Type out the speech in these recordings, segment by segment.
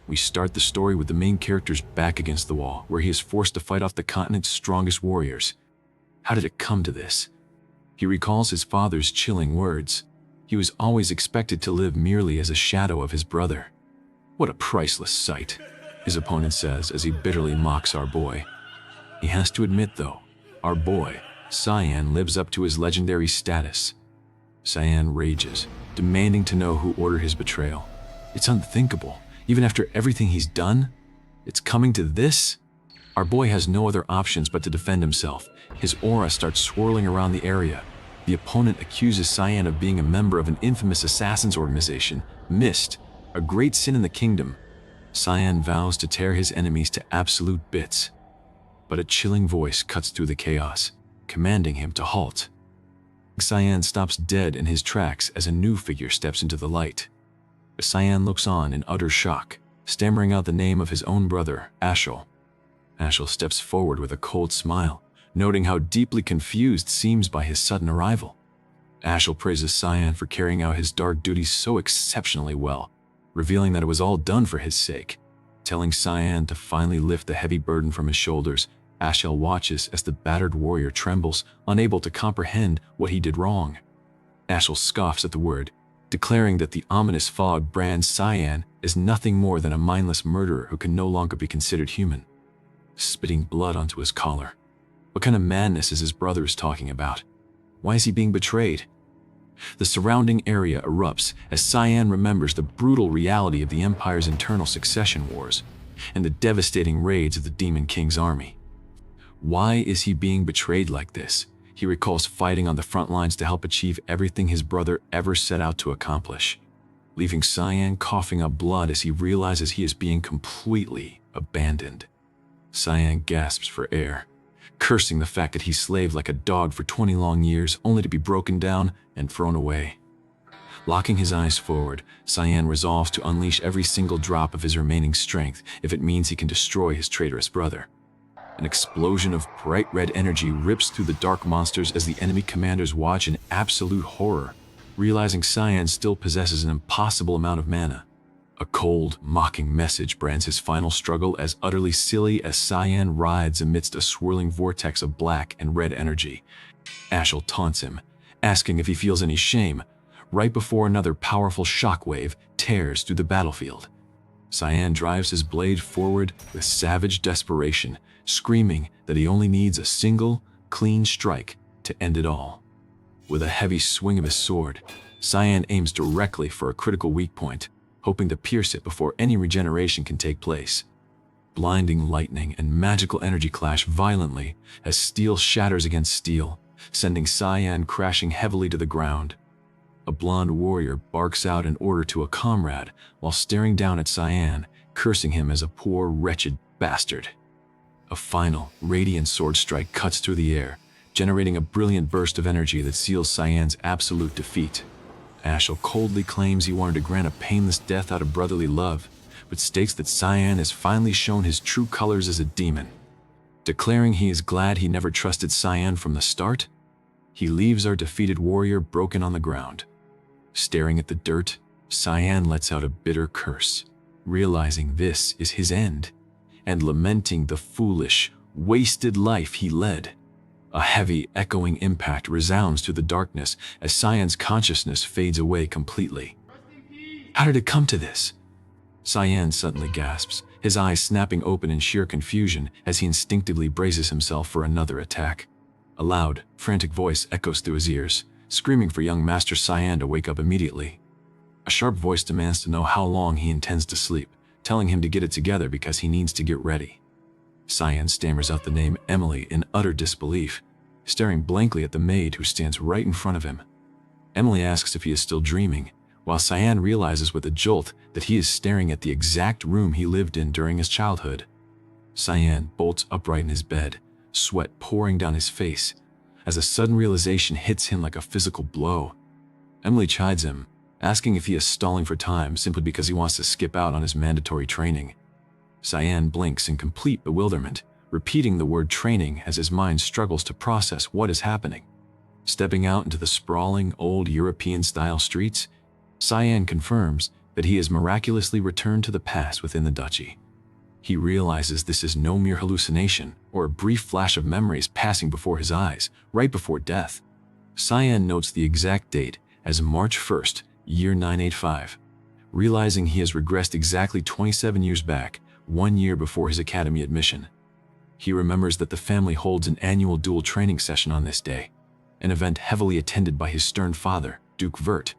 We start the story with the main character's back against the wall, where he is forced to fight off the continent's strongest warriors. How did it come to this? He recalls his father's chilling words. He was always expected to live merely as a shadow of his brother. What a priceless sight, his opponent says as he bitterly mocks our boy. He has to admit, though, our boy, Cyan, lives up to his legendary status. Cyan rages, demanding to know who ordered his betrayal. It's unthinkable. Even after everything he's done, it's coming to this? Our boy has no other options but to defend himself. His aura starts swirling around the area. The opponent accuses Cyan of being a member of an infamous assassins organization, Mist, a great sin in the kingdom. Cyan vows to tear his enemies to absolute bits. But a chilling voice cuts through the chaos, commanding him to halt. Cyan stops dead in his tracks as a new figure steps into the light. Cyan looks on in utter shock, stammering out the name of his own brother, Ashiel. Ashiel steps forward with a cold smile, noting how deeply confused seems by his sudden arrival. Ashiel praises Cyan for carrying out his dark duties so exceptionally well, revealing that it was all done for his sake. Telling Cyan to finally lift the heavy burden from his shoulders, Ashiel watches as the battered warrior trembles, unable to comprehend what he did wrong. Ashiel scoffs at the word, declaring that the ominous fog brands Cyan as nothing more than a mindless murderer who can no longer be considered human. Spitting blood onto his collar. What kind of madness is his brothers talking about? Why is he being betrayed? The surrounding area erupts as Cyan remembers the brutal reality of the Empire's internal succession wars and the devastating raids of the Demon King's army. Why is he being betrayed like this? He recalls fighting on the front lines to help achieve everything his brother ever set out to accomplish, leaving Cyan coughing up blood as he realizes he is being completely abandoned. Cyan gasps for air, cursing the fact that he slaved like a dog for 20 long years only to be broken down and thrown away. Locking his eyes forward, Cyan resolves to unleash every single drop of his remaining strength if it means he can destroy his traitorous brother. An explosion of bright red energy rips through the dark monsters as the enemy commanders watch in absolute horror, realizing Cyan still possesses an impossible amount of mana. A cold, mocking message brands his final struggle as utterly silly as Cyan writhes amidst a swirling vortex of black and red energy. Ashiel taunts him, asking if he feels any shame, right before another powerful shockwave tears through the battlefield. Cyan drives his blade forward with savage desperation, screaming that he only needs a single, clean strike to end it all. With a heavy swing of his sword, Cyan aims directly for a critical weak point, hoping to pierce it before any regeneration can take place. Blinding lightning and magical energy clash violently as steel shatters against steel, sending Cyan crashing heavily to the ground. A blonde warrior barks out an order to a comrade while staring down at Cyan, cursing him as a poor, wretched bastard. A final, radiant sword strike cuts through the air, generating a brilliant burst of energy that seals Cyan's absolute defeat. Ashiel coldly claims he wanted to grant a painless death out of brotherly love, but states that Cyan has finally shown his true colors as a demon. Declaring he is glad he never trusted Cyan from the start, he leaves our defeated warrior broken on the ground. Staring at the dirt, Cyan lets out a bitter curse, realizing this is his end, and lamenting the foolish, wasted life he led. A heavy, echoing impact resounds through the darkness as Cyan's consciousness fades away completely. How did it come to this? Cyan suddenly gasps, his eyes snapping open in sheer confusion as he instinctively braces himself for another attack. A loud, frantic voice echoes through his ears, screaming for young Master Cyan to wake up immediately. A sharp voice demands to know how long he intends to sleep, telling him to get it together because he needs to get ready. Cyan stammers out the name Emily in utter disbelief, staring blankly at the maid who stands right in front of him. Emily asks if he is still dreaming, while Cyan realizes with a jolt that he is staring at the exact room he lived in during his childhood. Cyan bolts upright in his bed, sweat pouring down his face, as a sudden realization hits him like a physical blow. Emily chides him, asking if he is stalling for time simply because he wants to skip out on his mandatory training. Cyan blinks in complete bewilderment, repeating the word training as his mind struggles to process what is happening. Stepping out into the sprawling, old European-style streets, Cyan confirms that he has miraculously returned to the past within the duchy. He realizes this is no mere hallucination or a brief flash of memories passing before his eyes, right before death. Cyan notes the exact date as March 1st, year 985. Realizing he has regressed exactly 27 years back, 1 year before his academy admission. He remembers that the family holds an annual duel training session on this day, an event heavily attended by his stern father, Duke Vert.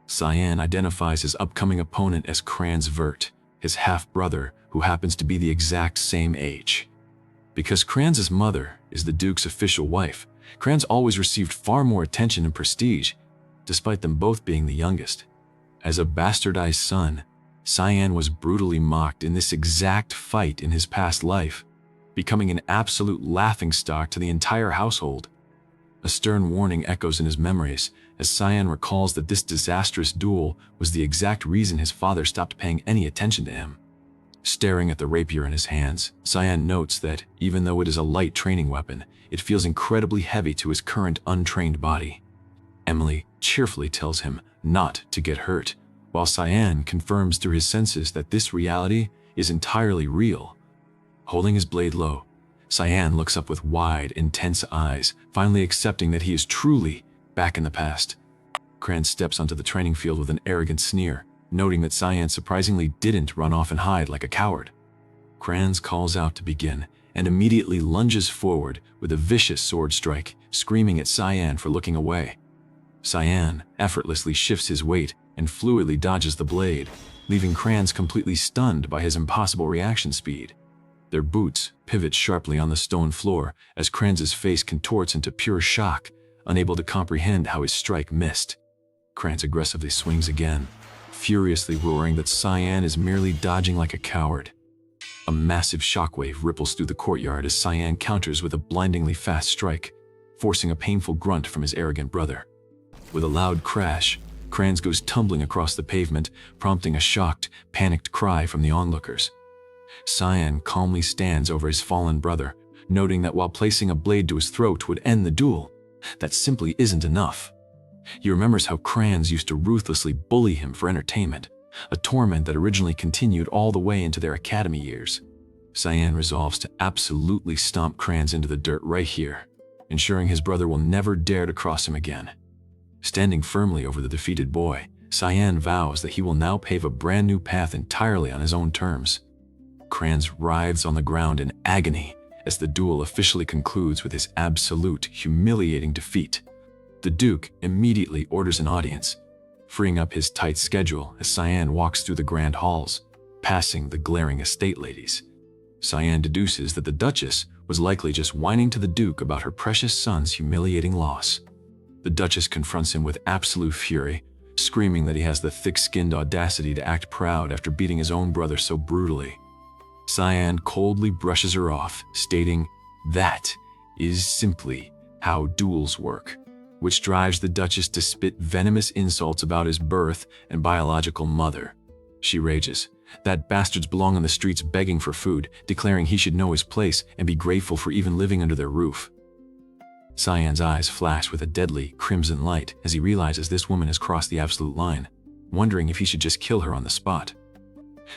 Cyan identifies his upcoming opponent as Kranz Vert, his half-brother who happens to be the exact same age. Because Kranz's mother is the Duke's official wife, Kranz always received far more attention and prestige, despite them both being the youngest. As a bastardized son, Cyan was brutally mocked in this exact fight in his past life, becoming an absolute laughingstock to the entire household. A stern warning echoes in his memories as Cyan recalls that this disastrous duel was the exact reason his father stopped paying any attention to him. Staring at the rapier in his hands, Cyan notes that, even though it is a light training weapon, it feels incredibly heavy to his current untrained body. Emily cheerfully tells him not to get hurt, while Cyan confirms through his senses that this reality is entirely real. Holding his blade low, Cyan looks up with wide, intense eyes, finally accepting that he is truly back in the past. Kranz steps onto the training field with an arrogant sneer, noting that Cyan surprisingly didn't run off and hide like a coward. Kranz calls out to begin and immediately lunges forward with a vicious sword strike, screaming at Cyan for looking away. Cyan effortlessly shifts his weight and fluidly dodges the blade, leaving Kranz completely stunned by his impossible reaction speed. Their boots pivot sharply on the stone floor as Kranz's face contorts into pure shock, unable to comprehend how his strike missed. Kranz aggressively swings again, furiously roaring that Cyan is merely dodging like a coward. A massive shockwave ripples through the courtyard as Cyan counters with a blindingly fast strike, forcing a painful grunt from his arrogant brother. With a loud crash, Kranz goes tumbling across the pavement, prompting a shocked, panicked cry from the onlookers. Cyan calmly stands over his fallen brother, noting that while placing a blade to his throat would end the duel, that simply isn't enough. He remembers how Kranz used to ruthlessly bully him for entertainment, a torment that originally continued all the way into their academy years. Cyan resolves to absolutely stomp Kranz into the dirt right here, ensuring his brother will never dare to cross him again. Standing firmly over the defeated boy, Cyan vows that he will now pave a brand new path entirely on his own terms. Kranz writhes on the ground in agony as the duel officially concludes with his absolute, humiliating defeat. The Duke immediately orders an audience, freeing up his tight schedule as Cyan walks through the grand halls, passing the glaring estate ladies. Cyan deduces that the Duchess was likely just whining to the Duke about her precious son's humiliating loss. The Duchess confronts him with absolute fury, screaming that he has the thick-skinned audacity to act proud after beating his own brother so brutally. Cyan coldly brushes her off, stating, "That is simply how duels work," which drives the Duchess to spit venomous insults about his birth and biological mother. She rages that bastards belong on the streets begging for food, declaring he should know his place and be grateful for even living under their roof. Cyan's eyes flash with a deadly, crimson light as he realizes this woman has crossed the absolute line, wondering if he should just kill her on the spot.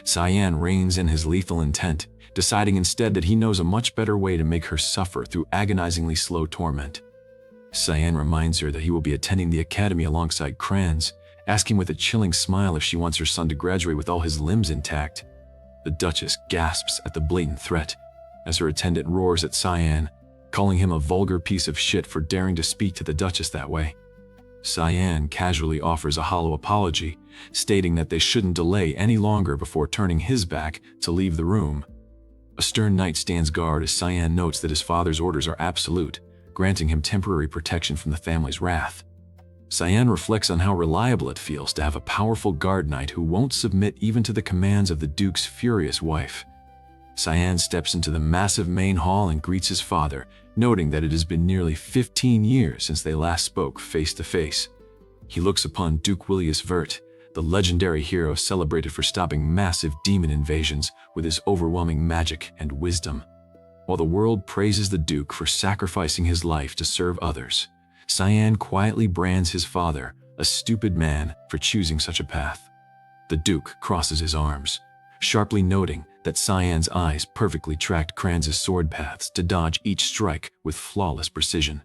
Cyan reins in his lethal intent, deciding instead that he knows a much better way to make her suffer through agonizingly slow torment. Cyan reminds her that he will be attending the academy alongside Kranz, asking with a chilling smile if she wants her son to graduate with all his limbs intact. The Duchess gasps at the blatant threat as her attendant roars at Cyan, calling him a vulgar piece of shit for daring to speak to the Duchess that way. Cyan casually offers a hollow apology, stating that they shouldn't delay any longer before turning his back to leave the room. A stern knight stands guard as Cyan notes that his father's orders are absolute, granting him temporary protection from the family's wrath. Cyan reflects on how reliable it feels to have a powerful guard knight who won't submit even to the commands of the Duke's furious wife. Cyan steps into the massive main hall and greets his father, noting that it has been nearly 15 years since they last spoke face to face. He looks upon Duke Willius Vert, the legendary hero celebrated for stopping massive demon invasions with his overwhelming magic and wisdom. While the world praises the Duke for sacrificing his life to serve others, Cyan quietly brands his father a stupid man for choosing such a path. The Duke crosses his arms, sharply noting that Cyan's eyes perfectly tracked Kranz's sword paths to dodge each strike with flawless precision.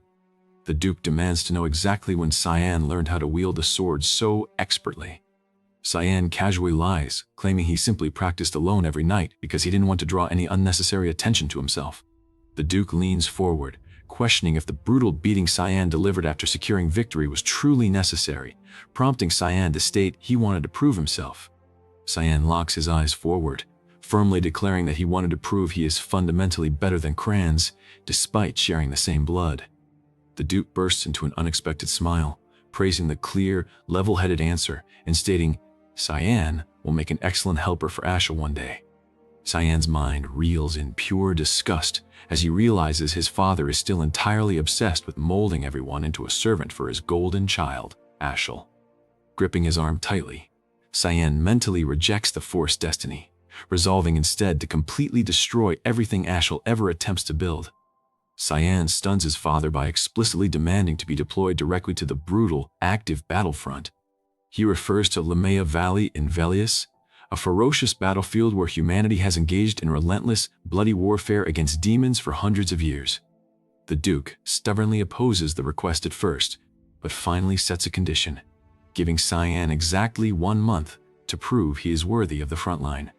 The Duke demands to know exactly when Cyan learned how to wield the sword so expertly. Cyan casually lies, claiming he simply practiced alone every night because he didn't want to draw any unnecessary attention to himself. The Duke leans forward, questioning if the brutal beating Cyan delivered after securing victory was truly necessary, prompting Cyan to state he wanted to prove himself. Cyan locks his eyes forward, firmly declaring that he wanted to prove he is fundamentally better than Kranz, despite sharing the same blood. The Duke bursts into an unexpected smile, praising the clear, level-headed answer and stating, Cyan will make an excellent helper for Asha one day. Cyan's mind reels in pure disgust as he realizes his father is still entirely obsessed with molding everyone into a servant for his golden child, Ashel. Gripping his arm tightly, Cyan mentally rejects the forced destiny, resolving instead to completely destroy everything Ashel ever attempts to build. Cyan stuns his father by explicitly demanding to be deployed directly to the brutal, active battlefront. He refers to Lamea Valley in Velius, a ferocious battlefield where humanity has engaged in relentless, bloody warfare against demons for hundreds of years. The Duke stubbornly opposes the request at first, but finally sets a condition, giving Cyan exactly 1 month to prove he is worthy of the front line.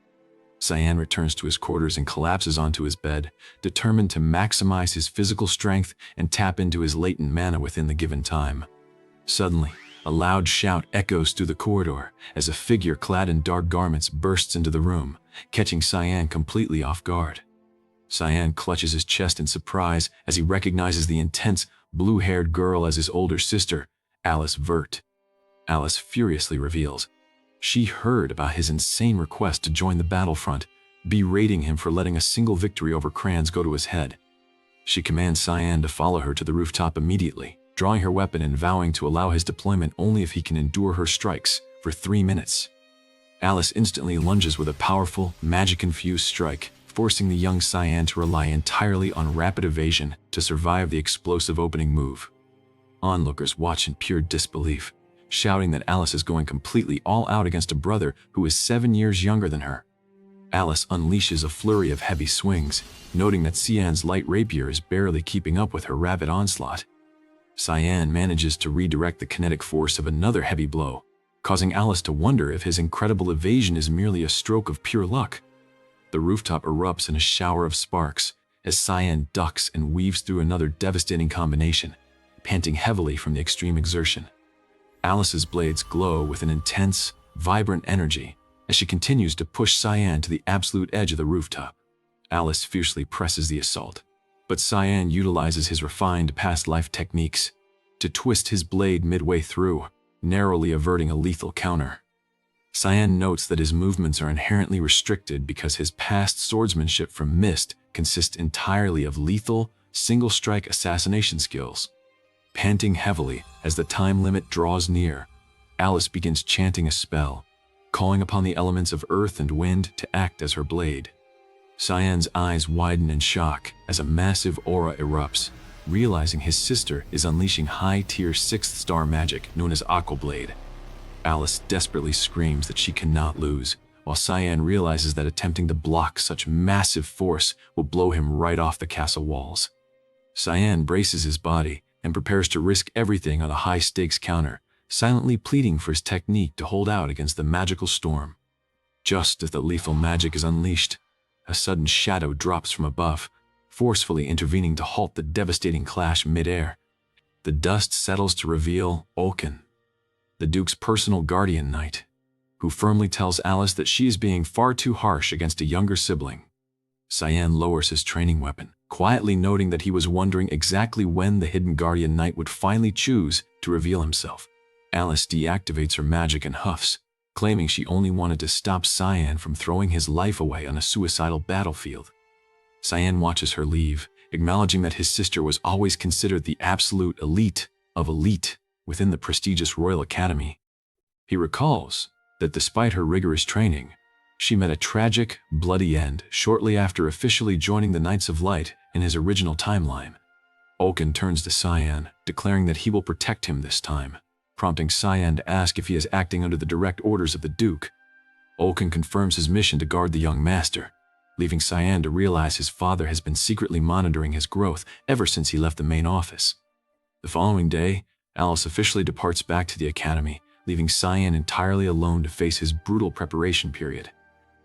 Cyan returns to his quarters and collapses onto his bed, determined to maximize his physical strength and tap into his latent mana within the given time. Suddenly, a loud shout echoes through the corridor as a figure clad in dark garments bursts into the room, catching Cyan completely off guard. Cyan clutches his chest in surprise as he recognizes the intense, blue-haired girl as his older sister, Alice Vert. Alice furiously reveals she heard about his insane request to join the battlefront, berating him for letting a single victory over Kranz go to his head. She commands Cyan to follow her to the rooftop immediately, drawing her weapon and vowing to allow his deployment only if he can endure her strikes for 3 minutes. Alice instantly lunges with a powerful, magic-infused strike, forcing the young Cyan to rely entirely on rapid evasion to survive the explosive opening move. Onlookers watch in pure disbelief, shouting that Alice is going completely all out against a brother who is 7 years younger than her. Alice unleashes a flurry of heavy swings, noting that Cyan's light rapier is barely keeping up with her rapid onslaught. Cyan manages to redirect the kinetic force of another heavy blow, causing Alice to wonder if his incredible evasion is merely a stroke of pure luck. The rooftop erupts in a shower of sparks as Cyan ducks and weaves through another devastating combination, panting heavily from the extreme exertion. Alice's blades glow with an intense, vibrant energy as she continues to push Cyan to the absolute edge of the rooftop. Alice fiercely presses the assault, but Cyan utilizes his refined past-life techniques to twist his blade midway through, narrowly averting a lethal counter. Cyan notes that his movements are inherently restricted because his past swordsmanship from Mist consists entirely of lethal, single-strike assassination skills. Panting heavily as the time limit draws near, Alice begins chanting a spell, calling upon the elements of earth and wind to act as her blade. Cyan's eyes widen in shock as a massive aura erupts, realizing his sister is unleashing high-tier 6th-star magic known as Aquablade. Alice desperately screams that she cannot lose, while Cyan realizes that attempting to block such massive force will blow him right off the castle walls. Cyan braces his body and prepares to risk everything on a high-stakes counter, silently pleading for his technique to hold out against the magical storm. Just as the lethal magic is unleashed, a sudden shadow drops from above, forcefully intervening to halt the devastating clash mid-air. The dust settles to reveal Olkin, the Duke's personal guardian knight, who firmly tells Alice that she is being far too harsh against a younger sibling. Cyan lowers his training weapon, quietly noting that he was wondering exactly when the hidden guardian knight would finally choose to reveal himself. Alice deactivates her magic and huffs, claiming she only wanted to stop Cyan from throwing his life away on a suicidal battlefield. Cyan watches her leave, acknowledging that his sister was always considered the absolute elite of elite within the prestigious Royal Academy. He recalls that despite her rigorous training, she met a tragic, bloody end shortly after officially joining the Knights of Light in his original timeline. Olkin turns to Cyan, declaring that he will protect him this time, prompting Cyan to ask if he is acting under the direct orders of the Duke. Olkin confirms his mission to guard the young master, leaving Cyan to realize his father has been secretly monitoring his growth ever since he left the main office. The following day, Alice officially departs back to the academy, leaving Cyan entirely alone to face his brutal preparation period.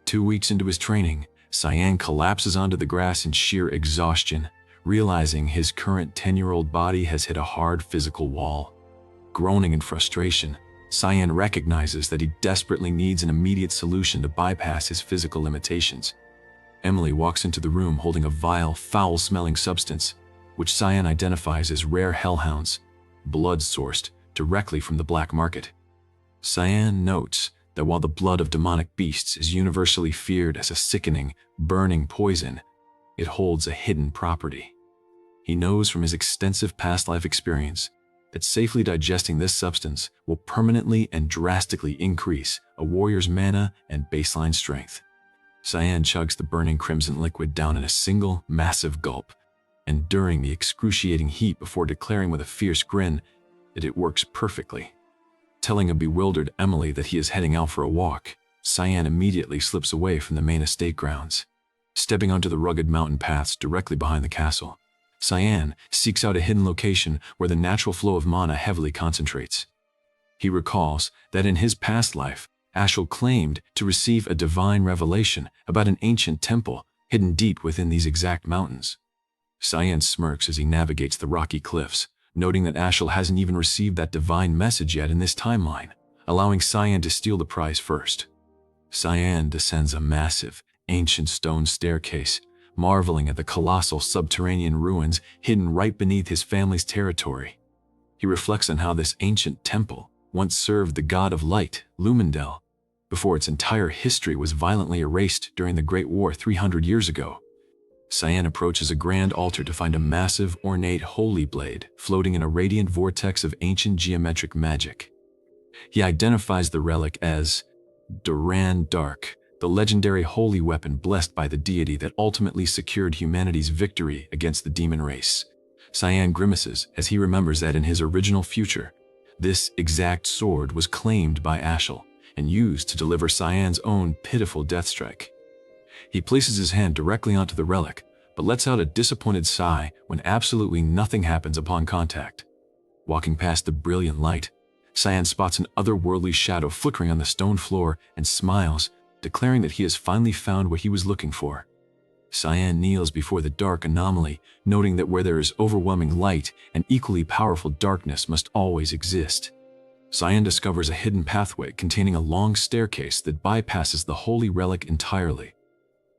2 weeks into his training, Cyan collapses onto the grass in sheer exhaustion, realizing his current 10-year-old body has hit a hard physical wall. Groaning in frustration, Cyan recognizes that he desperately needs an immediate solution to bypass his physical limitations. Emily walks into the room holding a vile, foul-smelling substance, which Cyan identifies as rare hellhounds, blood sourced directly from the black market. Cyan notes that while the blood of demonic beasts is universally feared as a sickening, burning poison, it holds a hidden property. He knows from his extensive past life experience that safely digesting this substance will permanently and drastically increase a warrior's mana and baseline strength. Cyan chugs the burning crimson liquid down in a single, massive gulp, enduring the excruciating heat before declaring with a fierce grin that it works perfectly. Telling a bewildered Emily that he is heading out for a walk, Cyan immediately slips away from the main estate grounds. Stepping onto the rugged mountain paths directly behind the castle, Cyan seeks out a hidden location where the natural flow of mana heavily concentrates. He recalls that in his past life, Ashel claimed to receive a divine revelation about an ancient temple hidden deep within these exact mountains. Cyan smirks as he navigates the rocky cliffs, noting that Ashel hasn't even received that divine message yet in this timeline, allowing Cyan to steal the prize first. Cyan descends a massive, ancient stone staircase, marveling at the colossal subterranean ruins hidden right beneath his family's territory. He reflects on how this ancient temple once served the god of light, Lumendel, before its entire history was violently erased during the Great War 300 years ago. Cyan approaches a grand altar to find a massive, ornate holy blade floating in a radiant vortex of ancient geometric magic. He identifies the relic as Duran Dark, the legendary holy weapon blessed by the deity that ultimately secured humanity's victory against the demon race. Cyan grimaces as he remembers that in his original future, this exact sword was claimed by Ashel and used to deliver Cyan's own pitiful death strike. He places his hand directly onto the relic, but lets out a disappointed sigh when absolutely nothing happens upon contact. Walking past the brilliant light, Cyan spots an otherworldly shadow flickering on the stone floor and smiles, declaring that he has finally found what he was looking for. Cyan kneels before the dark anomaly, noting that where there is overwhelming light, an equally powerful darkness must always exist. Cyan discovers a hidden pathway containing a long staircase that bypasses the holy relic entirely.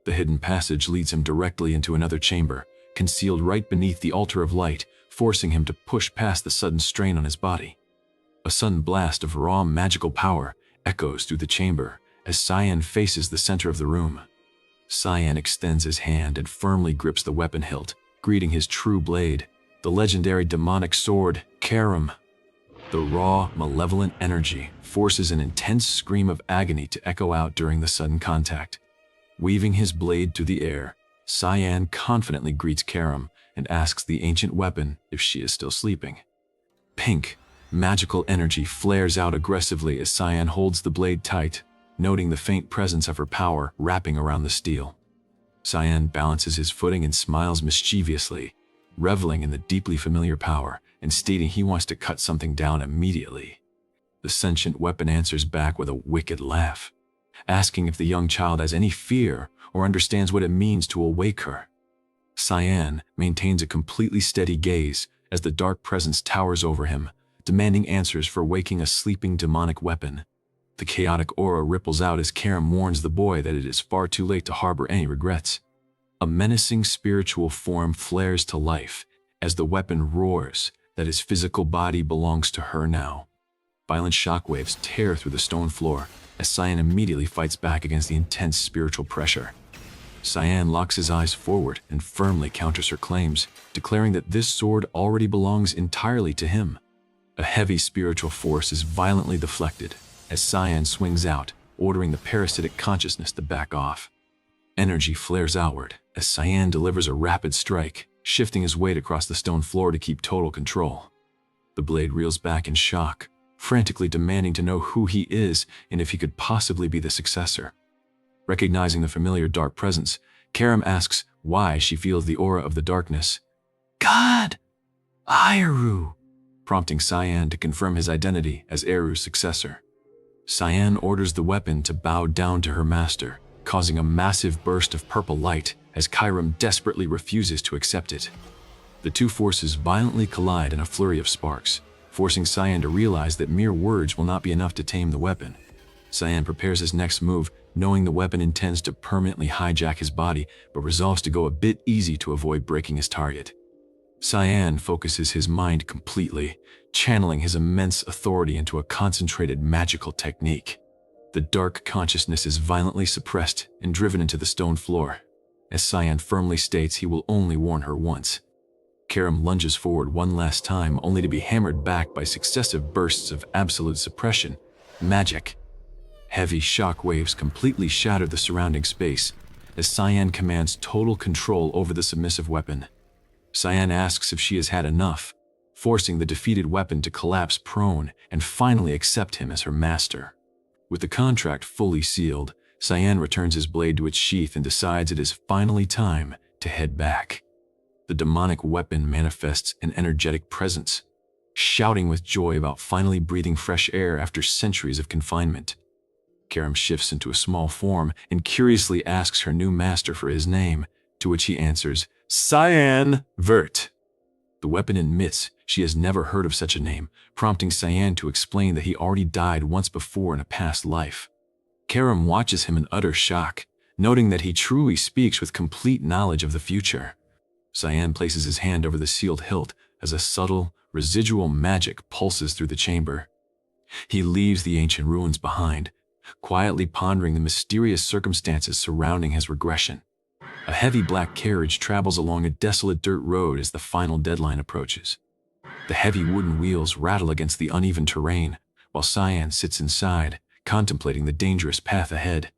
The hidden passage leads him directly into another chamber, concealed right beneath the altar of light, forcing him to push past the sudden strain on his body. A sudden blast of raw magical power echoes through the chamber as Cyan faces the center of the room. Cyan extends his hand and firmly grips the weapon hilt, greeting his true blade, the legendary demonic sword, Karam. The raw, malevolent energy forces an intense scream of agony to echo out during the sudden contact. Weaving his blade through the air, Cyan confidently greets Karam and asks the ancient weapon if she is still sleeping. Pink, magical energy flares out aggressively as Cyan holds the blade tight, noting the faint presence of her power wrapping around the steel. Cyan balances his footing and smiles mischievously, reveling in the deeply familiar power and stating he wants to cut something down immediately. The sentient weapon answers back with a wicked laugh, asking if the young child has any fear or understands what it means to awake her. Cyan maintains a completely steady gaze as the dark presence towers over him, demanding answers for waking a sleeping demonic weapon. The chaotic aura ripples out as Karam warns the boy that it is far too late to harbor any regrets. A menacing spiritual form flares to life as the weapon roars that his physical body belongs to her now. Violent shockwaves tear through the stone floor as Cyan immediately fights back against the intense spiritual pressure. Cyan locks his eyes forward and firmly counters her claims, declaring that this sword already belongs entirely to him. A heavy spiritual force is violently deflected as Cyan swings out, ordering the parasitic consciousness to back off. Energy flares outward as Cyan delivers a rapid strike, shifting his weight across the stone floor to keep total control. The blade reels back in shock, frantically demanding to know who he is and if he could possibly be the successor. Recognizing the familiar dark presence, Karam asks why she feels the aura of the darkness. "God! Eru!" prompting Cyan to confirm his identity as Eru's successor. Cyan orders the weapon to bow down to her master, causing a massive burst of purple light as Karam desperately refuses to accept it. The two forces violently collide in a flurry of sparks, forcing Cyan to realize that mere words will not be enough to tame the weapon. Cyan prepares his next move, knowing the weapon intends to permanently hijack his body, but resolves to go a bit easy to avoid breaking his target. Cyan focuses his mind completely, channeling his immense authority into a concentrated magical technique. The dark consciousness is violently suppressed and driven into the stone floor, as Cyan firmly states he will only warn her once. Karam lunges forward one last time, only to be hammered back by successive bursts of absolute suppression, magic. Heavy shock waves completely shatter the surrounding space, as Cyan commands total control over the submissive weapon. Cyan asks if she has had enough, forcing the defeated weapon to collapse prone and finally accept him as her master. With the contract fully sealed, Cyan returns his blade to its sheath and decides it is finally time to head back. The demonic weapon manifests an energetic presence, shouting with joy about finally breathing fresh air after centuries of confinement. Karam shifts into a small form and curiously asks her new master for his name, to which he answers, "Cyan Vert." The weapon admits she has never heard of such a name, prompting Cyan to explain that he already died once before in a past life. Karam watches him in utter shock, noting that he truly speaks with complete knowledge of the future. Cyan places his hand over the sealed hilt as a subtle, residual magic pulses through the chamber. He leaves the ancient ruins behind, quietly pondering the mysterious circumstances surrounding his regression. A heavy black carriage travels along a desolate dirt road as the final deadline approaches. The heavy wooden wheels rattle against the uneven terrain, while Cyan sits inside, contemplating the dangerous path ahead.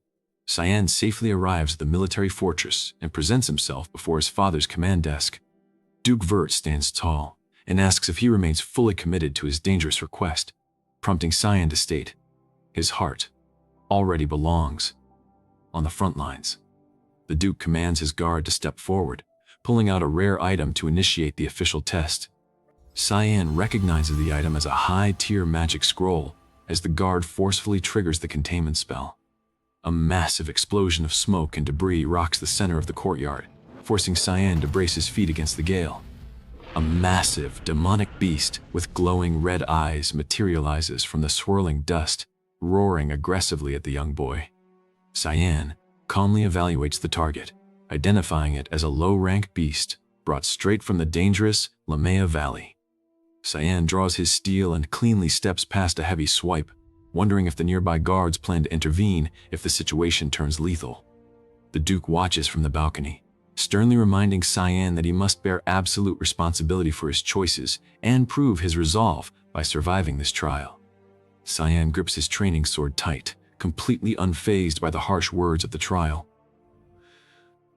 Cyan safely arrives at the military fortress and presents himself before his father's command desk. Duke Vert stands tall and asks if he remains fully committed to his dangerous request, prompting Cyan to state his heart already belongs on the front lines. The Duke commands his guard to step forward, pulling out a rare item to initiate the official test. Cyan recognizes the item as a high-tier magic scroll as the guard forcefully triggers the containment spell. A massive explosion of smoke and debris rocks the center of the courtyard, forcing Cyan to brace his feet against the gale. A massive, demonic beast with glowing red eyes materializes from the swirling dust, roaring aggressively at the young boy. Cyan calmly evaluates the target, identifying it as a low-rank beast brought straight from the dangerous Lamea Valley. Cyan draws his steel and cleanly steps past a heavy swipe, wondering if the nearby guards plan to intervene if the situation turns lethal. The Duke watches from the balcony, sternly reminding Cyan that he must bear absolute responsibility for his choices and prove his resolve by surviving this trial. Cyan grips his training sword tight, completely unfazed by the harsh words of the trial.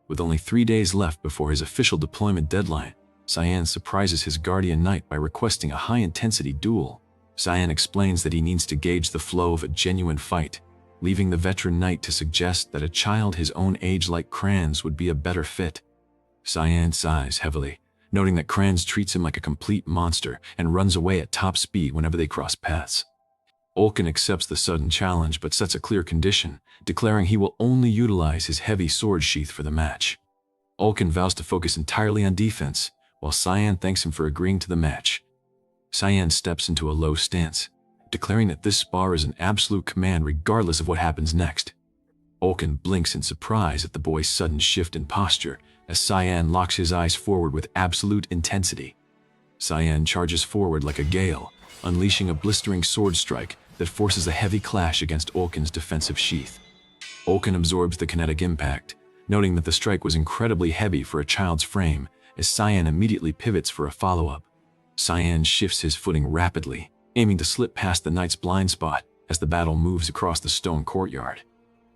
With only 3 days left before his official deployment deadline, Cyan surprises his guardian knight by requesting a high-intensity duel. Cyan explains that he needs to gauge the flow of a genuine fight, leaving the veteran knight to suggest that a child his own age like Kranz would be a better fit. Cyan sighs heavily, noting that Kranz treats him like a complete monster and runs away at top speed whenever they cross paths. Olkin accepts the sudden challenge but sets a clear condition, declaring he will only utilize his heavy sword sheath for the match. Olkin vows to focus entirely on defense, while Cyan thanks him for agreeing to the match. Cyan steps into a low stance, declaring that this spar is an absolute command regardless of what happens next. Olkin blinks in surprise at the boy's sudden shift in posture as Cyan locks his eyes forward with absolute intensity. Cyan charges forward like a gale, unleashing a blistering sword strike that forces a heavy clash against Olkin's defensive sheath. Olkin absorbs the kinetic impact, noting that the strike was incredibly heavy for a child's frame, as Cyan immediately pivots for a follow-up. Cyan shifts his footing rapidly, aiming to slip past the knight's blind spot as the battle moves across the stone courtyard.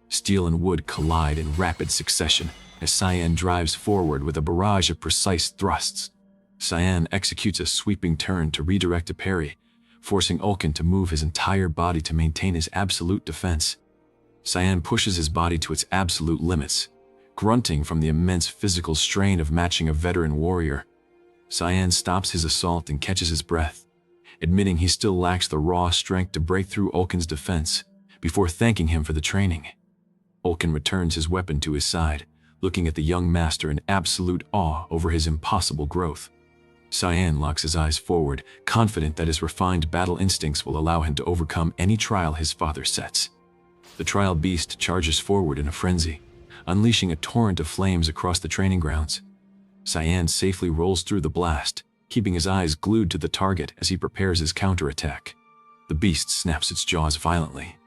Steel and wood collide in rapid succession as Cyan drives forward with a barrage of precise thrusts. Cyan executes a sweeping turn to redirect a parry, forcing Ulkin to move his entire body to maintain his absolute defense. Cyan pushes his body to its absolute limits, grunting from the immense physical strain of matching a veteran warrior. Cyan stops his assault and catches his breath, admitting he still lacks the raw strength to break through Ulkin's defense, before thanking him for the training. Ulkin returns his weapon to his side, looking at the young master in absolute awe over his impossible growth. Cyan locks his eyes forward, confident that his refined battle instincts will allow him to overcome any trial his father sets. The trial beast charges forward in a frenzy, unleashing a torrent of flames across the training grounds. Cyan safely rolls through the blast, keeping his eyes glued to the target as he prepares his counterattack. The beast snaps its jaws violently,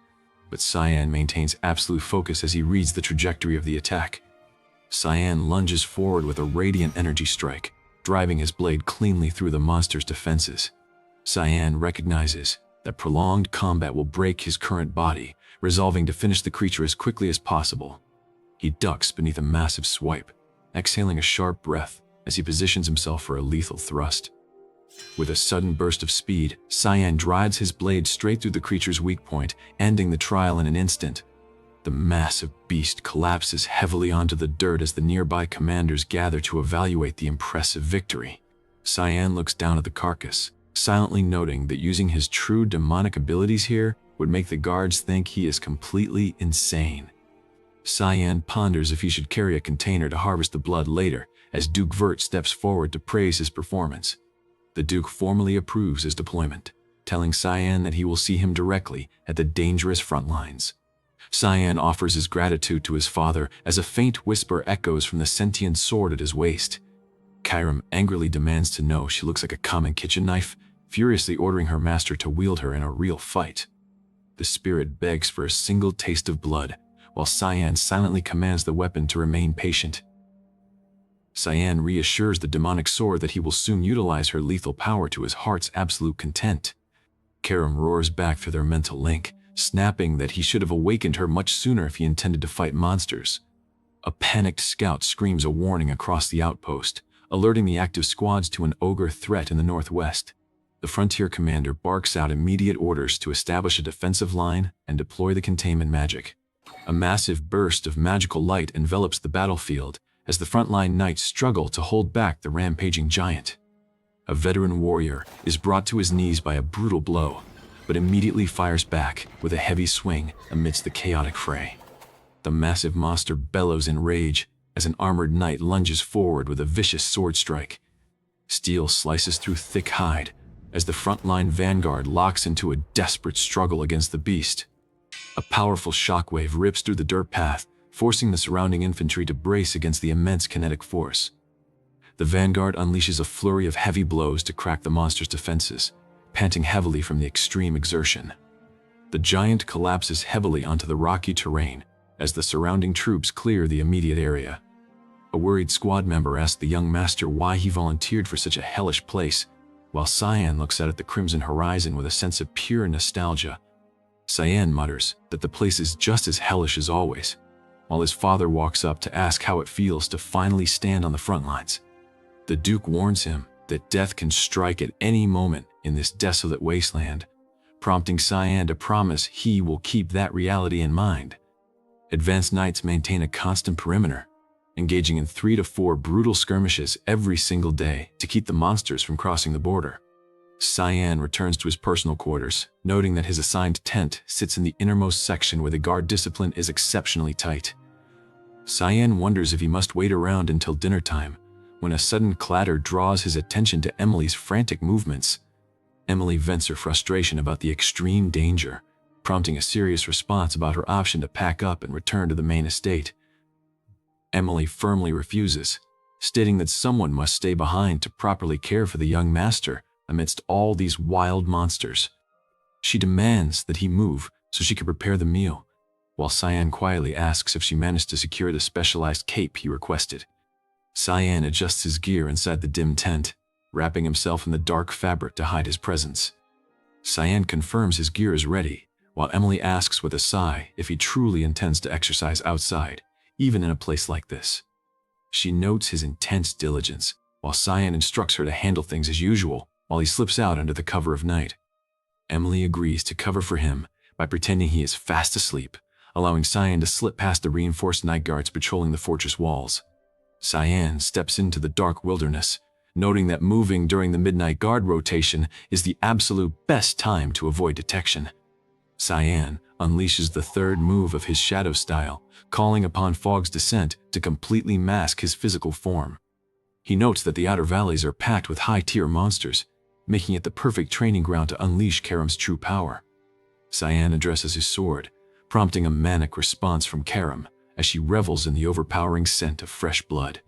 but Cyan maintains absolute focus as he reads the trajectory of the attack. Cyan lunges forward with a radiant energy strike, driving his blade cleanly through the monster's defenses. Cyan recognizes that prolonged combat will break his current body, resolving to finish the creature as quickly as possible. He ducks beneath a massive swipe, exhaling a sharp breath as he positions himself for a lethal thrust. With a sudden burst of speed, Cyan drives his blade straight through the creature's weak point, ending the trial in an instant. The massive beast collapses heavily onto the dirt as the nearby commanders gather to evaluate the impressive victory. Cyan looks down at the carcass, silently noting that using his true demonic abilities here would make the guards think he is completely insane. Cyan ponders if he should carry a container to harvest the blood later, as Duke Vert steps forward to praise his performance. The Duke formally approves his deployment, telling Cyan that he will see him directly at the dangerous front lines. Cyan offers his gratitude to his father as a faint whisper echoes from the sentient sword at his waist. Kyram angrily demands to know she looks like a common kitchen knife, furiously ordering her master to wield her in a real fight. The spirit begs for a single taste of blood, while Cyan silently commands the weapon to remain patient. Cyan reassures the demonic sword that he will soon utilize her lethal power to his heart's absolute content. Kyram roars back through their mental link, snapping that he should have awakened her much sooner if he intended to fight monsters. A panicked scout screams a warning across the outpost, alerting the active squads to an ogre threat in the northwest. The frontier commander barks out immediate orders to establish a defensive line and deploy the containment magic. A massive burst of magical light envelops the battlefield as the frontline knights struggle to hold back the rampaging giant. A veteran warrior is brought to his knees by a brutal blow, but immediately fires back with a heavy swing amidst the chaotic fray. The massive monster bellows in rage as an armored knight lunges forward with a vicious sword strike. Steel slices through thick hide as the frontline vanguard locks into a desperate struggle against the beast. A powerful shockwave rips through the dirt path, forcing the surrounding infantry to brace against the immense kinetic force. The vanguard unleashes a flurry of heavy blows to crack the monster's defenses, panting heavily from the extreme exertion. The giant collapses heavily onto the rocky terrain as the surrounding troops clear the immediate area. A worried squad member asks the young master why he volunteered for such a hellish place, while Cyan looks out at the crimson horizon with a sense of pure nostalgia. Cyan mutters that the place is just as hellish as always, while his father walks up to ask how it feels to finally stand on the front lines. The Duke warns him that death can strike at any moment in this desolate wasteland, prompting Cyan to promise he will keep that reality in mind. Advanced knights maintain a constant perimeter, engaging in 3 to 4 brutal skirmishes every single day to keep the monsters from crossing the border. Cyan returns to his personal quarters, noting that his assigned tent sits in the innermost section where the guard discipline is exceptionally tight. Cyan wonders if he must wait around until dinner time, when a sudden clatter draws his attention to Emily's frantic movements. Emily vents her frustration about the extreme danger, prompting a serious response about her option to pack up and return to the main estate. Emily firmly refuses, stating that someone must stay behind to properly care for the young master amidst all these wild monsters. She demands that he move so she can prepare the meal, while Cyan quietly asks if she managed to secure the specialized cape he requested. Cyan adjusts his gear inside the dim tent, wrapping himself in the dark fabric to hide his presence. Cyan confirms his gear is ready, while Emily asks with a sigh if he truly intends to exercise outside, even in a place like this. She notes his intense diligence, while Cyan instructs her to handle things as usual while he slips out under the cover of night. Emily agrees to cover for him by pretending he is fast asleep, allowing Cyan to slip past the reinforced night guards patrolling the fortress walls. Cyan steps into the dark wilderness, noting that moving during the midnight guard rotation is the absolute best time to avoid detection. Cyan unleashes the third move of his shadow style, calling upon Fog's descent to completely mask his physical form. He notes that the outer valleys are packed with high-tier monsters, making it the perfect training ground to unleash Karam's true power. Cyan addresses his sword, prompting a manic response from Karam as she revels in the overpowering scent of fresh blood.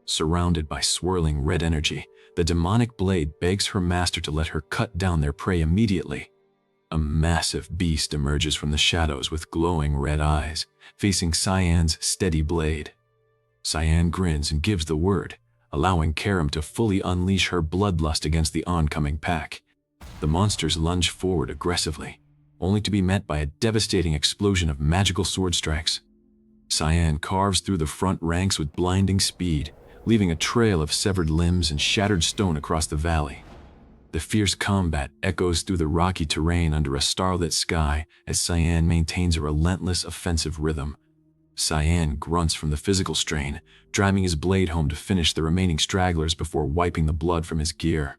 Surrounded by swirling red energy, the demonic blade begs her master to let her cut down their prey immediately. A massive beast emerges from the shadows with glowing red eyes, facing Cyan's steady blade. Cyan grins and gives the word, allowing Karam to fully unleash her bloodlust against the oncoming pack. The monsters lunge forward aggressively, only to be met by a devastating explosion of magical sword strikes. Cyan carves through the front ranks with blinding speed, leaving a trail of severed limbs and shattered stone across the valley. The fierce combat echoes through the rocky terrain under a starlit sky as Cyan maintains a relentless offensive rhythm. Cyan grunts from the physical strain, driving his blade home to finish the remaining stragglers before wiping the blood from his gear.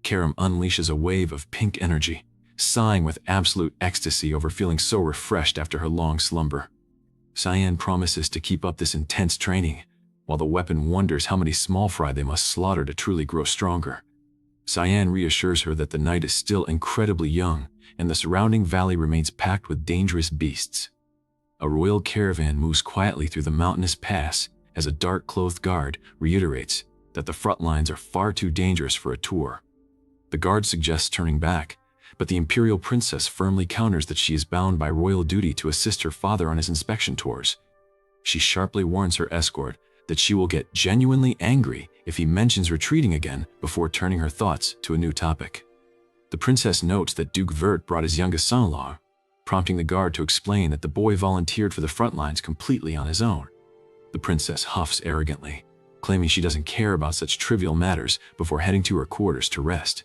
Karam unleashes a wave of pink energy, sighing with absolute ecstasy over feeling so refreshed after her long slumber. Cyan promises to keep up this intense training, while the weapon wonders how many small fry they must slaughter to truly grow stronger. Cyan reassures her that the night is still incredibly young, and the surrounding valley remains packed with dangerous beasts. A royal caravan moves quietly through the mountainous pass as a dark-clothed guard reiterates that the front lines are far too dangerous for a tour. The guard suggests turning back, but the imperial princess firmly counters that she is bound by royal duty to assist her father on his inspection tours. She sharply warns her escort that she will get genuinely angry if he mentions retreating again before turning her thoughts to a new topic. The princess notes that Duke Vert brought his youngest son-in-law, prompting the guard to explain that the boy volunteered for the front lines completely on his own. The princess huffs arrogantly, claiming she doesn't care about such trivial matters before heading to her quarters to rest.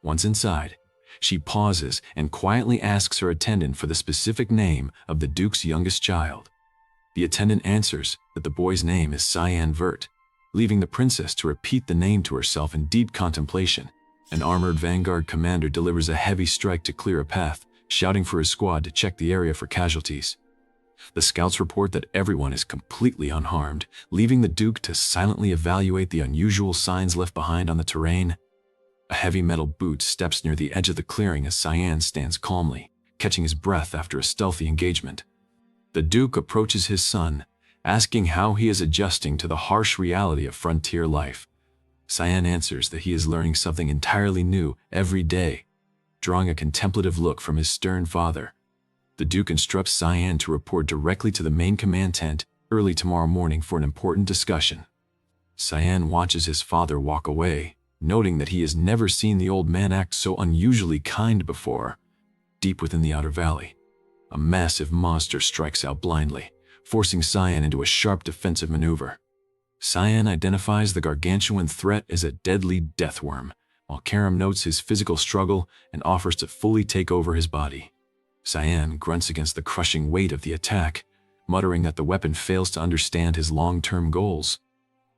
Once inside, she pauses and quietly asks her attendant for the specific name of the Duke's youngest child. The attendant answers that the boy's name is Cyan Vert, leaving the princess to repeat the name to herself in deep contemplation. An armored vanguard commander delivers a heavy strike to clear a path, shouting for his squad to check the area for casualties. The scouts report that everyone is completely unharmed, leaving the Duke to silently evaluate the unusual signs left behind on the terrain. A heavy metal boot steps near the edge of the clearing as Cyan stands calmly, catching his breath after a stealthy engagement. The Duke approaches his son, asking how he is adjusting to the harsh reality of frontier life. Cyan answers that he is learning something entirely new every day, drawing a contemplative look from his stern father. The Duke instructs Cyan to report directly to the main command tent early tomorrow morning for an important discussion. Cyan watches his father walk away, noting that he has never seen the old man act so unusually kind before. Deep within the outer valley, a massive monster strikes out blindly, forcing Cyan into a sharp defensive maneuver. Cyan identifies the gargantuan threat as a deadly deathworm, while Karam notes his physical struggle and offers to fully take over his body. Cyan grunts against the crushing weight of the attack, muttering that the weapon fails to understand his long-term goals.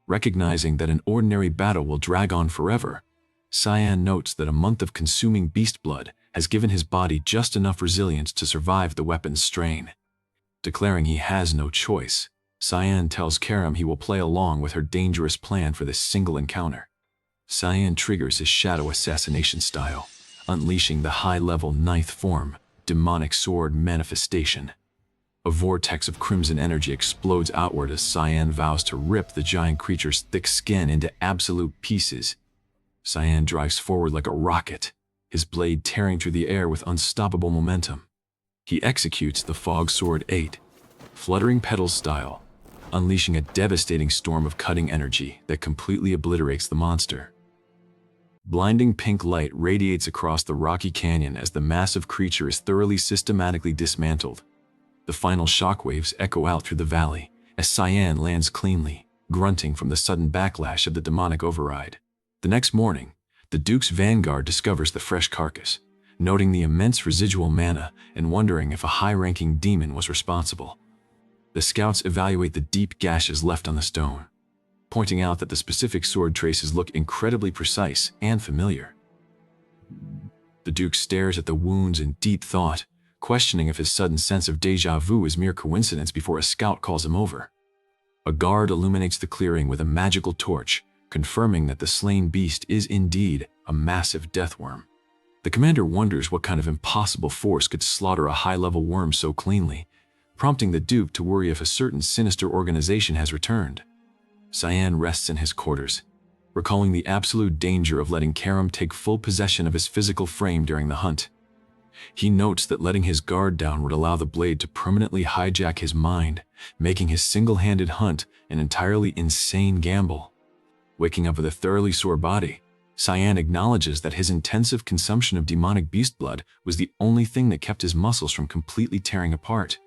Recognizing that an ordinary battle will drag on forever, Cyan notes that a month of consuming beast blood has given his body just enough resilience to survive the weapon's strain. Declaring he has no choice, Cyan tells Karam he will play along with her dangerous plan for this single encounter. Cyan triggers his shadow assassination style, unleashing the high-level ninth form, demonic sword manifestation. A vortex of crimson energy explodes outward as Cyan vows to rip the giant creature's thick skin into absolute pieces. Cyan drives forward like a rocket, his blade tearing through the air with unstoppable momentum. He executes the Fog Sword 8, fluttering petals style, unleashing a devastating storm of cutting energy that completely obliterates the monster. Blinding pink light radiates across the rocky canyon as the massive creature is thoroughly systematically dismantled. The final shockwaves echo out through the valley as Cyan lands cleanly, grunting from the sudden backlash of the demonic override. The next morning, the Duke's vanguard discovers the fresh carcass, noting the immense residual mana and wondering if a high-ranking demon was responsible. The scouts evaluate the deep gashes left on the stone, pointing out that the specific sword traces look incredibly precise and familiar. The Duke stares at the wounds in deep thought, questioning if his sudden sense of déjà vu is mere coincidence before a scout calls him over. A guard illuminates the clearing with a magical torch, confirming that the slain beast is indeed a massive deathworm. The commander wonders what kind of impossible force could slaughter a high-level worm so cleanly, prompting the Duke to worry if a certain sinister organization has returned. Cyan rests in his quarters, recalling the absolute danger of letting Karam take full possession of his physical frame during the hunt. He notes that letting his guard down would allow the blade to permanently hijack his mind, making his single-handed hunt an entirely insane gamble. Waking up with a thoroughly sore body, Cyan acknowledges that his intensive consumption of demonic beast blood was the only thing that kept his muscles from completely tearing apart.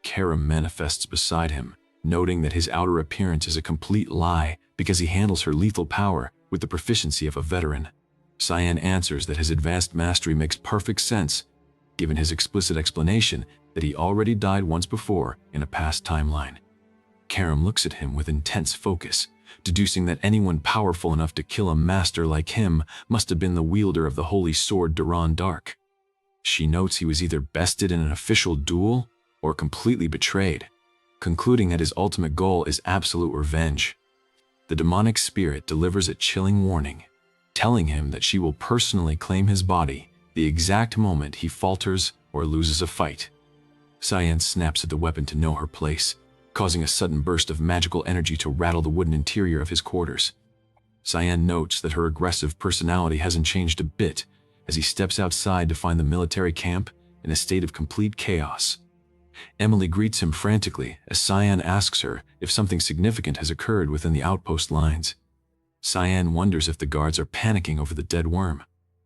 Karam manifests beside him, noting that his outer appearance is a complete lie because he handles her lethal power with the proficiency of a veteran. Cyan answers that his advanced mastery makes perfect sense, given his explicit explanation that he already died once before in a past timeline. Karam looks at him with intense focus, deducing that anyone powerful enough to kill a master like him must have been the wielder of the holy sword Duran Dark. She notes he was either bested in an official duel or completely betrayed, concluding that his ultimate goal is absolute revenge. The demonic spirit delivers a chilling warning, telling him that she will personally claim his body the exact moment he falters or loses a fight. Cyan snaps at the weapon to know her place, causing a sudden burst of magical energy to rattle the wooden interior of his quarters. Cyan notes that her aggressive personality hasn't changed a bit as he steps outside to find the military camp in a state of complete chaos. Emily greets him frantically as Cyan asks her if something significant has occurred within the outpost lines. Cyan wonders if the guards are panicking over the dead worm,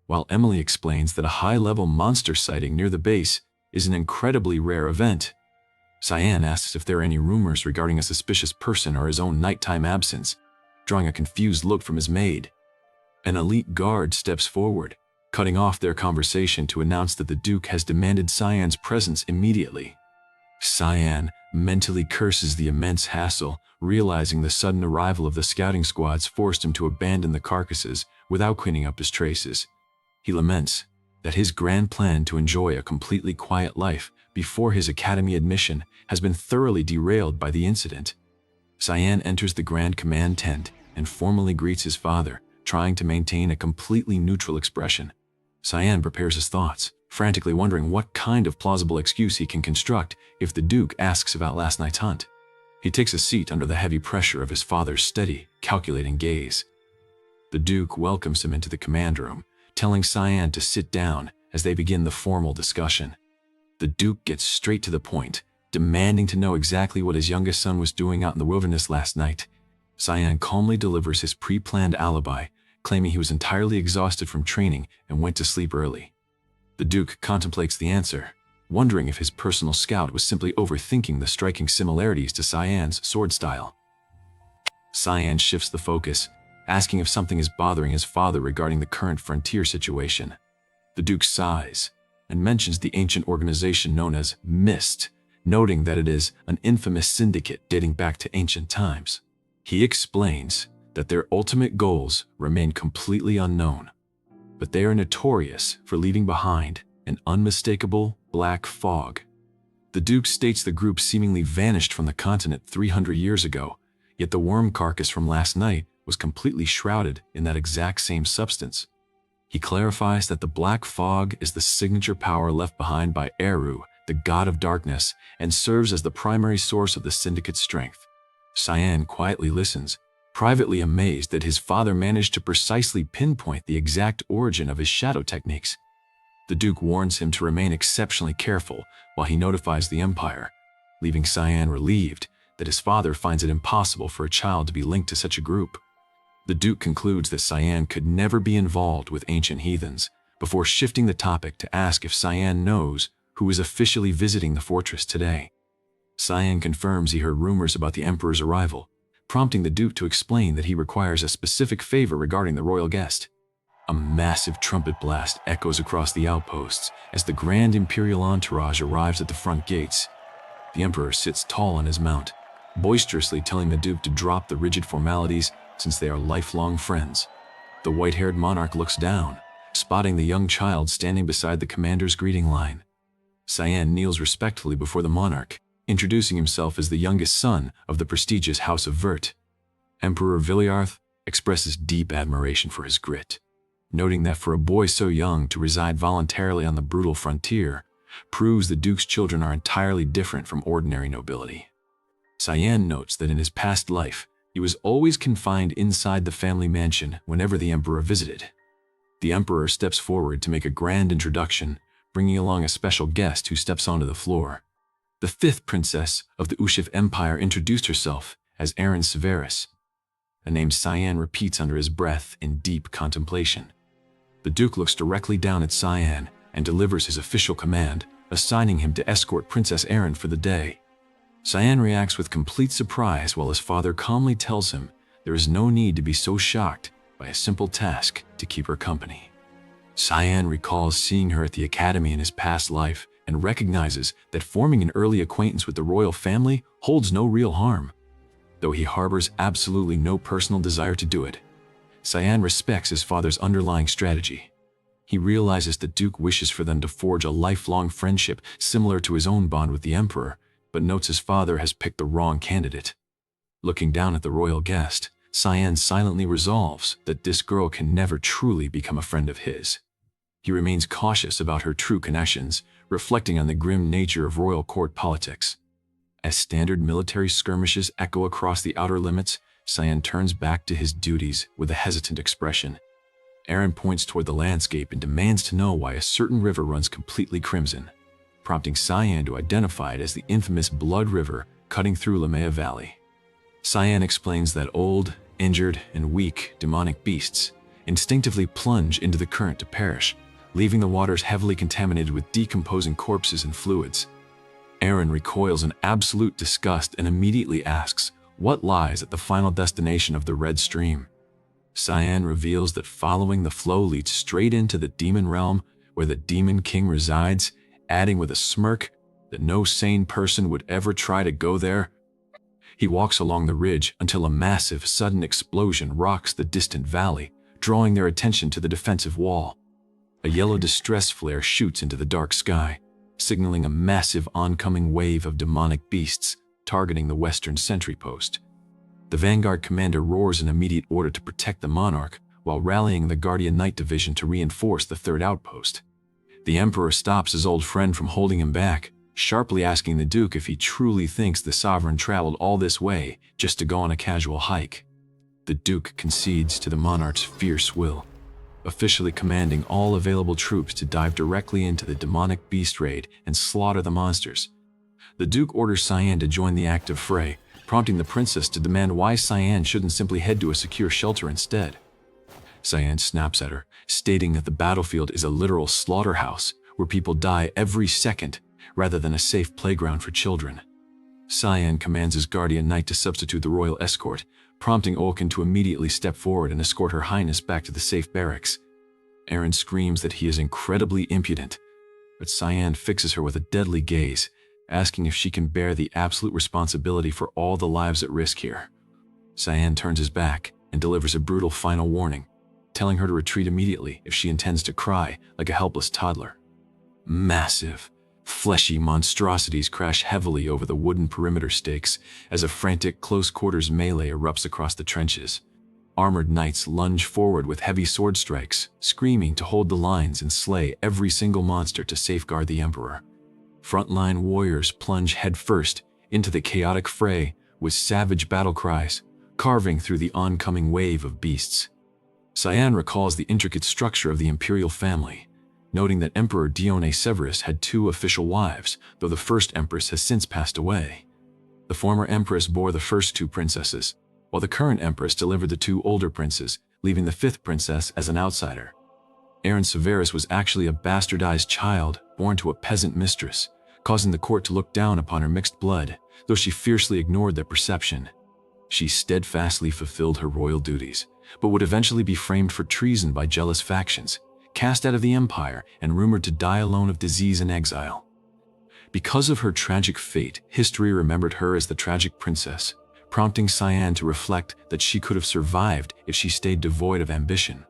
while Emily explains that a high-level monster sighting near the base is an incredibly rare event. Cyan asks if there are any rumors regarding a suspicious person or his own nighttime absence, drawing a confused look from his maid. An elite guard steps forward, cutting off their conversation to announce that the Duke has demanded Cyan's presence immediately. Cyan mentally curses the immense hassle, realizing the sudden arrival of the scouting squads forced him to abandon the carcasses without cleaning up his traces. He laments that his grand plan to enjoy a completely quiet life before his academy admission has been thoroughly derailed by the incident. Cyan enters the Grand Command tent and formally greets his father, trying to maintain a completely neutral expression. Cyan prepares his thoughts, frantically wondering what kind of plausible excuse he can construct if the Duke asks about last night's hunt. He takes a seat under the heavy pressure of his father's steady, calculating gaze. The Duke welcomes him into the command room, telling Cyan to sit down as they begin the formal discussion. The Duke gets straight to the point, demanding to know exactly what his youngest son was doing out in the wilderness last night. Cyan calmly delivers his pre-planned alibi, claiming he was entirely exhausted from training and went to sleep early. The Duke contemplates the answer, wondering if his personal scout was simply overthinking the striking similarities to Cyan's sword style. Cyan shifts the focus, asking if something is bothering his father regarding the current frontier situation. The Duke sighs and mentions the ancient organization known as Mist, noting that it is an infamous syndicate dating back to ancient times. He explains that their ultimate goals remain completely unknown, but they are notorious for leaving behind an unmistakable black fog. The Duke states the group seemingly vanished from the continent 300 years ago, yet the worm carcass from last night was completely shrouded in that exact same substance. He clarifies that the black fog is the signature power left behind by Eru, the god of darkness, and serves as the primary source of the syndicate's strength. Cyan quietly listens, privately amazed that his father managed to precisely pinpoint the exact origin of his shadow techniques. The Duke warns him to remain exceptionally careful while he notifies the Empire, leaving Cyan relieved that his father finds it impossible for a child to be linked to such a group. The Duke concludes that Cyan could never be involved with ancient heathens, before shifting the topic to ask if Cyan knows who is officially visiting the fortress today. Cyan confirms he heard rumors about the Emperor's arrival, prompting the Duke to explain that he requires a specific favor regarding the royal guest. A massive trumpet blast echoes across the outposts as the grand imperial entourage arrives at the front gates. The emperor sits tall on his mount, boisterously telling the duke to drop the rigid formalities since they are lifelong friends. The white-haired monarch looks down, spotting the young child standing beside the commander's greeting line. Cyan kneels respectfully before the monarch, introducing himself as the youngest son of the prestigious House of Vert. Emperor Viliarth expresses deep admiration for his grit, noting that for a boy so young to reside voluntarily on the brutal frontier proves the duke's children are entirely different from ordinary nobility. Cyan notes that in his past life, he was always confined inside the family mansion whenever the emperor visited. The emperor steps forward to make a grand introduction, bringing along a special guest who steps onto the floor. The fifth princess of the Ushif Empire introduced herself as Erin Severus, a name Cyan repeats under his breath in deep contemplation. The duke looks directly down at Cyan and delivers his official command, assigning him to escort Princess Erin for the day. Cyan reacts with complete surprise while his father calmly tells him there is no need to be so shocked by a simple task to keep her company. Cyan recalls seeing her at the academy in his past life and recognizes that forming an early acquaintance with the royal family holds no real harm. Though he harbors absolutely no personal desire to do it, Cyan respects his father's underlying strategy. He realizes the duke wishes for them to forge a lifelong friendship similar to his own bond with the emperor, but notes his father has picked the wrong candidate. Looking down at the royal guest, Cyan silently resolves that this girl can never truly become a friend of his. He remains cautious about her true connections, reflecting on the grim nature of royal court politics. As standard military skirmishes echo across the outer limits, Cyan turns back to his duties with a hesitant expression. Erin points toward the landscape and demands to know why a certain river runs completely crimson, prompting Cyan to identify it as the infamous Blood River cutting through Lamea Valley. Cyan explains that old, injured, and weak demonic beasts instinctively plunge into the current to perish, leaving the waters heavily contaminated with decomposing corpses and fluids. Erin recoils in absolute disgust and immediately asks what lies at the final destination of the Red Stream. Cyan reveals that following the flow leads straight into the demon realm where the Demon King resides, adding with a smirk that no sane person would ever try to go there. He walks along the ridge until a massive, sudden explosion rocks the distant valley, drawing their attention to the defensive wall. A yellow distress flare shoots into the dark sky, signaling a massive oncoming wave of demonic beasts targeting the western sentry post. The Vanguard commander roars an immediate order to protect the monarch while rallying the Guardian Knight division to reinforce the third outpost. The emperor stops his old friend from holding him back, sharply asking the duke if he truly thinks the sovereign traveled all this way just to go on a casual hike. The duke concedes to the monarch's fierce will, officially commanding all available troops to dive directly into the demonic beast raid and slaughter the monsters. The duke orders Cyan to join the active fray, prompting the princess to demand why Cyan shouldn't simply head to a secure shelter instead. Cyan snaps at her, stating that the battlefield is a literal slaughterhouse where people die every second rather than a safe playground for children. Cyan commands his guardian knight to substitute the royal escort, prompting Olkin to immediately step forward and escort her highness back to the safe barracks. Erin screams that he is incredibly impudent, but Cyan fixes her with a deadly gaze, asking if she can bear the absolute responsibility for all the lives at risk here. Cyan turns his back and delivers a brutal final warning, telling her to retreat immediately if she intends to cry like a helpless toddler. Massive, fleshy monstrosities crash heavily over the wooden perimeter stakes as a frantic close-quarters melee erupts across the trenches. Armored knights lunge forward with heavy sword strikes, screaming to hold the lines and slay every single monster to safeguard the emperor. Frontline warriors plunge headfirst into the chaotic fray with savage battle cries, carving through the oncoming wave of beasts. Cyan recalls the intricate structure of the imperial family, noting that Emperor Dione Severus had 2 official wives, though the first empress has since passed away. The former empress bore the first 2 princesses, while the current empress delivered the 2 older princes, leaving the 5th princess as an outsider. Erin Severus was actually a bastardized child born to a peasant mistress, causing the court to look down upon her mixed blood, though she fiercely ignored their perception. She steadfastly fulfilled her royal duties, but would eventually be framed for treason by jealous factions, cast out of the empire, and rumored to die alone of disease and exile. Because of her tragic fate, history remembered her as the tragic princess, prompting Cyan to reflect that she could have survived if she stayed devoid of ambition.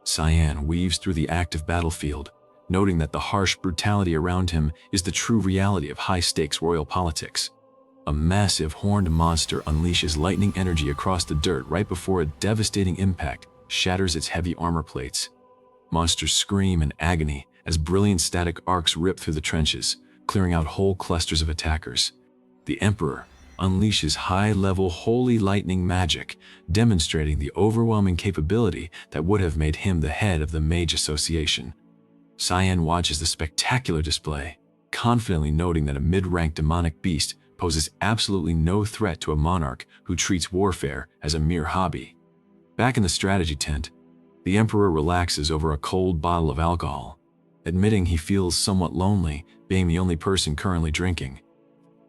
Cyan weaves through the active battlefield, noting that the harsh brutality around him is the true reality of high-stakes royal politics. A massive horned monster unleashes lightning energy across the dirt right before a devastating impact shatters its heavy armor plates. Monsters scream in agony as brilliant static arcs rip through the trenches, clearing out whole clusters of attackers. The Emperor unleashes high-level holy lightning magic, demonstrating the overwhelming capability that would have made him the head of the Mage Association. Cyan watches the spectacular display, confidently noting that a mid-rank demonic beast poses absolutely no threat to a monarch who treats warfare as a mere hobby. Back in the strategy tent, the Emperor relaxes over a cold bottle of alcohol, admitting he feels somewhat lonely, being the only person currently drinking.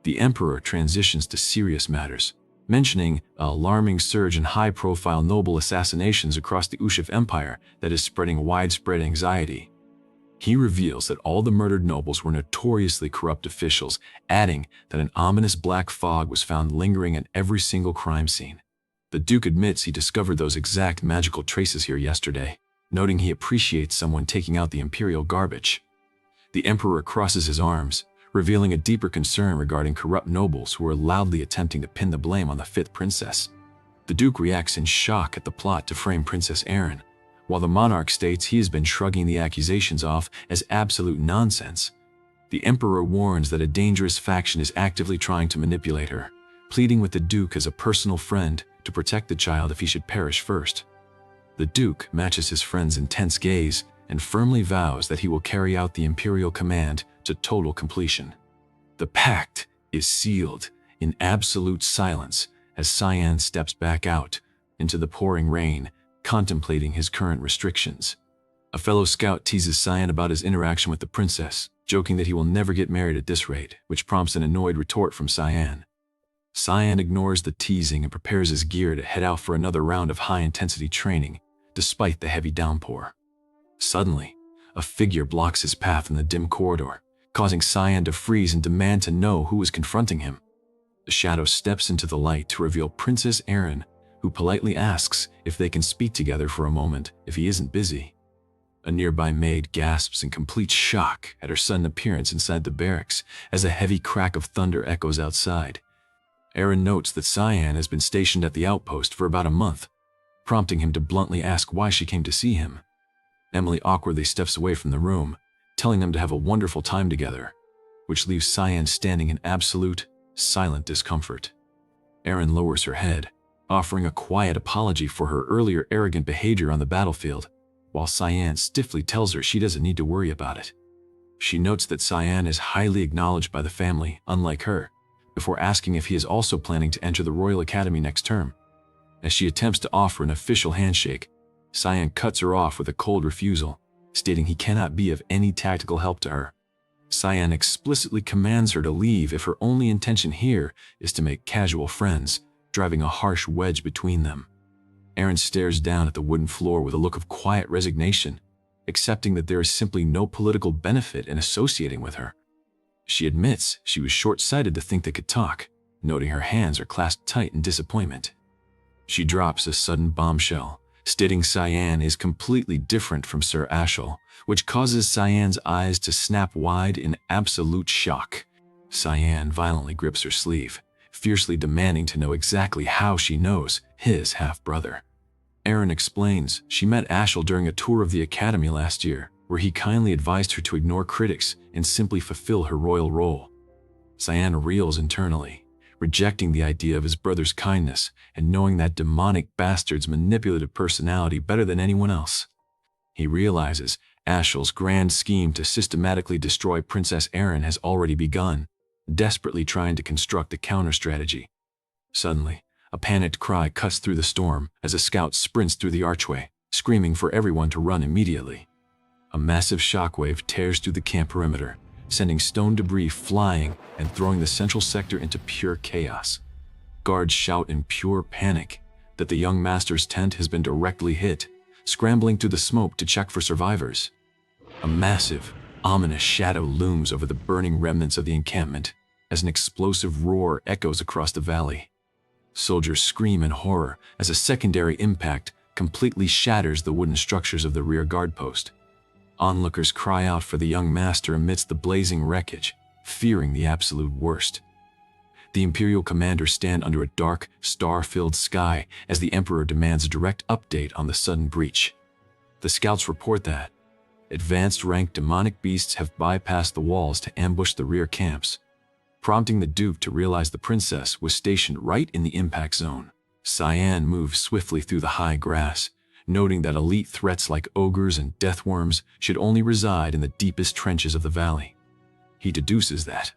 The Emperor transitions to serious matters, mentioning an alarming surge in high-profile noble assassinations across the Ushif Empire that is spreading widespread anxiety. He reveals that all the murdered nobles were notoriously corrupt officials, adding that an ominous black fog was found lingering at every single crime scene. The Duke admits he discovered those exact magical traces here yesterday, noting he appreciates someone taking out the imperial garbage. The Emperor crosses his arms, revealing a deeper concern regarding corrupt nobles who are loudly attempting to pin the blame on the 5th princess. The Duke reacts in shock at the plot to frame Princess Erin, while the monarch states he has been shrugging the accusations off as absolute nonsense. The Emperor warns that a dangerous faction is actively trying to manipulate her, pleading with the Duke as a personal friend to protect the child if he should perish first. The Duke matches his friend's intense gaze and firmly vows that he will carry out the imperial command to total completion. The pact is sealed in absolute silence as Cyan steps back out into the pouring rain, contemplating his current restrictions. A fellow scout teases Cyan about his interaction with the princess, joking that he will never get married at this rate, which prompts an annoyed retort from Cyan. Cyan ignores the teasing and prepares his gear to head out for another round of high-intensity training, despite the heavy downpour. Suddenly, a figure blocks his path in the dim corridor, causing Cyan to freeze and demand to know who is confronting him. The shadow steps into the light to reveal Princess Erin, who politely asks if they can speak together for a moment if he isn't busy. A nearby maid gasps in complete shock at her sudden appearance inside the barracks as a heavy crack of thunder echoes outside. Erin notes that Cyan has been stationed at the outpost for about a month, prompting him to bluntly ask why she came to see him. Emily awkwardly steps away from the room, telling them to have a wonderful time together, which leaves Cyan standing in absolute, silent discomfort. Erin lowers her head, offering a quiet apology for her earlier arrogant behavior on the battlefield, while Cyan stiffly tells her she doesn't need to worry about it. She notes that Cyan is highly acknowledged by the family, unlike her, before asking if he is also planning to enter the Royal Academy next term. As she attempts to offer an official handshake, Cyan cuts her off with a cold refusal, stating he cannot be of any tactical help to her. Cyan explicitly commands her to leave if her only intention here is to make casual friends, driving a harsh wedge between them. Erin stares down at the wooden floor with a look of quiet resignation, accepting that there is simply no political benefit in associating with her. She admits she was short-sighted to think they could talk, noting her hands are clasped tight in disappointment. She drops a sudden bombshell, stating Cyan is completely different from Sir Ashel, which causes Cyan's eyes to snap wide in absolute shock. Cyan violently grips her sleeve, fiercely demanding to know exactly how she knows his half-brother. Erin explains she met Ashel during a tour of the academy last year, where he kindly advised her to ignore critics and simply fulfill her royal role. Cyan reels internally, rejecting the idea of his brother's kindness and knowing that demonic bastard's manipulative personality better than anyone else. He realizes Ashel's grand scheme to systematically destroy Princess Erin has already begun, desperately trying to construct a counter-strategy. Suddenly, a panicked cry cuts through the storm as a scout sprints through the archway, screaming for everyone to run immediately. A massive shockwave tears through the camp perimeter, sending stone debris flying and throwing the central sector into pure chaos. Guards shout in pure panic that the young master's tent has been directly hit, scrambling through the smoke to check for survivors. A massive, ominous shadow looms over the burning remnants of the encampment as an explosive roar echoes across the valley. Soldiers scream in horror as a secondary impact completely shatters the wooden structures of the rear guard post. Onlookers cry out for the young master amidst the blazing wreckage, fearing the absolute worst. The Imperial commanders stand under a dark, star-filled sky as the Emperor demands a direct update on the sudden breach. The scouts report that advanced rank demonic beasts have bypassed the walls to ambush the rear camps, prompting the Duke to realize the princess was stationed right in the impact zone. Cyan moves swiftly through the high grass, noting that elite threats like ogres and deathworms should only reside in the deepest trenches of the valley. He deduces that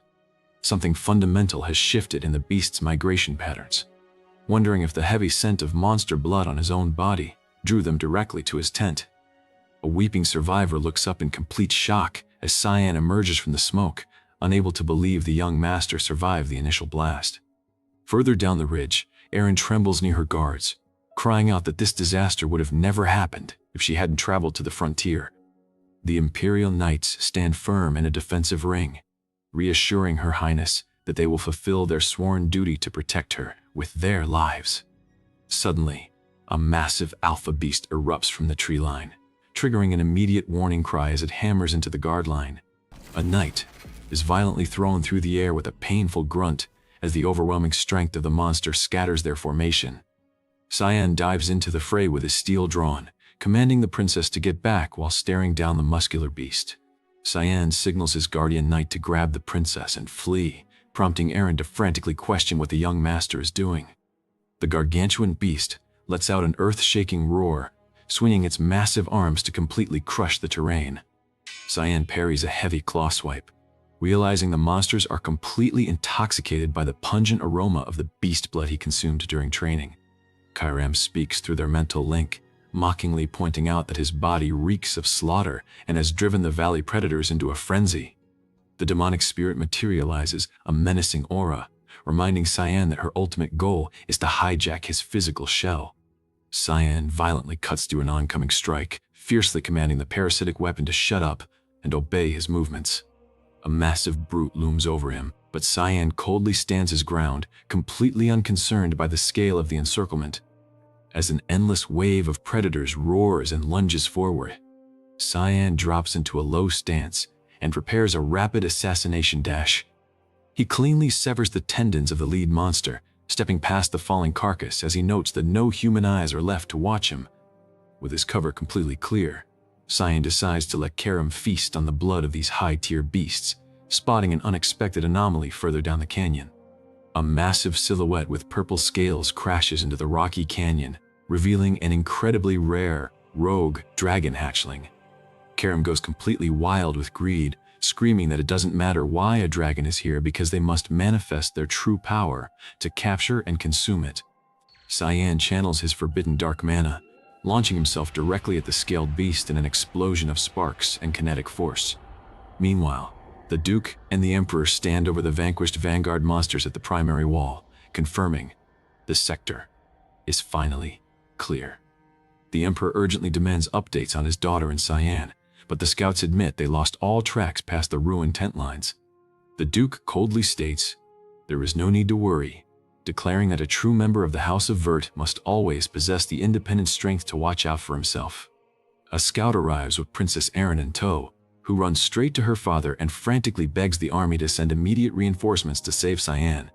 something fundamental has shifted in the beast's migration patterns, wondering if the heavy scent of monster blood on his own body drew them directly to his tent. A weeping survivor looks up in complete shock as Cyan emerges from the smoke, unable to believe the young master survived the initial blast. Further down the ridge, Erin trembles near her guards, crying out that this disaster would have never happened if she hadn't traveled to the frontier. The Imperial Knights stand firm in a defensive ring, reassuring Her Highness that they will fulfill their sworn duty to protect her with their lives. Suddenly, a massive alpha beast erupts from the tree line, triggering an immediate warning cry as it hammers into the guard line. A knight is violently thrown through the air with a painful grunt as the overwhelming strength of the monster scatters their formation. Cyan dives into the fray with his steel drawn, commanding the princess to get back while staring down the muscular beast. Cyan signals his guardian knight to grab the princess and flee, prompting Erin to frantically question what the young master is doing. The gargantuan beast lets out an earth-shaking roar, swinging its massive arms to completely crush the terrain. Cyan parries a heavy claw swipe, realizing the monsters are completely intoxicated by the pungent aroma of the beast blood he consumed during training. Kyram speaks through their mental link, mockingly pointing out that his body reeks of slaughter and has driven the valley predators into a frenzy. The demonic spirit materializes a menacing aura, reminding Cyan that her ultimate goal is to hijack his physical shell. Cyan violently cuts through an oncoming strike, fiercely commanding the parasitic weapon to shut up and obey his movements. A massive brute looms over him, but Cyan coldly stands his ground, completely unconcerned by the scale of the encirclement. As an endless wave of predators roars and lunges forward, Cyan drops into a low stance and prepares a rapid assassination dash. He cleanly severs the tendons of the lead monster, stepping past the falling carcass as he notes that no human eyes are left to watch him. With his cover completely clear, Cyan decides to let Karam feast on the blood of these high-tier beasts, spotting an unexpected anomaly further down the canyon. A massive silhouette with purple scales crashes into the rocky canyon, revealing an incredibly rare, rogue dragon hatchling. Karam goes completely wild with greed, screaming that it doesn't matter why a dragon is here because they must manifest their true power to capture and consume it. Cyan channels his forbidden dark mana, launching himself directly at the scaled beast in an explosion of sparks and kinetic force. Meanwhile, the Duke and the Emperor stand over the vanquished vanguard monsters at the primary wall, confirming the sector is finally clear. The Emperor urgently demands updates on his daughter and Cyan, but the scouts admit they lost all tracks past the ruined tent lines. The Duke coldly states there is no need to worry, declaring that a true member of the House of Vert must always possess the independent strength to watch out for himself. A scout arrives with Princess Erin in tow, who runs straight to her father and frantically begs the army to send immediate reinforcements to save Cyan.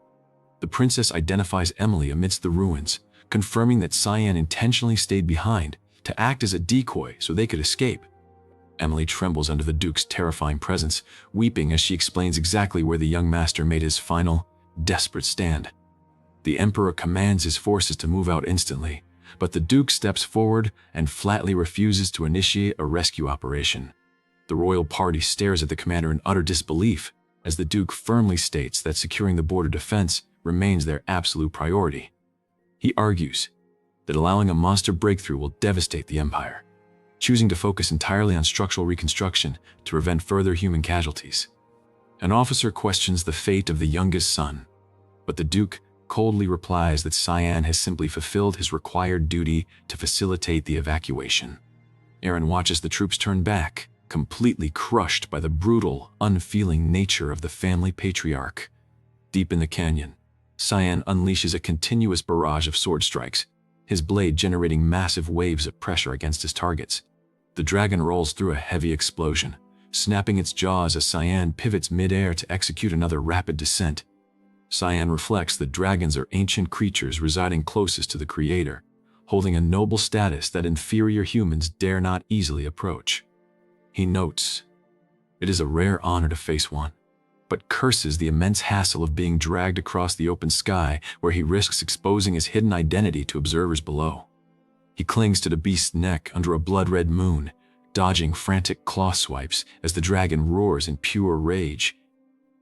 The princess identifies Emily amidst the ruins, confirming that Cyan intentionally stayed behind to act as a decoy so they could escape. Emily trembles under the Duke's terrifying presence, weeping as she explains exactly where the young master made his final, desperate stand. The Emperor commands his forces to move out instantly, but the Duke steps forward and flatly refuses to initiate a rescue operation. The royal party stares at the commander in utter disbelief, as the Duke firmly states that securing the border defense remains their absolute priority. He argues that allowing a monster breakthrough will devastate the Empire, choosing to focus entirely on structural reconstruction to prevent further human casualties. An officer questions the fate of the youngest son, but the Duke coldly replies that Cyan has simply fulfilled his required duty to facilitate the evacuation. Eren watches the troops turn back, completely crushed by the brutal, unfeeling nature of the family patriarch. Deep in the canyon, Cyan unleashes a continuous barrage of sword strikes, his blade generating massive waves of pressure against his targets. The dragon rolls through a heavy explosion, snapping its jaws as Cyan pivots mid-air to execute another rapid descent. Cyan reflects that dragons are ancient creatures residing closest to the Creator, holding a noble status that inferior humans dare not easily approach. He notes, "It is a rare honor to face one," but curses the immense hassle of being dragged across the open sky where he risks exposing his hidden identity to observers below. He clings to the beast's neck under a blood-red moon, dodging frantic claw swipes as the dragon roars in pure rage.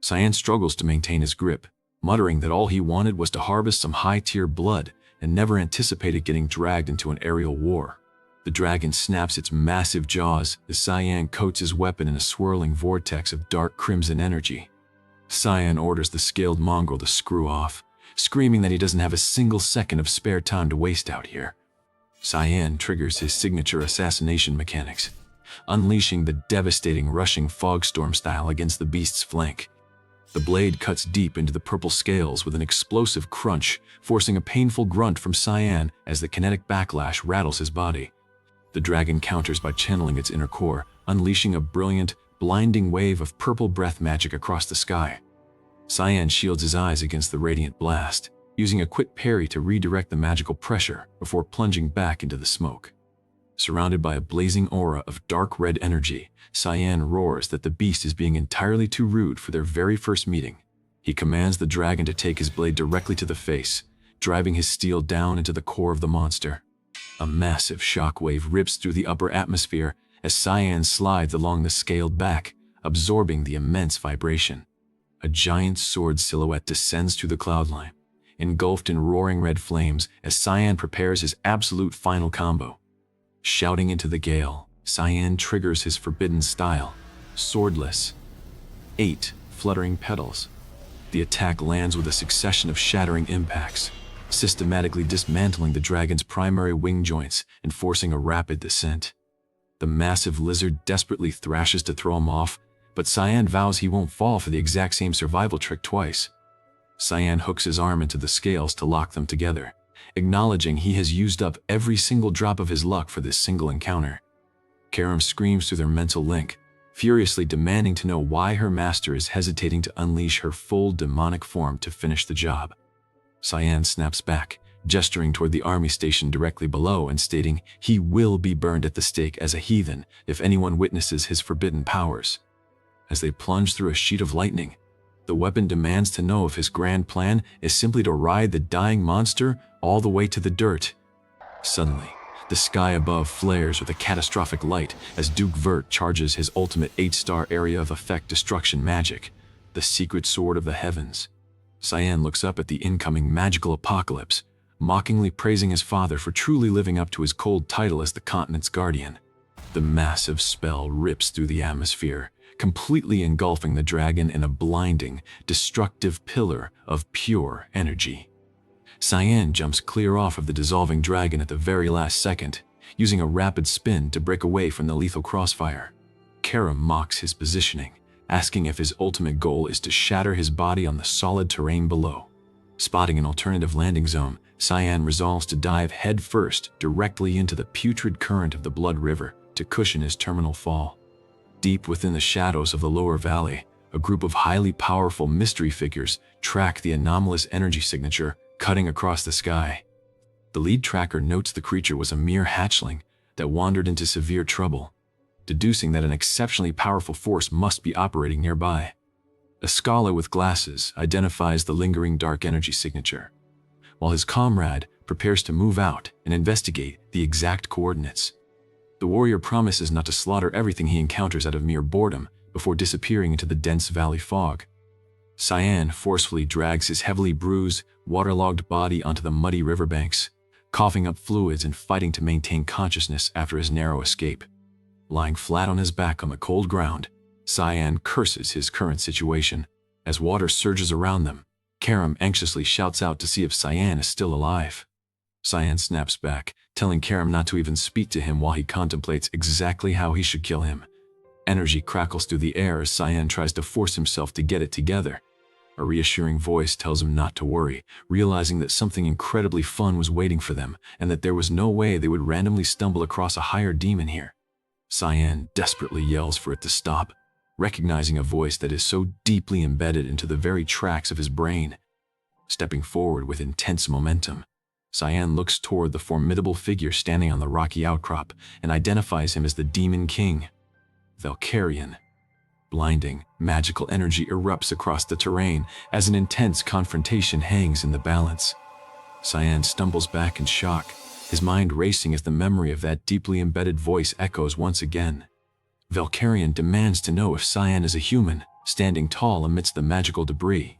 Cyan struggles to maintain his grip, muttering that all he wanted was to harvest some high-tier blood and never anticipated getting dragged into an aerial war. The dragon snaps its massive jaws as Cyan coats his weapon in a swirling vortex of dark crimson energy. Cyan orders the scaled mongrel to screw off, screaming that he doesn't have a single second of spare time to waste out here. Cyan triggers his signature assassination mechanics, unleashing the devastating rushing fogstorm style against the beast's flank. The blade cuts deep into the purple scales with an explosive crunch, forcing a painful grunt from Cyan as the kinetic backlash rattles his body. The dragon counters by channeling its inner core, unleashing a brilliant, blinding wave of purple breath magic across the sky. Cyan shields his eyes against the radiant blast, using a quick parry to redirect the magical pressure before plunging back into the smoke. Surrounded by a blazing aura of dark red energy, Cyan roars that the beast is being entirely too rude for their very first meeting. He commands the dragon to take his blade directly to the face, driving his steel down into the core of the monster. A massive shockwave rips through the upper atmosphere as Cyan slides along the scaled back, absorbing the immense vibration. A giant sword silhouette descends through the cloud line, engulfed in roaring red flames as Cyan prepares his absolute final combo. Shouting into the gale, Cyan triggers his forbidden style, swordless. 8 fluttering petals. The attack lands with a succession of shattering impacts, systematically dismantling the dragon's primary wing joints and forcing a rapid descent. The massive lizard desperately thrashes to throw him off, but Cyan vows he won't fall for the exact same survival trick twice. Cyan hooks his arm into the scales to lock them together, acknowledging he has used up every single drop of his luck for this single encounter. Karam screams through their mental link, furiously demanding to know why her master is hesitating to unleash her full demonic form to finish the job. Cyan snaps back, gesturing toward the army station directly below and stating he will be burned at the stake as a heathen if anyone witnesses his forbidden powers. As they plunge through a sheet of lightning, the weapon demands to know if his grand plan is simply to ride the dying monster all the way to the dirt. Suddenly, the sky above flares with a catastrophic light as Duke Vert charges his ultimate 8-star area of effect destruction magic, the secret sword of the heavens. Cyan looks up at the incoming magical apocalypse, mockingly praising his father for truly living up to his cold title as the continent's guardian. The massive spell rips through the atmosphere, completely engulfing the dragon in a blinding, destructive pillar of pure energy. Cyan jumps clear off of the dissolving dragon at the very last second, using a rapid spin to break away from the lethal crossfire. Karam mocks his positioning, asking if his ultimate goal is to shatter his body on the solid terrain below. Spotting an alternative landing zone, Cyan resolves to dive headfirst directly into the putrid current of the Blood River to cushion his terminal fall. Deep within the shadows of the lower valley, a group of highly powerful mystery figures track the anomalous energy signature cutting across the sky. The lead tracker notes the creature was a mere hatchling that wandered into severe trouble, deducing that an exceptionally powerful force must be operating nearby. A scholar with glasses identifies the lingering dark energy signature, while his comrade prepares to move out and investigate the exact coordinates. The warrior promises not to slaughter everything he encounters out of mere boredom before disappearing into the dense valley fog. Cyan forcefully drags his heavily bruised, waterlogged body onto the muddy riverbanks, coughing up fluids and fighting to maintain consciousness after his narrow escape. Lying flat on his back on the cold ground, Cyan curses his current situation. As water surges around them, Karam anxiously shouts out to see if Cyan is still alive. Cyan snaps back, telling Karam not to even speak to him while he contemplates exactly how he should kill him. Energy crackles through the air as Cyan tries to force himself to get it together. A reassuring voice tells him not to worry, realizing that something incredibly fun was waiting for them, and that there was no way they would randomly stumble across a higher demon here. Cyan desperately yells for it to stop, recognizing a voice that is so deeply embedded into the very tracks of his brain. Stepping forward with intense momentum, Cyan looks toward the formidable figure standing on the rocky outcrop and identifies him as the Demon King, Valkyrian. Blinding, magical energy erupts across the terrain as an intense confrontation hangs in the balance. Cyan stumbles back in shock, his mind racing as the memory of that deeply embedded voice echoes once again. Valkyrian demands to know if Cyan is a human, standing tall amidst the magical debris.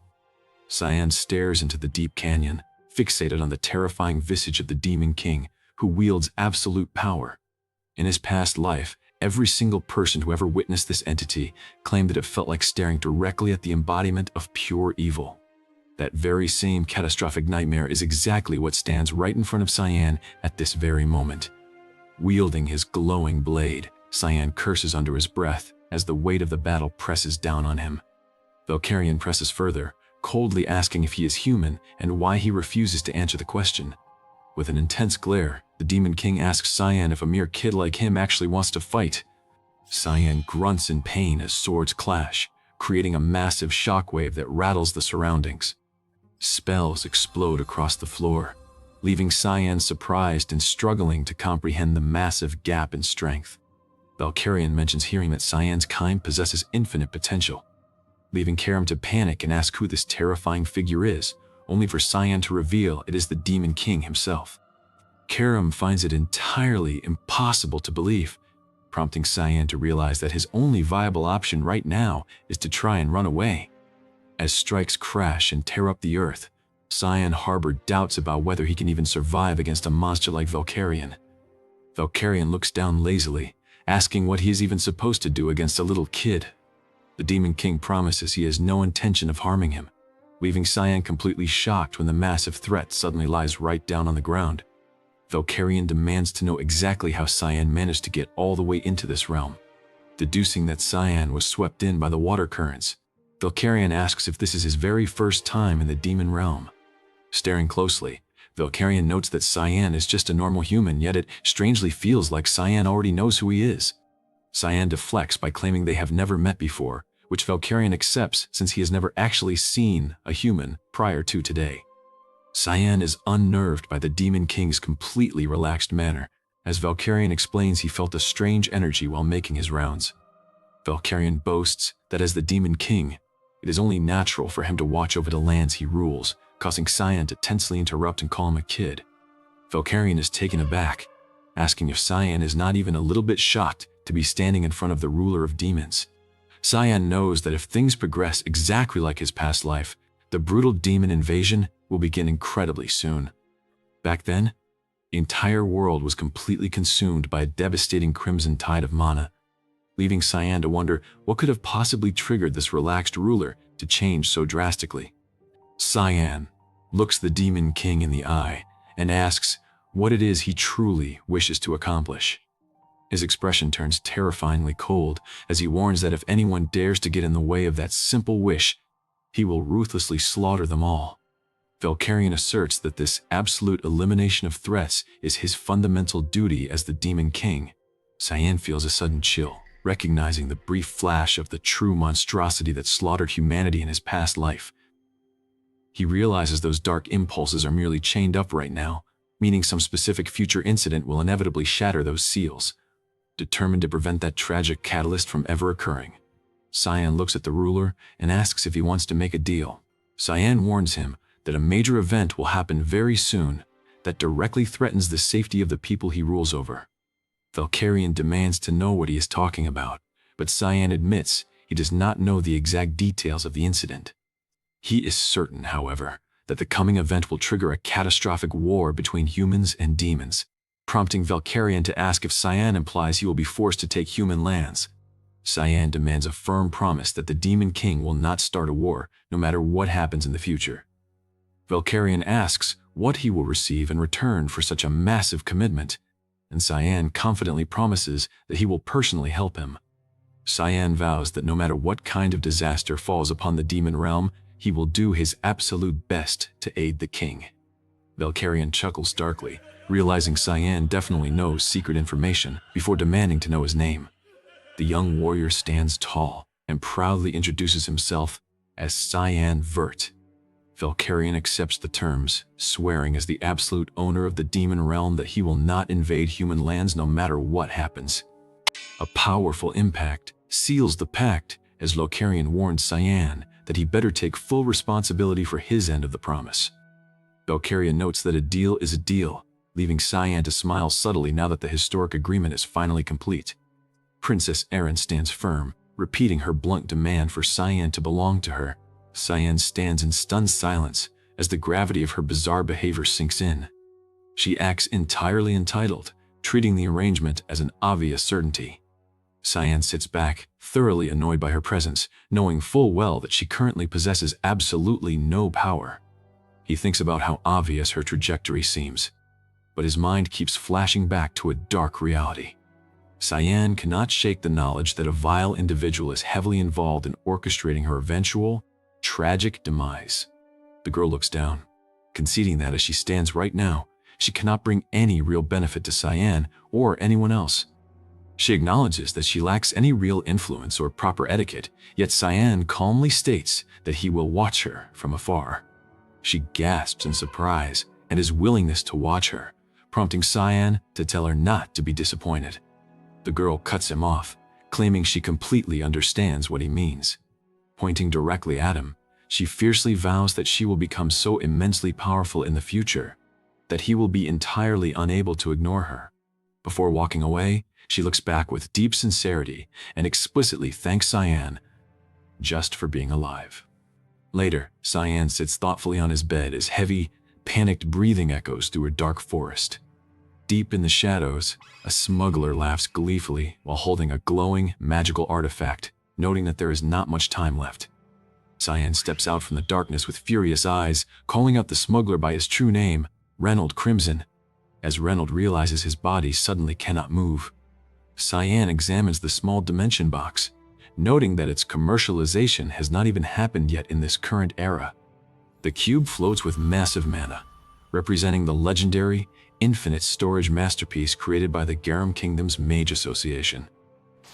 Cyan stares into the deep canyon, fixated on the terrifying visage of the Demon King, who wields absolute power. In his past life, every single person who ever witnessed this entity claimed that it felt like staring directly at the embodiment of pure evil. That very same catastrophic nightmare is exactly what stands right in front of Cyan at this very moment. Wielding his glowing blade, Cyan curses under his breath as the weight of the battle presses down on him. Valkyrian presses further, coldly asking if he is human and why he refuses to answer the question. With an intense glare, the Demon King asks Cyan if a mere kid like him actually wants to fight. Cyan grunts in pain as swords clash, creating a massive shockwave that rattles the surroundings. Spells explode across the floor, leaving Cyan surprised and struggling to comprehend the massive gap in strength. Valkyrian mentions hearing that Cyan's kind possesses infinite potential, leaving Karam to panic and ask who this terrifying figure is, only for Cyan to reveal it is the Demon King himself. Karam finds it entirely impossible to believe, prompting Cyan to realize that his only viable option right now is to try and run away. As strikes crash and tear up the earth, Cyan harbored doubts about whether he can even survive against a monster like Valkyrian. Valkyrian looks down lazily, asking what he is even supposed to do against a little kid. The Demon King promises he has no intention of harming him, leaving Cyan completely shocked when the massive threat suddenly lies right down on the ground. Valkyrian demands to know exactly how Cyan managed to get all the way into this realm. Deducing that Cyan was swept in by the water currents, Valkyrian asks if this is his very first time in the demon realm. Staring closely, Valkyrian notes that Cyan is just a normal human, yet it strangely feels like Cyan already knows who he is. Cyan deflects by claiming they have never met before, which Valkyrian accepts since he has never actually seen a human prior to today. Cyan is unnerved by the Demon King's completely relaxed manner, as Valkyrian explains he felt a strange energy while making his rounds. Valkyrian boasts that as the Demon King, it is only natural for him to watch over the lands he rules, causing Cyan to tensely interrupt and call him a kid. Valkyrian is taken aback, asking if Cyan is not even a little bit shocked to be standing in front of the ruler of demons. Cyan knows that if things progress exactly like his past life, the brutal demon invasion will begin incredibly soon. Back then, the entire world was completely consumed by a devastating crimson tide of mana, leaving Cyan to wonder what could have possibly triggered this relaxed ruler to change so drastically. Cyan looks the Demon King in the eye and asks what it is he truly wishes to accomplish. His expression turns terrifyingly cold as he warns that if anyone dares to get in the way of that simple wish, he will ruthlessly slaughter them all. Valkyrian asserts that this absolute elimination of threats is his fundamental duty as the Demon King. Cyan feels a sudden chill, recognizing the brief flash of the true monstrosity that slaughtered humanity in his past life. He realizes those dark impulses are merely chained up right now, meaning some specific future incident will inevitably shatter those seals. Determined to prevent that tragic catalyst from ever occurring, Cyan looks at the ruler and asks if he wants to make a deal. Cyan warns him that a major event will happen very soon that directly threatens the safety of the people he rules over. Valkyrian demands to know what he is talking about, but Cyan admits he does not know the exact details of the incident. He is certain, however, that the coming event will trigger a catastrophic war between humans and demons, prompting Valkyrian to ask if Cyan implies he will be forced to take human lands. Cyan demands a firm promise that the Demon King will not start a war, no matter what happens in the future. Valkyrian asks what he will receive in return for such a massive commitment, and Cyan confidently promises that he will personally help him. Cyan vows that no matter what kind of disaster falls upon the demon realm, he will do his absolute best to aid the king. Valkyrian chuckles darkly, realizing Cyan definitely knows secret information before demanding to know his name. The young warrior stands tall and proudly introduces himself as Cyan Vert. Valkyrian accepts the terms, swearing as the absolute owner of the demon realm that he will not invade human lands no matter what happens. A powerful impact seals the pact as Valkyrian warns Cyan that he better take full responsibility for his end of the promise. Valkyrian notes that a deal is a deal, leaving Cyan to smile subtly now that the historic agreement is finally complete. Princess Erin stands firm, repeating her blunt demand for Cyan to belong to her. Cyan stands in stunned silence as the gravity of her bizarre behavior sinks in. She acts entirely entitled, treating the arrangement as an obvious certainty. Cyan sits back, thoroughly annoyed by her presence, knowing full well that she currently possesses absolutely no power. He thinks about how obvious her trajectory seems, but his mind keeps flashing back to a dark reality. Cyan cannot shake the knowledge that a vile individual is heavily involved in orchestrating her eventual, tragic demise. The girl looks down, conceding that as she stands right now, she cannot bring any real benefit to Cyan or anyone else. She acknowledges that she lacks any real influence or proper etiquette, yet Cyan calmly states that he will watch her from afar. She gasps in surprise and his willingness to watch her, prompting Cyan to tell her not to be disappointed. The girl cuts him off, claiming she completely understands what he means. Pointing directly at him, she fiercely vows that she will become so immensely powerful in the future that he will be entirely unable to ignore her. Before walking away, she looks back with deep sincerity and explicitly thanks Cyan just for being alive. Later, Cyan sits thoughtfully on his bed as heavy, panicked breathing echoes through a dark forest. Deep in the shadows, a smuggler laughs gleefully while holding a glowing, magical artifact, noting that there is not much time left. Cyan steps out from the darkness with furious eyes, calling out the smuggler by his true name, Reynold Crimson. As Reynold realizes his body suddenly cannot move, Cyan examines the small dimension box, noting that its commercialization has not even happened yet in this current era. The cube floats with massive mana, representing the legendary, infinite storage masterpiece created by the Garum Kingdom's Mage Association.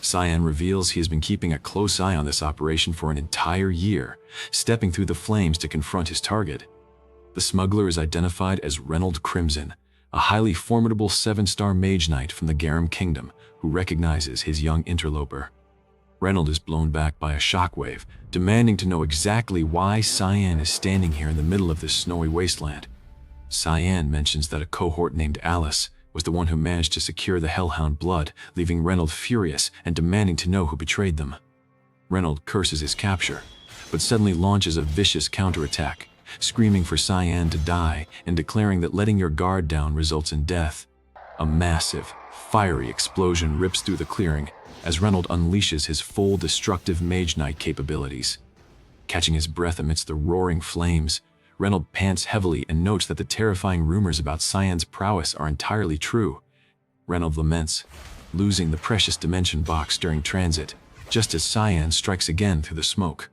Cyan reveals he has been keeping a close eye on this operation for an entire year, stepping through the flames to confront his target. The smuggler is identified as Reynold Crimson, a highly formidable 7-star mage knight from the Garum Kingdom who recognizes his young interloper. Reynold is blown back by a shockwave, demanding to know exactly why Cyan is standing here in the middle of this snowy wasteland. Cyan mentions that a cohort named Alice was the one who managed to secure the Hellhound blood, leaving Reynold furious and demanding to know who betrayed them. Reynold curses his capture, but suddenly launches a vicious counterattack, screaming for Cyan to die and declaring that letting your guard down results in death. A massive, fiery explosion rips through the clearing as Reynold unleashes his full destructive Mage Knight capabilities. Catching his breath amidst the roaring flames, Reynold pants heavily and notes that the terrifying rumors about Cyan's prowess are entirely true. Reynold laments, losing the precious dimension box during transit, just as Cyan strikes again through the smoke.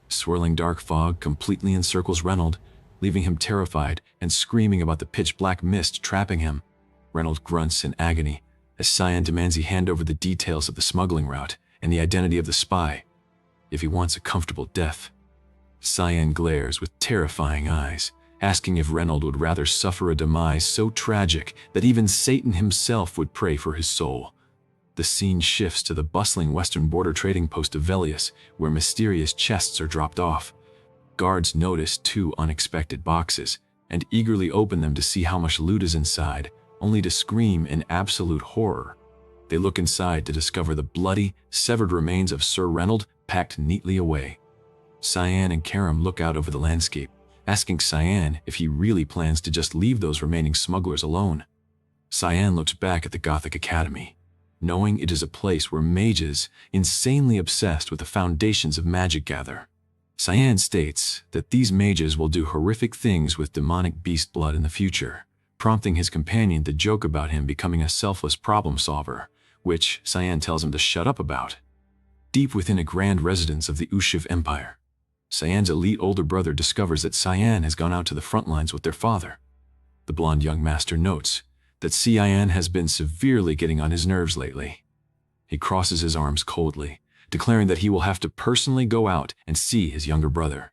Swirling dark fog completely encircles Reynold, leaving him terrified and screaming about the pitch-black mist trapping him. Reynold grunts in agony as Cyan demands he hand over the details of the smuggling route and the identity of the spy, if he wants a comfortable death. Cyan glares with terrifying eyes, asking if Reynold would rather suffer a demise so tragic that even Satan himself would pray for his soul. The scene shifts to the bustling western border trading post of Velius, where mysterious chests are dropped off. Guards notice 2 unexpected boxes and eagerly open them to see how much loot is inside, only to scream in absolute horror. They look inside to discover the bloody, severed remains of Sir Reynold packed neatly away. Cyan and Karam look out over the landscape, asking Cyan if he really plans to just leave those remaining smugglers alone. Cyan looks back at the Gothic Academy, knowing it is a place where mages, insanely obsessed with the foundations of magic, gather. Cyan states that these mages will do horrific things with demonic beast blood in the future, prompting his companion to joke about him becoming a selfless problem solver, which Cyan tells him to shut up about. Deep within a grand residence of the Ushiv Empire, Cyan's elite older brother discovers that Cyan has gone out to the front lines with their father. The blonde young master notes that Cyan has been severely getting on his nerves lately. He crosses his arms coldly, declaring that he will have to personally go out and see his younger brother.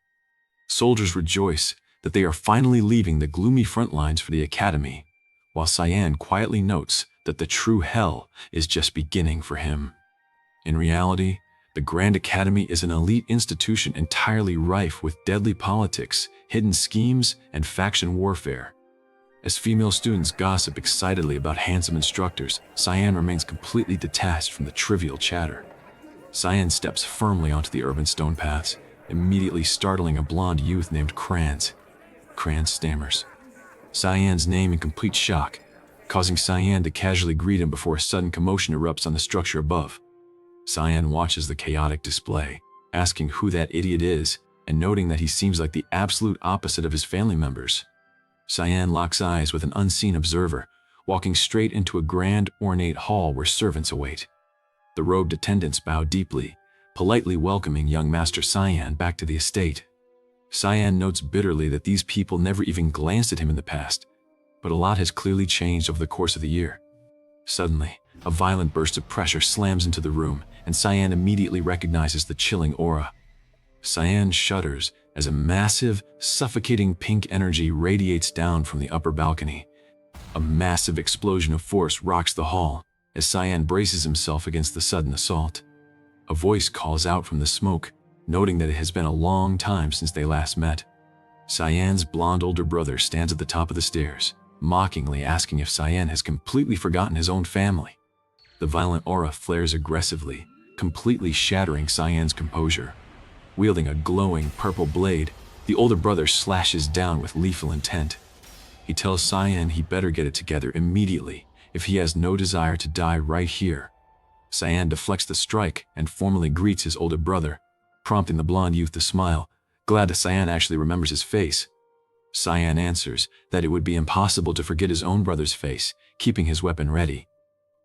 Soldiers rejoice that they are finally leaving the gloomy front lines for the academy, while Cyan quietly notes that the true hell is just beginning for him. In reality, the Grand Academy is an elite institution entirely rife with deadly politics, hidden schemes, and faction warfare. As female students gossip excitedly about handsome instructors, Cyan remains completely detached from the trivial chatter. Cyan steps firmly onto the urban stone paths, immediately startling a blonde youth named Kranz. Kranz stammers Cyan's name in complete shock, causing Cyan to casually greet him before a sudden commotion erupts on the structure above. Cyan watches the chaotic display, asking who that idiot is, and noting that he seems like the absolute opposite of his family members. Cyan locks eyes with an unseen observer, walking straight into a grand, ornate hall where servants await. The robed attendants bow deeply, politely welcoming young Master Cyan back to the estate. Cyan notes bitterly that these people never even glanced at him in the past, but a lot has clearly changed over the course of the year. Suddenly, a violent burst of pressure slams into the room, and Cyan immediately recognizes the chilling aura. Cyan shudders as a massive, suffocating pink energy radiates down from the upper balcony. A massive explosion of force rocks the hall, as Cyan braces himself against the sudden assault. A voice calls out from the smoke, noting that it has been a long time since they last met. Cyan's blonde older brother stands at the top of the stairs, mockingly asking if Cyan has completely forgotten his own family. The violent aura flares aggressively, completely shattering Cyan's composure. Wielding a glowing purple blade, the older brother slashes down with lethal intent. He tells Cyan he better get it together immediately if he has no desire to die right here. Cyan deflects the strike and formally greets his older brother, prompting the blonde youth to smile, glad that Cyan actually remembers his face. Cyan answers that it would be impossible to forget his own brother's face, keeping his weapon ready.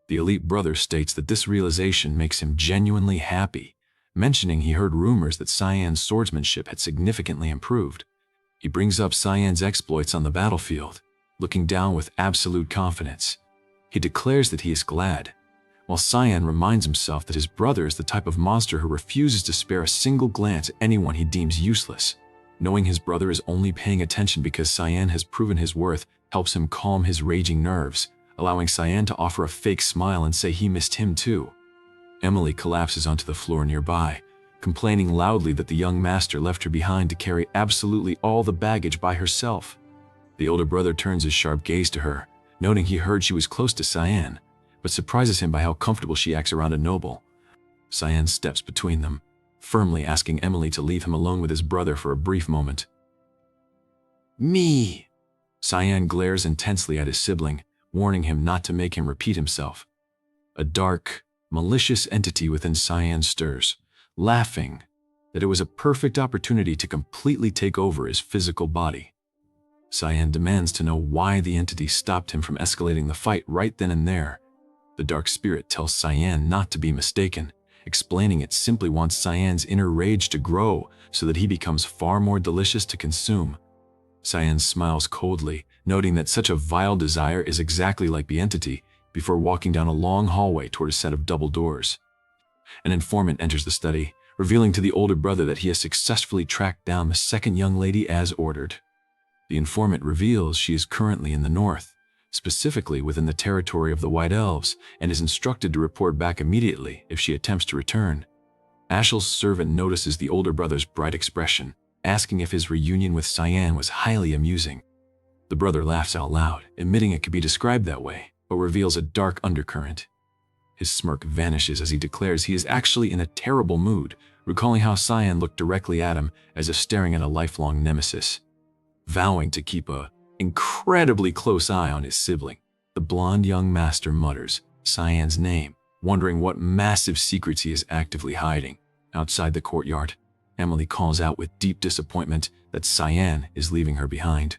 The elite brother states that this realization makes him genuinely happy, mentioning he heard rumors that Cyan's swordsmanship had significantly improved. He brings up Cyan's exploits on the battlefield, looking down with absolute confidence. He declares that he is glad, while Cyan reminds himself that his brother is the type of monster who refuses to spare a single glance at anyone he deems useless. Knowing his brother is only paying attention because Cyan has proven his worth helps him calm his raging nerves, allowing Cyan to offer a fake smile and say he missed him too. Emily collapses onto the floor nearby, complaining loudly that the young master left her behind to carry absolutely all the baggage by herself. The older brother turns his sharp gaze to her, noting he heard she was close to Cyan, but surprises him by how comfortable she acts around a noble. Cyan steps between them, firmly asking Emily to leave him alone with his brother for a brief moment. Me! Cyan glares intensely at his sibling, warning him not to make him repeat himself. A dark, malicious entity within Cyan stirs, laughing that it was a perfect opportunity to completely take over his physical body. Cyan demands to know why the entity stopped him from escalating the fight right then and there. The dark spirit tells Cyan not to be mistaken, explaining it simply wants Cyan's inner rage to grow so that he becomes far more delicious to consume. Cyan smiles coldly, noting that such a vile desire is exactly like the entity, before walking down a long hallway toward a set of double doors. An informant enters the study, revealing to the older brother that he has successfully tracked down the second young lady as ordered. The informant reveals she is currently in the north, specifically within the territory of the White Elves, and is instructed to report back immediately if she attempts to return. Ashel's servant notices the older brother's bright expression, asking if his reunion with Cyan was highly amusing. The brother laughs out loud, admitting it could be described that way, but reveals a dark undercurrent. His smirk vanishes as he declares he is actually in a terrible mood, recalling how Cyan looked directly at him as if staring at a lifelong nemesis. Vowing to keep a incredibly close eye on his sibling, the blonde young master mutters Cyan's name, wondering what massive secrets he is actively hiding outside the courtyard. Emily calls out with deep disappointment that Cyan is leaving her behind.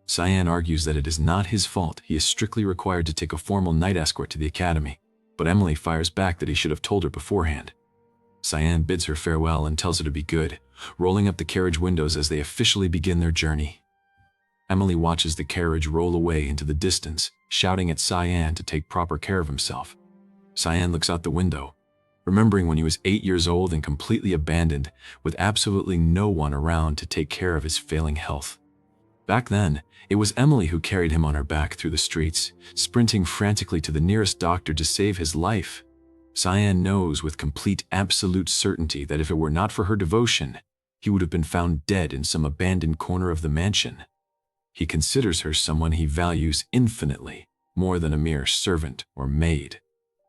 Cyan argues that it is not his fault. He is strictly required to take a formal night escort to the academy, but Emily fires back that he should have told her beforehand. Cyan bids her farewell and tells her to be good, rolling up the carriage windows as they officially begin their journey. Emily watches the carriage roll away into the distance, shouting at Cyan to take proper care of himself. Cyan looks out the window, remembering when he was 8 years old and completely abandoned, with absolutely no one around to take care of his failing health. Back then, it was Emily who carried him on her back through the streets, sprinting frantically to the nearest doctor to save his life. Cyan knows with complete absolute certainty that if it were not for her devotion, he would have been found dead in some abandoned corner of the mansion. He considers her someone he values infinitely, more than a mere servant or maid.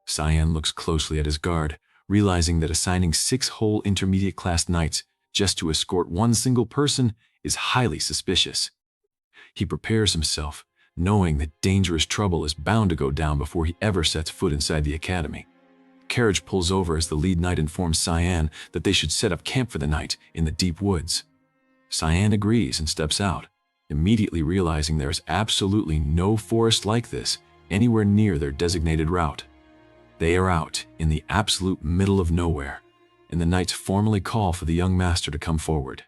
Cyan looks closely at his guard, realizing that assigning 6 whole intermediate class knights just to escort one single person is highly suspicious. He prepares himself, knowing that dangerous trouble is bound to go down before he ever sets foot inside the academy. The carriage pulls over as the lead knight informs Cyan that they should set up camp for the night in the deep woods. Cyan agrees and steps out, immediately realizing there is absolutely no forest like this anywhere near their designated route. They are out in the absolute middle of nowhere, and the knights formally call for the young master to come forward.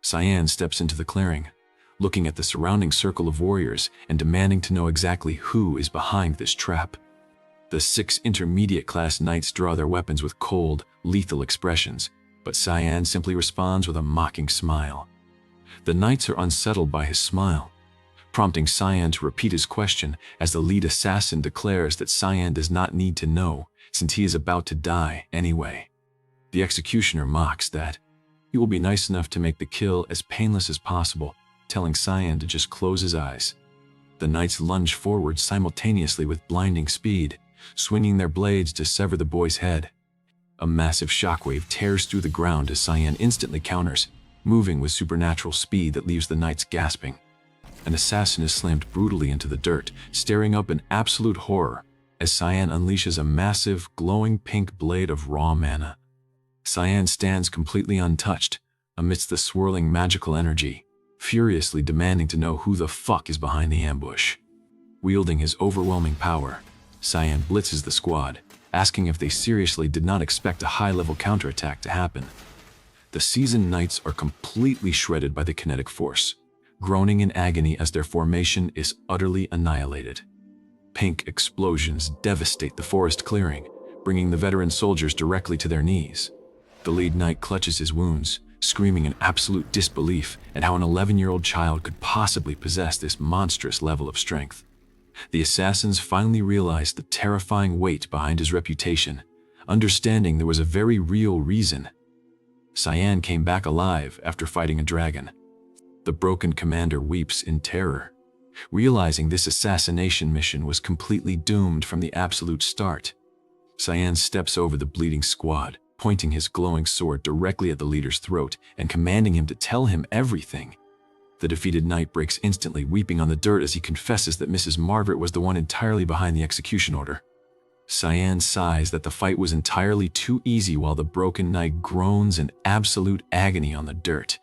Cyan steps into the clearing, looking at the surrounding circle of warriors and demanding to know exactly who is behind this trap. The 6 intermediate class knights draw their weapons with cold, lethal expressions, but Cyan simply responds with a mocking smile. The knights are unsettled by his smile, prompting Cyan to repeat his question as the lead assassin declares that Cyan does not need to know since he is about to die anyway. The executioner mocks that he will be nice enough to make the kill as painless as possible, telling Cyan to just close his eyes. The knights lunge forward simultaneously with blinding speed, swinging their blades to sever the boy's head. A massive shockwave tears through the ground as Cyan instantly counters, moving with supernatural speed that leaves the knights gasping. An assassin is slammed brutally into the dirt, staring up in absolute horror as Cyan unleashes a massive, glowing pink blade of raw mana. Cyan stands completely untouched amidst the swirling magical energy, furiously demanding to know who the fuck is behind the ambush. Wielding his overwhelming power, Cyan blitzes the squad, asking if they seriously did not expect a high-level counterattack to happen. The seasoned knights are completely shredded by the kinetic force, groaning in agony as their formation is utterly annihilated. Pink explosions devastate the forest clearing, bringing the veteran soldiers directly to their knees. The lead knight clutches his wounds, screaming in absolute disbelief at how an 11-year-old child could possibly possess this monstrous level of strength. The assassins finally realized the terrifying weight behind his reputation, understanding there was a very real reason. Cyan came back alive after fighting a dragon. The broken commander weeps in terror, realizing this assassination mission was completely doomed from the absolute start. Cyan steps over the bleeding squad, pointing his glowing sword directly at the leader's throat and commanding him to tell him everything. The defeated knight breaks instantly, weeping on the dirt as he confesses that Mrs. Margaret was the one entirely behind the execution order. Cyan sighs that the fight was entirely too easy while the broken knight groans in absolute agony on the dirt.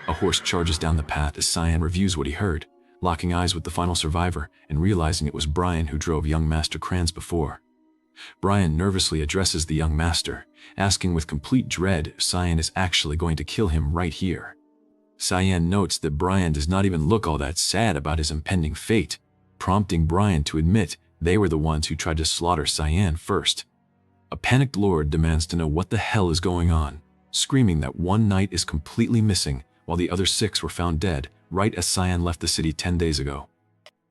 A horse charges down the path as Cyan reviews what he heard, locking eyes with the final survivor and realizing it was Brian who drove young Master Kranz before. Brian nervously addresses the young master, asking with complete dread if Cyan is actually going to kill him right here. Cyan notes that Brian does not even look all that sad about his impending fate, prompting Brian to admit they were the ones who tried to slaughter Cyan first. A panicked lord demands to know what the hell is going on, screaming that one knight is completely missing while the other 6 were found dead right as Cyan left the city 10 days ago.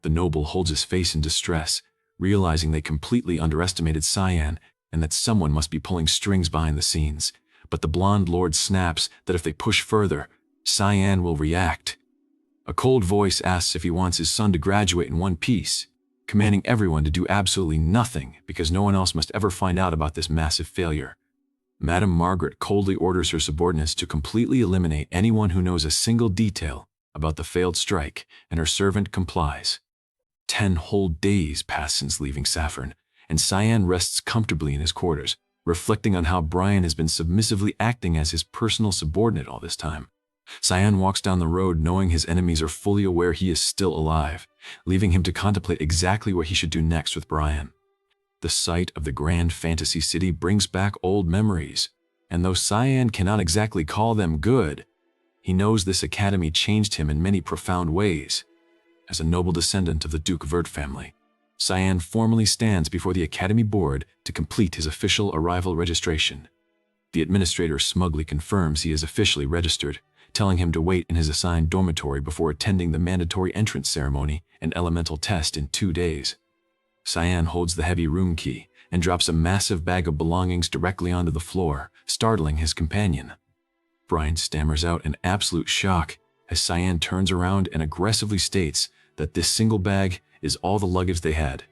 The noble holds his face in distress, realizing they completely underestimated Cyan and that someone must be pulling strings behind the scenes. But the blonde lord snaps that if they push further, Cyan will react. A cold voice asks if he wants his son to graduate in one piece, commanding everyone to do absolutely nothing because no one else must ever find out about this massive failure. Madame Margaret coldly orders her subordinates to completely eliminate anyone who knows a single detail about the failed strike, and her servant complies. 10 whole days pass since leaving Saffron, and Cyan rests comfortably in his quarters, reflecting on how Brian has been submissively acting as his personal subordinate all this time. Cyan walks down the road knowing his enemies are fully aware he is still alive, leaving him to contemplate exactly what he should do next with Brian. The sight of the grand fantasy city brings back old memories, and though Cyan cannot exactly call them good, he knows this academy changed him in many profound ways. As a noble descendant of the Duke Vert family, Cyan formally stands before the academy board to complete his official arrival registration. The administrator smugly confirms he is officially registered, telling him to wait in his assigned dormitory before attending the mandatory entrance ceremony and elemental test in 2 days. Cyan holds the heavy room key and drops a massive bag of belongings directly onto the floor, startling his companion. Brian stammers out in absolute shock as Cyan turns around and aggressively states that this single bag is all the luggage they had.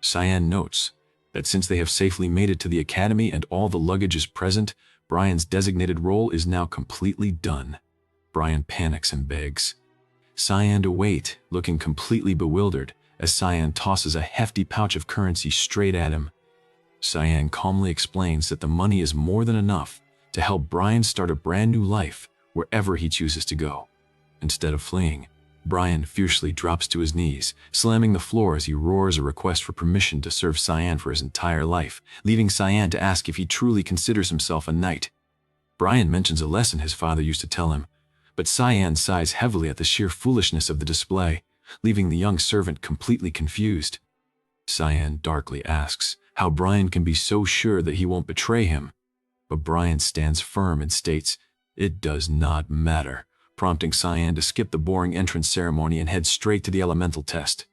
Cyan notes that since they have safely made it to the academy and all the luggage is present, Brian's designated role is now completely done. Brian panics and begs Cyan to wait, looking completely bewildered as Cyan tosses a hefty pouch of currency straight at him. Cyan calmly explains that the money is more than enough to help Brian start a brand new life wherever he chooses to go. Instead of fleeing, Brian fiercely drops to his knees, slamming the floor as he roars a request for permission to serve Cyan for his entire life, leaving Cyan to ask if he truly considers himself a knight. Brian mentions a lesson his father used to tell him, but Cyan sighs heavily at the sheer foolishness of the display, leaving the young servant completely confused. Cyan darkly asks how Brian can be so sure that he won't betray him, but Brian stands firm and states, "It does not matter," prompting Cyan to skip the boring entrance ceremony and head straight to the elemental test.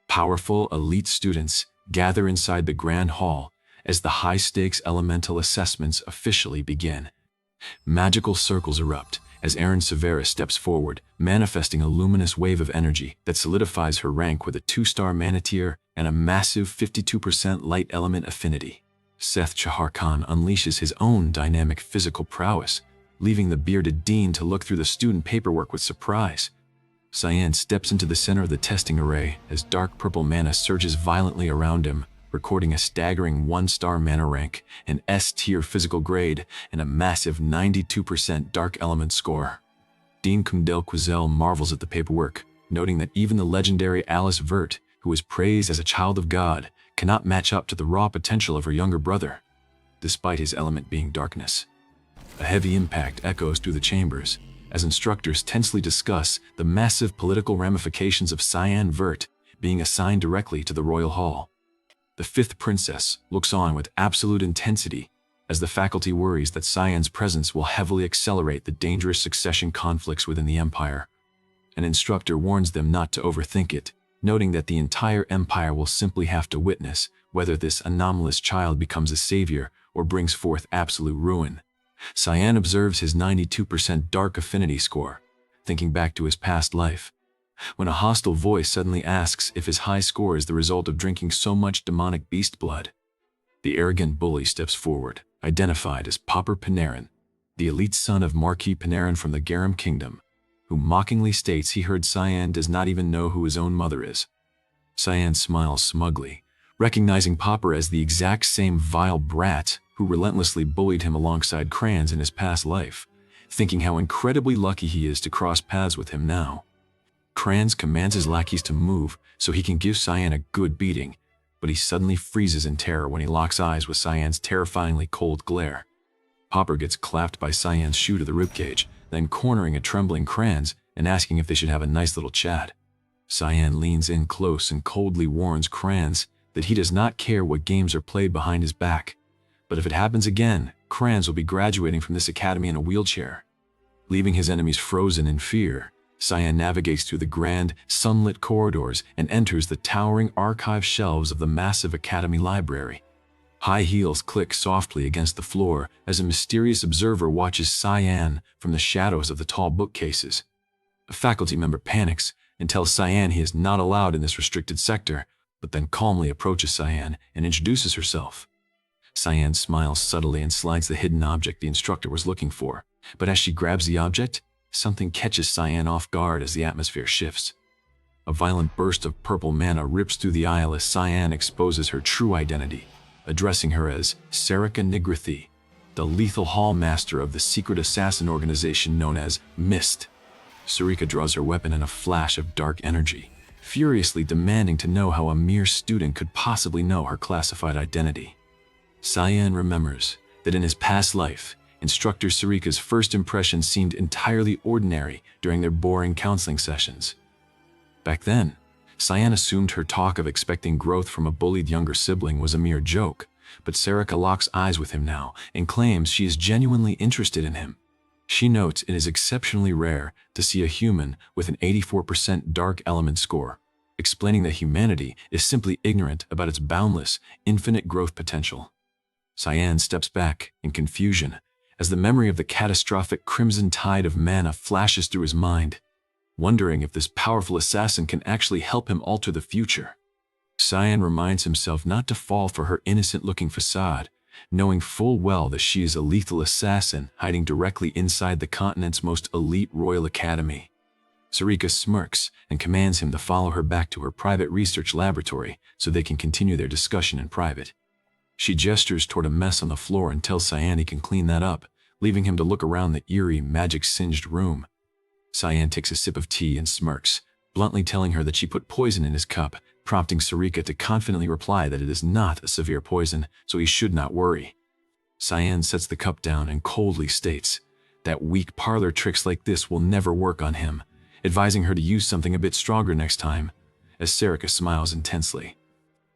Powerful elite students gather inside the grand hall as the high-stakes elemental assessments officially begin. Magical circles erupt as Erin Severus steps forward, manifesting a luminous wave of energy that solidifies her rank with a 2-star mana tier and a massive 52% light element affinity. Seth Chahar Khan unleashes his own dynamic physical prowess, leaving the bearded dean to look through the student paperwork with surprise. Cyan steps into the center of the testing array as dark purple mana surges violently around him, recording a staggering 1-star mana rank, an S-tier physical grade, and a massive 92% dark element score. Dean Kundel Quizel marvels at the paperwork, noting that even the legendary Alice Vert, who is praised as a child of God, cannot match up to the raw potential of her younger brother, despite his element being darkness. A heavy impact echoes through the chambers, as instructors tensely discuss the massive political ramifications of Cyan Vert being assigned directly to the Royal Hall. The 5th princess looks on with absolute intensity as the faculty worries that Cyan's presence will heavily accelerate the dangerous succession conflicts within the Empire. An instructor warns them not to overthink it, noting that the entire Empire will simply have to witness whether this anomalous child becomes a savior or brings forth absolute ruin. Cyan observes his 92% dark affinity score, thinking back to his past life, when a hostile voice suddenly asks if his high score is the result of drinking so much demonic beast blood. The arrogant bully steps forward, identified as Popper Panarin, the elite son of Marquis Panarin from the Garum Kingdom, who mockingly states he heard Cyan does not even know who his own mother is. Cyan smiles smugly, recognizing Popper as the exact same vile brat who relentlessly bullied him alongside Kranz in his past life, thinking how incredibly lucky he is to cross paths with him now. Kranz commands his lackeys to move so he can give Cyan a good beating, but he suddenly freezes in terror when he locks eyes with Cyan's terrifyingly cold glare. Popper gets clapped by Cyan's shoe to the ribcage, then cornering a trembling Kranz and asking if they should have a nice little chat. Cyan leans in close and coldly warns Kranz that he does not care what games are played behind his back, but if it happens again, Kranz will be graduating from this academy in a wheelchair. Leaving his enemies frozen in fear, Cyan navigates through the grand, sunlit corridors and enters the towering archive shelves of the massive academy library. High heels click softly against the floor as a mysterious observer watches Cyan from the shadows of the tall bookcases. A faculty member panics and tells Cyan he is not allowed in this restricted sector, but then calmly approaches Cyan and introduces herself. Cyan smiles subtly and slides the hidden object the instructor was looking for, but as she grabs the object, something catches Cyan off guard as the atmosphere shifts. A violent burst of purple mana rips through the aisle as Cyan exposes her true identity, addressing her as Sarika Nigrathi, the lethal hall master of the secret assassin organization known as MIST. Sarika draws her weapon in a flash of dark energy, furiously demanding to know how a mere student could possibly know her classified identity. Cyan remembers that in his past life, Instructor Sarika's first impression seemed entirely ordinary during their boring counseling sessions. Back then, Cyan assumed her talk of expecting growth from a bullied younger sibling was a mere joke, but Sarika locks eyes with him now and claims she is genuinely interested in him. She notes it is exceptionally rare to see a human with an 84% dark element score, explaining that humanity is simply ignorant about its boundless, infinite growth potential. Cyan steps back in confusion as the memory of the catastrophic crimson tide of mana flashes through his mind, wondering if this powerful assassin can actually help him alter the future. Cyan reminds himself not to fall for her innocent-looking facade, knowing full well that she is a lethal assassin hiding directly inside the continent's most elite royal academy. Sarika smirks and commands him to follow her back to her private research laboratory so they can continue their discussion in private. She gestures toward a mess on the floor and tells Cyan he can clean that up, leaving him to look around the eerie, magic-singed room. Cyan takes a sip of tea and smirks, bluntly telling her that she put poison in his cup, prompting Sarika to confidently reply that it is not a severe poison, so he should not worry. Cyan sets the cup down and coldly states that weak parlor tricks like this will never work on him, advising her to use something a bit stronger next time, as Sarika smiles intensely.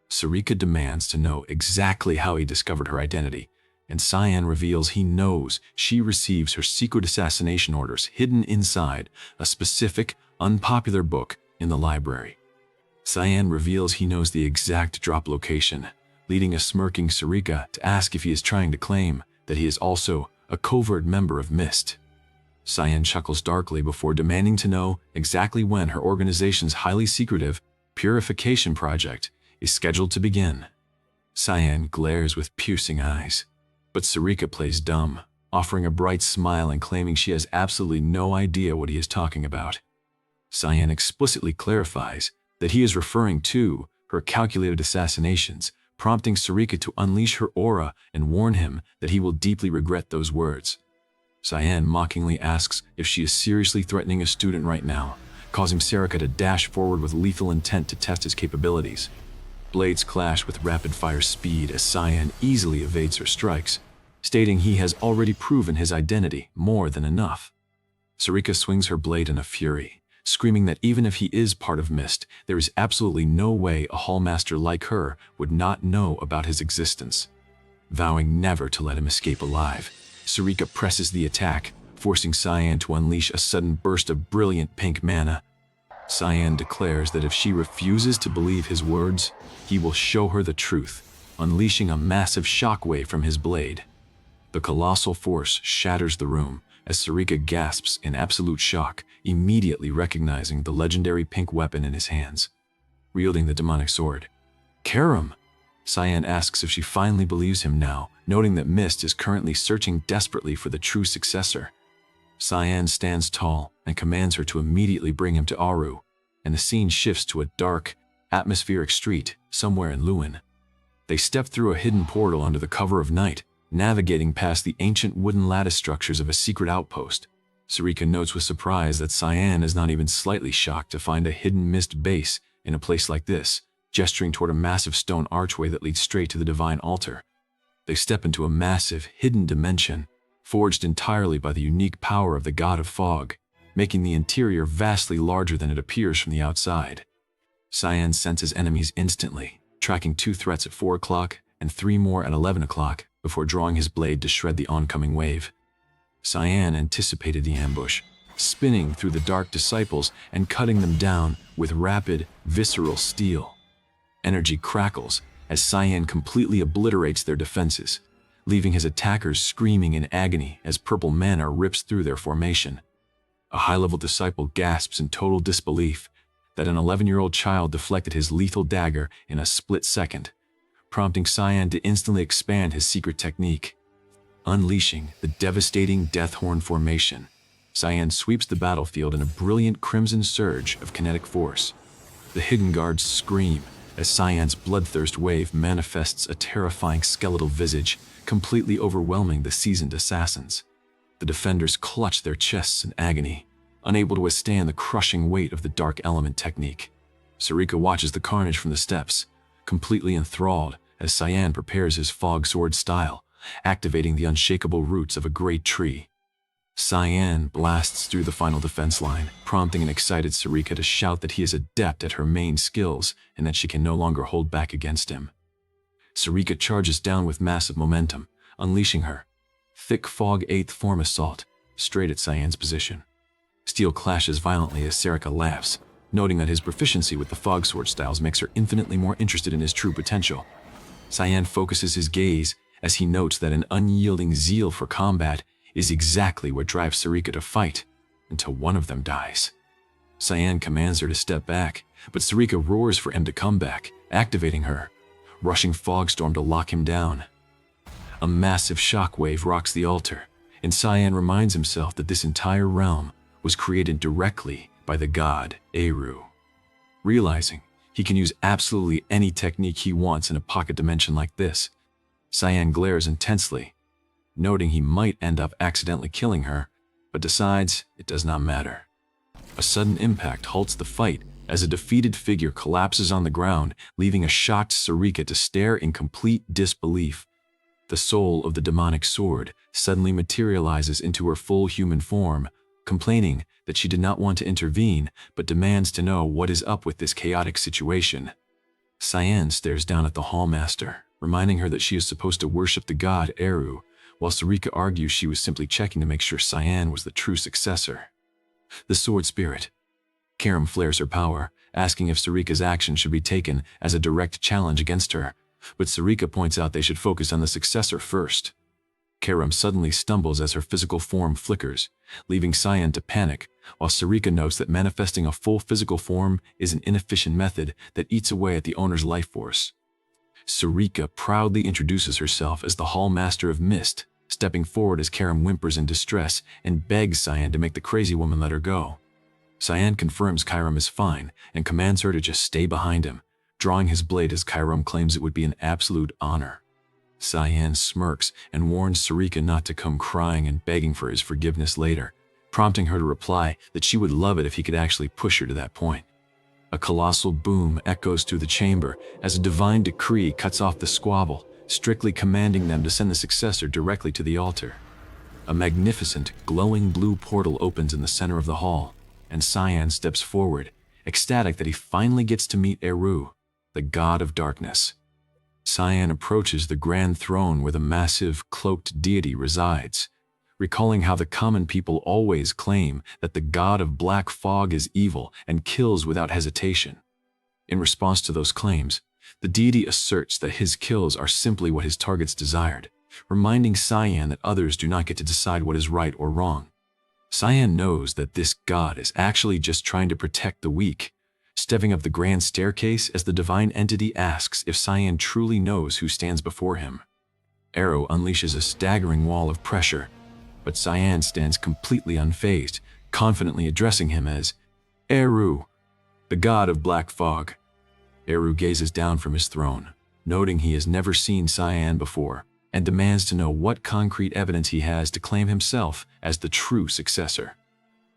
Sarika demands to know exactly how he discovered her identity, and Cyan reveals he knows she receives her secret assassination orders hidden inside a specific, unpopular book in the library. Cyan reveals he knows the exact drop location, leading a smirking Sarika to ask if he is trying to claim that he is also a covert member of MIST. Cyan chuckles darkly before demanding to know exactly when her organization's highly secretive purification project is scheduled to begin. Cyan glares with piercing eyes, but Sarika plays dumb, offering a bright smile and claiming she has absolutely no idea what he is talking about. Cyan explicitly clarifies that he is referring to her calculated assassinations, prompting Sarika to unleash her aura and warn him that he will deeply regret those words. Cyan mockingly asks if she is seriously threatening a student right now, causing Sarika to dash forward with lethal intent to test his capabilities. Blades clash with rapid-fire speed as Cyan easily evades her strikes, stating he has already proven his identity more than enough. Sarika swings her blade in a fury, screaming that even if he is part of MIST, there is absolutely no way a hallmaster like her would not know about his existence. Vowing never to let him escape alive, Sarika presses the attack, forcing Cyan to unleash a sudden burst of brilliant pink mana. Cyan declares that if she refuses to believe his words, he will show her the truth, unleashing a massive shockwave from his blade. The colossal force shatters the room as Sarika gasps in absolute shock, immediately recognizing the legendary pink weapon in his hands. Wielding the demonic sword, "Karam!" Cyan asks if she finally believes him now, noting that MIST is currently searching desperately for the true successor. Cyan stands tall and commands her to immediately bring him to Aru, and the scene shifts to a dark, atmospheric street somewhere in Lewin. They step through a hidden portal under the cover of night, navigating past the ancient wooden lattice structures of a secret outpost. Sarika notes with surprise that Cyan is not even slightly shocked to find a hidden MIST base in a place like this, gesturing toward a massive stone archway that leads straight to the divine altar. They step into a massive, hidden dimension, forged entirely by the unique power of the god of fog, making the interior vastly larger than it appears from the outside. Cyan senses enemies instantly, tracking 2 threats at 4 o'clock and 3 more at 11 o'clock before drawing his blade to shred the oncoming wave. Cyan anticipated the ambush, spinning through the dark disciples and cutting them down with rapid, visceral steel. Energy crackles as Cyan completely obliterates their defenses, leaving his attackers screaming in agony as purple mana rips through their formation. A high-level disciple gasps in total disbelief that an 11-year-old child deflected his lethal dagger in a split second, prompting Cyan to instantly expand his secret technique. Unleashing the devastating Death Horn formation, Cyan sweeps the battlefield in a brilliant crimson surge of kinetic force. The hidden guards scream, as Cyan's bloodthirst wave manifests a terrifying skeletal visage, completely overwhelming the seasoned assassins. The defenders clutch their chests in agony, unable to withstand the crushing weight of the dark element technique. Sarika watches the carnage from the steps, completely enthralled as Cyan prepares his fog sword style, activating the unshakable roots of a great tree. Cyan blasts through the final defense line, prompting an excited Sarika to shout that he is adept at her main skills and that she can no longer hold back against him. Sarika charges down with massive momentum, unleashing her thick fog 8th form assault straight at Cyan's position. Steel clashes violently as Sarika laughs, noting that his proficiency with the fog sword styles makes her infinitely more interested in his true potential. Cyan focuses his gaze as he notes that an unyielding zeal for combat is exactly what drives Sarika to fight, until one of them dies. Cyan commands her to step back, but Sarika roars for him to come back, activating her, rushing Fogstorm to lock him down. A massive shockwave rocks the altar, and Cyan reminds himself that this entire realm was created directly by the god Eru. Realizing he can use absolutely any technique he wants in a pocket dimension like this, Cyan glares intensely, noting he might end up accidentally killing her, but decides it does not matter. A sudden impact halts the fight as a defeated figure collapses on the ground, leaving a shocked Sarika to stare in complete disbelief. The soul of the demonic sword suddenly materializes into her full human form, complaining that she did not want to intervene but demands to know what is up with this chaotic situation. Cyan stares down at the Hallmaster, reminding her that she is supposed to worship the god Eru, while Sarika argues she was simply checking to make sure Cyan was the true successor. The Sword Spirit. Karam flares her power, asking if Sarika's action should be taken as a direct challenge against her, but Sarika points out they should focus on the successor first. Karam suddenly stumbles as her physical form flickers, leaving Cyan to panic, while Sarika notes that manifesting a full physical form is an inefficient method that eats away at the owner's life force. Sarika proudly introduces herself as the Hallmaster of Mist, stepping forward as Karam whimpers in distress and begs Cyan to make the crazy woman let her go. Cyan confirms Karam is fine and commands her to just stay behind him, drawing his blade as Karam claims it would be an absolute honor. Cyan smirks and warns Sarika not to come crying and begging for his forgiveness later, prompting her to reply that she would love it if he could actually push her to that point. A colossal boom echoes through the chamber as a divine decree cuts off the squabble, strictly commanding them to send the successor directly to the altar. A magnificent, glowing blue portal opens in the center of the hall, and Cyan steps forward, ecstatic that he finally gets to meet Eru, the god of darkness. Cyan approaches the grand throne where the massive, cloaked deity resides, recalling how the common people always claim that the god of black fog is evil and kills without hesitation. In response to those claims, the deity asserts that his kills are simply what his targets desired, reminding Cyan that others do not get to decide what is right or wrong. Cyan knows that this god is actually just trying to protect the weak, stepping up the grand staircase as the divine entity asks if Cyan truly knows who stands before him. Arrow unleashes a staggering wall of pressure, but Cyan stands completely unfazed, confidently addressing him as Eru, the god of black fog. Eru gazes down from his throne, noting he has never seen Cyan before, and demands to know what concrete evidence he has to claim himself as the true successor.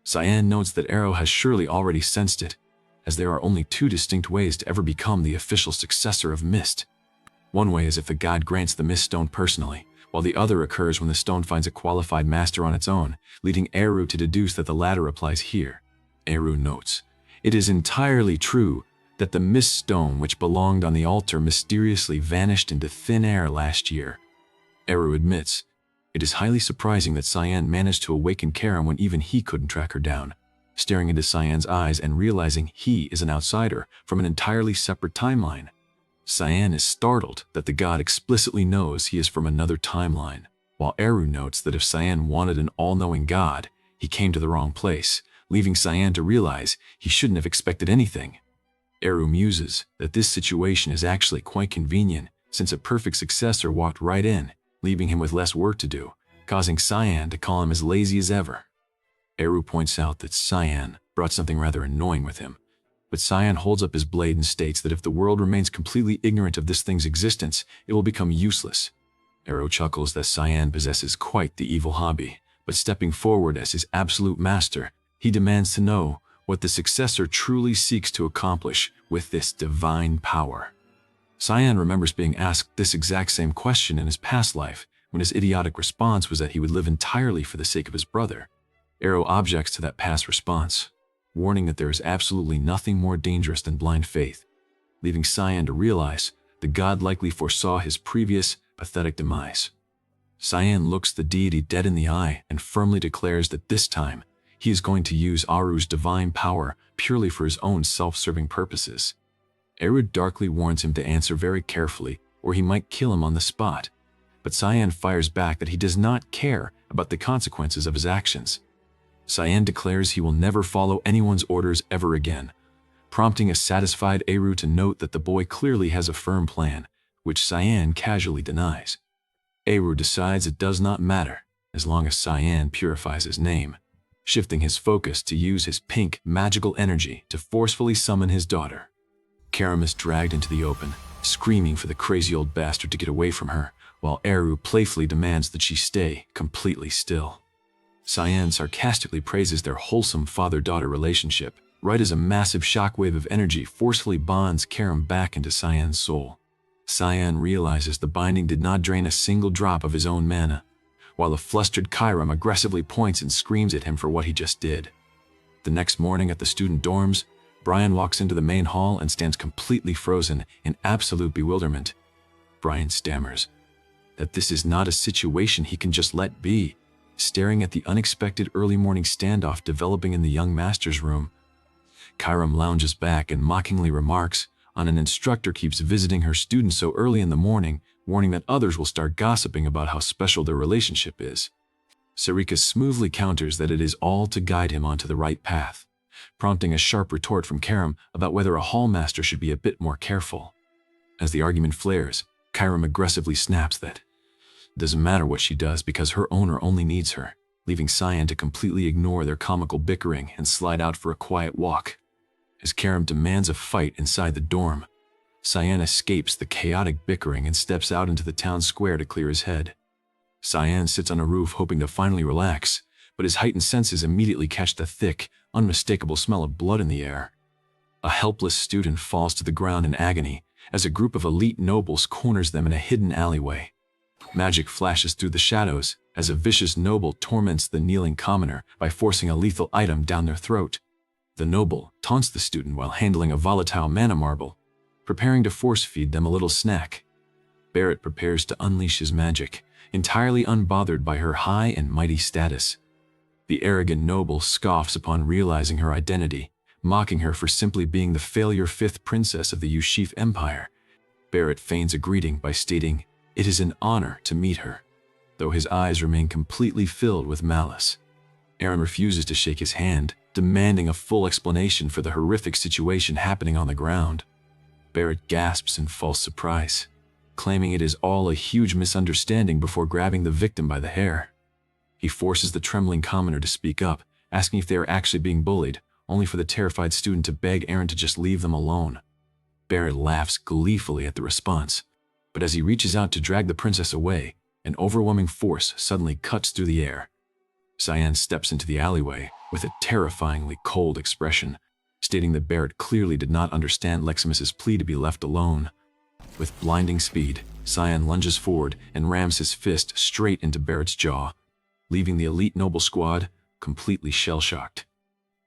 Cyan notes that Eru has surely already sensed it, as there are only two distinct ways to ever become the official successor of Mist. One way is if the god grants the Mist Stone personally, while the other occurs when the stone finds a qualified master on its own, leading Eru to deduce that the latter applies here. Eru notes, "It is entirely true that the Mist Stone which belonged on the altar mysteriously vanished into thin air last year." Eru admits, it is highly surprising that Cyan managed to awaken Karam when even he couldn't track her down, staring into Cyan's eyes and realizing he is an outsider from an entirely separate timeline. Cyan is startled that the god explicitly knows he is from another timeline, while Eru notes that if Cyan wanted an all-knowing god, he came to the wrong place, leaving Cyan to realize he shouldn't have expected anything. Eru muses that this situation is actually quite convenient, since a perfect successor walked right in, leaving him with less work to do, causing Cyan to call him as lazy as ever. Eru points out that Cyan brought something rather annoying with him, But Cyan holds up his blade and states that if the world remains completely ignorant of this thing's existence, it will become useless. Enro chuckles that Cyan possesses quite the evil hobby, but stepping forward as his absolute master, he demands to know what the successor truly seeks to accomplish with this divine power. Cyan remembers being asked this exact same question in his past life, when his idiotic response was that he would live entirely for the sake of his brother. Enro objects to that past response, warning that there is absolutely nothing more dangerous than blind faith, leaving Cyan to realize the god likely foresaw his previous pathetic demise. Cyan looks the deity dead in the eye and firmly declares that this time he is going to use Aru's divine power purely for his own self-serving purposes. Eru darkly warns him to answer very carefully or he might kill him on the spot, but Cyan fires back that he does not care about the consequences of his actions. Cyan declares he will never follow anyone's orders ever again, prompting a satisfied Eru to note that the boy clearly has a firm plan, which Cyan casually denies. Eru decides it does not matter as long as Cyan purifies his name, shifting his focus to use his pink magical energy to forcefully summon his daughter. Karam is dragged into the open, screaming for the crazy old bastard to get away from her, while Eru playfully demands that she stay completely still. Cyan sarcastically praises their wholesome father-daughter relationship, right as a massive shockwave of energy forcefully bonds Karam back into Cyan's soul. Cyan realizes the binding did not drain a single drop of his own mana, while the flustered Karam aggressively points and screams at him for what he just did. The next morning at the student dorms, Brian walks into the main hall and stands completely frozen in absolute bewilderment. Brian stammers that this is not a situation he can just let be, staring at the unexpected early morning standoff developing in the young master's room. Karam lounges back and mockingly remarks on an instructor keeps visiting her students so early in the morning, warning that others will start gossiping about how special their relationship is. Sarika smoothly counters that it is all to guide him onto the right path, prompting a sharp retort from Karam about whether a hallmaster should be a bit more careful. As the argument flares, Karam aggressively snaps that it doesn't matter what she does because her owner only needs her, leaving Cyan to completely ignore their comical bickering and slide out for a quiet walk. As Karam demands a fight inside the dorm, Cyan escapes the chaotic bickering and steps out into the town square to clear his head. Cyan sits on a roof hoping to finally relax, but his heightened senses immediately catch the thick, unmistakable smell of blood in the air. A helpless student falls to the ground in agony as a group of elite nobles corners them in a hidden alleyway. Magic flashes through the shadows as a vicious noble torments the kneeling commoner by forcing a lethal item down their throat. The noble taunts the student while handling a volatile mana marble, preparing to force-feed them a little snack. Barrett prepares to unleash his magic, entirely unbothered by her high and mighty status. The arrogant noble scoffs upon realizing her identity, mocking her for simply being the failure fifth princess of the Yushif Empire. Barrett feigns a greeting by stating, "It is an honor to meet her," though his eyes remain completely filled with malice. Aaron refuses to shake his hand, demanding a full explanation for the horrific situation happening on the ground. Barrett gasps in false surprise, claiming it is all a huge misunderstanding before grabbing the victim by the hair. He forces the trembling commoner to speak up, asking if they are actually being bullied, only for the terrified student to beg Aaron to just leave them alone. Barrett laughs gleefully at the response, but as he reaches out to drag the princess away, an overwhelming force suddenly cuts through the air. Cyan steps into the alleyway with a terrifyingly cold expression, stating that Barrett clearly did not understand Leximus's plea to be left alone. With blinding speed, Cyan lunges forward and rams his fist straight into Barrett's jaw, leaving the elite noble squad completely shell-shocked.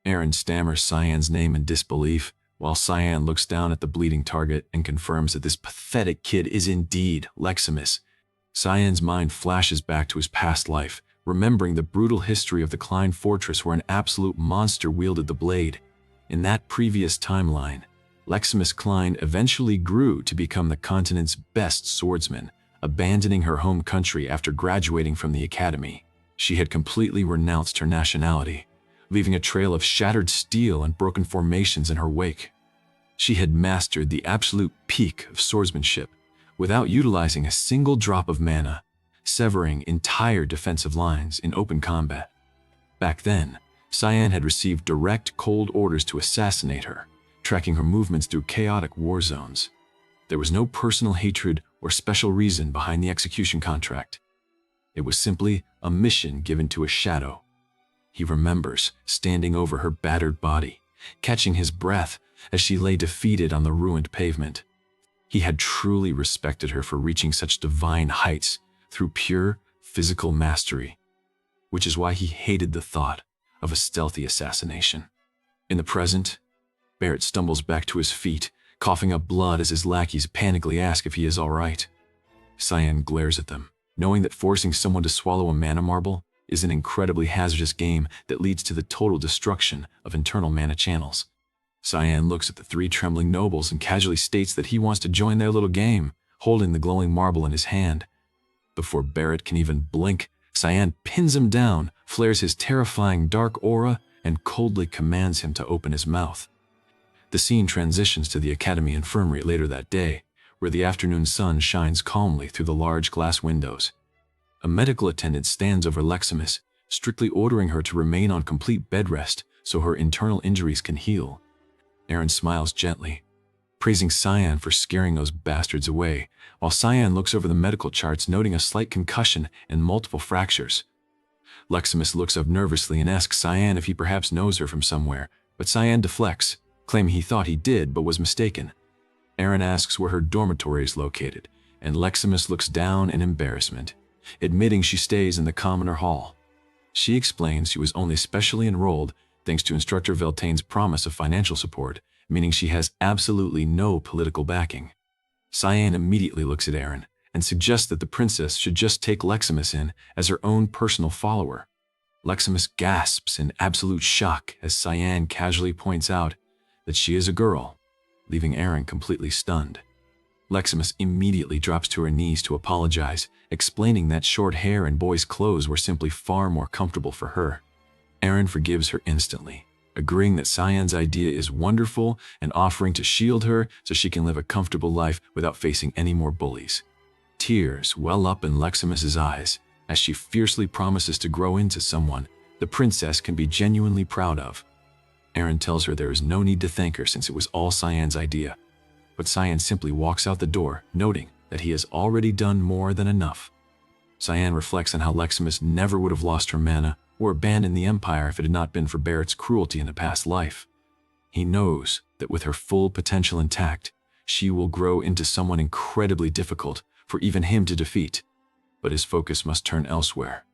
Aaron stammers Cyan's name in disbelief, while Cyan looks down at the bleeding target and confirms that this pathetic kid is indeed Leximus. Cyan's mind flashes back to his past life, remembering the brutal history of the Klein Fortress where an absolute monster wielded the blade. In that previous timeline, Leximus Klein eventually grew to become the continent's best swordsman, abandoning her home country after graduating from the academy. She had completely renounced her nationality, leaving a trail of shattered steel and broken formations in her wake. She had mastered the absolute peak of swordsmanship without utilizing a single drop of mana, severing entire defensive lines in open combat. Back then, Cyan had received direct cold orders to assassinate her, tracking her movements through chaotic war zones. There was no personal hatred or special reason behind the execution contract. It was simply a mission given to a shadow. He remembers standing over her battered body, catching his breath as she lay defeated on the ruined pavement. He had truly respected her for reaching such divine heights through pure physical mastery, which is why he hated the thought of a stealthy assassination. In the present, Barrett stumbles back to his feet, coughing up blood as his lackeys panically ask if he is all right. Cyan glares at them, knowing that forcing someone to swallow a mana marble is an incredibly hazardous game that leads to the total destruction of internal mana channels. Cyan looks at the three trembling nobles and casually states that he wants to join their little game, holding the glowing marble in his hand. Before Barrett can even blink, Cyan pins him down, flares his terrifying dark aura, and coldly commands him to open his mouth. The scene transitions to the Academy Infirmary later that day, where the afternoon sun shines calmly through the large glass windows. A medical attendant stands over Leximus, strictly ordering her to remain on complete bed rest so her internal injuries can heal. Aaron smiles gently, praising Cyan for scaring those bastards away, while Cyan looks over the medical charts noting a slight concussion and multiple fractures. Leximus looks up nervously and asks Cyan if he perhaps knows her from somewhere, but Cyan deflects, claiming he thought he did but was mistaken. Aaron asks where her dormitory is located, and Leximus looks down in embarrassment, admitting she stays in the commoner hall. She explains she was only specially enrolled thanks to Instructor Veltane's promise of financial support, meaning she has absolutely no political backing. Cyan immediately looks at Aaron and suggests that the princess should just take Leximus in as her own personal follower. Leximus gasps in absolute shock as Cyan casually points out that she is a girl, leaving Aaron completely stunned. Leximus immediately drops to her knees to apologize, explaining that short hair and boys' clothes were simply far more comfortable for her. Aaron forgives her instantly, agreeing that Cyan's idea is wonderful and offering to shield her so she can live a comfortable life without facing any more bullies. Tears well up in Leximus's eyes as she fiercely promises to grow into someone the princess can be genuinely proud of. Aaron tells her there is no need to thank her since it was all Cyan's idea, but Cyan simply walks out the door, noting that he has already done more than enough. Cyan reflects on how Leximus never would have lost her mana or abandoned the Empire if it had not been for Barrett's cruelty in the past life. He knows that with her full potential intact, she will grow into someone incredibly difficult for even him to defeat, but his focus must turn elsewhere.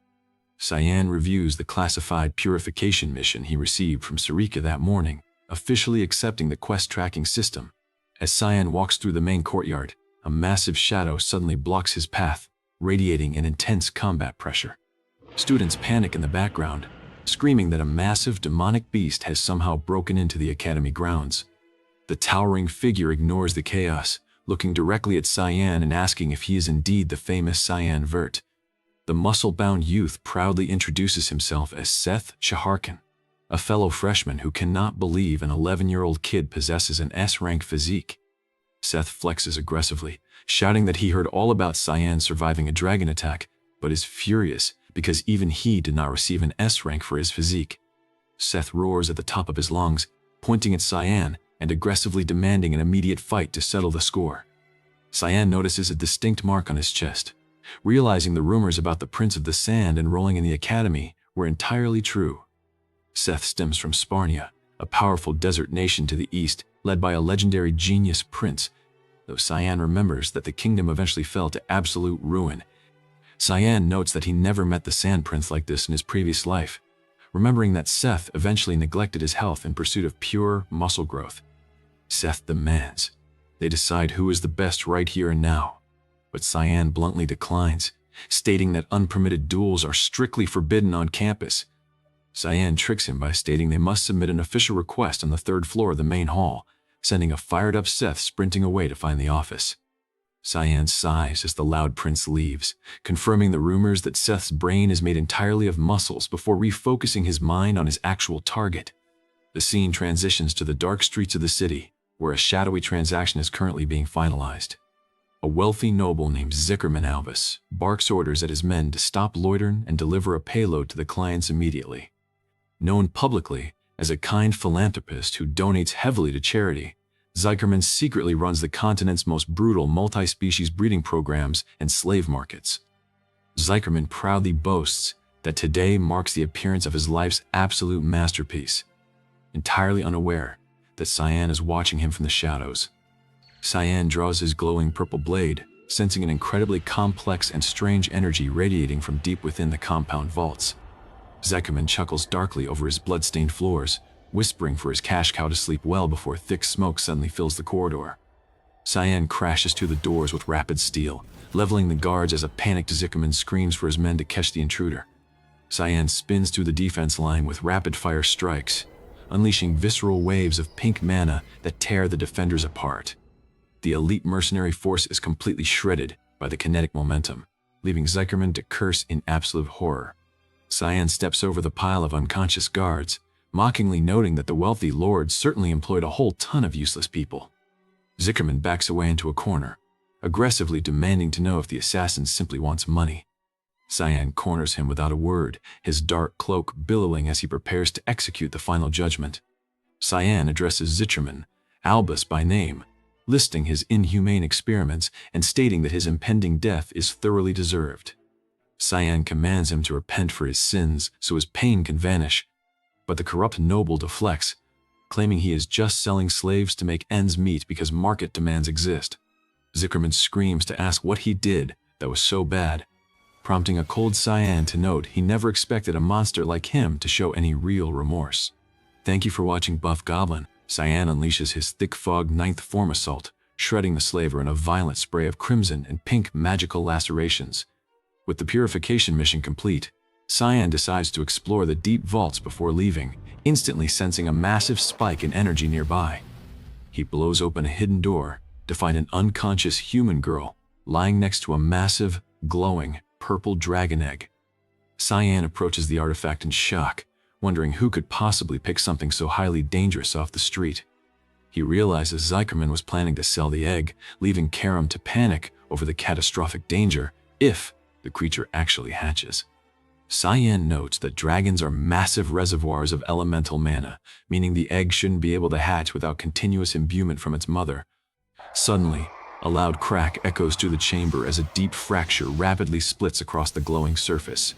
Cyan reviews the classified purification mission he received from Sarika that morning, officially accepting the quest tracking system. As Cyan walks through the main courtyard, a massive shadow suddenly blocks his path, radiating an intense combat pressure. Students panic in the background, screaming that a massive demonic beast has somehow broken into the academy grounds. The towering figure ignores the chaos, looking directly at Cyan and asking if he is indeed the famous Cyan Vert. The muscle-bound youth proudly introduces himself as Seth Shaharkin, a fellow freshman who cannot believe an 11-year-old kid possesses an S-rank physique. Seth flexes aggressively, shouting that he heard all about Cyan surviving a dragon attack, but is furious because even he did not receive an S rank for his physique. Seth roars at the top of his lungs, pointing at Cyan and aggressively demanding an immediate fight to settle the score. Cyan notices a distinct mark on his chest, realizing the rumors about the Prince of the Sand enrolling in the academy were entirely true. Seth stems from Sparnia, a powerful desert nation to the east led by a legendary genius prince, though Cyan remembers that the kingdom eventually fell to absolute ruin. Cyan notes that he never met the Sand Prince like this in his previous life, remembering that Seth eventually neglected his health in pursuit of pure muscle growth. Seth demands they decide who is the best right here and now, but Cyan bluntly declines, stating that unpermitted duels are strictly forbidden on campus. Cyan tricks him by stating they must submit an official request on the 3rd floor of the main hall, sending a fired-up Seth sprinting away to find the office. Cyan sighs as the loud prince leaves, confirming the rumors that Seth's brain is made entirely of muscles before refocusing his mind on his actual target. The scene transitions to the dark streets of the city, where a shadowy transaction is currently being finalized. A wealthy noble named Zickerman Albus barks orders at his men to stop loitering and deliver a payload to the clients immediately. Known publicly As a kind philanthropist who donates heavily to charity, Zykerman secretly runs the continent's most brutal multi-species breeding programs and slave markets. Zykerman proudly boasts that today marks the appearance of his life's absolute masterpiece, entirely unaware that Cyan is watching him from the shadows. Cyan draws his glowing purple blade, sensing an incredibly complex and strange energy radiating from deep within the compound vaults. Zykerman chuckles darkly over his blood-stained floors, whispering for his cash cow to sleep well before thick smoke suddenly fills the corridor. Cyan crashes to the doors with rapid steel, leveling the guards as a panicked Zykerman screams for his men to catch the intruder. Cyan spins through the defense line with rapid-fire strikes, unleashing visceral waves of pink mana that tear the defenders apart. The elite mercenary force is completely shredded by the kinetic momentum, leaving Zykerman to curse in absolute horror. Cyan steps over the pile of unconscious guards, mockingly noting that the wealthy lord certainly employed a whole ton of useless people. Zykerman backs away into a corner, aggressively demanding to know if the assassin simply wants money. Cyan corners him without a word, his dark cloak billowing as he prepares to execute the final judgment. Cyan addresses Zykerman, Albus by name, listing his inhumane experiments and stating that his impending death is thoroughly deserved. Cyan commands him to repent for his sins so his pain can vanish, but the corrupt noble deflects, claiming he is just selling slaves to make ends meet because market demands exist. Zykerman screams to ask what he did that was so bad, prompting a cold Cyan to note he never expected a monster like him to show any real remorse. Thank you for watching Buff Goblin. Cyan unleashes his thick fog 9th form assault, shredding the slaver in a violent spray of crimson and pink magical lacerations. With the purification mission complete, Cyan decides to explore the deep vaults before leaving, instantly sensing a massive spike in energy nearby. He blows open a hidden door to find an unconscious human girl lying next to a massive, glowing, purple dragon egg. Cyan approaches the artifact in shock, wondering who could possibly pick something so highly dangerous off the street. He realizes Zykerman was planning to sell the egg, leaving Karam to panic over the catastrophic danger if the creature actually hatches. Cyan notes that dragons are massive reservoirs of elemental mana, meaning the egg shouldn't be able to hatch without continuous imbuement from its mother. Suddenly, a loud crack echoes through the chamber as a deep fracture rapidly splits across the glowing surface.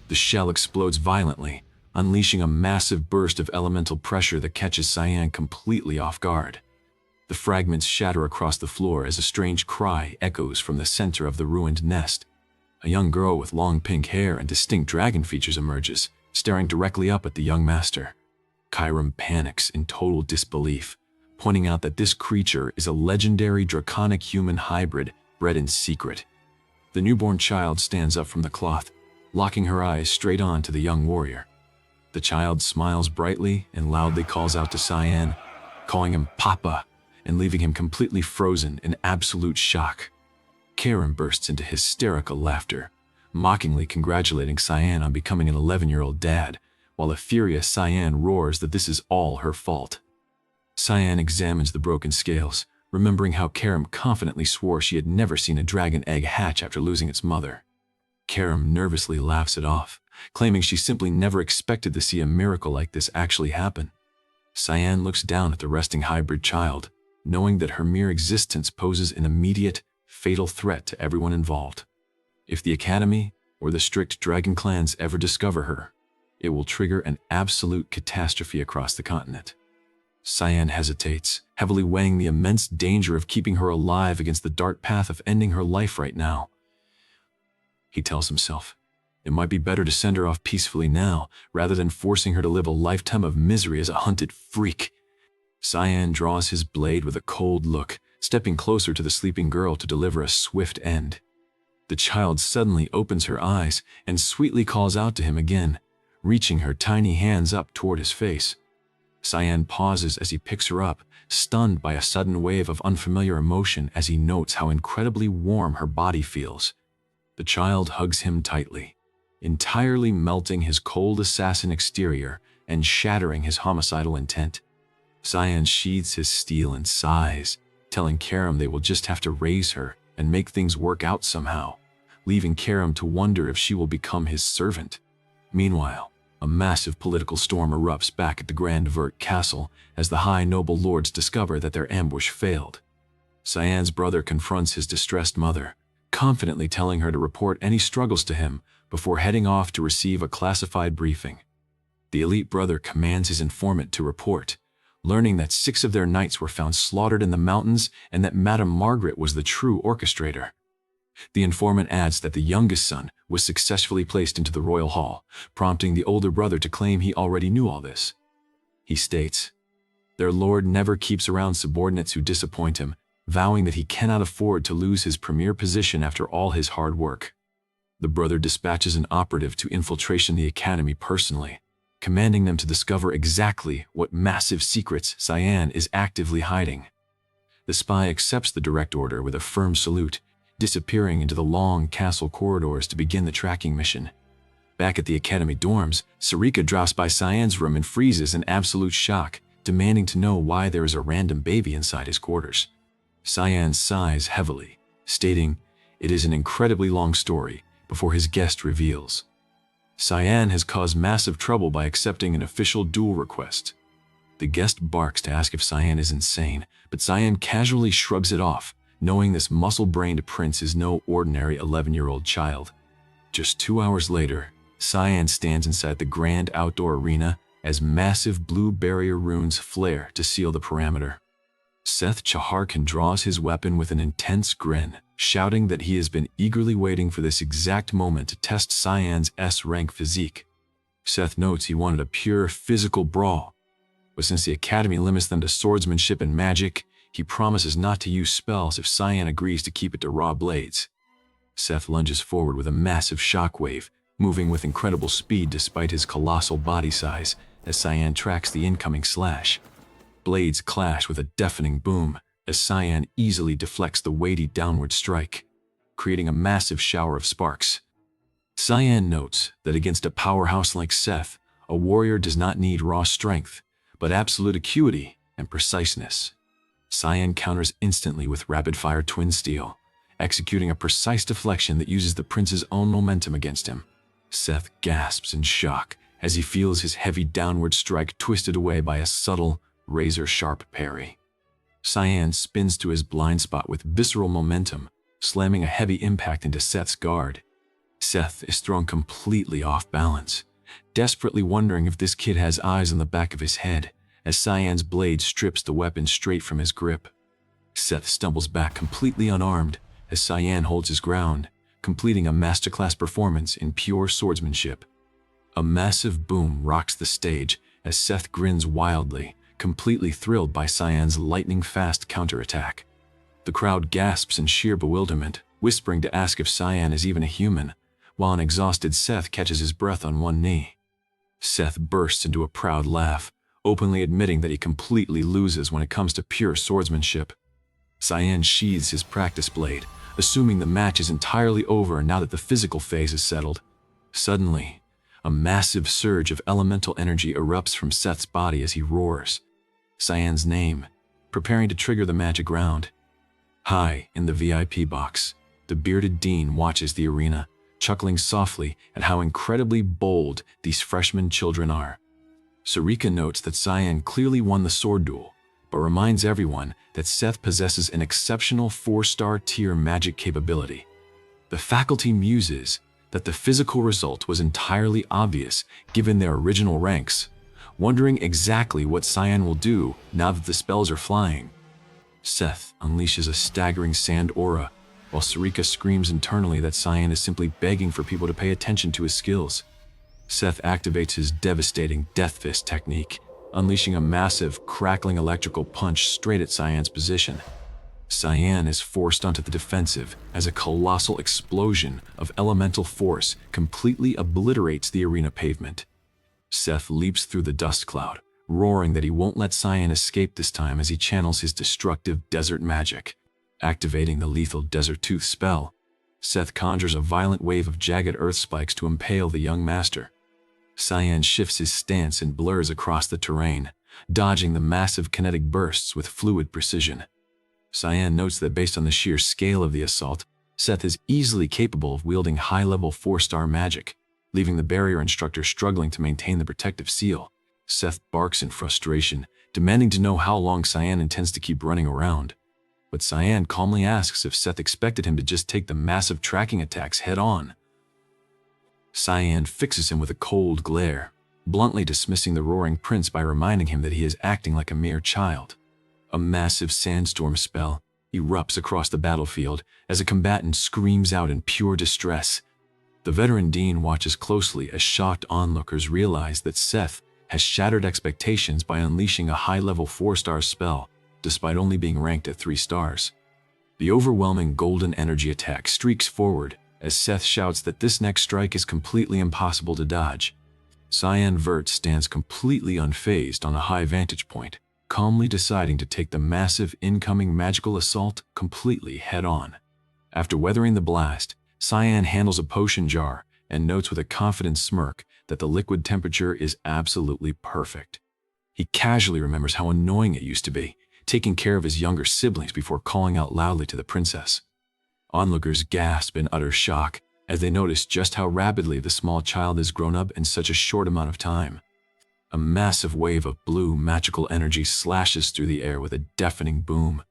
The shell explodes violently, unleashing a massive burst of elemental pressure that catches Cyan completely off guard. The fragments shatter across the floor as a strange cry echoes from the center of the ruined nest. A young girl with long pink hair and distinct dragon features emerges, staring directly up at the young master. Karam panics in total disbelief, pointing out that this creature is a legendary draconic human hybrid bred in secret. The newborn child stands up from the cloth, locking her eyes straight on to the young warrior. The child smiles brightly and loudly calls out to Cyan, calling him Papa and leaving him completely frozen in absolute shock. Karam bursts into hysterical laughter, mockingly congratulating Cyan on becoming an 11-year-old dad, while a furious Cyan roars that this is all her fault. Cyan examines the broken scales, remembering how Karam confidently swore she had never seen a dragon egg hatch after losing its mother. Karam nervously laughs it off, claiming she simply never expected to see a miracle like this actually happen. Cyan looks down at the resting hybrid child, knowing that her mere existence poses an immediate, fatal threat to everyone involved. If the Academy or the strict dragon clans ever discover her, it will trigger an absolute catastrophe across the continent. Cyan hesitates, heavily weighing the immense danger of keeping her alive against the dark path of ending her life right now. He tells himself, it might be better to send her off peacefully now, rather than forcing her to live a lifetime of misery as a hunted freak. Cyan draws his blade with a cold look, stepping closer to the sleeping girl to deliver a swift end. The child suddenly opens her eyes and sweetly calls out to him again, reaching her tiny hands up toward his face. Cyan pauses as he picks her up, stunned by a sudden wave of unfamiliar emotion as he notes how incredibly warm her body feels. The child hugs him tightly, entirely melting his cold assassin exterior and shattering his homicidal intent. Cyan sheathes his steel and sighs, telling Karam they will just have to raise her and make things work out somehow, leaving Karam to wonder if she will become his servant. Meanwhile, A massive political storm erupts back at the Grand Vert Castle as the high noble lords discover that their ambush failed. Cyan's brother confronts his distressed mother, confidently telling her to report any struggles to him before heading off to receive a classified briefing. The elite brother commands his informant to report, learning that 6 of their knights were found slaughtered in the mountains and that Madame Margaret was the true orchestrator. The informant adds that the youngest son was successfully placed into the royal hall, prompting the older brother to claim he already knew all this. He states, "Their lord never keeps around subordinates who disappoint him, vowing that he cannot afford to lose his premier position after all his hard work." The brother dispatches an operative to infiltration the academy personally, commanding them to discover exactly what massive secrets Cyan is actively hiding. The spy accepts the direct order with a firm salute, disappearing into the long castle corridors to begin the tracking mission. Back at the academy dorms, Sarika drops by Cyan's room and freezes in absolute shock, demanding to know why there is a random baby inside his quarters. Cyan sighs heavily, stating it is an incredibly long story, before his guest reveals. Cyan has caused massive trouble by accepting an official duel request. The guest barks to ask if Cyan is insane, but Cyan casually shrugs it off, knowing this muscle-brained prince is no ordinary 11-year-old child. Just 2 hours later, Cyan stands inside the grand outdoor arena as massive blue barrier runes flare to seal the perimeter. Seth Chaharkin draws his weapon with an intense grin, shouting that he has been eagerly waiting for this exact moment to test Cyan's S-rank physique. Seth notes he wanted a pure physical brawl, but since the academy limits them to swordsmanship and magic, he promises not to use spells if Cyan agrees to keep it to raw blades. Seth lunges forward with a massive shockwave, moving with incredible speed despite his colossal body size as Cyan tracks the incoming slash. Blades clash with a deafening boom as Cyan easily deflects the weighty downward strike, creating a massive shower of sparks. Cyan notes that against a powerhouse like Seth, a warrior does not need raw strength, but absolute acuity and preciseness. Cyan counters instantly with rapid-fire twin steel, executing a precise deflection that uses the prince's own momentum against him. Seth gasps in shock as he feels his heavy downward strike twisted away by a subtle, razor-sharp parry. Cyan spins to his blind spot with visceral momentum, slamming a heavy impact into Seth's guard. Seth is thrown completely off balance, desperately wondering if this kid has eyes on the back of his head, as Cyan's blade strips the weapon straight from his grip. Seth stumbles back completely unarmed as Cyan holds his ground, completing a masterclass performance in pure swordsmanship. A massive boom rocks the stage as Seth grins wildly, completely thrilled by Cyan's lightning-fast counterattack. The crowd gasps in sheer bewilderment, whispering to ask if Cyan is even a human, while an exhausted Seth catches his breath on one knee. Seth bursts into a proud laugh, openly admitting that he completely loses when it comes to pure swordsmanship. Cyan sheathes his practice blade, assuming the match is entirely over now that the physical phase is settled. Suddenly, a massive surge of elemental energy erupts from Seth's body as he roars Cyan's name, preparing to trigger the magic round. High in the VIP box, the bearded dean watches the arena, chuckling softly at how incredibly bold these freshman children are. Sarika notes that Cyan clearly won the sword duel, but reminds everyone that Seth possesses an exceptional 4-star tier magic capability. The faculty muses that the physical result was entirely obvious given their original ranks, wondering exactly what Cyan will do now that the spells are flying. Seth unleashes a staggering sand aura, while Sarika screams internally that Cyan is simply begging for people to pay attention to his skills. Seth activates his devastating Death Fist technique, unleashing a massive, crackling electrical punch straight at Cyan's position. Cyan is forced onto the defensive as a colossal explosion of elemental force completely obliterates the arena pavement. Seth leaps through the dust cloud, roaring that he won't let Cyan escape this time as he channels his destructive desert magic. Activating the lethal Desert Tooth spell, Seth conjures a violent wave of jagged earth spikes to impale the young master. Cyan shifts his stance and blurs across the terrain, dodging the massive kinetic bursts with fluid precision. Cyan notes that based on the sheer scale of the assault, Seth is easily capable of wielding high-level 4-star magic, leaving the barrier instructor struggling to maintain the protective seal. Seth barks in frustration, demanding to know how long Cyan intends to keep running around. But Cyan calmly asks if Seth expected him to just take the massive tracking attacks head-on. Cyan fixes him with a cold glare, bluntly dismissing the roaring prince by reminding him that he is acting like a mere child. A massive sandstorm spell erupts across the battlefield as a combatant screams out in pure distress. The veteran Dean watches closely as shocked onlookers realize that Seth has shattered expectations by unleashing a high-level 4-star spell, despite only being ranked at 3 stars. The overwhelming golden energy attack streaks forward as Seth shouts that this next strike is completely impossible to dodge. Cyan Vert stands completely unfazed on a high vantage point, calmly deciding to take the massive incoming magical assault completely head-on. After weathering the blast, Cyan handles a potion jar and notes with a confident smirk that the liquid temperature is absolutely perfect. He casually remembers how annoying it used to be, taking care of his younger siblings before calling out loudly to the princess. Onlookers gasp in utter shock as they notice just how rapidly the small child has grown up in such a short amount of time. A massive wave of blue magical energy slashes through the air with a deafening boom.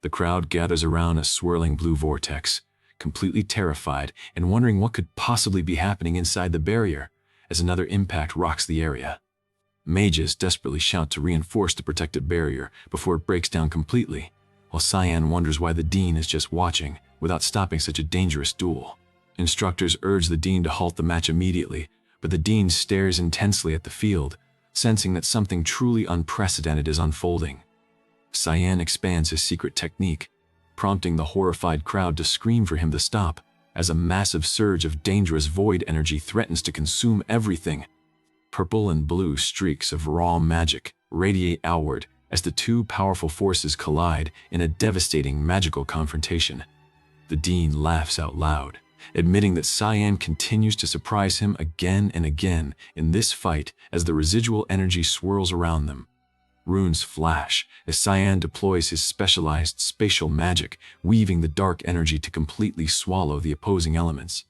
The crowd gathers around a swirling blue vortex, completely terrified and wondering what could possibly be happening inside the barrier as another impact rocks the area. Mages desperately shout to reinforce the protected barrier before it breaks down completely, while Cyan wonders why the Dean is just watching without stopping such a dangerous duel. Instructors urge the Dean to halt the match immediately, but the Dean stares intensely at the field, sensing that something truly unprecedented is unfolding. Cyan expands his secret technique, prompting the horrified crowd to scream for him to stop, as a massive surge of dangerous void energy threatens to consume everything. Purple and blue streaks of raw magic radiate outward as the two powerful forces collide in a devastating magical confrontation. The Dean laughs out loud, admitting that Cyan continues to surprise him again and again in this fight as the residual energy swirls around them. Runes flash as Cyan deploys his specialized spatial magic, weaving the dark energy to completely swallow the opposing elements.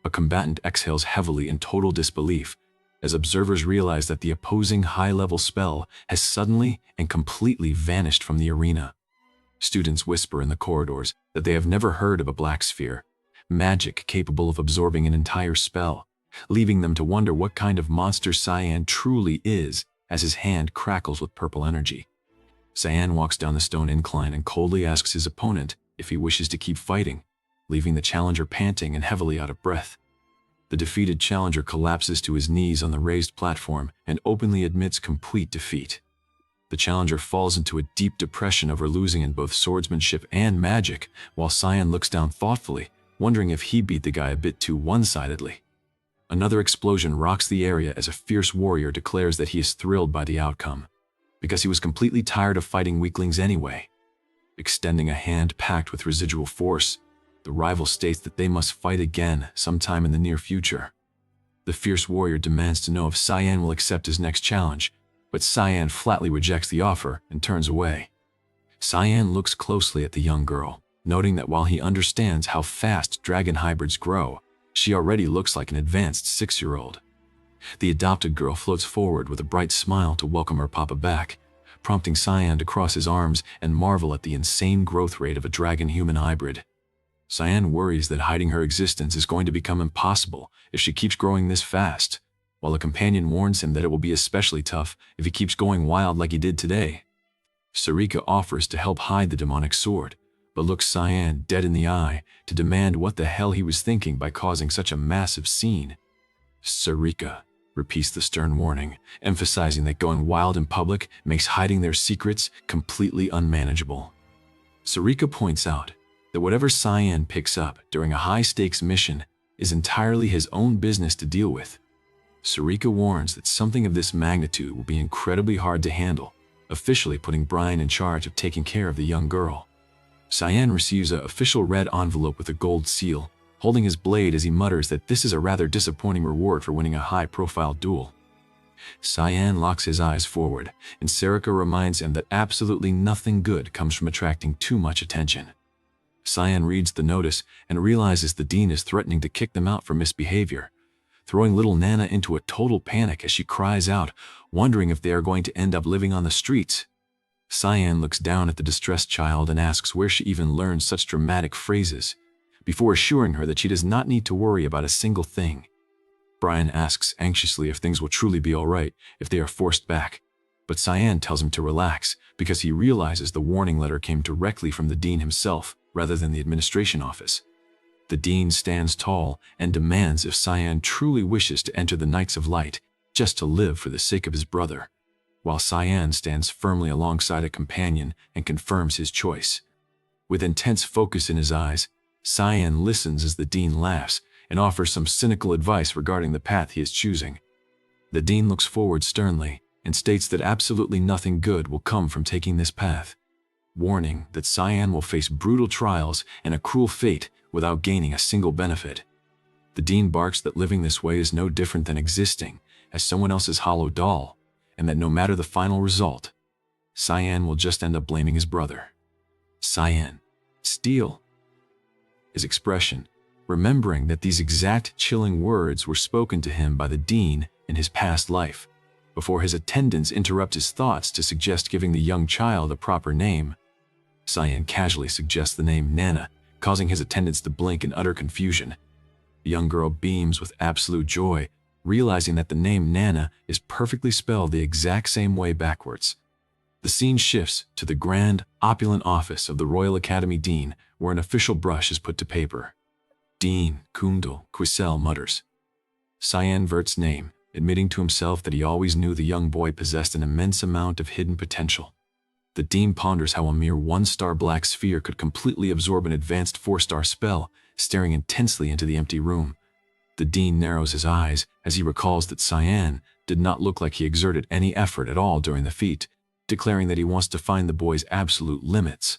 A combatant exhales heavily in total disbelief as observers realize that the opposing high-level spell has suddenly and completely vanished from the arena. Students whisper in the corridors that they have never heard of a black sphere, magic capable of absorbing an entire spell, leaving them to wonder what kind of monster Cyan truly is as his hand crackles with purple energy. Cyan walks down the stone incline and coldly asks his opponent if he wishes to keep fighting, leaving the challenger panting and heavily out of breath. The defeated challenger collapses to his knees on the raised platform and openly admits complete defeat. The challenger falls into a deep depression over losing in both swordsmanship and magic, while Cyan looks down thoughtfully, wondering if he beat the guy a bit too one-sidedly. Another explosion rocks the area as a fierce warrior declares that he is thrilled by the outcome, because he was completely tired of fighting weaklings anyway. Extending a hand packed with residual force, the rival states that they must fight again sometime in the near future. The fierce warrior demands to know if Cyan will accept his next challenge, but Cyan flatly rejects the offer and turns away. Cyan looks closely at the young girl, noting that while he understands how fast dragon hybrids grow, she already looks like an advanced 6-year-old. The adopted girl floats forward with a bright smile to welcome her papa back, prompting Cyan to cross his arms and marvel at the insane growth rate of a dragon-human hybrid. Cyan worries that hiding her existence is going to become impossible if she keeps growing this fast, while a companion warns him that it will be especially tough if he keeps going wild like he did today. Sarika offers to help hide the demonic sword, but looks Cyan dead in the eye to demand what the hell he was thinking by causing such a massive scene. Sarika repeats the stern warning, emphasizing that going wild in public makes hiding their secrets completely unmanageable. Sarika points out that whatever Cyan picks up during a high-stakes mission is entirely his own business to deal with. Sarika warns that something of this magnitude will be incredibly hard to handle, officially putting Brian in charge of taking care of the young girl. Cyan receives an official red envelope with a gold seal, holding his blade as he mutters that this is a rather disappointing reward for winning a high-profile duel. Cyan locks his eyes forward, and Sarika reminds him that absolutely nothing good comes from attracting too much attention. Cyan reads the notice and realizes the dean is threatening to kick them out for misbehavior, throwing little Nana into a total panic as she cries out, wondering if they are going to end up living on the streets. Cyan looks down at the distressed child and asks where she even learned such dramatic phrases, before assuring her that she does not need to worry about a single thing. Brian asks anxiously if things will truly be all right if they are forced back, but Cyan tells him to relax because he realizes the warning letter came directly from the dean himself rather than the administration office. The dean stands tall and demands if Cyan truly wishes to enter the Knights of Light just to live for the sake of his brother, while Cyan stands firmly alongside a companion and confirms his choice. With intense focus in his eyes, Cyan listens as the dean laughs and offers some cynical advice regarding the path he is choosing. The dean looks forward sternly and states that absolutely nothing good will come from taking this path, warning that Cyan will face brutal trials and a cruel fate without gaining a single benefit. The dean barks that living this way is no different than existing as someone else's hollow doll, and that no matter the final result, Cyan will just end up blaming his brother. Cyan, steal. His expression, remembering that these exact chilling words were spoken to him by the dean in his past life, before his attendants interrupt his thoughts to suggest giving the young child a proper name. Cyan casually suggests the name Nana, causing his attendants to blink in utter confusion. The young girl beams with absolute joy, realizing that the name Nana is perfectly spelled the exact same way backwards. The scene shifts to the grand, opulent office of the Royal Academy Dean, where an official brush is put to paper. Dean Kundal Quisel mutters Cyan Vert's name, admitting to himself that he always knew the young boy possessed an immense amount of hidden potential. The dean ponders how a mere 1-star black sphere could completely absorb an advanced 4-star spell, staring intensely into the empty room. The dean narrows his eyes as he recalls that Cyan did not look like he exerted any effort at all during the feat, declaring that he wants to find the boy's absolute limits.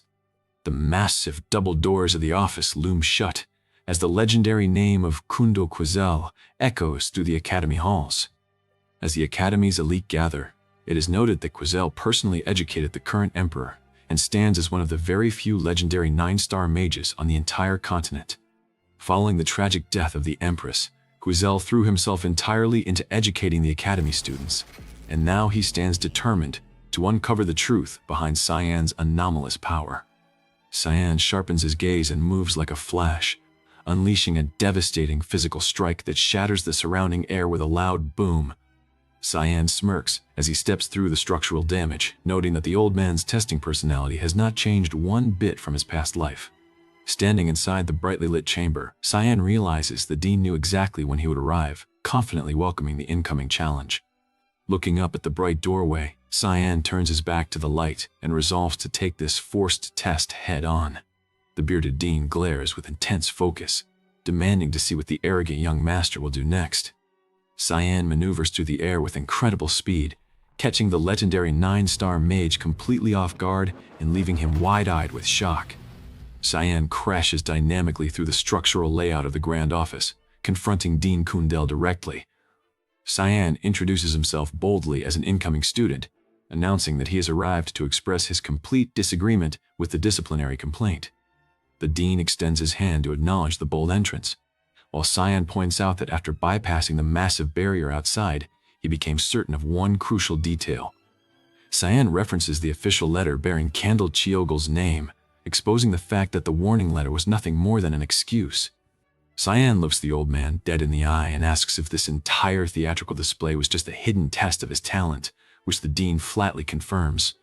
The massive double doors of the office loom shut as the legendary name of Kundal Quisel echoes through the academy halls. As the academy's elite gather, it is noted that Quisel personally educated the current emperor and stands as one of the very few legendary 9-star mages on the entire continent. Following the tragic death of the empress, Quisel threw himself entirely into educating the academy students, and now he stands determined to uncover the truth behind Cyan's anomalous power. Cyan sharpens his gaze and moves like a flash, unleashing a devastating physical strike that shatters the surrounding air with a loud boom. Cyan smirks as he steps through the structural damage, noting that the old man's testing personality has not changed one bit from his past life. Standing inside the brightly lit chamber, Cyan realizes the dean knew exactly when he would arrive, confidently welcoming the incoming challenge. Looking up at the bright doorway, Cyan turns his back to the light and resolves to take this forced test head-on. The bearded dean glares with intense focus, demanding to see what the arrogant young master will do next. Cyan maneuvers through the air with incredible speed, catching the legendary 9-star mage completely off guard and leaving him wide-eyed with shock. Cyan crashes dynamically through the structural layout of the grand office, confronting Dean Kundal directly. Cyan introduces himself boldly as an incoming student, announcing that he has arrived to express his complete disagreement with the disciplinary complaint. The dean extends his hand to acknowledge the bold entrance, while Cyan points out that after bypassing the massive barrier outside, he became certain of one crucial detail. Cyan references the official letter bearing Kandal Chiogel's name, exposing the fact that the warning letter was nothing more than an excuse. Cyan looks the old man dead in the eye and asks if this entire theatrical display was just a hidden test of his talent, which the dean flatly confirms.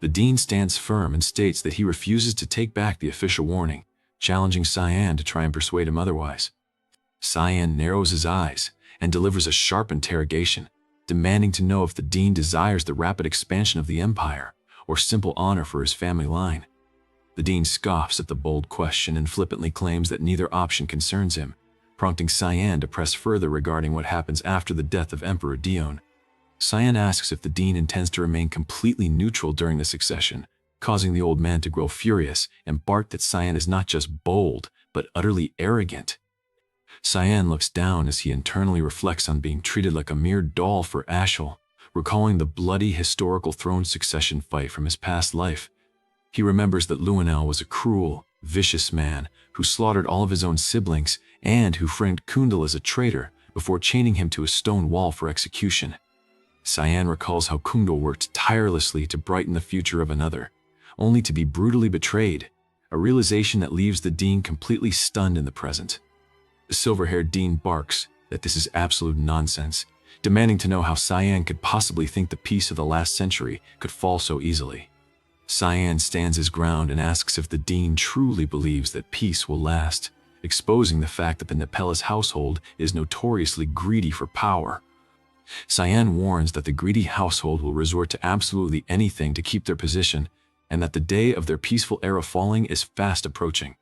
The dean stands firm and states that he refuses to take back the official warning, challenging Cyan to try and persuade him otherwise. Cyan narrows his eyes and delivers a sharp interrogation, demanding to know if the dean desires the rapid expansion of the empire or simple honor for his family line. The dean scoffs at the bold question and flippantly claims that neither option concerns him, prompting Cyan to press further regarding what happens after the death of Emperor Dion. Cyan asks if the dean intends to remain completely neutral during the succession, causing the old man to grow furious and bark that Cyan is not just bold, but utterly arrogant. Cyan looks down as he internally reflects on being treated like a mere doll for Ashel, recalling the bloody historical throne succession fight from his past life. He remembers that Luenel was a cruel, vicious man who slaughtered all of his own siblings and who framed Kundal as a traitor before chaining him to a stone wall for execution. Cyan recalls how Kungdo worked tirelessly to brighten the future of another, only to be brutally betrayed, a realization that leaves the dean completely stunned in the present. The silver-haired dean barks that this is absolute nonsense, demanding to know how Cyan could possibly think the peace of the last century could fall so easily. Cyan stands his ground and asks if the dean truly believes that peace will last, exposing the fact that the Nepellus household is notoriously greedy for power. Cyan warns that the greedy household will resort to absolutely anything to keep their position, and that the day of their peaceful era falling is fast approaching.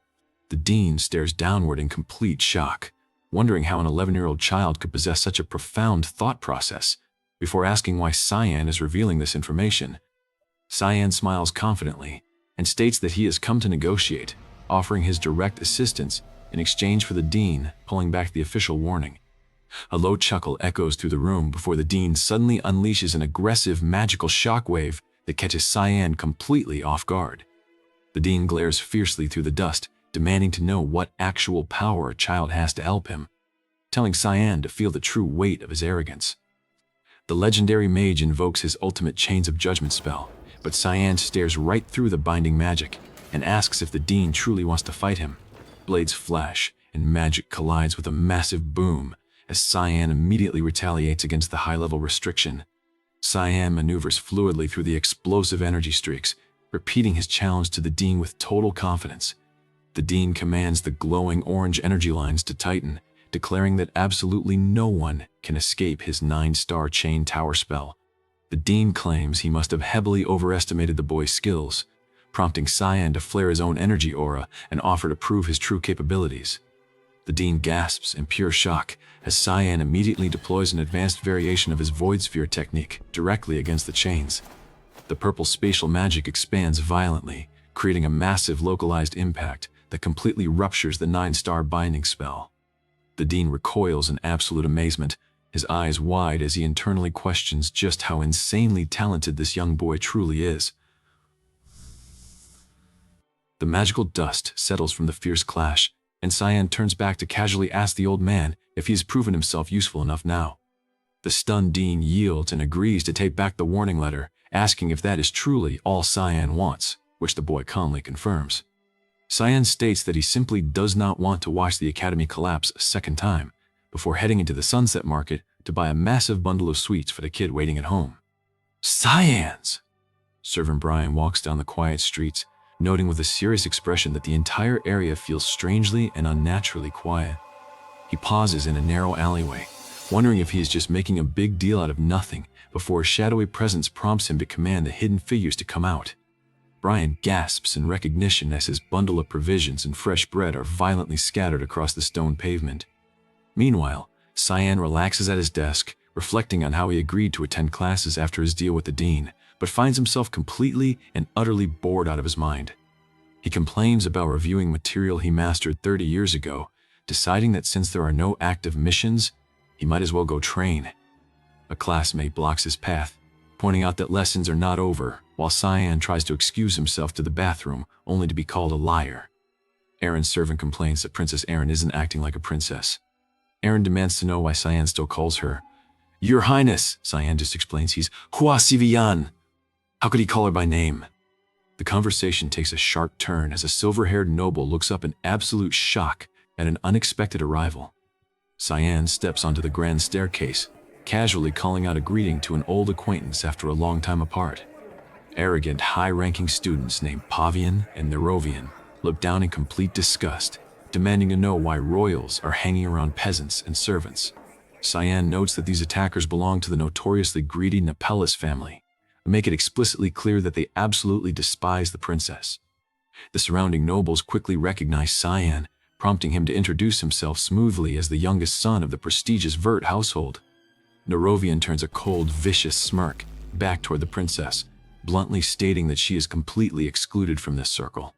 The dean stares downward in complete shock, wondering how an 11-year-old child could possess such a profound thought process, before asking why Cyan is revealing this information. Cyan smiles confidently and states that he has come to negotiate, offering his direct assistance in exchange for the dean pulling back the official warning. A low chuckle echoes through the room before the dean suddenly unleashes an aggressive magical shockwave that catches Cyan completely off guard. The dean glares fiercely through the dust, demanding to know what actual power a child has to help him, telling Cyan to feel the true weight of his arrogance. The legendary mage invokes his ultimate Chains of Judgment spell, but Cyan stares right through the binding magic and asks if the dean truly wants to fight him. Blades flash, and magic collides with a massive boom, as Cyan immediately retaliates against the high-level restriction. Cyan maneuvers fluidly through the explosive energy streaks, repeating his challenge to the dean with total confidence. The dean commands the glowing orange energy lines to tighten, declaring that absolutely no one can escape his 9-star chain tower spell. The dean claims he must have heavily overestimated the boy's skills, prompting Cyan to flare his own energy aura and offer to prove his true capabilities. The dean gasps in pure shock as Cyan immediately deploys an advanced variation of his Void Sphere technique directly against the chains. The purple spatial magic expands violently, creating a massive localized impact that completely ruptures the 9-star binding spell. The dean recoils in absolute amazement, his eyes wide as he internally questions just how insanely talented this young boy truly is. The magical dust settles from the fierce clash, and Cyan turns back to casually ask the old man if he has proven himself useful enough now. The stunned dean yields and agrees to take back the warning letter, asking if that is truly all Cyan wants, which the boy calmly confirms. Cyan states that he simply does not want to watch the academy collapse a second time, before heading into the Sunset Market to buy a massive bundle of sweets for the kid waiting at home. Cyans! Servant Brian walks down the quiet streets, noting with a serious expression that the entire area feels strangely and unnaturally quiet. He pauses in a narrow alleyway, wondering if he is just making a big deal out of nothing before a shadowy presence prompts him to command the hidden figures to come out. Brian gasps in recognition as his bundle of provisions and fresh bread are violently scattered across the stone pavement. Meanwhile, Cyan relaxes at his desk, reflecting on how he agreed to attend classes after his deal with the dean, but finds himself completely and utterly bored out of his mind. He complains about reviewing material he mastered 30 years ago, deciding that since there are no active missions, he might as well go train. A classmate blocks his path, pointing out that lessons are not over, while Cyan tries to excuse himself to the bathroom, only to be called a liar. Erin's servant complains that Princess Erin isn't acting like a princess. Erin demands to know why Cyan still calls her Your Highness. Cyan just explains he's Hua Sivian. How could he call her by name? The conversation takes a sharp turn as a silver-haired noble looks up in absolute shock at an unexpected arrival. Cyan steps onto the grand staircase, casually calling out a greeting to an old acquaintance after a long time apart. Arrogant, high-ranking students named Pavian and Nerovian look down in complete disgust, demanding to know why royals are hanging around peasants and servants. Cyan notes that these attackers belong to the notoriously greedy Nepellus family, and make it explicitly clear that they absolutely despise the princess. The surrounding nobles quickly recognize Cyan, prompting him to introduce himself smoothly as the youngest son of the prestigious Vert household. Nerovian turns a cold, vicious smirk back toward the princess, bluntly stating that she is completely excluded from this circle.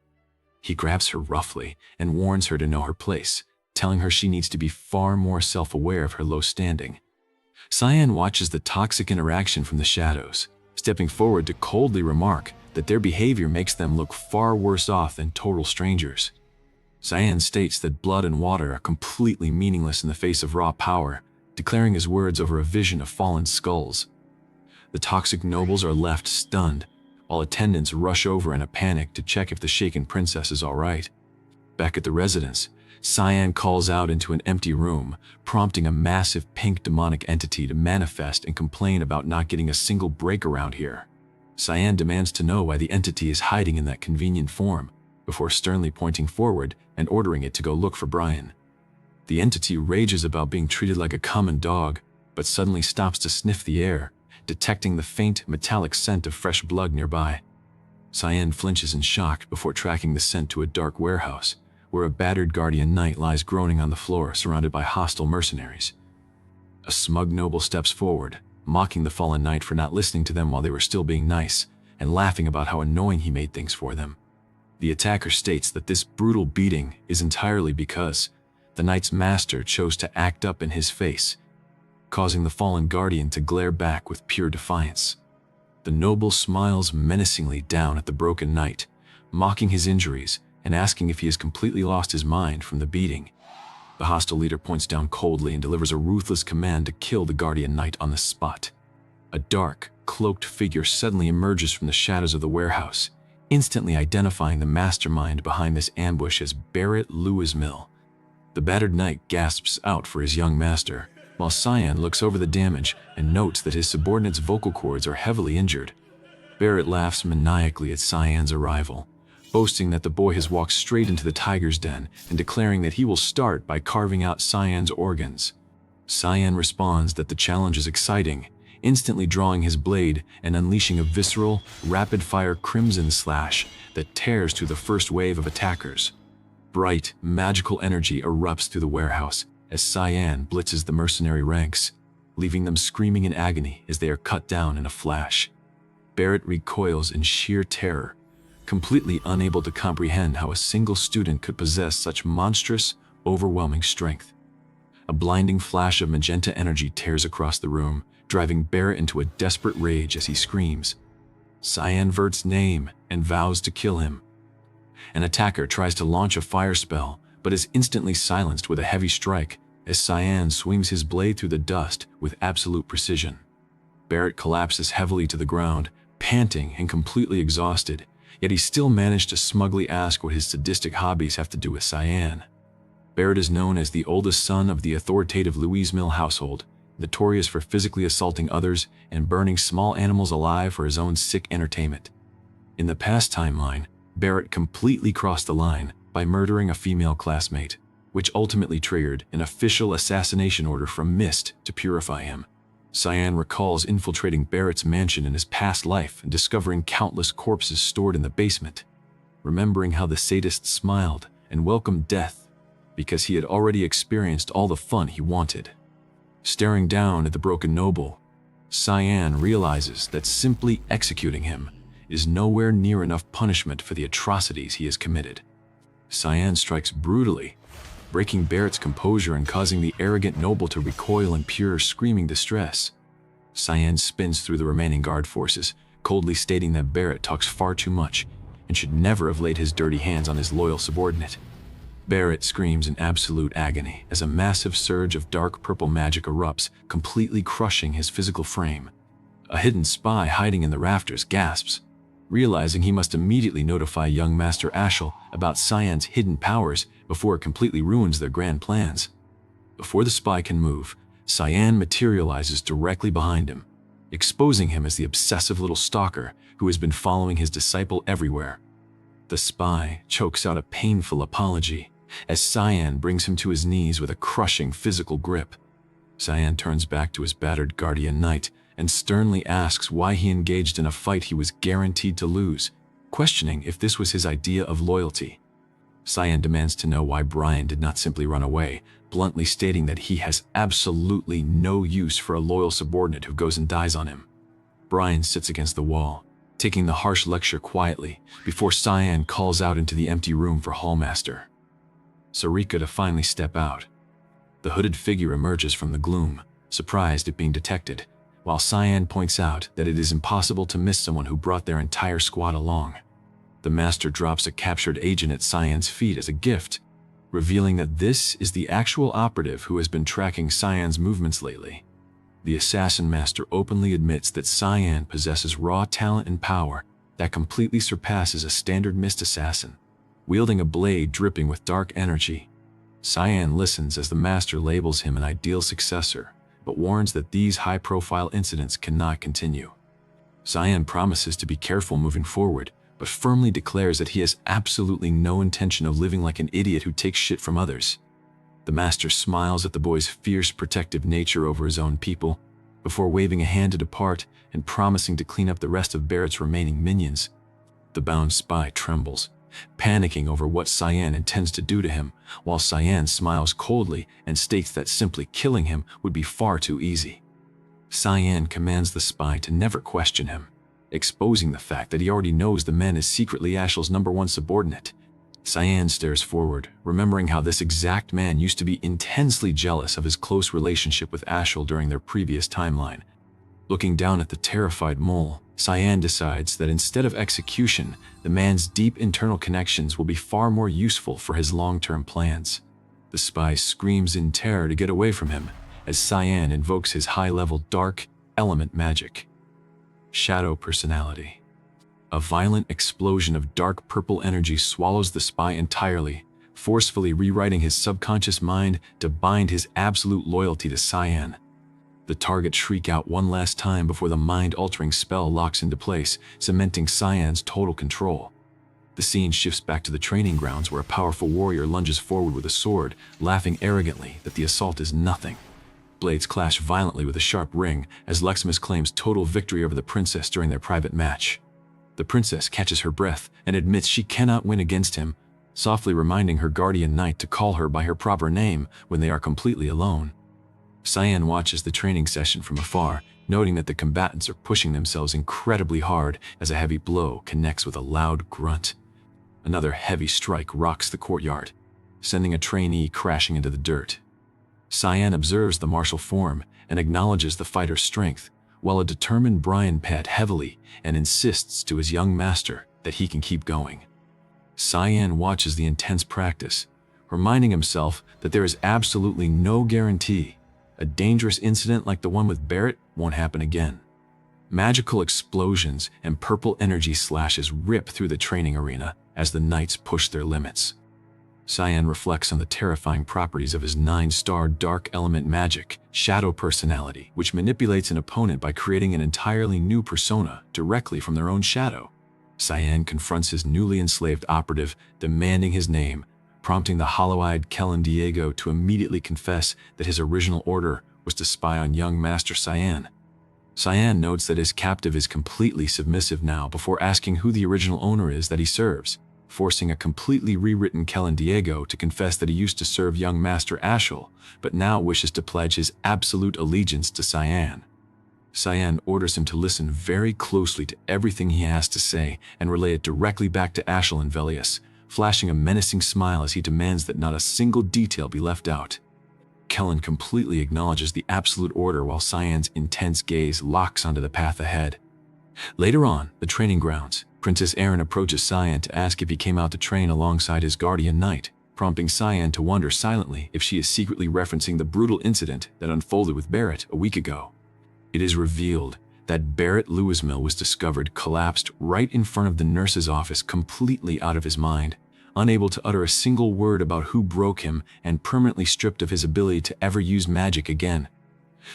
He grabs her roughly and warns her to know her place, telling her she needs to be far more self-aware of her low standing. Cyan watches the toxic interaction from the shadows, stepping forward to coldly remark that their behavior makes them look far worse off than total strangers. Cyan states that blood and water are completely meaningless in the face of raw power, declaring his words over a vision of fallen skulls. The toxic nobles are left stunned, while attendants rush over in a panic to check if the shaken princess is all right. Back at the residence, Cyan calls out into an empty room, prompting a massive pink demonic entity to manifest and complain about not getting a single break around here. Cyan demands to know why the entity is hiding in that convenient form, before sternly pointing forward and ordering it to go look for Brian. The entity rages about being treated like a common dog, but suddenly stops to sniff the air, detecting the faint, metallic scent of fresh blood nearby. Cyan flinches in shock before tracking the scent to a dark warehouse, where a battered guardian knight lies groaning on the floor surrounded by hostile mercenaries. A smug noble steps forward, mocking the fallen knight for not listening to them while they were still being nice, and laughing about how annoying he made things for them. The attacker states that this brutal beating is entirely because the knight's master chose to act up in his face, causing the fallen guardian to glare back with pure defiance. The noble smiles menacingly down at the broken knight, mocking his injuries and asking if he has completely lost his mind from the beating. The hostile leader points down coldly and delivers a ruthless command to kill the guardian knight on the spot. A dark, cloaked figure suddenly emerges from the shadows of the warehouse, instantly identifying the mastermind behind this ambush as Barrett Lewismill. The battered knight gasps out for his young master, while Cyan looks over the damage and notes that his subordinate's vocal cords are heavily injured. Barrett laughs maniacally at Cyan's arrival, boasting that the boy has walked straight into the tiger's den and declaring that he will start by carving out Cyan's organs. Cyan responds that the challenge is exciting, instantly drawing his blade and unleashing a visceral, rapid-fire crimson slash that tears through the first wave of attackers. Bright, magical energy erupts through the warehouse as Cyan blitzes the mercenary ranks, leaving them screaming in agony as they are cut down in a flash. Barrett recoils in sheer terror, completely unable to comprehend how a single student could possess such monstrous, overwhelming strength. A blinding flash of magenta energy tears across the room, driving Barrett into a desperate rage as he screams Cyanvert's name and vows to kill him. An attacker tries to launch a fire spell, but is instantly silenced with a heavy strike as Cyan swings his blade through the dust with absolute precision. Barrett collapses heavily to the ground, panting and completely exhausted, yet he still managed to smugly ask what his sadistic hobbies have to do with Cyan. Barrett is known as the oldest son of the authoritative Lewismill household, notorious for physically assaulting others and burning small animals alive for his own sick entertainment. In the past timeline, Barrett completely crossed the line by murdering a female classmate, which ultimately triggered an official assassination order from Mist to purify him. Cyan recalls infiltrating Barrett's mansion in his past life and discovering countless corpses stored in the basement, remembering how the sadist smiled and welcomed death because he had already experienced all the fun he wanted. Staring down at the broken noble, Cyan realizes that simply executing him is nowhere near enough punishment for the atrocities he has committed. Cyan strikes brutally, breaking Barrett's composure and causing the arrogant noble to recoil in pure screaming distress. Cyan spins through the remaining guard forces, coldly stating that Barrett talks far too much and should never have laid his dirty hands on his loyal subordinate. Barrett screams in absolute agony as a massive surge of dark purple magic erupts, completely crushing his physical frame. A hidden spy hiding in the rafters gasps, realizing he must immediately notify young Master Ashel about Cyan's hidden powers before it completely ruins their grand plans. Before the spy can move, Cyan materializes directly behind him, exposing him as the obsessive little stalker who has been following his disciple everywhere. The spy chokes out a painful apology as Cyan brings him to his knees with a crushing physical grip. Cyan turns back to his battered guardian knight and sternly asks why he engaged in a fight he was guaranteed to lose, questioning if this was his idea of loyalty. Cyan demands to know why Brian did not simply run away, bluntly stating that he has absolutely no use for a loyal subordinate who goes and dies on him. Brian sits against the wall, taking the harsh lecture quietly before Cyan calls out into the empty room for Hallmaster Sarika to finally step out. The hooded figure emerges from the gloom, surprised at being detected, while Cyan points out that it is impossible to miss someone who brought their entire squad along. The master drops a captured agent at Cyan's feet as a gift, revealing that this is the actual operative who has been tracking Cyan's movements lately. The assassin master openly admits that Cyan possesses raw talent and power that completely surpasses a standard mist assassin, wielding a blade dripping with dark energy. Cyan listens as the master labels him an ideal successor, but warns that these high-profile incidents cannot continue. Cyan promises to be careful moving forward, but firmly declares that he has absolutely no intention of living like an idiot who takes shit from others. The master smiles at the boy's fierce protective nature over his own people, before waving a hand to depart and promising to clean up the rest of Barrett's remaining minions. The bound spy trembles, panicking over what Cyan intends to do to him, while Cyan smiles coldly and states that simply killing him would be far too easy. Cyan commands the spy to never question him, exposing the fact that he already knows the man is secretly Ashel's #1 subordinate. Cyan stares forward, remembering how this exact man used to be intensely jealous of his close relationship with Ashel during their previous timeline. Looking down at the terrified mole, Cyan decides that instead of execution, the man's deep internal connections will be far more useful for his long-term plans. The spy screams in terror to get away from him, as Cyan invokes his high-level dark element magic. Shadow personality. A violent explosion of dark purple energy swallows the spy entirely, forcefully rewriting his subconscious mind to bind his absolute loyalty to Cyan. The target shriek out one last time before the mind-altering spell locks into place, cementing Cyan's total control. The scene shifts back to the training grounds where a powerful warrior lunges forward with a sword, laughing arrogantly that the assault is nothing. Blades clash violently with a sharp ring as Leximus claims total victory over the princess during their private match. The princess catches her breath and admits she cannot win against him, softly reminding her guardian knight to call her by her proper name when they are completely alone. Cyan watches the training session from afar, noting that the combatants are pushing themselves incredibly hard as a heavy blow connects with a loud grunt. Another heavy strike rocks the courtyard, sending a trainee crashing into the dirt. Cyan observes the martial form and acknowledges the fighter's strength, while a determined Brian pet heavily and insists to his young master that he can keep going. Cyan watches the intense practice, reminding himself that there is absolutely no guarantee a dangerous incident like the one with Barrett won't happen again. Magical explosions and purple energy slashes rip through the training arena as the knights push their limits. Cyan reflects on the terrifying properties of his 9-star dark element magic, shadow personality, which manipulates an opponent by creating an entirely new persona directly from their own shadow. Cyan confronts his newly enslaved operative, demanding his name, prompting the hollow-eyed Kellen Diego to immediately confess that his original order was to spy on young Master Cyan. Cyan notes that his captive is completely submissive now before asking who the original owner is that he serves, forcing a completely rewritten Kellen Diego to confess that he used to serve young Master Ashel, but now wishes to pledge his absolute allegiance to Cyan. Cyan orders him to listen very closely to everything he has to say and relay it directly back to Ashel and Velius, flashing a menacing smile as he demands that not a single detail be left out. Kellen completely acknowledges the absolute order while Cyan's intense gaze locks onto the path ahead. Later on, the training grounds, Princess Erin approaches Cyan to ask if he came out to train alongside his guardian knight, prompting Cyan to wonder silently if she is secretly referencing the brutal incident that unfolded with Barrett a week ago. It is revealed that Barrett Lewismill was discovered collapsed right in front of the nurse's office, completely out of his mind, unable to utter a single word about who broke him and permanently stripped of his ability to ever use magic again.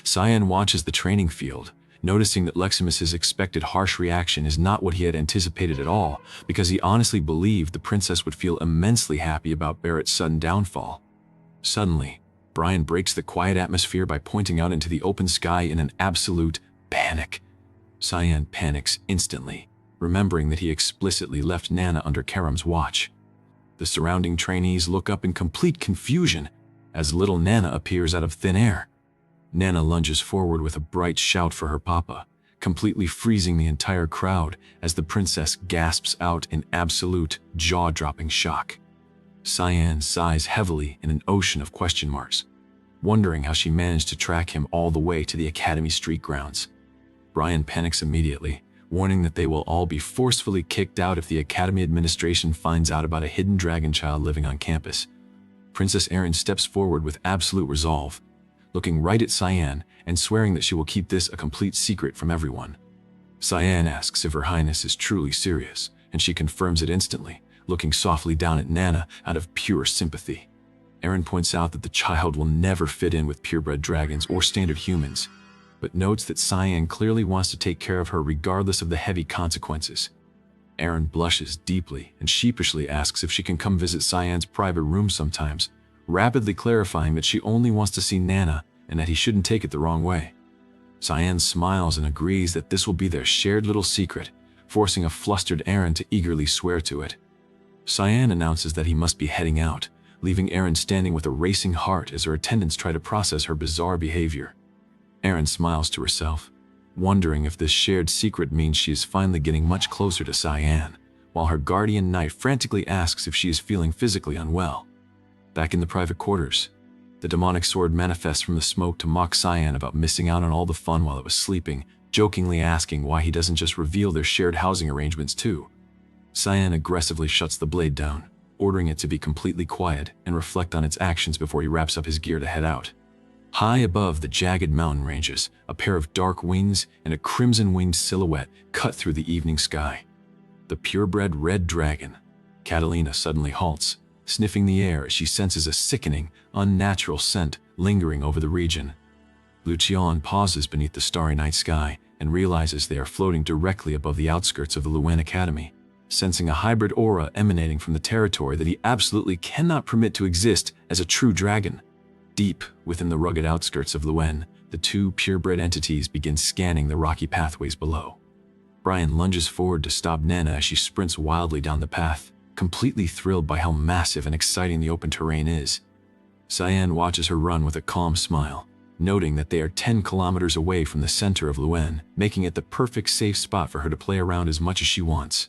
Cyan watches the training field, noticing that Leximus's expected harsh reaction is not what he had anticipated at all, because he honestly believed the princess would feel immensely happy about Barrett's sudden downfall. Suddenly, Brian breaks the quiet atmosphere by pointing out into the open sky in an absolute panic. Cyan panics instantly, remembering that he explicitly left Nana under Karam's watch. The surrounding trainees look up in complete confusion as little Nana appears out of thin air. Nana lunges forward with a bright shout for her papa, completely freezing the entire crowd as the princess gasps out in absolute, jaw-dropping shock. Cyan sighs heavily in an ocean of question marks, wondering how she managed to track him all the way to the Academy street grounds. Brian panics immediately, warning that they will all be forcefully kicked out if the Academy administration finds out about a hidden dragon child living on campus. Princess Erin steps forward with absolute resolve, looking right at Cyan and swearing that she will keep this a complete secret from everyone. Cyan asks if Her Highness is truly serious, and she confirms it instantly, looking softly down at Nana out of pure sympathy. Erin points out that the child will never fit in with purebred dragons or standard humans, but notes that Cyan clearly wants to take care of her regardless of the heavy consequences. Erin blushes deeply and sheepishly asks if she can come visit Cyan's private room sometimes, rapidly clarifying that she only wants to see Nana and that he shouldn't take it the wrong way. Cyan smiles and agrees that this will be their shared little secret, forcing a flustered Erin to eagerly swear to it. Cyan announces that he must be heading out, leaving Erin standing with a racing heart as her attendants try to process her bizarre behavior. Erin smiles to herself, wondering if this shared secret means she is finally getting much closer to Cyan, while her guardian knight frantically asks if she is feeling physically unwell. Back in the private quarters, the demonic sword manifests from the smoke to mock Cyan about missing out on all the fun while it was sleeping, jokingly asking why he doesn't just reveal their shared housing arrangements too. Cyan aggressively shuts the blade down, ordering it to be completely quiet and reflect on its actions before he wraps up his gear to head out. High above the jagged mountain ranges, a pair of dark wings and a crimson-winged silhouette cut through the evening sky. The purebred red dragon. Catalina suddenly halts, sniffing the air as she senses a sickening, unnatural scent lingering over the region. Lucian pauses beneath the starry night sky and realizes they are floating directly above the outskirts of the Luen Academy, sensing a hybrid aura emanating from the territory that he absolutely cannot permit to exist as a true dragon. Deep within the rugged outskirts of Luen, the two purebred entities begin scanning the rocky pathways below. Brian lunges forward to stop Nana as she sprints wildly down the path, completely thrilled by how massive and exciting the open terrain is. Cyan watches her run with a calm smile, noting that they are 10 kilometers away from the center of Luen, making it the perfect safe spot for her to play around as much as she wants.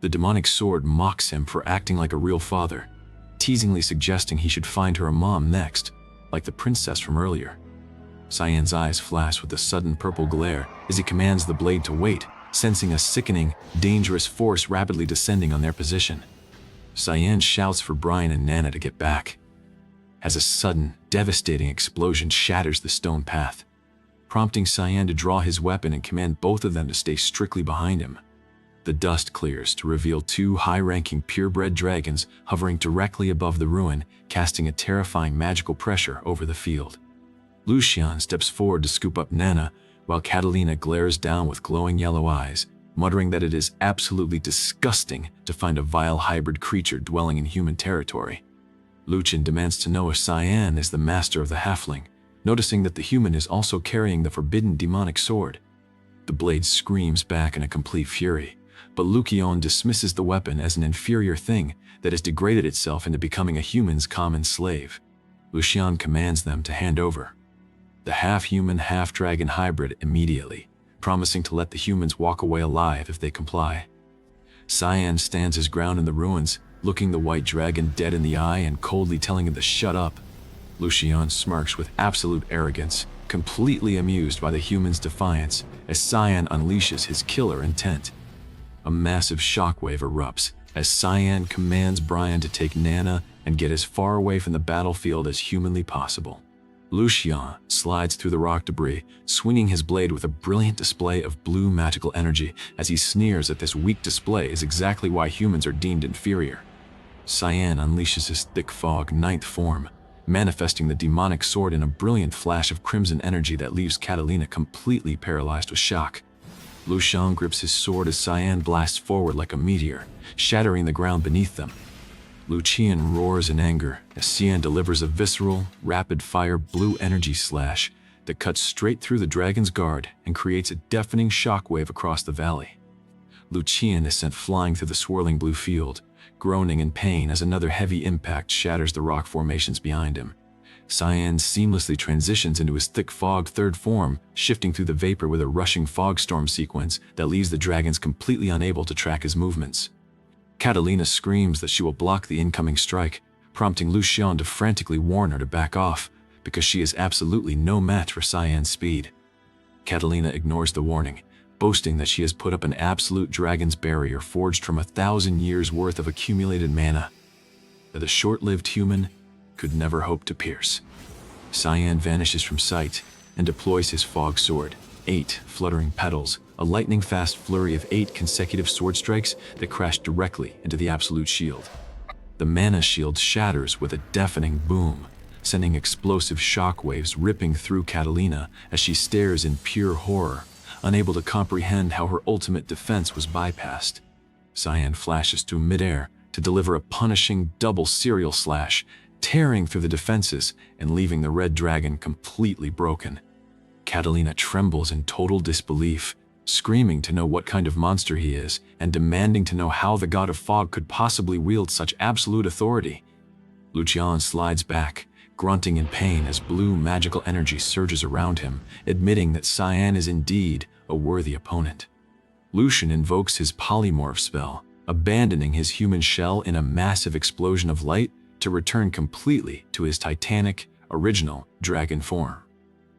The demonic sword mocks him for acting like a real father, teasingly suggesting he should find her a mom next, like the princess from earlier. Cyan's eyes flash with a sudden purple glare as he commands the blade to wait, sensing a sickening, dangerous force rapidly descending on their position. Cyan shouts for Brian and Nana to get back, as a sudden, devastating explosion shatters the stone path, prompting Cyan to draw his weapon and command both of them to stay strictly behind him. The dust clears to reveal two high-ranking purebred dragons hovering directly above the ruin, casting a terrifying magical pressure over the field. Lucian steps forward to scoop up Nana, while Catalina glares down with glowing yellow eyes, muttering that it is absolutely disgusting to find a vile hybrid creature dwelling in human territory. Lucian demands to know if Cyan is the master of the halfling, noticing that the human is also carrying the forbidden demonic sword. The blade screams back in a complete fury, but Lucian dismisses the weapon as an inferior thing that has degraded itself into becoming a human's common slave. Lucian commands them to hand over the half-human, half-dragon hybrid immediately, promising to let the humans walk away alive if they comply. Cyan stands his ground in the ruins, looking the white dragon dead in the eye and coldly telling him to shut up. Lucian smirks with absolute arrogance, completely amused by the human's defiance as Cyan unleashes his killer intent. A massive shockwave erupts as Cyan commands Brian to take Nana and get as far away from the battlefield as humanly possible. Lucian slides through the rock debris, swinging his blade with a brilliant display of blue magical energy as he sneers that this weak display is exactly why humans are deemed inferior. Cyan unleashes his thick fog ninth form, manifesting the demonic sword in a brilliant flash of crimson energy that leaves Catalina completely paralyzed with shock. Lucian grips his sword as Cyan blasts forward like a meteor, shattering the ground beneath them. Lucian roars in anger as Cyan delivers a visceral, rapid-fire blue energy slash that cuts straight through the dragon's guard and creates a deafening shockwave across the valley. Lucian is sent flying through the swirling blue field, groaning in pain as another heavy impact shatters the rock formations behind him. Cyan seamlessly transitions into his thick fog third form, shifting through the vapor with a rushing fog storm sequence that leaves the dragons completely unable to track his movements. Catalina screams that she will block the incoming strike, prompting Lucian to frantically warn her to back off, because she is absolutely no match for Cyan's speed. Catalina ignores the warning, boasting that she has put up an absolute dragon's barrier forged from 1,000 years' worth of accumulated mana. The short-lived human could never hope to pierce. Cyan vanishes from sight and deploys his fog sword. 8 fluttering petals, a lightning-fast flurry of 8 consecutive sword strikes that crash directly into the Absolute shield. The mana shield shatters with a deafening boom, sending explosive shockwaves ripping through Catalina as she stares in pure horror, unable to comprehend how her ultimate defense was bypassed. Cyan flashes through midair to deliver a punishing double serial slash, tearing through the defenses and leaving the red dragon completely broken. Catalina trembles in total disbelief, screaming to know what kind of monster he is and demanding to know how the god of fog could possibly wield such absolute authority. Lucian slides back, grunting in pain as blue magical energy surges around him, admitting that Cyan is indeed a worthy opponent. Lucian invokes his polymorph spell, abandoning his human shell in a massive explosion of light to return completely to his titanic, original dragon form.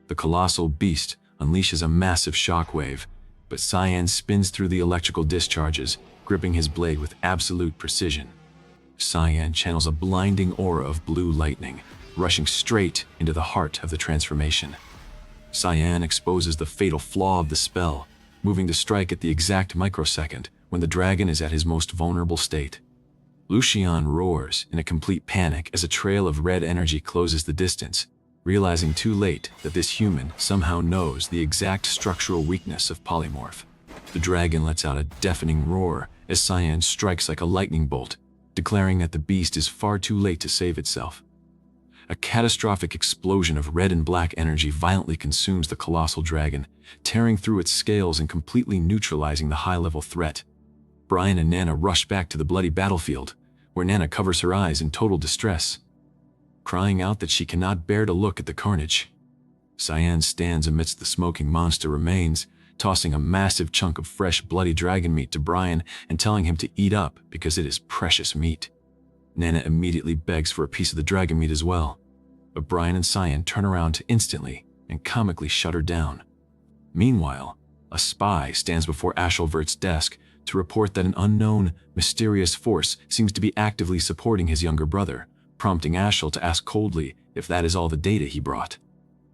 The colossal beast unleashes a massive shockwave, but Cyan spins through the electrical discharges, gripping his blade with absolute precision. Cyan channels a blinding aura of blue lightning, rushing straight into the heart of the transformation. Cyan exposes the fatal flaw of the spell, moving to strike at the exact microsecond when the dragon is at his most vulnerable state. Lucian roars in a complete panic as a trail of red energy closes the distance, realizing too late that this human somehow knows the exact structural weakness of polymorph. The dragon lets out a deafening roar as Cyan strikes like a lightning bolt, declaring that the beast is far too late to save itself. A catastrophic explosion of red and black energy violently consumes the colossal dragon, tearing through its scales and completely neutralizing the high-level threat. Brian and Nana rush back to the bloody battlefield, where Nana covers her eyes in total distress, crying out that she cannot bear to look at the carnage. Cyan stands amidst the smoking monster remains, tossing a massive chunk of fresh bloody dragon meat to Brian and telling him to eat up because it is precious meat. Nana immediately begs for a piece of the dragon meat as well, but Brian and Cyan turn around to instantly and comically shut her down. Meanwhile, a spy stands before Ashelvert's desk to report that an unknown, mysterious force seems to be actively supporting his younger brother, prompting Ashel to ask coldly if that is all the data he brought.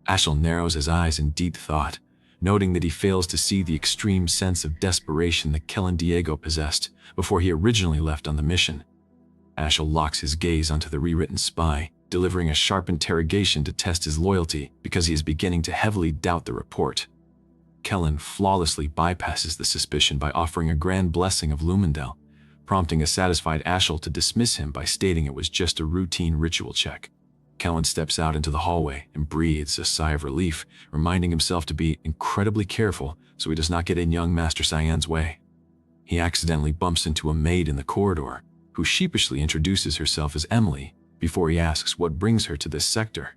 Ashel narrows his eyes in deep thought, noting that he fails to see the extreme sense of desperation that Kellen Diego possessed before he originally left on the mission. Ashel locks his gaze onto the rewritten spy, delivering a sharp interrogation to test his loyalty because he is beginning to heavily doubt the report. Kellen flawlessly bypasses the suspicion by offering a grand blessing of Lumendel, prompting a satisfied Ashel to dismiss him by stating it was just a routine ritual check. Kellen steps out into the hallway and breathes a sigh of relief, reminding himself to be incredibly careful so he does not get in young Master Cyan's way. He accidentally bumps into a maid in the corridor, who sheepishly introduces herself as Emily before he asks what brings her to this sector.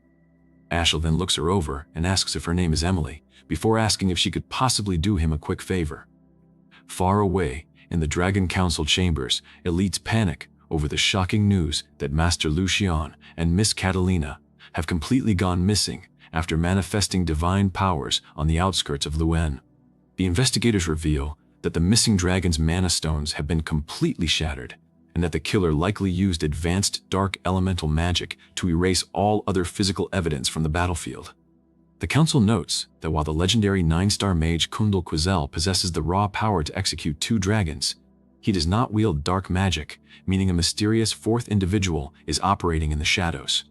Ashel then looks her over and asks if her name is Emily, before asking if she could possibly do him a quick favor. Far away, in the Dragon Council chambers, elites panic over the shocking news that Master Lucian and Miss Catalina have completely gone missing after manifesting divine powers on the outskirts of Luen. The investigators reveal that the missing dragon's mana stones have been completely shattered, and that the killer likely used advanced dark elemental magic to erase all other physical evidence from the battlefield. The council notes that while the legendary 9-star mage Kundal Quazel possesses the raw power to execute 2 dragons, he does not wield dark magic, meaning a mysterious 4th individual is operating in the shadows.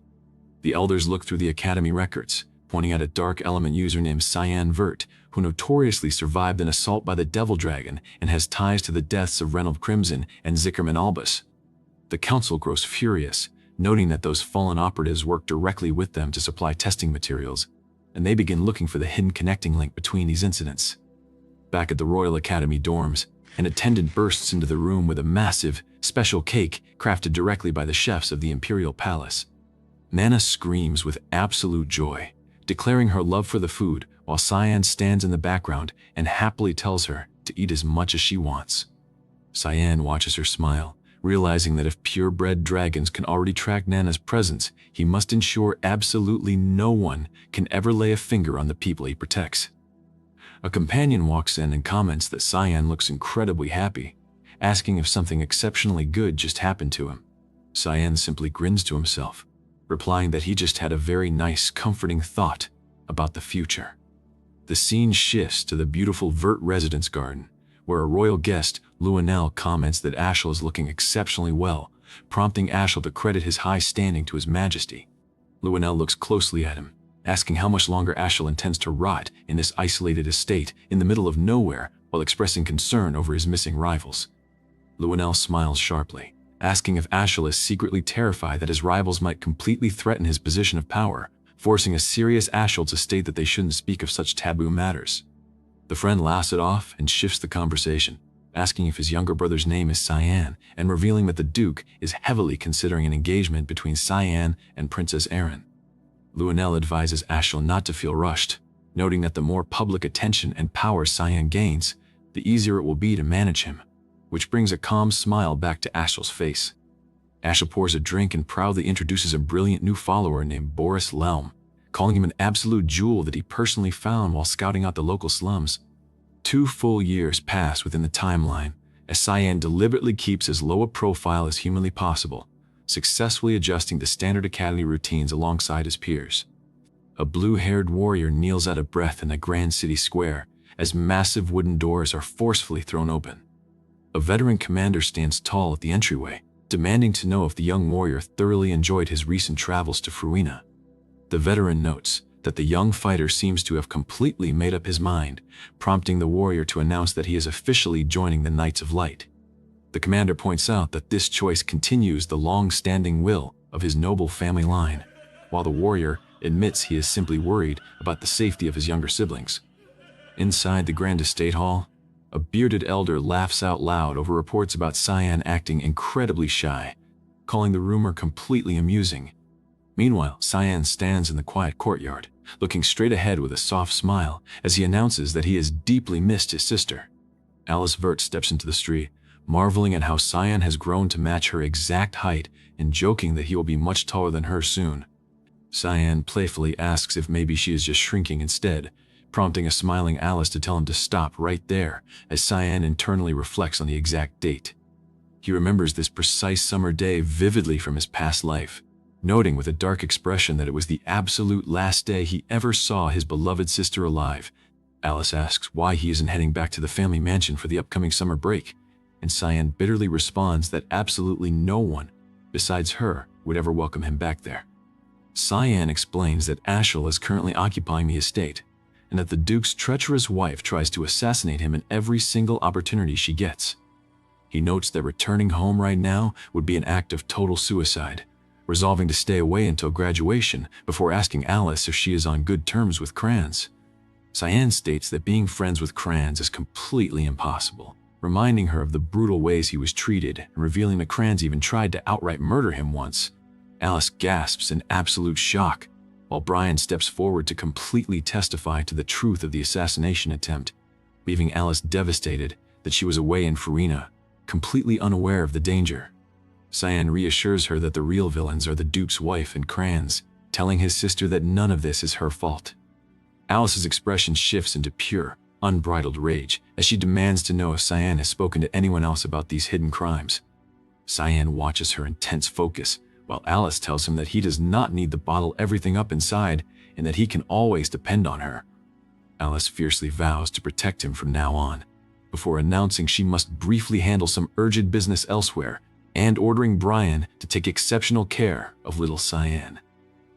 The elders look through the academy records, pointing at a dark element user named Cyan Vert, who notoriously survived an assault by the Devil Dragon and has ties to the deaths of Reynold Crimson and Zickerman Albus. The council grows furious, noting that those fallen operatives work directly with them to supply testing materials, and they begin looking for the hidden connecting link between these incidents. Back at the Royal Academy dorms, an attendant bursts into the room with a massive, special cake crafted directly by the chefs of the Imperial Palace. Nana screams with absolute joy, declaring her love for the food, while Cyan stands in the background and happily tells her to eat as much as she wants. Cyan watches her smile, realizing that if purebred dragons can already track Nana's presence, he must ensure absolutely no one can ever lay a finger on the people he protects. A companion walks in and comments that Cyan looks incredibly happy, asking if something exceptionally good just happened to him. Cyan simply grins to himself, replying that he just had a very nice, comforting thought about the future. The scene shifts to the beautiful Vert residence garden, where a royal guest, Luenell, comments that Ashel is looking exceptionally well, prompting Ashel to credit his high standing to His Majesty. Luenell looks closely at him, asking how much longer Ashel intends to rot in this isolated estate in the middle of nowhere while expressing concern over his missing rivals. Luenell smiles sharply, asking if Ashel is secretly terrified that his rivals might completely threaten his position of power, forcing a serious Ashel to state that they shouldn't speak of such taboo matters. The friend laughs it off and shifts the conversation, asking if his younger brother's name is Cyan, and revealing that the Duke is heavily considering an engagement between Cyan and Princess Erin. Luenell advises Ashel not to feel rushed, noting that the more public attention and power Cyan gains, the easier it will be to manage him, which brings a calm smile back to Ashel's face. Ashel pours a drink and proudly introduces a brilliant new follower named Boris Lelm, calling him an absolute jewel that he personally found while scouting out the local slums. 2 full years pass within the timeline, as Cyan deliberately keeps as low a profile as humanly possible, successfully adjusting to standard academy routines alongside his peers. A blue-haired warrior kneels out of breath in the grand city square as massive wooden doors are forcefully thrown open. A veteran commander stands tall at the entryway, demanding to know if the young warrior thoroughly enjoyed his recent travels to Fruina. The veteran notes that the young fighter seems to have completely made up his mind, prompting the warrior to announce that he is officially joining the Knights of Light. The commander points out that this choice continues the long-standing will of his noble family line, while the warrior admits he is simply worried about the safety of his younger siblings. Inside the grand estate hall, a bearded elder laughs out loud over reports about Cyan acting incredibly shy, calling the rumor completely amusing. Meanwhile, Cyan stands in the quiet courtyard, looking straight ahead with a soft smile as he announces that he has deeply missed his sister. Alice Vert steps into the street, marveling at how Cyan has grown to match her exact height and joking that he will be much taller than her soon. Cyan playfully asks if maybe she is just shrinking instead, prompting a smiling Alice to tell him to stop right there as Cyan internally reflects on the exact date. He remembers this precise summer day vividly from his past life, noting with a dark expression that it was the absolute last day he ever saw his beloved sister alive. Alice asks why he isn't heading back to the family mansion for the upcoming summer break, and Cyan bitterly responds that absolutely no one, besides her, would ever welcome him back there. Cyan explains that Ashel is currently occupying the estate, and that the Duke's treacherous wife tries to assassinate him in every single opportunity she gets. He notes that returning home right now would be an act of total suicide, resolving to stay away until graduation before asking Alice if she is on good terms with Kranz. Cyan states that being friends with Kranz is completely impossible, reminding her of the brutal ways he was treated and revealing that Kranz even tried to outright murder him once. Alice gasps in absolute shock, while Brian steps forward to completely testify to the truth of the assassination attempt, leaving Alice devastated that she was away in Fruina, completely unaware of the danger. Cyan reassures her that the real villains are the Duke's wife and Kranz, telling his sister that none of this is her fault. Alice's expression shifts into pure, unbridled rage as she demands to know if Cyan has spoken to anyone else about these hidden crimes. Cyan watches her intense focus, while Alice tells him that he does not need to bottle everything up inside and that he can always depend on her. Alice fiercely vows to protect him from now on, before announcing she must briefly handle some urgent business elsewhere and ordering Brian to take exceptional care of little Cyan.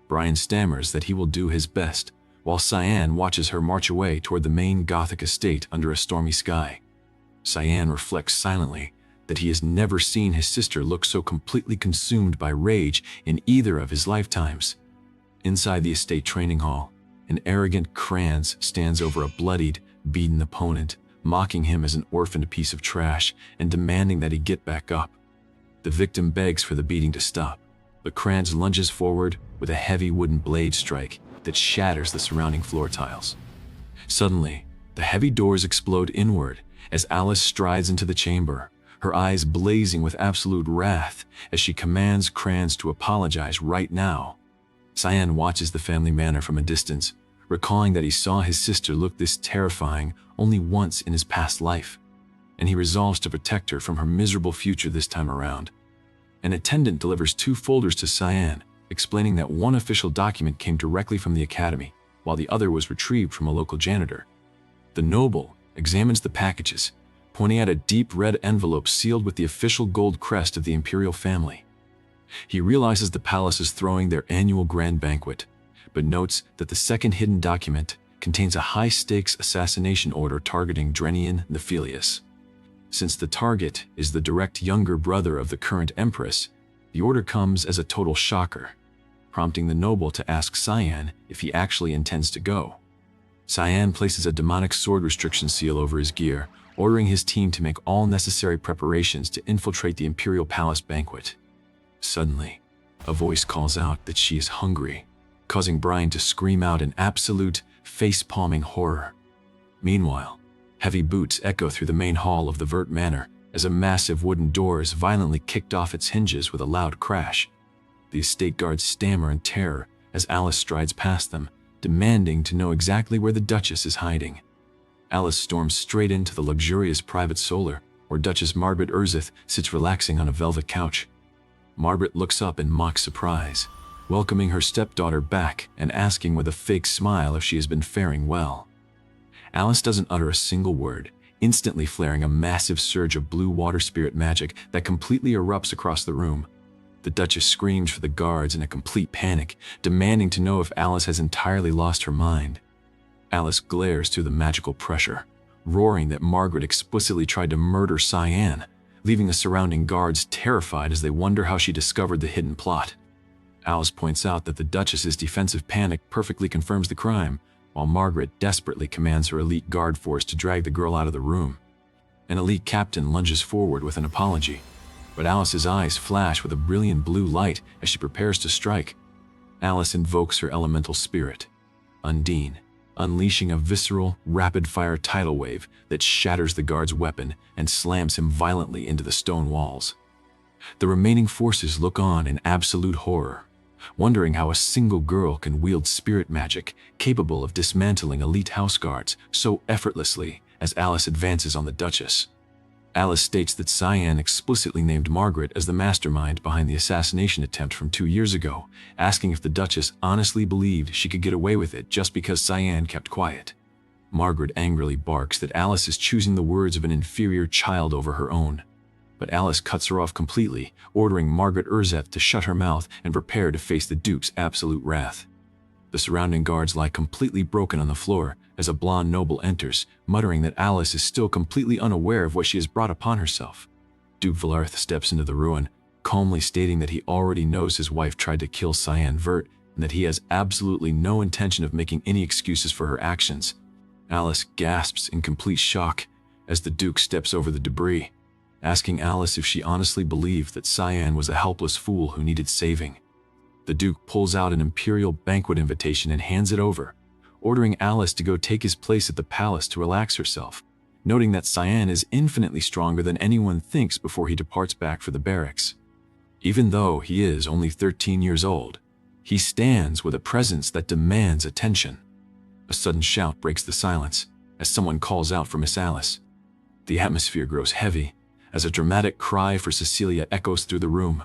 Brian stammers that he will do his best, while Cyan watches her march away toward the main Gothic estate under a stormy sky. Cyan reflects silently that he has never seen his sister look so completely consumed by rage in either of his lifetimes. Inside the estate training hall, an arrogant Kranz stands over a bloodied, beaten opponent, mocking him as an orphaned piece of trash and demanding that he get back up. The victim begs for the beating to stop, but Kranz lunges forward with a heavy wooden blade strike that shatters the surrounding floor tiles. Suddenly, the heavy doors explode inward as Alice strides into the chamber, her eyes blazing with absolute wrath as she commands Kranz to apologize right now. Cyan watches the family manor from a distance, recalling that he saw his sister look this terrifying only once in his past life, and he resolves to protect her from her miserable future this time around. An attendant delivers 2 folders to Cyan, explaining that one official document came directly from the academy, while the other was retrieved from a local janitor. The noble examines the packages, pointing at a deep red envelope sealed with the official gold crest of the imperial family. He realizes the palace is throwing their annual grand banquet, but notes that the second hidden document contains a high-stakes assassination order targeting Drenian Nephilius. Since the target is the direct younger brother of the current empress, the order comes as a total shocker, prompting the noble to ask Cyan if he actually intends to go. Cyan places a demonic sword restriction seal over his gear, ordering his team to make all necessary preparations to infiltrate the imperial palace banquet. Suddenly, a voice calls out that she is hungry, causing Brian to scream out in absolute, face-palming horror. Meanwhile, heavy boots echo through the main hall of the Vert Manor as a massive wooden door is violently kicked off its hinges with a loud crash. The estate guards stammer in terror as Alice strides past them, demanding to know exactly where the Duchess is hiding. Alice storms straight into the luxurious private solar, where Duchess Margaret Urzeth sits relaxing on a velvet couch. Margaret looks up in mock surprise, welcoming her stepdaughter back and asking with a fake smile if she has been faring well. Alice doesn't utter a single word, instantly flaring a massive surge of blue water spirit magic that completely erupts across the room. The Duchess screams for the guards in a complete panic, demanding to know if Alice has entirely lost her mind. Alice glares through the magical pressure, roaring that Margaret explicitly tried to murder Cyan, leaving the surrounding guards terrified as they wonder how she discovered the hidden plot. Alice points out that the Duchess's defensive panic perfectly confirms the crime, while Margaret desperately commands her elite guard force to drag the girl out of the room. An elite captain lunges forward with an apology, but Alice's eyes flash with a brilliant blue light as she prepares to strike. Alice invokes her elemental spirit, Undine, unleashing a visceral, rapid-fire tidal wave that shatters the guard's weapon and slams him violently into the stone walls. The remaining forces look on in absolute horror, wondering how a single girl can wield spirit magic capable of dismantling elite house guards so effortlessly as Alice advances on the Duchess. Alice states that Cyan explicitly named Margaret as the mastermind behind the assassination attempt from 2 years ago, asking if the Duchess honestly believed she could get away with it just because Cyan kept quiet. Margaret angrily barks that Alice is choosing the words of an inferior child over her own, but Alice cuts her off completely, ordering Margaret Urzeth to shut her mouth and prepare to face the Duke's absolute wrath. The surrounding guards lie completely broken on the floor as a blonde noble enters, muttering that Alice is still completely unaware of what she has brought upon herself. Duke Valarth steps into the ruin, calmly stating that he already knows his wife tried to kill Cyan Vert and that he has absolutely no intention of making any excuses for her actions. Alice gasps in complete shock as the Duke steps over the debris, asking Alice if she honestly believed that Cyan was a helpless fool who needed saving. The Duke pulls out an imperial banquet invitation and hands it over, ordering Alice to go take his place at the palace to relax herself, noting that Cyan is infinitely stronger than anyone thinks before he departs back for the barracks. Even though he is only 13 years old, he stands with a presence that demands attention. A sudden shout breaks the silence as someone calls out for Miss Alice. The atmosphere grows heavy as a dramatic cry for Cecilia echoes through the room.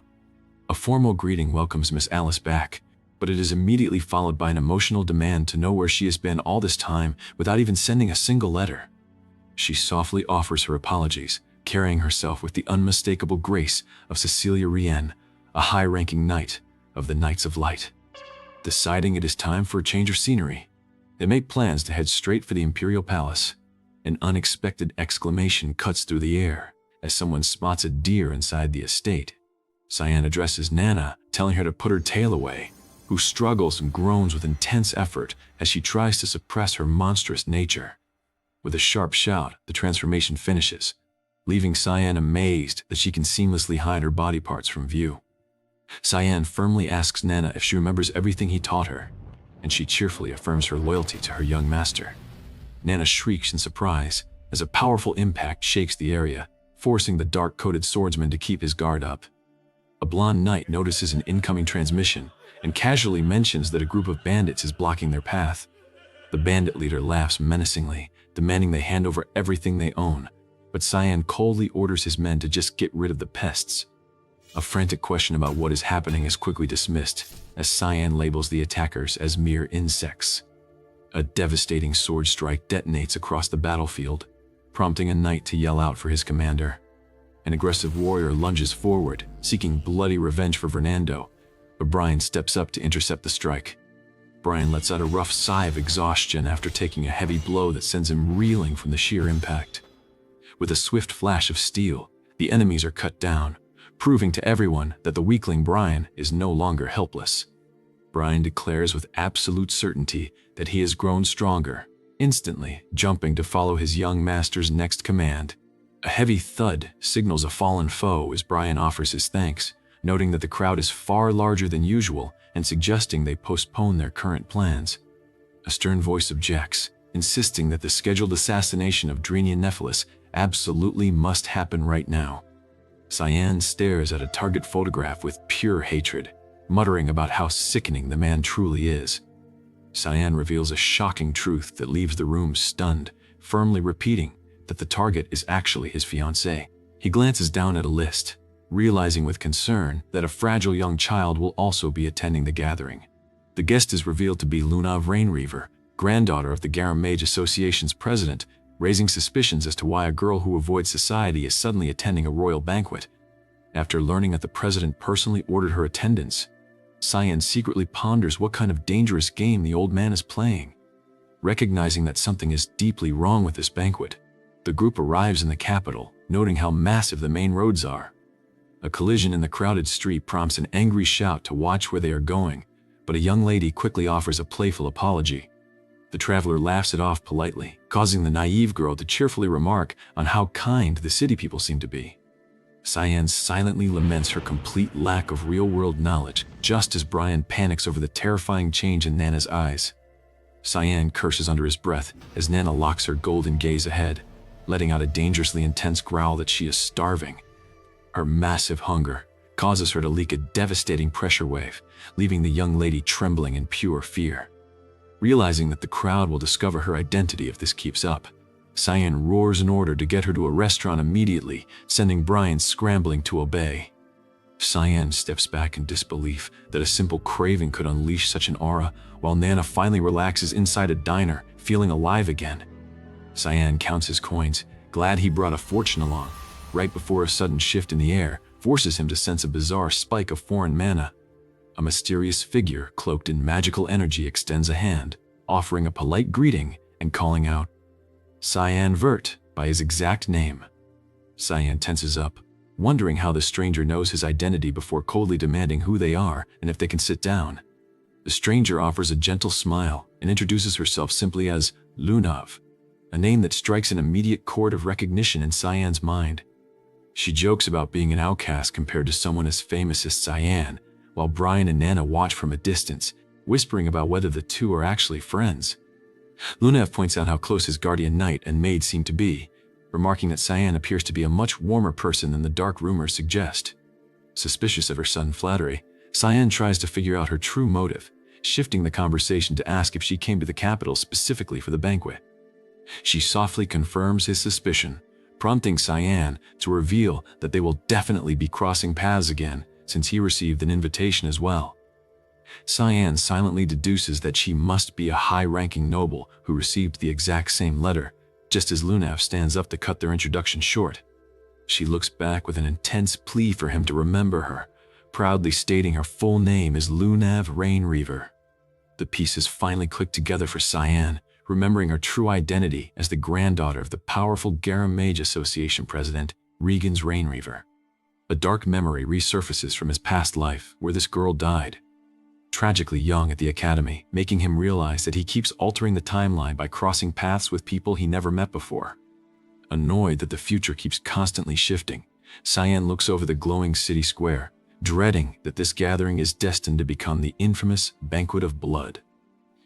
A formal greeting welcomes Miss Alice back, but it is immediately followed by an emotional demand to know where she has been all this time without even sending a single letter. She softly offers her apologies, carrying herself with the unmistakable grace of Cecilia Rien, a high-ranking knight of the Knights of Light. Deciding it is time for a change of scenery, they make plans to head straight for the Imperial Palace. An unexpected exclamation cuts through the air as someone spots a deer inside the estate. Cyan addresses Nana, telling her to put her tail away, who struggles and groans with intense effort as she tries to suppress her monstrous nature. With a sharp shout, the transformation finishes, leaving Cyan amazed that she can seamlessly hide her body parts from view. Cyan firmly asks Nana if she remembers everything he taught her, and she cheerfully affirms her loyalty to her young master. Nana shrieks in surprise as a powerful impact shakes the area, forcing the dark-coated swordsman to keep his guard up. A blonde knight notices an incoming transmission and casually mentions that a group of bandits is blocking their path. The bandit leader laughs menacingly, demanding they hand over everything they own, but Cyan coldly orders his men to just get rid of the pests. A frantic question about what is happening is quickly dismissed, as Cyan labels the attackers as mere insects. A devastating sword strike detonates across the battlefield, prompting a knight to yell out for his commander. An aggressive warrior lunges forward, seeking bloody revenge for Fernando, but Brian steps up to intercept the strike. Brian lets out a rough sigh of exhaustion after taking a heavy blow that sends him reeling from the sheer impact. With a swift flash of steel, the enemies are cut down, proving to everyone that the weakling Brian is no longer helpless. Brian declares with absolute certainty that he has grown stronger, instantly jumping to follow his young master's next command. A heavy thud signals a fallen foe as Brian offers his thanks, noting that the crowd is far larger than usual and suggesting they postpone their current plans. A stern voice objects, insisting that the scheduled assassination of Drenian Nephilis absolutely must happen right now. Cyan stares at a target photograph with pure hatred, muttering about how sickening the man truly is. Cyan reveals a shocking truth that leaves the room stunned, firmly repeating that the target is actually his fiancée. He glances down at a list, realizing with concern that a fragile young child will also be attending the gathering. The guest is revealed to be Lunav Rainreaver, granddaughter of the Garam Mage Association's president, raising suspicions as to why a girl who avoids society is suddenly attending a royal banquet. After learning that the president personally ordered her attendance, Cyan secretly ponders what kind of dangerous game the old man is playing. Recognizing that something is deeply wrong with this banquet, the group arrives in the capital, noting how massive the main roads are. A collision in the crowded street prompts an angry shout to watch where they are going, but a young lady quickly offers a playful apology. The traveler laughs it off politely, causing the naive girl to cheerfully remark on how kind the city people seem to be. Cyan silently laments her complete lack of real-world knowledge, just as Brian panics over the terrifying change in Nana's eyes. Cyan curses under his breath as Nana locks her golden gaze ahead, letting out a dangerously intense growl that she is starving. Her massive hunger causes her to leak a devastating pressure wave, leaving the young lady trembling in pure fear. Realizing that the crowd will discover her identity if this keeps up, Cyan roars an order to get her to a restaurant immediately, sending Brian scrambling to obey. Cyan steps back in disbelief that a simple craving could unleash such an aura, while Nana finally relaxes inside a diner, feeling alive again. Cyan counts his coins, glad he brought a fortune along, right before a sudden shift in the air forces him to sense a bizarre spike of foreign mana. A mysterious figure cloaked in magical energy extends a hand, offering a polite greeting and calling out, "Cyan Vert," by his exact name. Cyan tenses up, wondering how the stranger knows his identity before coldly demanding who they are and if they can sit down. The stranger offers a gentle smile and introduces herself simply as Lunav, a name that strikes an immediate chord of recognition in Cyan's mind. She jokes about being an outcast compared to someone as famous as Cyan, while Brian and Nana watch from a distance, whispering about whether the two are actually friends. Lunav points out how close his guardian knight and maid seem to be, remarking that Cyan appears to be a much warmer person than the dark rumors suggest. Suspicious of her sudden flattery, Cyan tries to figure out her true motive, shifting the conversation to ask if she came to the capital specifically for the banquet. She softly confirms his suspicion, prompting Cyan to reveal that they will definitely be crossing paths again since he received an invitation as well. Cyan silently deduces that she must be a high-ranking noble who received the exact same letter, just as Lunav stands up to cut their introduction short. She looks back with an intense plea for him to remember her, proudly stating her full name is Lunav Rainreaver. The pieces finally click together for Cyan, remembering her true identity as the granddaughter of the powerful Garam Mage Association president, Regan's Rainreaver. A dark memory resurfaces from his past life, where this girl died, tragically young at the academy, making him realize that he keeps altering the timeline by crossing paths with people he never met before. Annoyed that the future keeps constantly shifting, Cyan looks over the glowing city square, dreading that this gathering is destined to become the infamous Banquet of Blood.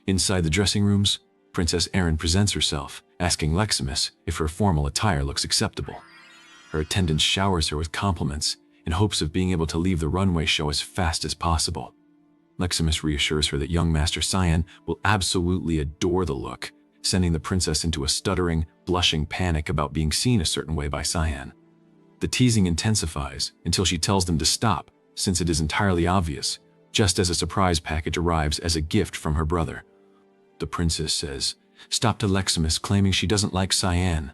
Inside the dressing rooms, Princess Erin presents herself, asking Leximus if her formal attire looks acceptable. Her attendant showers her with compliments in hopes of being able to leave the runway show as fast as possible. Leximus reassures her that young Master Cyan will absolutely adore the look, sending the princess into a stuttering, blushing panic about being seen a certain way by Cyan. The teasing intensifies until she tells them to stop, since it is entirely obvious, just as a surprise package arrives as a gift from her brother. The princess says, "Stop," to Leximus, claiming she doesn't like Cyan.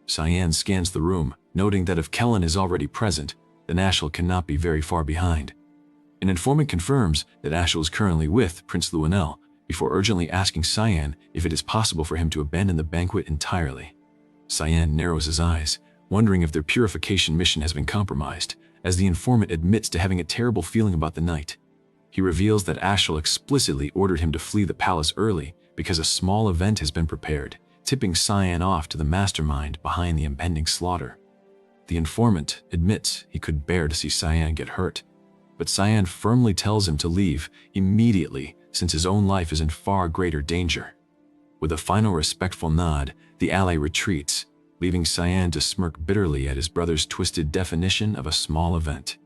Cyan scans the room, noting that if Kellen is already present, then Ashel cannot be very far behind. An informant confirms that Ashel is currently with Prince Luenel, before urgently asking Cyan if it is possible for him to abandon the banquet entirely. Cyan narrows his eyes, wondering if their purification mission has been compromised, as the informant admits to having a terrible feeling about the night. He reveals that Ashel explicitly ordered him to flee the palace early because a small event has been prepared, tipping Cyan off to the mastermind behind the impending slaughter. The informant admits he could bear to see Cyan get hurt, but Cyan firmly tells him to leave immediately since his own life is in far greater danger. With a final respectful nod, the ally retreats, leaving Cyan to smirk bitterly at his brother's twisted definition of a small event.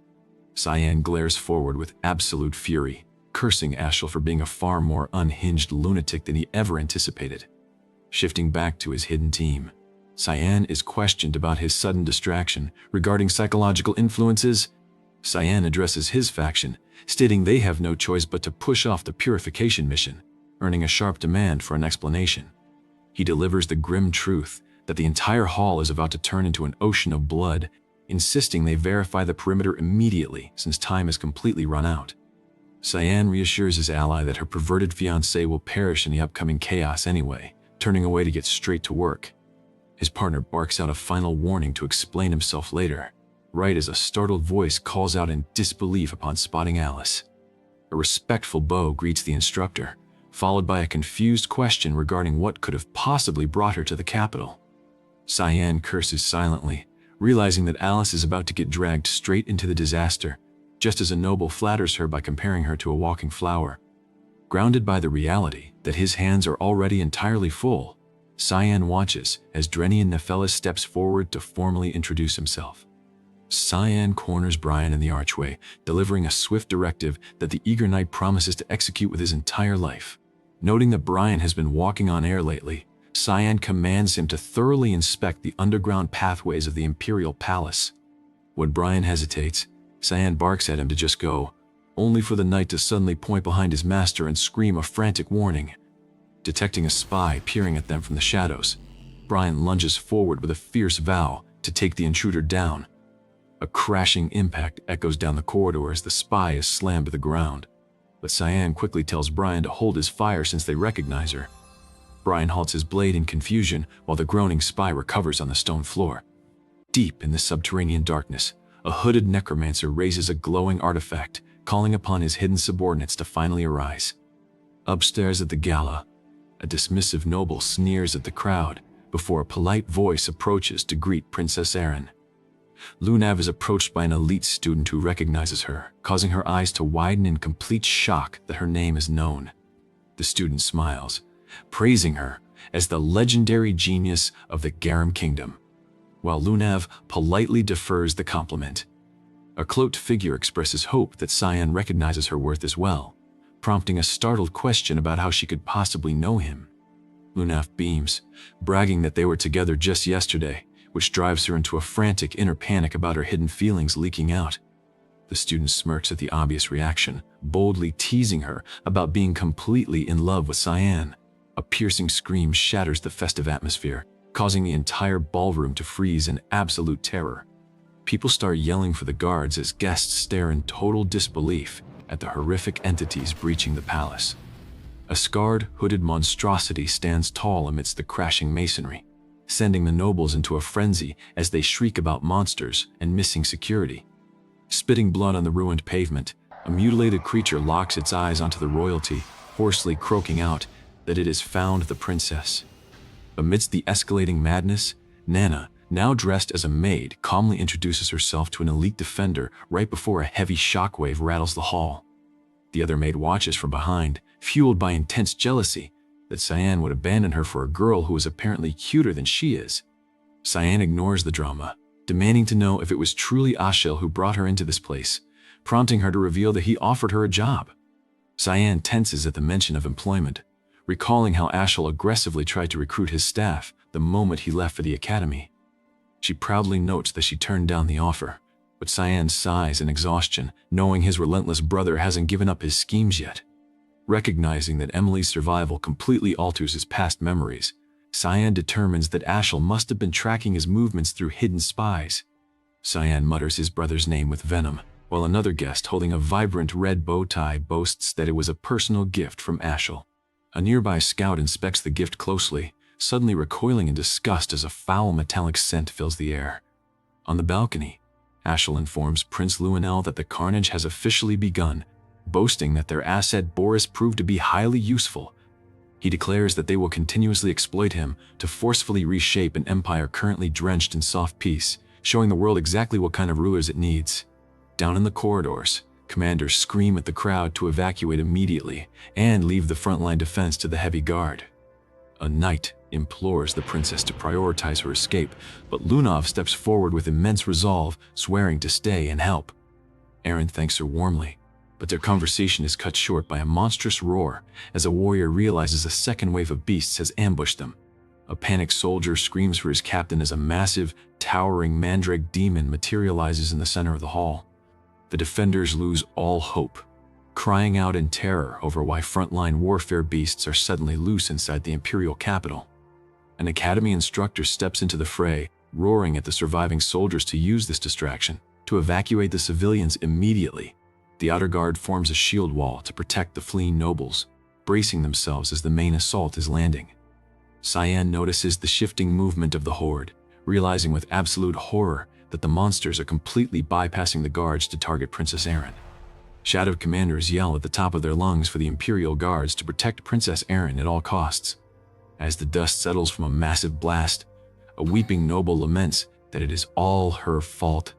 Cyan glares forward with absolute fury, cursing Ashel for being a far more unhinged lunatic than he ever anticipated. Shifting back to his hidden team, Cyan is questioned about his sudden distraction regarding psychological influences. Cyan addresses his faction, stating they have no choice but to push off the purification mission, earning a sharp demand for an explanation. He delivers the grim truth that the entire hall is about to turn into an ocean of blood, insisting they verify the perimeter immediately since time has completely run out. Cyan reassures his ally that her perverted fiancé will perish in the upcoming chaos anyway, turning away to get straight to work. His partner barks out a final warning to explain himself later, right as a startled voice calls out in disbelief upon spotting Alice. A respectful bow greets the instructor, followed by a confused question regarding what could have possibly brought her to the capital. Cyan curses silently, realizing that Alice is about to get dragged straight into the disaster, just as a noble flatters her by comparing her to a walking flower. Grounded by the reality that his hands are already entirely full, Cyan watches as Drenian Nephelis steps forward to formally introduce himself. Cyan corners Brian in the archway, delivering a swift directive that the eager knight promises to execute with his entire life. Noting that Brian has been walking on air lately, Cyan commands him to thoroughly inspect the underground pathways of the Imperial Palace. When Brian hesitates, Cyan barks at him to just go, only for the knight to suddenly point behind his master and scream a frantic warning. Detecting a spy peering at them from the shadows, Brian lunges forward with a fierce vow to take the intruder down. A crashing impact echoes down the corridor as the spy is slammed to the ground, but Cyan quickly tells Brian to hold his fire since they recognize her. Brian halts his blade in confusion while the groaning spy recovers on the stone floor. Deep in the subterranean darkness, a hooded necromancer raises a glowing artifact, calling upon his hidden subordinates to finally arise. Upstairs at the gala, a dismissive noble sneers at the crowd before a polite voice approaches to greet Princess Erin. Lunav is approached by an elite student who recognizes her, causing her eyes to widen in complete shock that her name is known. The student smiles, praising her as the legendary genius of the Garam Kingdom, while Lunav politely defers the compliment. A cloaked figure expresses hope that Cyan recognizes her worth as well, prompting a startled question about how she could possibly know him. Lunav beams, bragging that they were together just yesterday, which drives her into a frantic inner panic about her hidden feelings leaking out. The student smirks at the obvious reaction, boldly teasing her about being completely in love with Cyan. A piercing scream shatters the festive atmosphere, causing the entire ballroom to freeze in absolute terror. People start yelling for the guards as guests stare in total disbelief at the horrific entities breaching the palace. A scarred, hooded monstrosity stands tall amidst the crashing masonry, sending the nobles into a frenzy as they shriek about monsters and missing security. Spitting blood on the ruined pavement, a mutilated creature locks its eyes onto the royalty, hoarsely croaking out that it has found the princess. Amidst the escalating madness, Nana, now dressed as a maid, calmly introduces herself to an elite defender right before a heavy shockwave rattles the hall. The other maid watches from behind, fueled by intense jealousy that Cyan would abandon her for a girl who is apparently cuter than she is. Cyan ignores the drama, demanding to know if it was truly Ashel who brought her into this place, prompting her to reveal that he offered her a job. Cyan tenses at the mention of employment, recalling how Ashel aggressively tried to recruit his staff the moment he left for the academy. She proudly notes that she turned down the offer, but Cyan sighs in exhaustion, knowing his relentless brother hasn't given up his schemes yet. Recognizing that Emily's survival completely alters his past memories, Cyan determines that Ashel must have been tracking his movements through hidden spies. Cyan mutters his brother's name with venom, while another guest holding a vibrant red bow tie boasts that it was a personal gift from Ashel. A nearby scout inspects the gift closely, suddenly recoiling in disgust as a foul metallic scent fills the air. On the balcony, Ashel informs Prince Luenel that the carnage has officially begun, boasting that their asset Boris proved to be highly useful. He declares that they will continuously exploit him to forcefully reshape an empire currently drenched in soft peace, showing the world exactly what kind of rulers it needs. Down in the corridors, commanders scream at the crowd to evacuate immediately and leave the frontline defense to the heavy guard. A knight implores the princess to prioritize her escape, but Lunov steps forward with immense resolve, swearing to stay and help. Eren thanks her warmly, but their conversation is cut short by a monstrous roar as a warrior realizes a second wave of beasts has ambushed them. A panicked soldier screams for his captain as a massive, towering mandrake demon materializes in the center of the hall. The defenders lose all hope, crying out in terror over why frontline warfare beasts are suddenly loose inside the imperial capital. An academy instructor steps into the fray, roaring at the surviving soldiers to use this distraction to evacuate the civilians immediately. The outer guard forms a shield wall to protect the fleeing nobles, bracing themselves as the main assault is landing. Cyan notices the shifting movement of the horde, realizing with absolute horror that the monsters are completely bypassing the guards to target Princess Eren. Shadowed commanders yell at the top of their lungs for the Imperial Guards to protect Princess Eren at all costs. As the dust settles from a massive blast, a weeping noble laments that it is all her fault,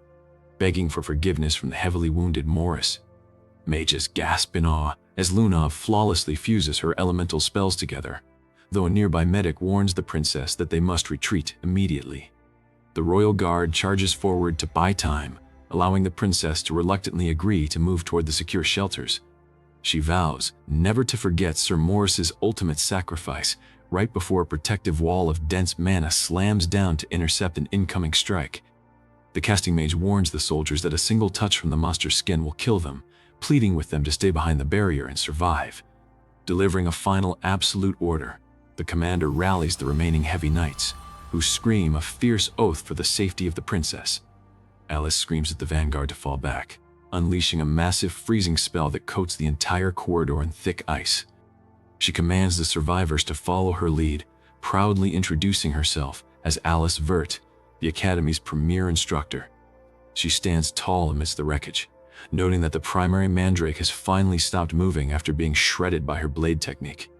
begging for forgiveness from the heavily wounded Morris. Mages gasp in awe as Lunov flawlessly fuses her elemental spells together, though a nearby medic warns the princess that they must retreat immediately. The royal guard charges forward to buy time, allowing the princess to reluctantly agree to move toward the secure shelters. She vows never to forget Sir Morris's ultimate sacrifice right before a protective wall of dense mana slams down to intercept an incoming strike. The casting mage warns the soldiers that a single touch from the monster's skin will kill them, pleading with them to stay behind the barrier and survive. Delivering a final absolute order, the commander rallies the remaining heavy knights, who scream a fierce oath for the safety of the princess. Alice screams at the vanguard to fall back, unleashing a massive freezing spell that coats the entire corridor in thick ice. She commands the survivors to follow her lead, proudly introducing herself as Alice Vert, the Academy's premier instructor. She stands tall amidst the wreckage, noting that the primary mandrake has finally stopped moving after being shredded by her blade technique.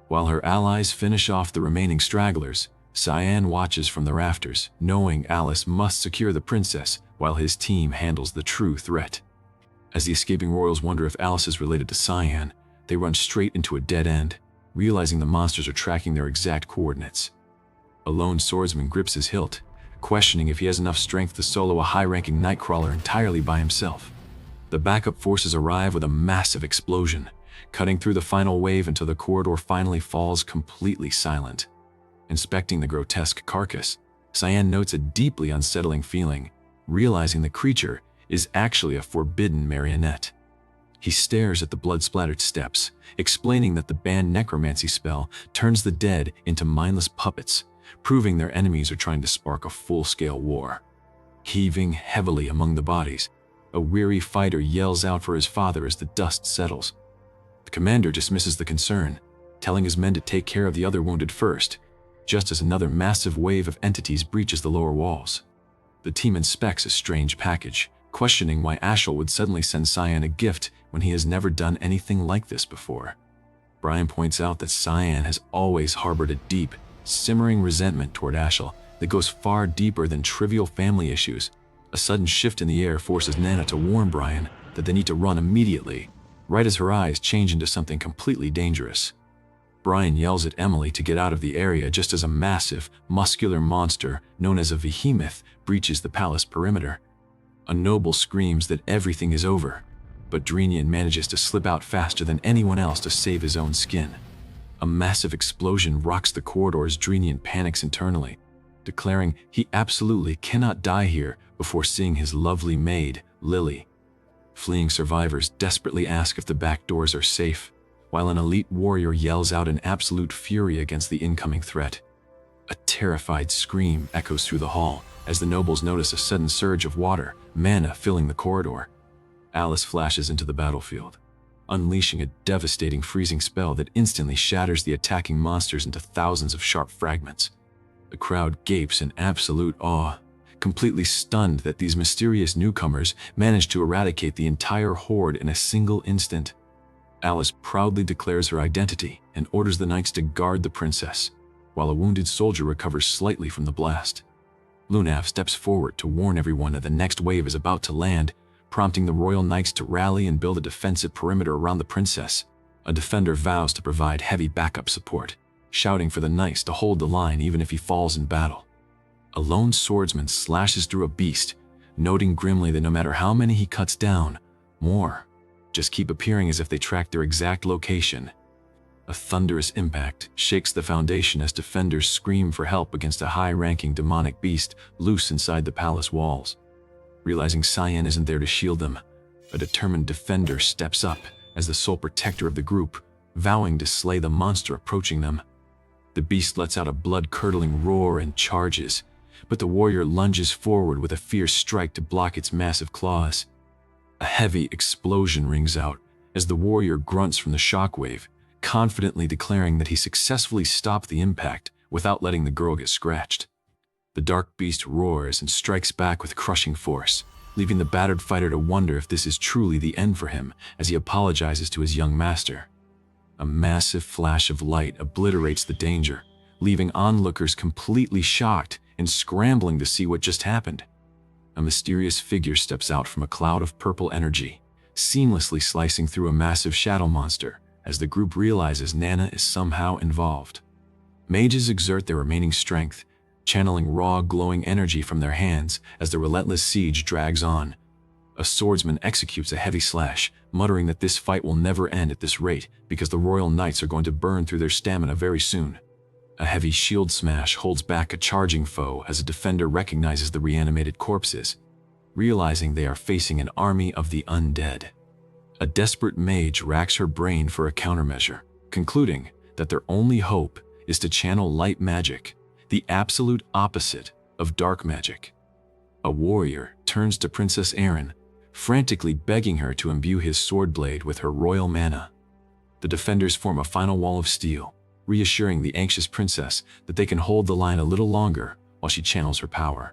While her allies finish off the remaining stragglers, Cyan watches from the rafters, knowing Alice must secure the princess while his team handles the true threat. As the escaping royals wonder if Alice is related to Cyan, they run straight into a dead end, realizing the monsters are tracking their exact coordinates. A lone swordsman grips his hilt, questioning if he has enough strength to solo a high-ranking nightcrawler entirely by himself. The backup forces arrive with a massive explosion, cutting through the final wave until the corridor finally falls completely silent. Inspecting the grotesque carcass, Cyan notes a deeply unsettling feeling, realizing the creature is actually a forbidden marionette. He stares at the blood-splattered steps, explaining that the banned necromancy spell turns the dead into mindless puppets, proving their enemies are trying to spark a full-scale war. Heaving heavily among the bodies, a weary fighter yells out for his father as the dust settles. The commander dismisses the concern, telling his men to take care of the other wounded first, just as another massive wave of entities breaches the lower walls. The team inspects a strange package, questioning why Ashel would suddenly send Cyan a gift when he has never done anything like this before. Brian points out that Cyan has always harbored a deep, simmering resentment toward Ashel that goes far deeper than trivial family issues. A sudden shift in the air forces Nana to warn Brian that they need to run immediately, right as her eyes change into something completely dangerous. Brian yells at Emily to get out of the area just as a massive, muscular monster known as a behemoth breaches the palace perimeter. A noble screams that everything is over, but Drenian manages to slip out faster than anyone else to save his own skin. A massive explosion rocks the corridor as Drenian panics internally, declaring he absolutely cannot die here before seeing his lovely maid, Lily. Fleeing survivors desperately ask if the back doors are safe, while an elite warrior yells out in absolute fury against the incoming threat. A terrified scream echoes through the hall as the nobles notice a sudden surge of water, mana filling the corridor. Alice flashes into the battlefield, unleashing a devastating freezing spell that instantly shatters the attacking monsters into thousands of sharp fragments. The crowd gapes in absolute awe, completely stunned that these mysterious newcomers managed to eradicate the entire horde in a single instant. Alice proudly declares her identity and orders the knights to guard the princess, while a wounded soldier recovers slightly from the blast. Lunav steps forward to warn everyone that the next wave is about to land, prompting the royal knights to rally and build a defensive perimeter around the princess. A defender vows to provide heavy backup support, shouting for the knights to hold the line even if he falls in battle. A lone swordsman slashes through a beast, noting grimly that no matter how many he cuts down, more just keep appearing as if they track their exact location. A thunderous impact shakes the foundation as defenders scream for help against a high-ranking demonic beast loose inside the palace walls. Realizing Cyan isn't there to shield them, a determined defender steps up as the sole protector of the group, vowing to slay the monster approaching them. The beast lets out a blood-curdling roar and charges, but the warrior lunges forward with a fierce strike to block its massive claws. A heavy explosion rings out as the warrior grunts from the shockwave, confidently declaring that he successfully stopped the impact without letting the girl get scratched. The dark beast roars and strikes back with crushing force, leaving the battered fighter to wonder if this is truly the end for him as he apologizes to his young master. A massive flash of light obliterates the danger, leaving onlookers completely shocked and scrambling to see what just happened. A mysterious figure steps out from a cloud of purple energy, seamlessly slicing through a massive shadow monster as the group realizes Nana is somehow involved. Mages exert their remaining strength, channeling raw, glowing energy from their hands as the relentless siege drags on. A swordsman executes a heavy slash, muttering that this fight will never end at this rate because the royal knights are going to burn through their stamina very soon. A heavy shield smash holds back a charging foe as a defender recognizes the reanimated corpses, realizing they are facing an army of the undead. A desperate mage racks her brain for a countermeasure, concluding that their only hope is to channel light magic, the absolute opposite of dark magic. A warrior turns to Princess Erin, frantically begging her to imbue his sword blade with her royal mana. The defenders form a final wall of steel, reassuring the anxious princess that they can hold the line a little longer while she channels her power.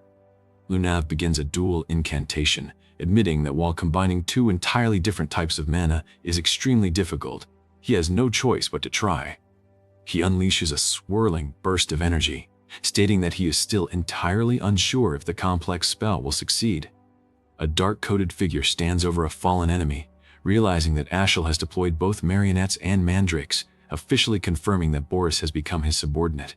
Lunav begins a dual incantation, admitting that while combining two entirely different types of mana is extremely difficult, he has no choice but to try. He unleashes a swirling burst of energy, stating that he is still entirely unsure if the complex spell will succeed. A dark-coated figure stands over a fallen enemy, realizing that Ashel has deployed both marionettes and mandrakes, officially confirming that Boris has become his subordinate.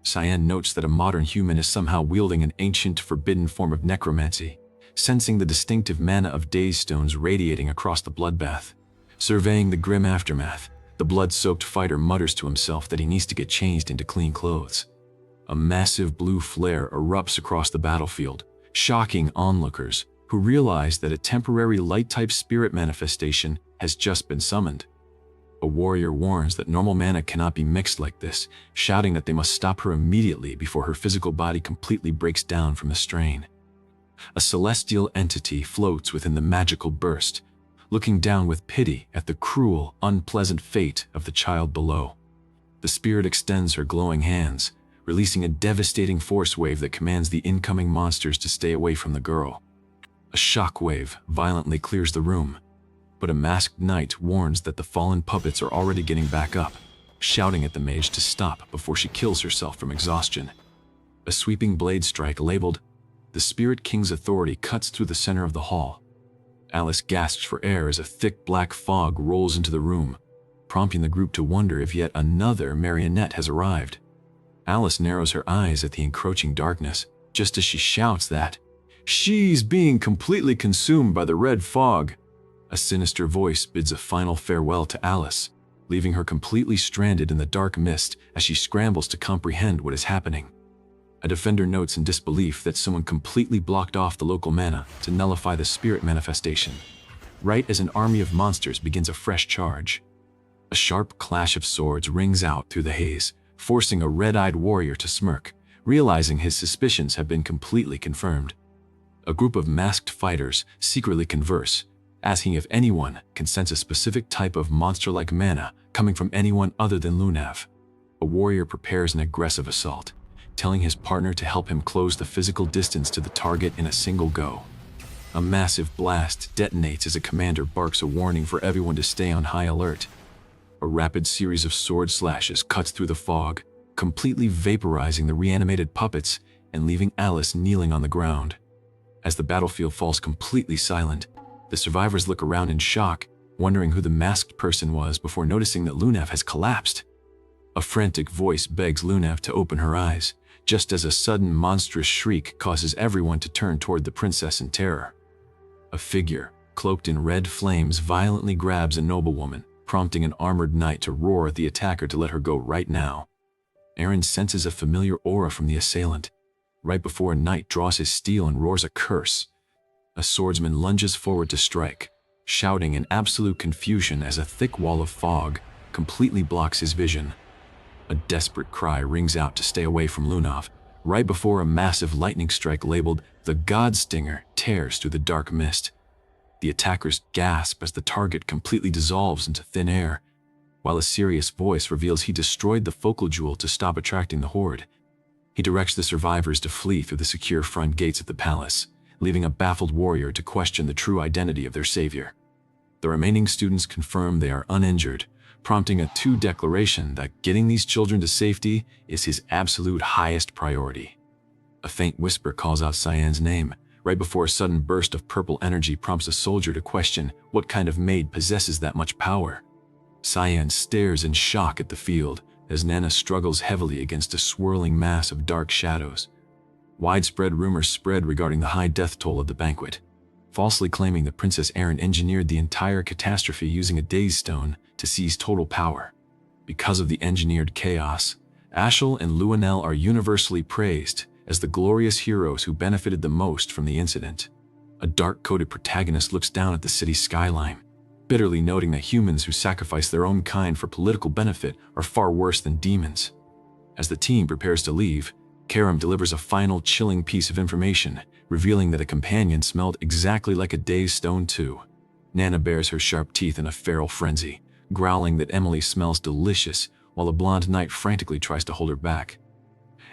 Cyan notes that a modern human is somehow wielding an ancient, forbidden form of necromancy, sensing the distinctive mana of daze stones radiating across the bloodbath. Surveying the grim aftermath, the blood-soaked fighter mutters to himself that he needs to get changed into clean clothes. A massive blue flare erupts across the battlefield, shocking onlookers who realize that a temporary light-type spirit manifestation has just been summoned. A warrior warns that normal mana cannot be mixed like this, shouting that they must stop her immediately before her physical body completely breaks down from the strain. A celestial entity floats within the magical burst, looking down with pity at the cruel, unpleasant fate of the child below. The spirit extends her glowing hands, releasing a devastating force wave that commands the incoming monsters to stay away from the girl. A shockwave violently clears the room, but a masked knight warns that the fallen puppets are already getting back up, shouting at the mage to stop before she kills herself from exhaustion. A sweeping blade strike labeled, "The Spirit King's Authority" cuts through the center of the hall. Alice gasps for air as a thick black fog rolls into the room, prompting the group to wonder if yet another marionette has arrived. Alice narrows her eyes at the encroaching darkness, just as she shouts that she's being completely consumed by the red fog. A sinister voice bids a final farewell to Alice, leaving her completely stranded in the dark mist as she scrambles to comprehend what is happening. A defender notes in disbelief that someone completely blocked off the local mana to nullify the spirit manifestation, right as an army of monsters begins a fresh charge. A sharp clash of swords rings out through the haze, forcing a red-eyed warrior to smirk, realizing his suspicions have been completely confirmed. A group of masked fighters secretly converse, asking if anyone can sense a specific type of monster-like mana coming from anyone other than Lunav. A warrior prepares an aggressive assault, telling his partner to help him close the physical distance to the target in a single go. A massive blast detonates as a commander barks a warning for everyone to stay on high alert. A rapid series of sword slashes cuts through the fog, completely vaporizing the reanimated puppets and leaving Alice kneeling on the ground. As the battlefield falls completely silent, the survivors look around in shock, wondering who the masked person was before noticing that Lunav has collapsed. A frantic voice begs Lunav to open her eyes, just as a sudden monstrous shriek causes everyone to turn toward the princess in terror. A figure, cloaked in red flames, violently grabs a noblewoman, prompting an armored knight to roar at the attacker to let her go right now. Eren senses a familiar aura from the assailant. Right before a knight draws his steel and roars a curse, a swordsman lunges forward to strike, shouting in absolute confusion as a thick wall of fog completely blocks his vision. A desperate cry rings out to stay away from Lunav, right before a massive lightning strike labeled the God Stinger tears through the dark mist. The attackers gasp as the target completely dissolves into thin air, while a serious voice reveals he destroyed the focal jewel to stop attracting the horde. He directs the survivors to flee through the secure front gates of the palace, leaving a baffled warrior to question the true identity of their savior. The remaining students confirm they are uninjured, prompting a declaration that getting these children to safety is his absolute highest priority. A faint whisper calls out Cyan's name, right before a sudden burst of purple energy prompts a soldier to question what kind of maid possesses that much power. Cyan stares in shock at the field as Nana struggles heavily against a swirling mass of dark shadows. Widespread rumors spread regarding the high death toll of the banquet, falsely claiming that Princess Eren engineered the entire catastrophe using a daze stone to seize total power. Because of the engineered chaos, Ashel and Luenell are universally praised as the glorious heroes who benefited the most from the incident. A dark-coated protagonist looks down at the city's skyline, bitterly noting that humans who sacrifice their own kind for political benefit are far worse than demons. As the team prepares to leave, Karam delivers a final chilling piece of information, revealing that a companion smelled exactly like a dazed stone too. Nana bares her sharp teeth in a feral frenzy, growling that Emily smells delicious while a blonde knight frantically tries to hold her back.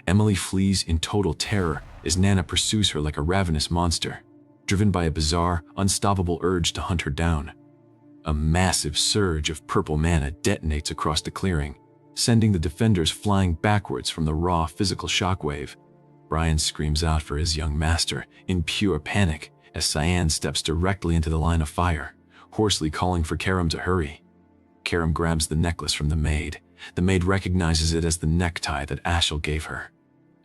Emily flees in total terror as Nana pursues her like a ravenous monster, driven by a bizarre, unstoppable urge to hunt her down. A massive surge of purple mana detonates across the clearing, sending the defenders flying backwards from the raw physical shockwave. Brian screams out for his young master in pure panic as Cyan steps directly into the line of fire, hoarsely calling for Karam to hurry. Karam grabs the necklace from the maid. The maid recognizes it as the necktie that Ashel gave her.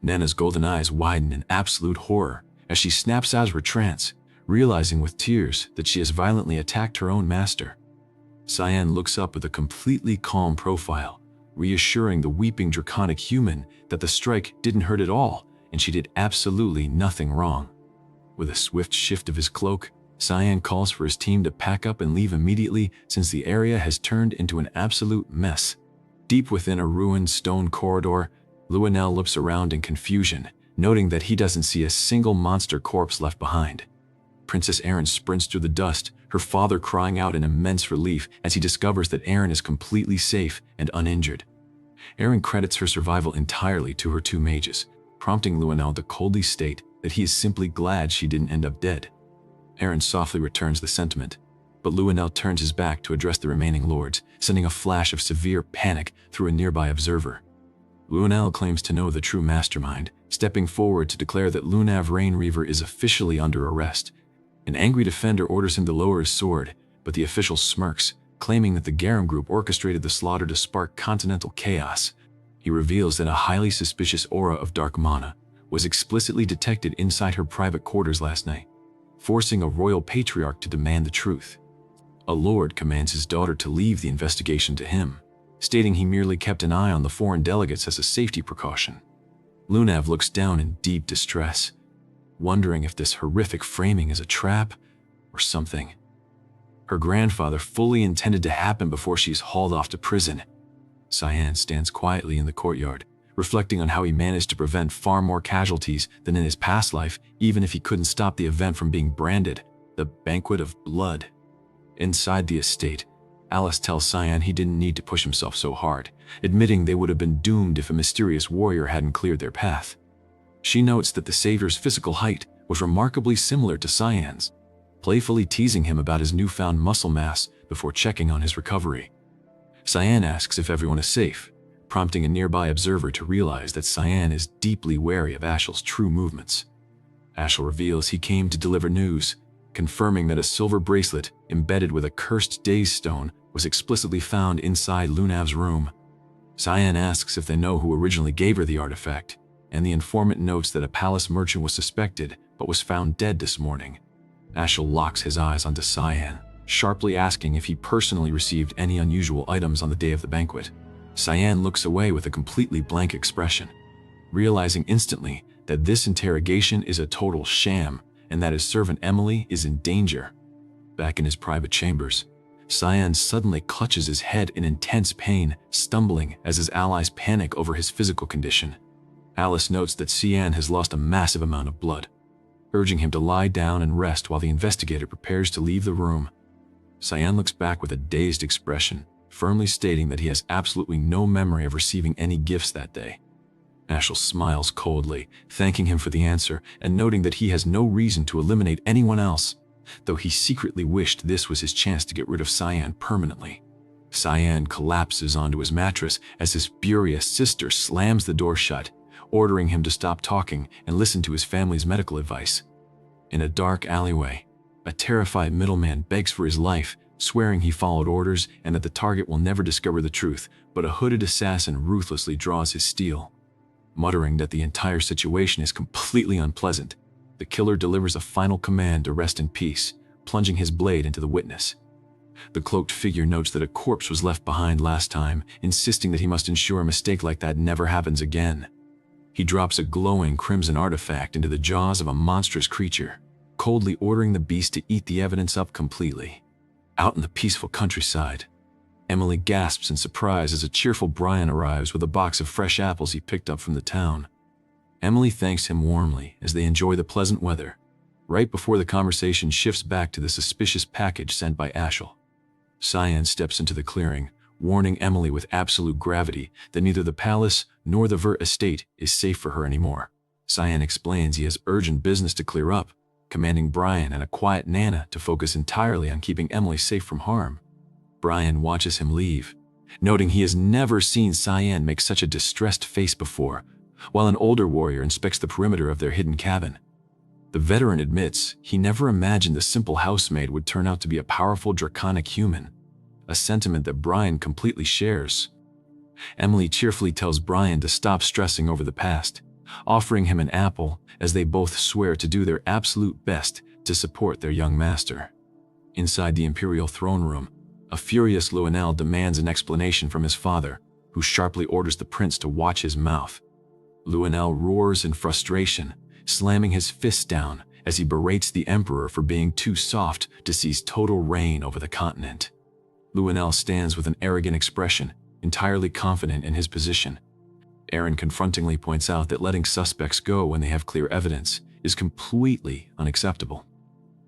Nana's golden eyes widen in absolute horror as she snaps out of her trance, realizing with tears that she has violently attacked her own master. Cyan looks up with a completely calm profile, reassuring the weeping draconic human that the strike didn't hurt at all and she did absolutely nothing wrong. With a swift shift of his cloak, Cyan calls for his team to pack up and leave immediately since the area has turned into an absolute mess. Deep within a ruined stone corridor, Luenell looks around in confusion, noting that he doesn't see a single monster corpse left behind. Princess Eren sprints through the dust, her father crying out in immense relief as he discovers that Eren is completely safe and uninjured. Eren credits her survival entirely to her two mages, prompting Luenell to coldly state that he is simply glad she didn't end up dead. Eren softly returns the sentiment, but Luenell turns his back to address the remaining lords, sending a flash of severe panic through a nearby observer. Luenell claims to know the true mastermind, stepping forward to declare that Lunav Rainreaver is officially under arrest. An angry defender orders him to lower his sword, but the official smirks, claiming that the Garam group orchestrated the slaughter to spark continental chaos. He reveals that a highly suspicious aura of dark mana was explicitly detected inside her private quarters last night, forcing a royal patriarch to demand the truth. A lord commands his daughter to leave the investigation to him, stating he merely kept an eye on the foreign delegates as a safety precaution. Lunav looks down in deep distress, wondering if this horrific framing is a trap or something her grandfather fully intended to happen before she's hauled off to prison. Cyan stands quietly in the courtyard, reflecting on how he managed to prevent far more casualties than in his past life, even if he couldn't stop the event from being branded, the Banquet of Blood. Inside the estate, Alice tells Cyan he didn't need to push himself so hard, admitting they would have been doomed if a mysterious warrior hadn't cleared their path. She notes that the Savior's physical height was remarkably similar to Cyan's, playfully teasing him about his newfound muscle mass before checking on his recovery. Cyan asks if everyone is safe, prompting a nearby observer to realize that Cyan is deeply wary of Ashel's true movements. Ashel reveals he came to deliver news, confirming that a silver bracelet embedded with a cursed daze stone was explicitly found inside Lunav's room. Cyan asks if they know who originally gave her the artifact, and the informant notes that a palace merchant was suspected but was found dead this morning. Ashel locks his eyes onto Cyan, sharply asking if he personally received any unusual items on the day of the banquet. Cyan looks away with a completely blank expression, realizing instantly that this interrogation is a total sham and that his servant Emily is in danger. Back in his private chambers, Cyan suddenly clutches his head in intense pain, stumbling as his allies panic over his physical condition. Alice notes that Cyan has lost a massive amount of blood, urging him to lie down and rest while the investigator prepares to leave the room. Cyan looks back with a dazed expression, firmly stating that he has absolutely no memory of receiving any gifts that day. Ashel smiles coldly, thanking him for the answer and noting that he has no reason to eliminate anyone else, though he secretly wished this was his chance to get rid of Cyan permanently. Cyan collapses onto his mattress as his furious sister slams the door shut, ordering him to stop talking and listen to his family's medical advice. In a dark alleyway, a terrified middleman begs for his life, swearing he followed orders and that the target will never discover the truth, but a hooded assassin ruthlessly draws his steel. Muttering that the entire situation is completely unpleasant, the killer delivers a final command to rest in peace, plunging his blade into the witness. The cloaked figure notes that a corpse was left behind last time, insisting that he must ensure a mistake like that never happens again. He drops a glowing crimson artifact into the jaws of a monstrous creature, coldly ordering the beast to eat the evidence up completely. Out in the peaceful countryside, Emily gasps in surprise as a cheerful Brian arrives with a box of fresh apples he picked up from the town. Emily thanks him warmly as they enjoy the pleasant weather, right before the conversation shifts back to the suspicious package sent by Ashel. Cyan steps into the clearing, warning Emily with absolute gravity that neither the palace nor the Vert estate is safe for her anymore. Cyan explains he has urgent business to clear up, commanding Brian and a quiet Nana to focus entirely on keeping Emily safe from harm. Brian watches him leave, noting he has never seen Cyan make such a distressed face before, while an older warrior inspects the perimeter of their hidden cabin. The veteran admits he never imagined the simple housemaid would turn out to be a powerful draconic human, a sentiment that Brian completely shares. Emily cheerfully tells Brian to stop stressing over the past, offering him an apple as they both swear to do their absolute best to support their young master. Inside the imperial throne room, a furious Luenel demands an explanation from his father, who sharply orders the prince to watch his mouth. Luenel roars in frustration, slamming his fist down as he berates the emperor for being too soft to seize total reign over the continent. Luenel stands with an arrogant expression, entirely confident in his position. Aaron confrontingly points out that letting suspects go when they have clear evidence is completely unacceptable.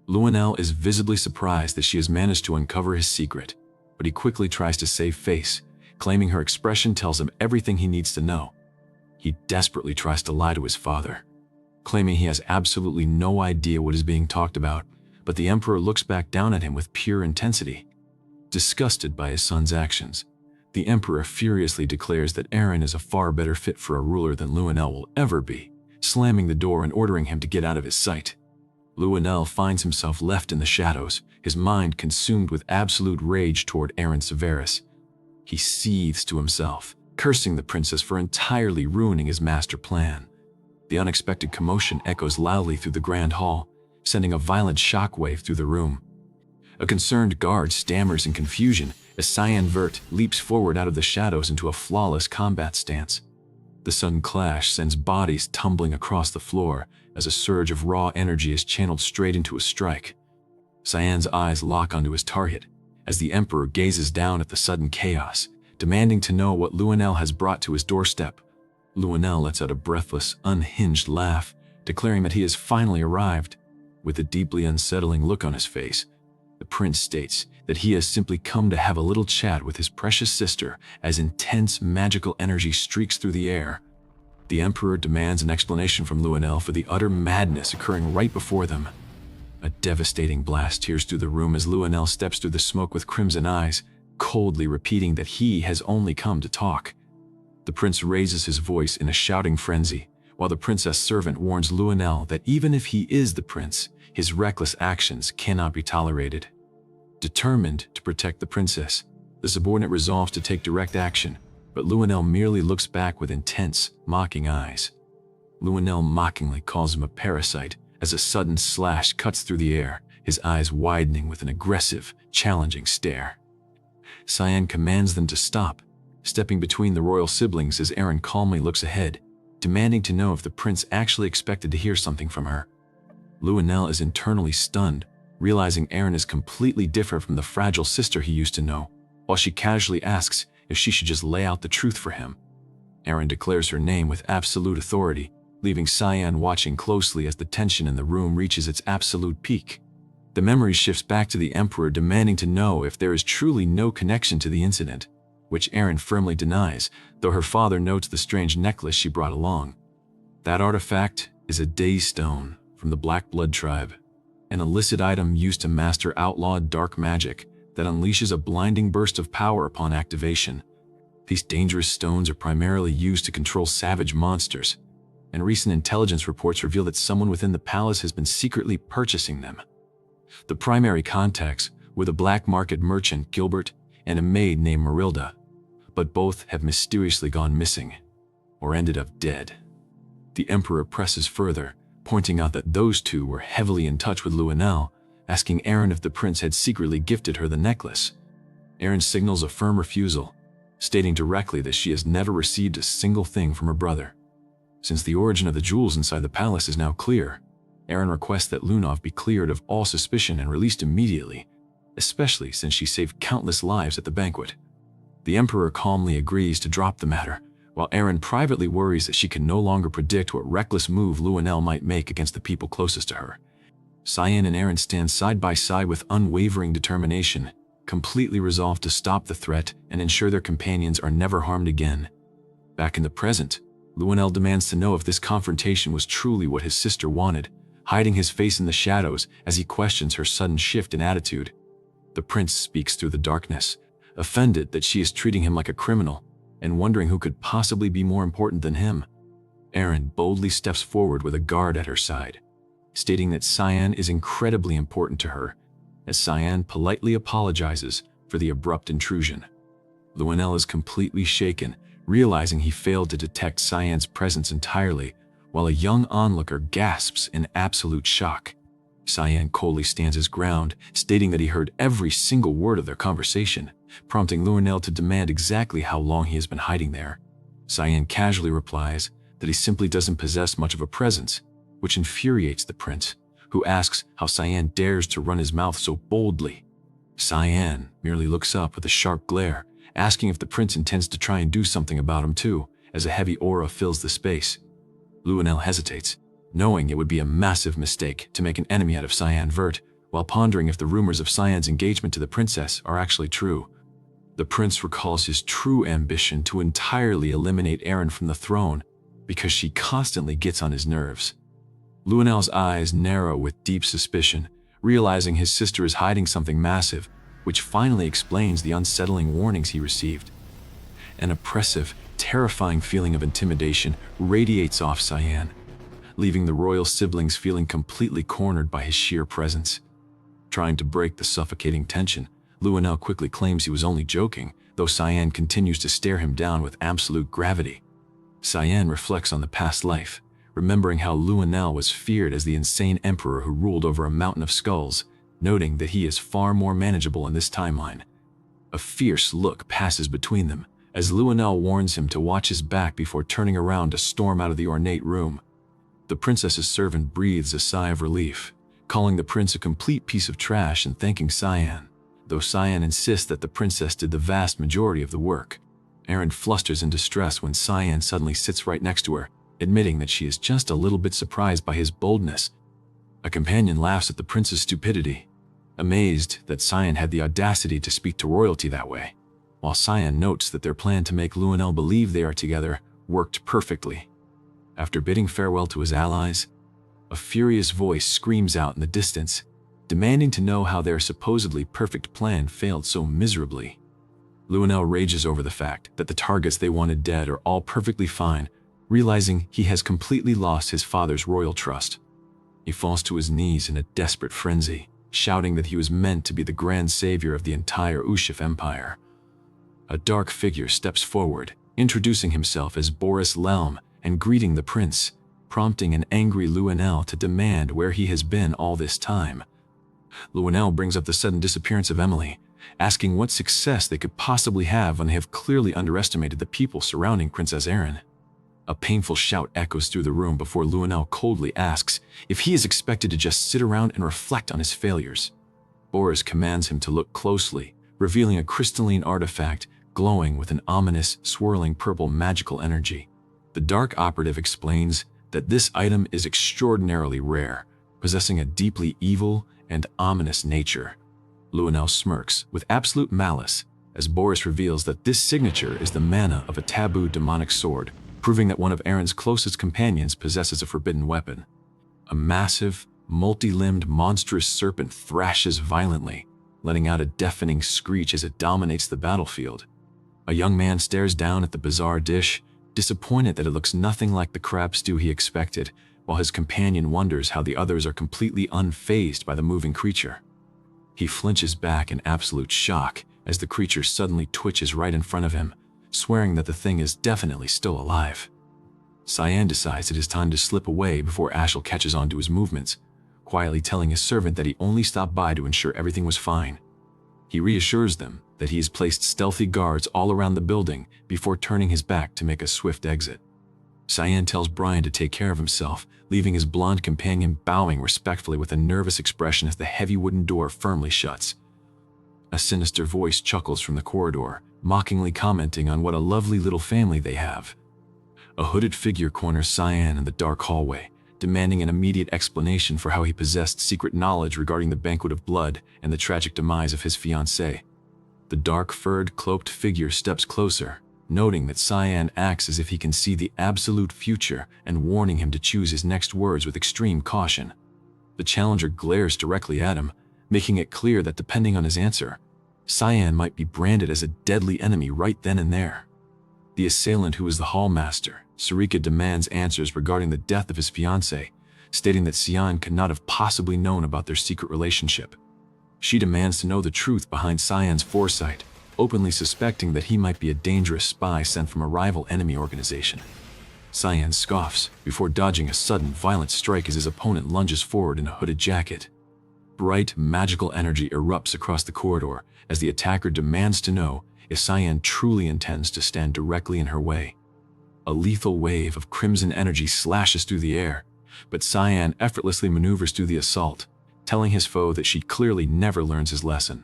Luenel is visibly surprised that she has managed to uncover his secret, but he quickly tries to save face, claiming her expression tells him everything he needs to know. He desperately tries to lie to his father, claiming he has absolutely no idea what is being talked about, but the emperor looks back down at him with pure intensity. Disgusted by his son's actions, the emperor furiously declares that Aaron is a far better fit for a ruler than Luenel will ever be, slamming the door and ordering him to get out of his sight. Luenel finds himself left in the shadows, his mind consumed with absolute rage toward Aaron Severus. He seethes to himself, cursing the princess for entirely ruining his master plan. The unexpected commotion echoes loudly through the grand hall, sending a violent shockwave through the room. A concerned guard stammers in confusion as Cyan Vert leaps forward out of the shadows into a flawless combat stance. The sudden clash sends bodies tumbling across the floor as a surge of raw energy is channeled straight into a strike. Cyan's eyes lock onto his target as the Emperor gazes down at the sudden chaos, demanding to know what Luenell has brought to his doorstep. Luenell lets out a breathless, unhinged laugh, declaring that he has finally arrived. With a deeply unsettling look on his face, the prince states that he has simply come to have a little chat with his precious sister as intense magical energy streaks through the air. The Emperor demands an explanation from Luenell for the utter madness occurring right before them. A devastating blast tears through the room as Luenell steps through the smoke with crimson eyes, coldly repeating that he has only come to talk. The prince raises his voice in a shouting frenzy, while the princess servant warns Luenell that even if he is the prince, his reckless actions cannot be tolerated. Determined to protect the princess, the subordinate resolves to take direct action, but Luenell merely looks back with intense, mocking eyes. Luenell mockingly calls him a parasite as a sudden slash cuts through the air, his eyes widening with an aggressive, challenging stare. Cyan commands them to stop, stepping between the royal siblings as Eren calmly looks ahead, demanding to know if the prince actually expected to hear something from her. Luenell is internally stunned, realizing Eren is completely different from the fragile sister he used to know, while she casually asks if she should just lay out the truth for him. Eren declares her name with absolute authority, leaving Cyan watching closely as the tension in the room reaches its absolute peak. The memory shifts back to the Emperor demanding to know if there is truly no connection to the incident, which Eren firmly denies, though her father notes the strange necklace she brought along. That artifact is a Daystone from the Black Blood tribe, an illicit item used to master outlawed dark magic that unleashes a blinding burst of power upon activation. These dangerous stones are primarily used to control savage monsters, and recent intelligence reports reveal that someone within the palace has been secretly purchasing them. The primary contacts were the black market merchant Gilbert and a maid named Marilda, but both have mysteriously gone missing, or ended up dead. The Emperor presses further, pointing out that those two were heavily in touch with Luenell, asking Eren if the prince had secretly gifted her the necklace. Eren signals a firm refusal, stating directly that she has never received a single thing from her brother. Since the origin of the jewels inside the palace is now clear, Eren requests that Lunov be cleared of all suspicion and released immediately, especially since she saved countless lives at the banquet. The Emperor calmly agrees to drop the matter, while Eren privately worries that she can no longer predict what reckless move Luenell might make against the people closest to her. Cyan and Eren stand side by side with unwavering determination, completely resolved to stop the threat and ensure their companions are never harmed again. Back in the present, Luenell demands to know if this confrontation was truly what his sister wanted, hiding his face in the shadows as he questions her sudden shift in attitude. The prince speaks through the darkness, offended that she is treating him like a criminal, and wondering who could possibly be more important than him. Eren boldly steps forward with a guard at her side, stating that Cyan is incredibly important to her, as Cyan politely apologizes for the abrupt intrusion. Luenell is completely shaken, realizing he failed to detect Cyan's presence entirely, while a young onlooker gasps in absolute shock. Cyan coldly stands his ground, stating that he heard every single word of their conversation, prompting Luenell to demand exactly how long he has been hiding there. Cyan casually replies that he simply doesn't possess much of a presence, which infuriates the prince, who asks how Cyan dares to run his mouth so boldly. Cyan merely looks up with a sharp glare, asking if the prince intends to try and do something about him too, as a heavy aura fills the space. Luenell hesitates, knowing it would be a massive mistake to make an enemy out of Cyan Vert, while pondering if the rumors of Cyan's engagement to the princess are actually true. The prince recalls his true ambition to entirely eliminate Eren from the throne, because she constantly gets on his nerves. Luenell's eyes narrow with deep suspicion, realizing his sister is hiding something massive, which finally explains the unsettling warnings he received. An oppressive, terrifying feeling of intimidation radiates off Cyan, leaving the royal siblings feeling completely cornered by his sheer presence. Trying to break the suffocating tension, Luenell quickly claims he was only joking, though Cyan continues to stare him down with absolute gravity. Cyan reflects on the past life, remembering how Luenell was feared as the insane emperor who ruled over a mountain of skulls, noting that he is far more manageable in this timeline. A fierce look passes between them, as Luenell warns him to watch his back before turning around to storm out of the ornate room. The princess's servant breathes a sigh of relief, calling the prince a complete piece of trash and thanking Cyan, though Cyan insists that the princess did the vast majority of the work. Eren flusters in distress when Cyan suddenly sits right next to her, admitting that she is just a little bit surprised by his boldness. A companion laughs at the prince's stupidity, amazed that Cyan had the audacity to speak to royalty that way, while Cyan notes that their plan to make Luenell believe they are together worked perfectly. After bidding farewell to his allies, a furious voice screams out in the distance, demanding to know how their supposedly perfect plan failed so miserably. Luenell rages over the fact that the targets they wanted dead are all perfectly fine, realizing he has completely lost his father's royal trust. He falls to his knees in a desperate frenzy, shouting that he was meant to be the grand savior of the entire Ushif Empire. A dark figure steps forward, introducing himself as Boris Lelm and greeting the prince, prompting an angry Luenell to demand where he has been all this time. Luenell brings up the sudden disappearance of Emily, asking what success they could possibly have when they have clearly underestimated the people surrounding Princess Eren. A painful shout echoes through the room before Luenell coldly asks if he is expected to just sit around and reflect on his failures. Boris commands him to look closely, revealing a crystalline artifact glowing with an ominous, swirling purple magical energy. The Dark Operative explains that this item is extraordinarily rare, possessing a deeply evil and ominous nature. Luenell smirks with absolute malice as Boris reveals that this signature is the mana of a taboo demonic sword, proving that one of Eren's closest companions possesses a forbidden weapon. A massive, multi-limbed, monstrous serpent thrashes violently, letting out a deafening screech as it dominates the battlefield. A young man stares down at the bizarre dish, disappointed that it looks nothing like the crab stew he expected, while his companion wonders how the others are completely unfazed by the moving creature. He flinches back in absolute shock as the creature suddenly twitches right in front of him, swearing that the thing is definitely still alive. Cyan decides it is time to slip away before Ashel catches on to his movements, quietly telling his servant that he only stopped by to ensure everything was fine. He reassures them that he has placed stealthy guards all around the building before turning his back to make a swift exit. Cyan tells Brian to take care of himself, leaving his blonde companion bowing respectfully with a nervous expression as the heavy wooden door firmly shuts. A sinister voice chuckles from the corridor, mockingly commenting on what a lovely little family they have. A hooded figure corners Cyan in the dark hallway, demanding an immediate explanation for how he possessed secret knowledge regarding the Banquet of Blood and the tragic demise of his fiancée. The dark, furred, cloaked figure steps closer, noting that Cyan acts as if he can see the absolute future and warning him to choose his next words with extreme caution. The challenger glares directly at him, making it clear that depending on his answer, Cyan might be branded as a deadly enemy right then and there. The assailant, who is the hallmaster, Sarika, demands answers regarding the death of his fiancée, stating that Cyan could not have possibly known about their secret relationship. She demands to know the truth behind Cyan's foresight, openly suspecting that he might be a dangerous spy sent from a rival enemy organization. Cyan scoffs before dodging a sudden violent strike as his opponent lunges forward in a hooded jacket. Bright, magical energy erupts across the corridor as the attacker demands to know if Cyan truly intends to stand directly in her way. A lethal wave of crimson energy slashes through the air, but Cyan effortlessly maneuvers through the assault, telling his foe that she clearly never learns his lesson.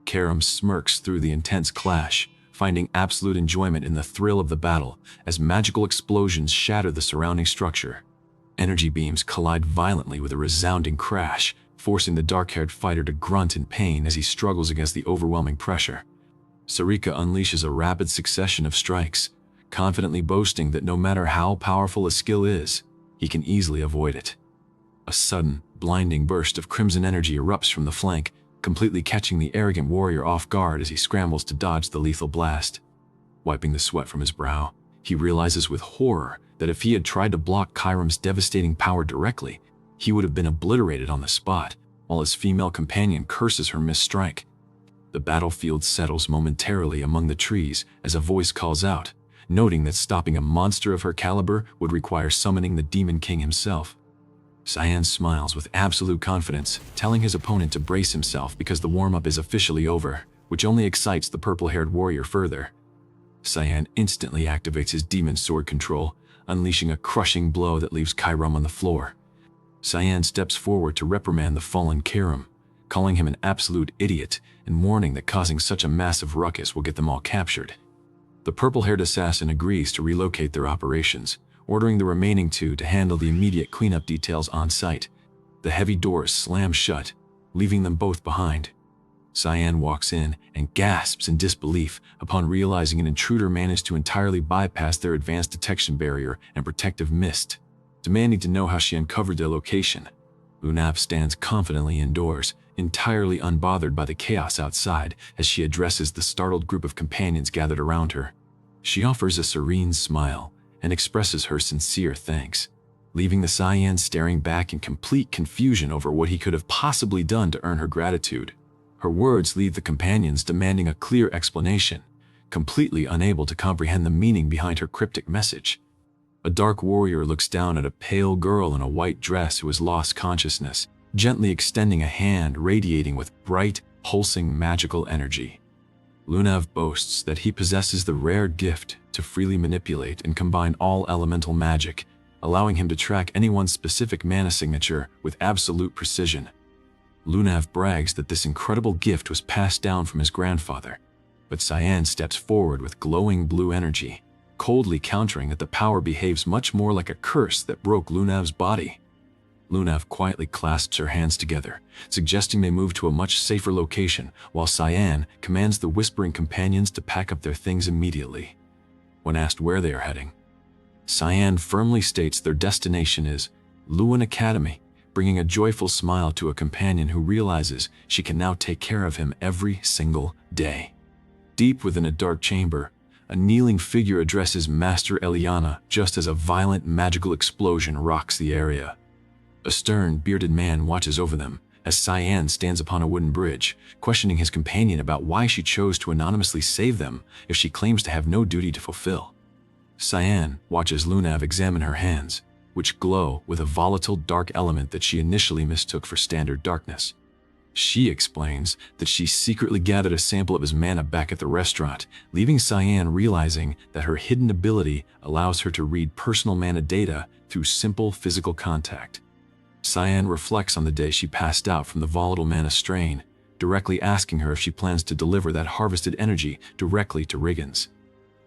Karam smirks through the intense clash, finding absolute enjoyment in the thrill of the battle as magical explosions shatter the surrounding structure. Energy beams collide violently with a resounding crash, forcing the dark-haired fighter to grunt in pain as he struggles against the overwhelming pressure. Sarika unleashes a rapid succession of strikes, confidently boasting that no matter how powerful a skill is, he can easily avoid it. A sudden, blinding burst of crimson energy erupts from the flank, completely catching the arrogant warrior off guard as he scrambles to dodge the lethal blast. Wiping the sweat from his brow, he realizes with horror that if he had tried to block Kairam's devastating power directly, he would have been obliterated on the spot, while his female companion curses her missed strike. The battlefield settles momentarily among the trees as a voice calls out, noting that stopping a monster of her caliber would require summoning the Demon King himself. Cyan smiles with absolute confidence, telling his opponent to brace himself because the warm-up is officially over, which only excites the purple-haired warrior further. Cyan instantly activates his demon sword control, unleashing a crushing blow that leaves Kairam on the floor. Cyan steps forward to reprimand the fallen Kairam, calling him an absolute idiot and warning that causing such a massive ruckus will get them all captured. The purple-haired assassin agrees to relocate their operations, ordering the remaining two to handle the immediate cleanup details on site. The heavy doors slam shut, leaving them both behind. Cyan walks in and gasps in disbelief upon realizing an intruder managed to entirely bypass their advanced detection barrier and protective mist. Demanding to know how she uncovered their location, Lunav stands confidently indoors, entirely unbothered by the chaos outside as she addresses the startled group of companions gathered around her. She offers a serene smile and expresses her sincere thanks, leaving the Cyan staring back in complete confusion over what he could have possibly done to earn her gratitude. Her words leave the companions demanding a clear explanation, completely unable to comprehend the meaning behind her cryptic message. A dark warrior looks down at a pale girl in a white dress who has lost consciousness, gently extending a hand radiating with bright, pulsing magical energy. Lunav boasts that he possesses the rare gift to freely manipulate and combine all elemental magic, allowing him to track anyone's specific mana signature with absolute precision. Lunav brags that this incredible gift was passed down from his grandfather, but Cyan steps forward with glowing blue energy, coldly countering that the power behaves much more like a curse that broke Lunav's body. Lunav quietly clasps her hands together, suggesting they move to a much safer location, while Cyan commands the whispering companions to pack up their things immediately. When asked where they are heading, Cyan firmly states their destination is Luan Academy, bringing a joyful smile to a companion who realizes she can now take care of him every single day. Deep within a dark chamber, a kneeling figure addresses Master Eliana just as a violent magical explosion rocks the area. A stern, bearded man watches over them as Cyan stands upon a wooden bridge, questioning his companion about why she chose to anonymously save them if she claims to have no duty to fulfill. Cyan watches Lunav examine her hands, which glow with a volatile dark element that she initially mistook for standard darkness. She explains that she secretly gathered a sample of his mana back at the restaurant, leaving Cyan realizing that her hidden ability allows her to read personal mana data through simple physical contact. Cyan reflects on the day she passed out from the volatile mana strain, directly asking her if she plans to deliver that harvested energy directly to Riggins.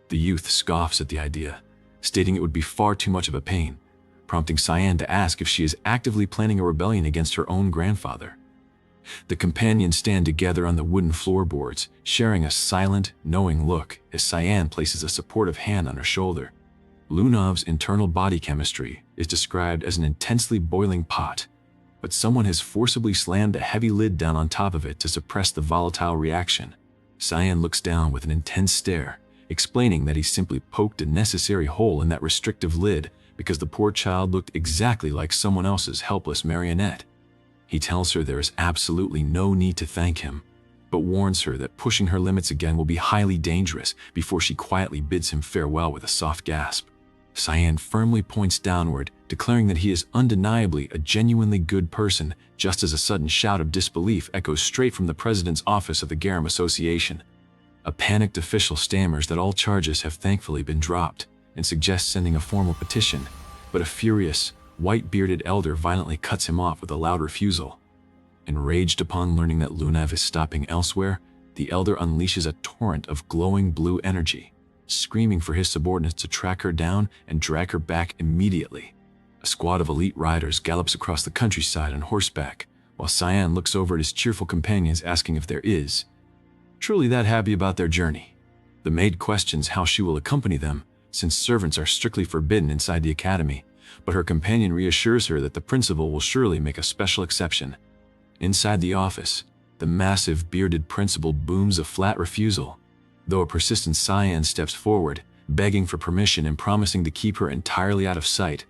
The youth scoffs at the idea, stating it would be far too much of a pain, prompting Cyan to ask if she is actively planning a rebellion against her own grandfather. The companions stand together on the wooden floorboards, sharing a silent, knowing look as Cyan places a supportive hand on her shoulder. Lunav's internal body chemistry is described as an intensely boiling pot, but someone has forcibly slammed a heavy lid down on top of it to suppress the volatile reaction. Cyan looks down with an intense stare, explaining that he simply poked a necessary hole in that restrictive lid because the poor child looked exactly like someone else's helpless marionette. He tells her there is absolutely no need to thank him, but warns her that pushing her limits again will be highly dangerous before she quietly bids him farewell with a soft gasp. Cyan firmly points downward, declaring that he is undeniably a genuinely good person, just as a sudden shout of disbelief echoes straight from the president's office of the Garam Association. A panicked official stammers that all charges have thankfully been dropped and suggests sending a formal petition, but a furious, white-bearded elder violently cuts him off with a loud refusal. Enraged upon learning that Lunav is stopping elsewhere, the elder unleashes a torrent of glowing blue energy, screaming for his subordinates to track her down and drag her back immediately. A squad of elite riders gallops across the countryside on horseback, while Cyan looks over at his cheerful companions asking if there is truly that happy about their journey. The maid questions how she will accompany them, since servants are strictly forbidden inside the academy, but her companion reassures her that the principal will surely make a special exception. Inside the office, the massive bearded principal booms a flat refusal, though a persistent Cyan steps forward, begging for permission and promising to keep her entirely out of sight.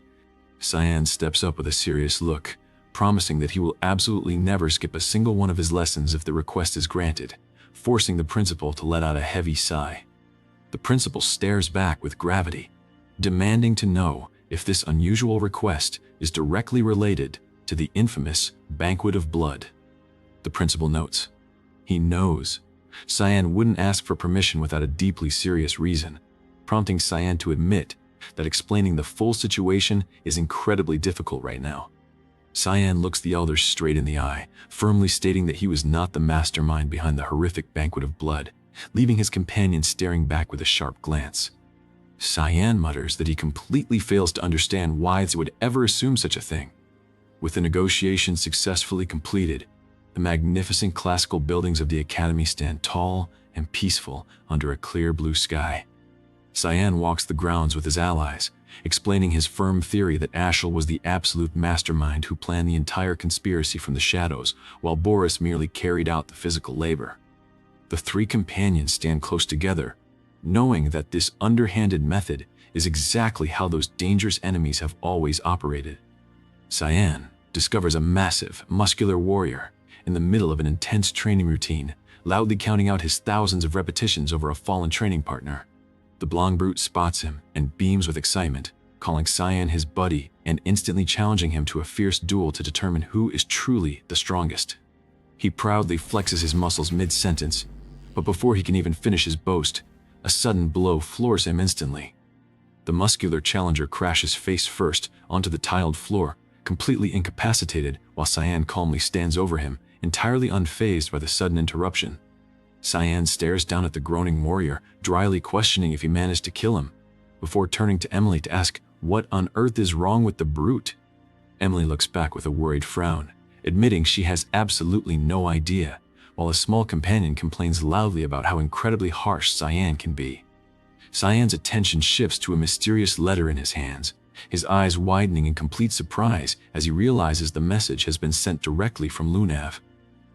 Cyan steps up with a serious look, promising that he will absolutely never skip a single one of his lessons if the request is granted, forcing the principal to let out a heavy sigh. The principal stares back with gravity, demanding to know if this unusual request is directly related to the infamous Banquet of Blood. The principal notes, he knows, Cyan wouldn't ask for permission without a deeply serious reason, prompting Cyan to admit that explaining the full situation is incredibly difficult right now. Cyan looks the elders straight in the eye, firmly stating that he was not the mastermind behind the horrific banquet of blood, leaving his companion staring back with a sharp glance. Cyan mutters that he completely fails to understand why they would ever assume such a thing. With the negotiations successfully completed, the magnificent classical buildings of the academy stand tall and peaceful under a clear blue sky. Cyan walks the grounds with his allies, explaining his firm theory that Ashel was the absolute mastermind who planned the entire conspiracy from the shadows, while Boris merely carried out the physical labor. The three companions stand close together, knowing that this underhanded method is exactly how those dangerous enemies have always operated. Cyan discovers a massive, muscular warrior in the middle of an intense training routine, loudly counting out his thousands of repetitions over a fallen training partner. The blonde brute spots him and beams with excitement, calling Cyan his buddy and instantly challenging him to a fierce duel to determine who is truly the strongest. He proudly flexes his muscles mid-sentence, but before he can even finish his boast, a sudden blow floors him instantly. The muscular challenger crashes face first onto the tiled floor, completely incapacitated, while Cyan calmly stands over him, entirely unfazed by the sudden interruption. Cyan stares down at the groaning warrior, dryly questioning if he managed to kill him, before turning to Emily to ask what on earth is wrong with the brute. Emily looks back with a worried frown, admitting she has absolutely no idea, while a small companion complains loudly about how incredibly harsh Cyan can be. Cyan's attention shifts to a mysterious letter in his hands, his eyes widening in complete surprise as he realizes the message has been sent directly from Lunav.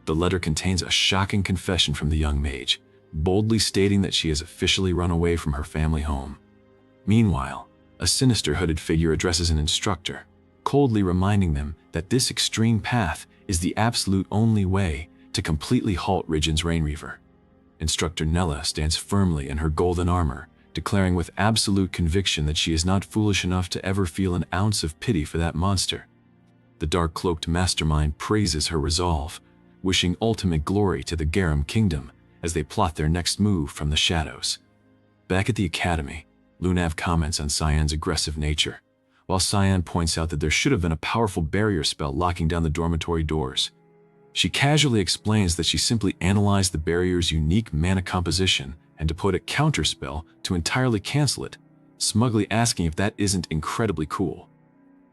The letter contains a shocking confession from the young mage, boldly stating that she has officially run away from her family home. Meanwhile, a sinister hooded figure addresses an instructor, coldly reminding them that this extreme path is the absolute only way to completely halt Ridgen's Rainreaver. Instructor Nella stands firmly in her golden armor, declaring with absolute conviction that she is not foolish enough to ever feel an ounce of pity for that monster. The dark-cloaked mastermind praises her resolve, wishing ultimate glory to the Garum Kingdom as they plot their next move from the shadows. Back at the academy, Lunav comments on Cyan's aggressive nature, while Cyan points out that there should have been a powerful barrier spell locking down the dormitory doors. She casually explains that she simply analyzed the barrier's unique mana composition and deployed a counterspell to entirely cancel it, smugly asking if that isn't incredibly cool.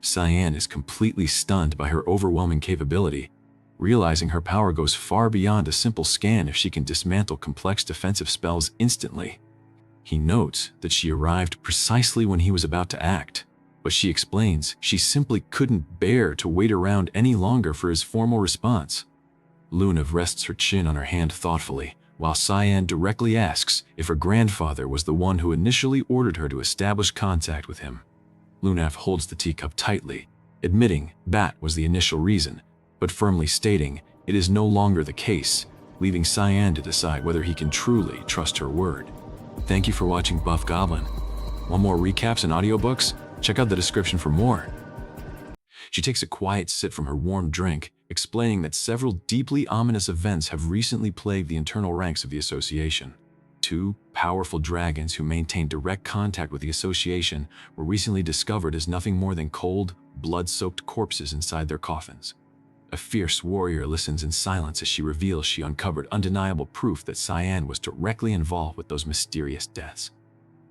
Cyan is completely stunned by her overwhelming capability, realizing her power goes far beyond a simple scan if she can dismantle complex defensive spells instantly. He notes that she arrived precisely when he was about to act, but she explains she simply couldn't bear to wait around any longer for his formal response. Lunav rests her chin on her hand thoughtfully, while Cyan directly asks if her grandfather was the one who initially ordered her to establish contact with him. Lunav holds the teacup tightly, admitting that was the initial reason, but firmly stating it is no longer the case, leaving Cyan to decide whether he can truly trust her word. Thank you for watching Buff Goblin. Want more recaps and audiobooks? Check out the description for more. She takes a quiet sip from her warm drink, explaining that several deeply ominous events have recently plagued the internal ranks of the association. Two powerful dragons who maintain direct contact with the association were recently discovered as nothing more than cold, blood-soaked corpses inside their coffins. A fierce warrior listens in silence as she reveals she uncovered undeniable proof that Cyan was directly involved with those mysterious deaths.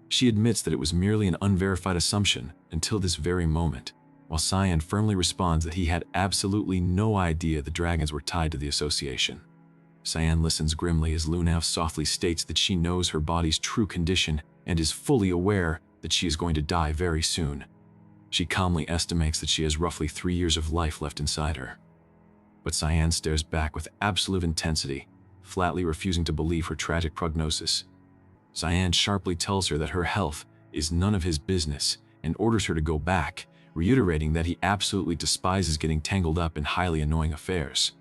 She admits that it was merely an unverified assumption until this very moment, while Cyan firmly responds that he had absolutely no idea the dragons were tied to the association. Cyan listens grimly as Lunav softly states that she knows her body's true condition and is fully aware that she is going to die very soon. She calmly estimates that she has roughly 3 years of life left inside her. But Cyan stares back with absolute intensity, flatly refusing to believe her tragic prognosis. Cyan sharply tells her that her health is none of his business and orders her to go back, reiterating that he absolutely despises getting tangled up in highly annoying affairs.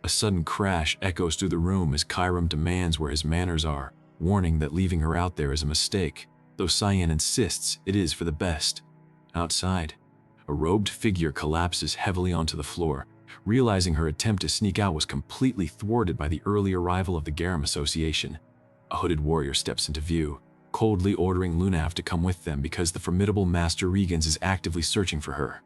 A sudden crash echoes through the room as Kyram demands where his manners are, warning that leaving her out there is a mistake, though Cyan insists it is for the best. Outside, a robed figure collapses heavily onto the floor, Realizing her attempt to sneak out was completely thwarted by the early arrival of the Garam Association, a hooded warrior steps into view, coldly ordering Lunav to come with them because the formidable Master Regans is actively searching for her.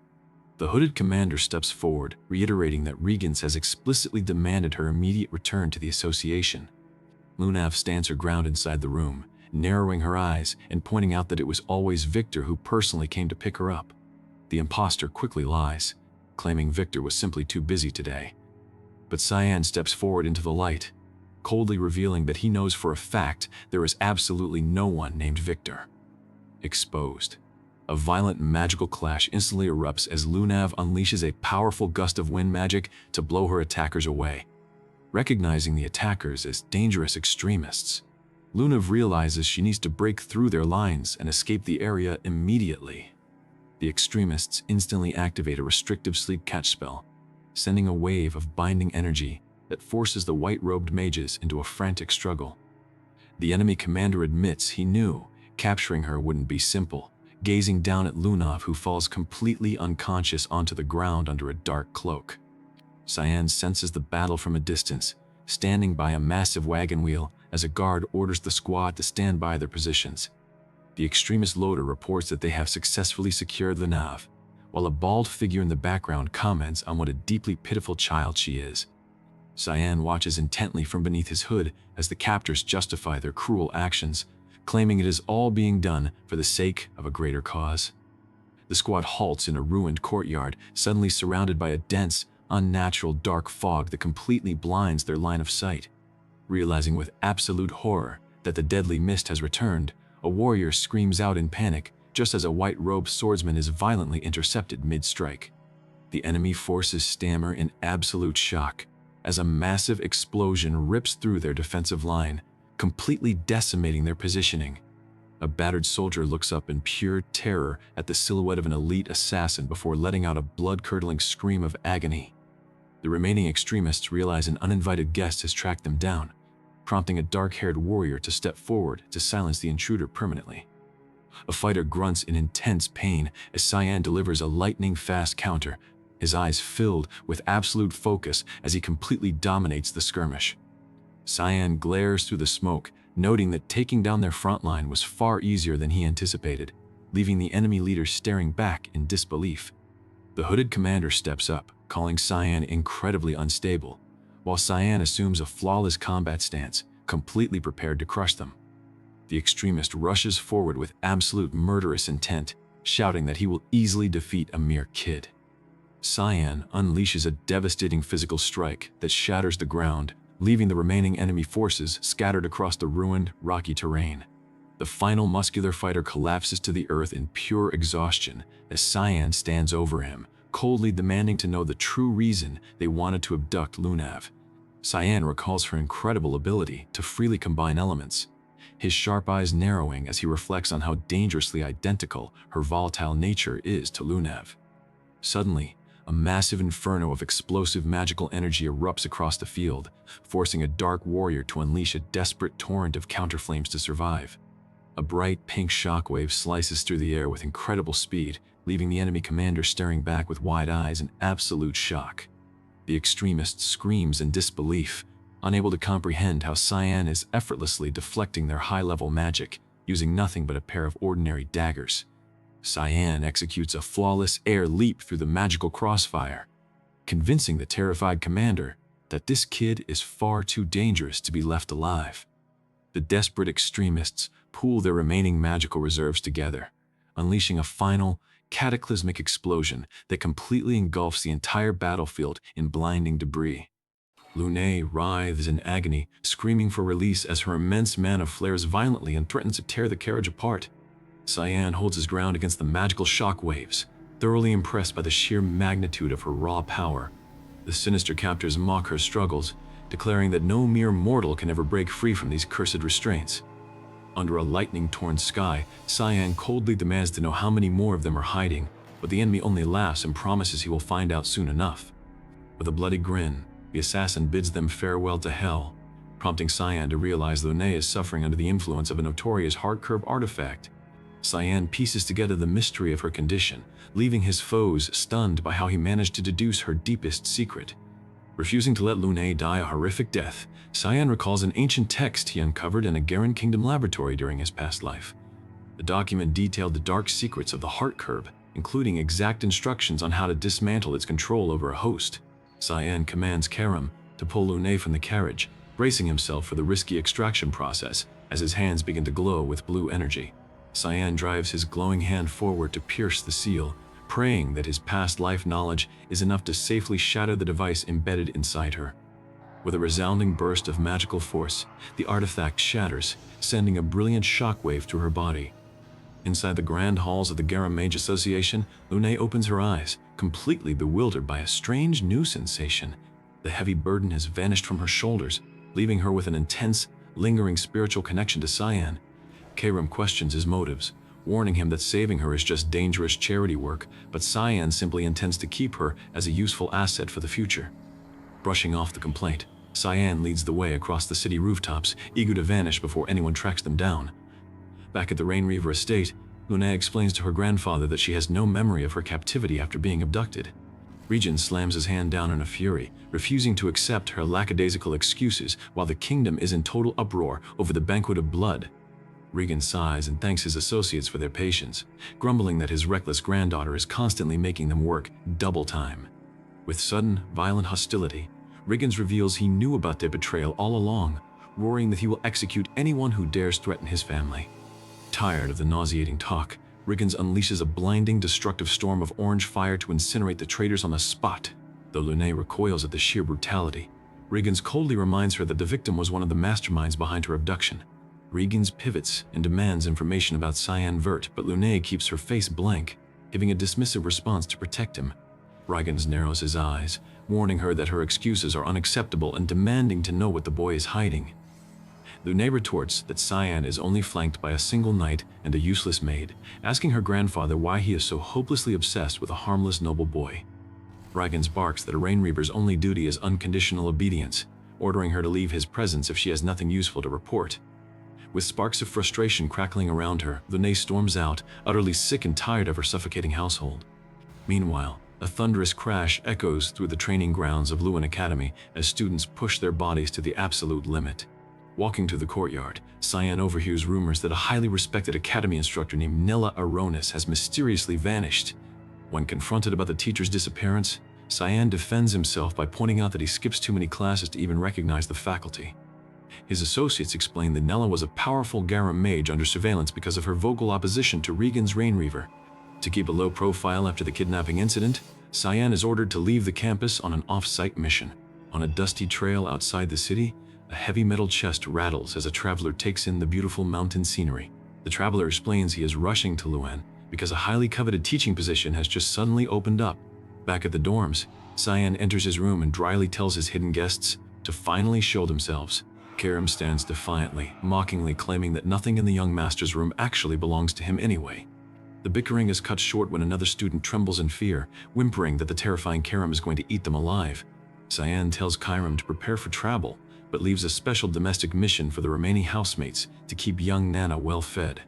The hooded commander steps forward, reiterating that Regans has explicitly demanded her immediate return to the association. Lunav stands her ground inside the room, narrowing her eyes and pointing out that it was always Victor who personally came to pick her up. The imposter quickly lies, claiming Victor was simply too busy today. But Cyan steps forward into the light, coldly revealing that he knows for a fact there is absolutely no one named Victor. Exposed. A violent magical clash instantly erupts as Lunav unleashes a powerful gust of wind magic to blow her attackers away. Recognizing the attackers as dangerous extremists, Lunav realizes she needs to break through their lines and escape the area immediately. The extremists instantly activate a restrictive sleep catch spell, sending a wave of binding energy that forces the white-robed mages into a frantic struggle. The enemy commander admits he knew capturing her wouldn't be simple, gazing down at Lunav, who falls completely unconscious onto the ground under a dark cloak. Cyan senses the battle from a distance, standing by a massive wagon wheel as a guard orders the squad to stand by their positions. The extremist loader reports that they have successfully secured Lunav, while a bald figure in the background comments on what a deeply pitiful child she is. Cyan watches intently from beneath his hood as the captors justify their cruel actions, claiming it is all being done for the sake of a greater cause. The squad halts in a ruined courtyard, suddenly surrounded by a dense, unnatural dark fog that completely blinds their line of sight. Realizing with absolute horror that the deadly mist has returned, a warrior screams out in panic just as a white-robed swordsman is violently intercepted mid-strike. The enemy forces stammer in absolute shock as a massive explosion rips through their defensive line, completely decimating their positioning. A battered soldier looks up in pure terror at the silhouette of an elite assassin before letting out a blood-curdling scream of agony. The remaining extremists realize an uninvited guest has tracked them down, prompting a dark-haired warrior to step forward to silence the intruder permanently. A fighter grunts in intense pain as Cyan delivers a lightning-fast counter, his eyes filled with absolute focus as he completely dominates the skirmish. Cyan glares through the smoke, noting that taking down their front line was far easier than he anticipated, leaving the enemy leader staring back in disbelief. The hooded commander steps up, calling Cyan incredibly unstable, while Cyan assumes a flawless combat stance, completely prepared to crush them. The extremist rushes forward with absolute murderous intent, shouting that he will easily defeat a mere kid. Cyan unleashes a devastating physical strike that shatters the ground, leaving the remaining enemy forces scattered across the ruined, rocky terrain. The final muscular fighter collapses to the earth in pure exhaustion as Cyan stands over him, coldly demanding to know the true reason they wanted to abduct Lunav. Cyan recalls her incredible ability to freely combine elements, his sharp eyes narrowing as he reflects on how dangerously identical her volatile nature is to Lunav. Suddenly, a massive inferno of explosive magical energy erupts across the field, forcing a dark warrior to unleash a desperate torrent of counterflames to survive. A bright pink shockwave slices through the air with incredible speed, leaving the enemy commander staring back with wide eyes in absolute shock. The extremist screams in disbelief, unable to comprehend how Cyan is effortlessly deflecting their high-level magic, using nothing but a pair of ordinary daggers. Cyan executes a flawless air leap through the magical crossfire, convincing the terrified commander that this kid is far too dangerous to be left alive. The desperate extremists pool their remaining magical reserves together, unleashing a final, cataclysmic explosion that completely engulfs the entire battlefield in blinding debris. Lune writhes in agony, screaming for release as her immense mana flares violently and threatens to tear the carriage apart. Cyan holds his ground against the magical shock waves, thoroughly impressed by the sheer magnitude of her raw power. The sinister captors mock her struggles, declaring that no mere mortal can ever break free from these cursed restraints. Under a lightning-torn sky, Cyan coldly demands to know how many more of them are hiding, but the enemy only laughs and promises he will find out soon enough. With a bloody grin, the assassin bids them farewell to hell, prompting Cyan to realize Lune is suffering under the influence of a notorious heart curve artifact. Cyan pieces together the mystery of her condition, leaving his foes stunned by how he managed to deduce her deepest secret. Refusing to let Lune die a horrific death, Cyan recalls an ancient text he uncovered in a Garen Kingdom laboratory during his past life. The document detailed the dark secrets of the heart curb, including exact instructions on how to dismantle its control over a host. Cyan commands Karam to pull Lune from the carriage, bracing himself for the risky extraction process as his hands begin to glow with blue energy. Cyan drives his glowing hand forward to pierce the seal, praying that his past life knowledge is enough to safely shatter the device embedded inside her. With a resounding burst of magical force, the artifact shatters, sending a brilliant shockwave through her body. Inside the grand halls of the Garam Mage Association, Lune opens her eyes, completely bewildered by a strange new sensation. The heavy burden has vanished from her shoulders, leaving her with an intense, lingering spiritual connection to Cyan. Karam questions his motives, warning him that saving her is just dangerous charity work, but Cyan simply intends to keep her as a useful asset for the future. Brushing off the complaint, Cyan leads the way across the city rooftops, eager to vanish before anyone tracks them down. Back at the Rain Reaver estate, Lune explains to her grandfather that she has no memory of her captivity after being abducted. Regent slams his hand down in a fury, refusing to accept her lackadaisical excuses while the kingdom is in total uproar over the banquet of blood. Regan sighs and thanks his associates for their patience, grumbling that his reckless granddaughter is constantly making them work double time. With sudden, violent hostility, Riggins reveals he knew about their betrayal all along, roaring that he will execute anyone who dares threaten his family. Tired of the nauseating talk, Riggins unleashes a blinding, destructive storm of orange fire to incinerate the traitors on the spot. Though Lune recoils at the sheer brutality, Riggins coldly reminds her that the victim was one of the masterminds behind her abduction. Riggins pivots and demands information about Cyan Vert, but Lune keeps her face blank, giving a dismissive response to protect him. Riggins narrows his eyes, warning her that her excuses are unacceptable and demanding to know what the boy is hiding. Lune retorts that Cyan is only flanked by a single knight and a useless maid, asking her grandfather why he is so hopelessly obsessed with a harmless noble boy. Riggins barks that a Rain Reaver's only duty is unconditional obedience, ordering her to leave his presence if she has nothing useful to report. With sparks of frustration crackling around her, Lune storms out, utterly sick and tired of her suffocating household. Meanwhile, a thunderous crash echoes through the training grounds of Lewin Academy as students push their bodies to the absolute limit. Walking through the courtyard, Cyan overhears rumors that a highly respected academy instructor named Nella Aronis has mysteriously vanished. When confronted about the teacher's disappearance, Cyan defends himself by pointing out that he skips too many classes to even recognize the faculty. His associates explain that Nella was a powerful Garam mage under surveillance because of her vocal opposition to Regan's Rain Reaver. To keep a low profile after the kidnapping incident, Cyan is ordered to leave the campus on an off-site mission. On a dusty trail outside the city, a heavy metal chest rattles as a traveler takes in the beautiful mountain scenery. The traveler explains he is rushing to Luan because a highly coveted teaching position has just suddenly opened up. Back at the dorms, Cyan enters his room and dryly tells his hidden guests to finally show themselves. Karam stands defiantly, mockingly claiming that nothing in the young master's room actually belongs to him anyway. The bickering is cut short when another student trembles in fear, whimpering that the terrifying Karam is going to eat them alive. Cyan tells Karam to prepare for travel, but leaves a special domestic mission for the remaining housemates to keep young Nana well fed.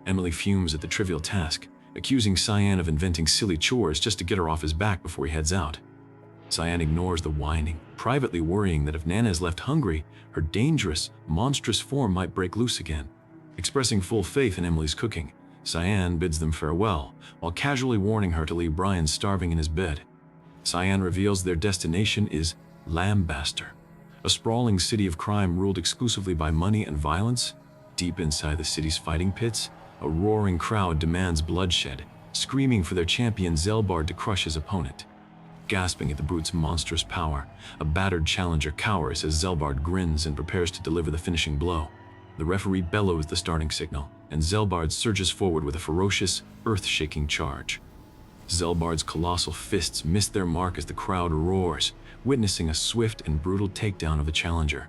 Emily fumes at the trivial task, accusing Cyan of inventing silly chores just to get her off his back before he heads out. Cyan ignores the whining, privately worrying that if Nana is left hungry, her dangerous, monstrous form might break loose again. Expressing full faith in Emily's cooking, Cyan bids them farewell, while casually warning her to leave Brian starving in his bed. Cyan reveals their destination is Lambaster, a sprawling city of crime ruled exclusively by money and violence. Deep inside the city's fighting pits, a roaring crowd demands bloodshed, screaming for their champion Zelbard to crush his opponent. Gasping at the brute's monstrous power, a battered challenger cowers as Zelbard grins and prepares to deliver the finishing blow. The referee bellows the starting signal, and Zelbard surges forward with a ferocious, earth-shaking charge. Zelbard's colossal fists miss their mark as the crowd roars, witnessing a swift and brutal takedown of the challenger.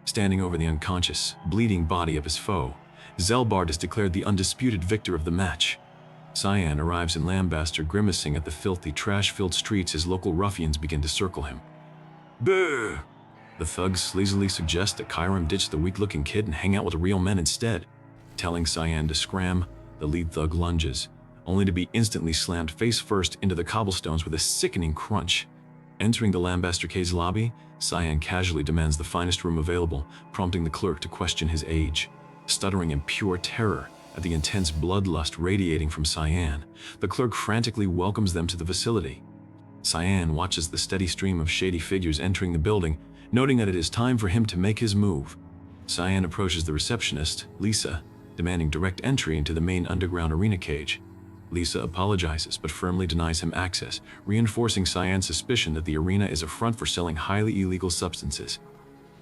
Standing over the unconscious, bleeding body of his foe, Zelbard is declared the undisputed victor of the match. Cyan arrives in Lambaster grimacing at the filthy, trash-filled streets as local ruffians begin to circle him. Boo! The thugs sleazily suggest that Karam ditch the weak-looking kid and hang out with real men instead. Telling Cyan to scram, the The lead thug lunges, only to be instantly slammed face first into the cobblestones with a sickening crunch. Entering the Lambaster K's lobby, Cyan casually demands the finest room available, prompting the clerk to question his age. Stuttering in pure terror at the intense bloodlust radiating from Cyan, the clerk frantically welcomes them to the facility. Cyan watches the steady stream of shady figures entering the building, noting that it is time for him to make his move. Cyan approaches the receptionist, Lisa, demanding direct entry into the main underground arena cage. Lisa apologizes but firmly denies him access, reinforcing Cyan's suspicion that the arena is a front for selling highly illegal substances.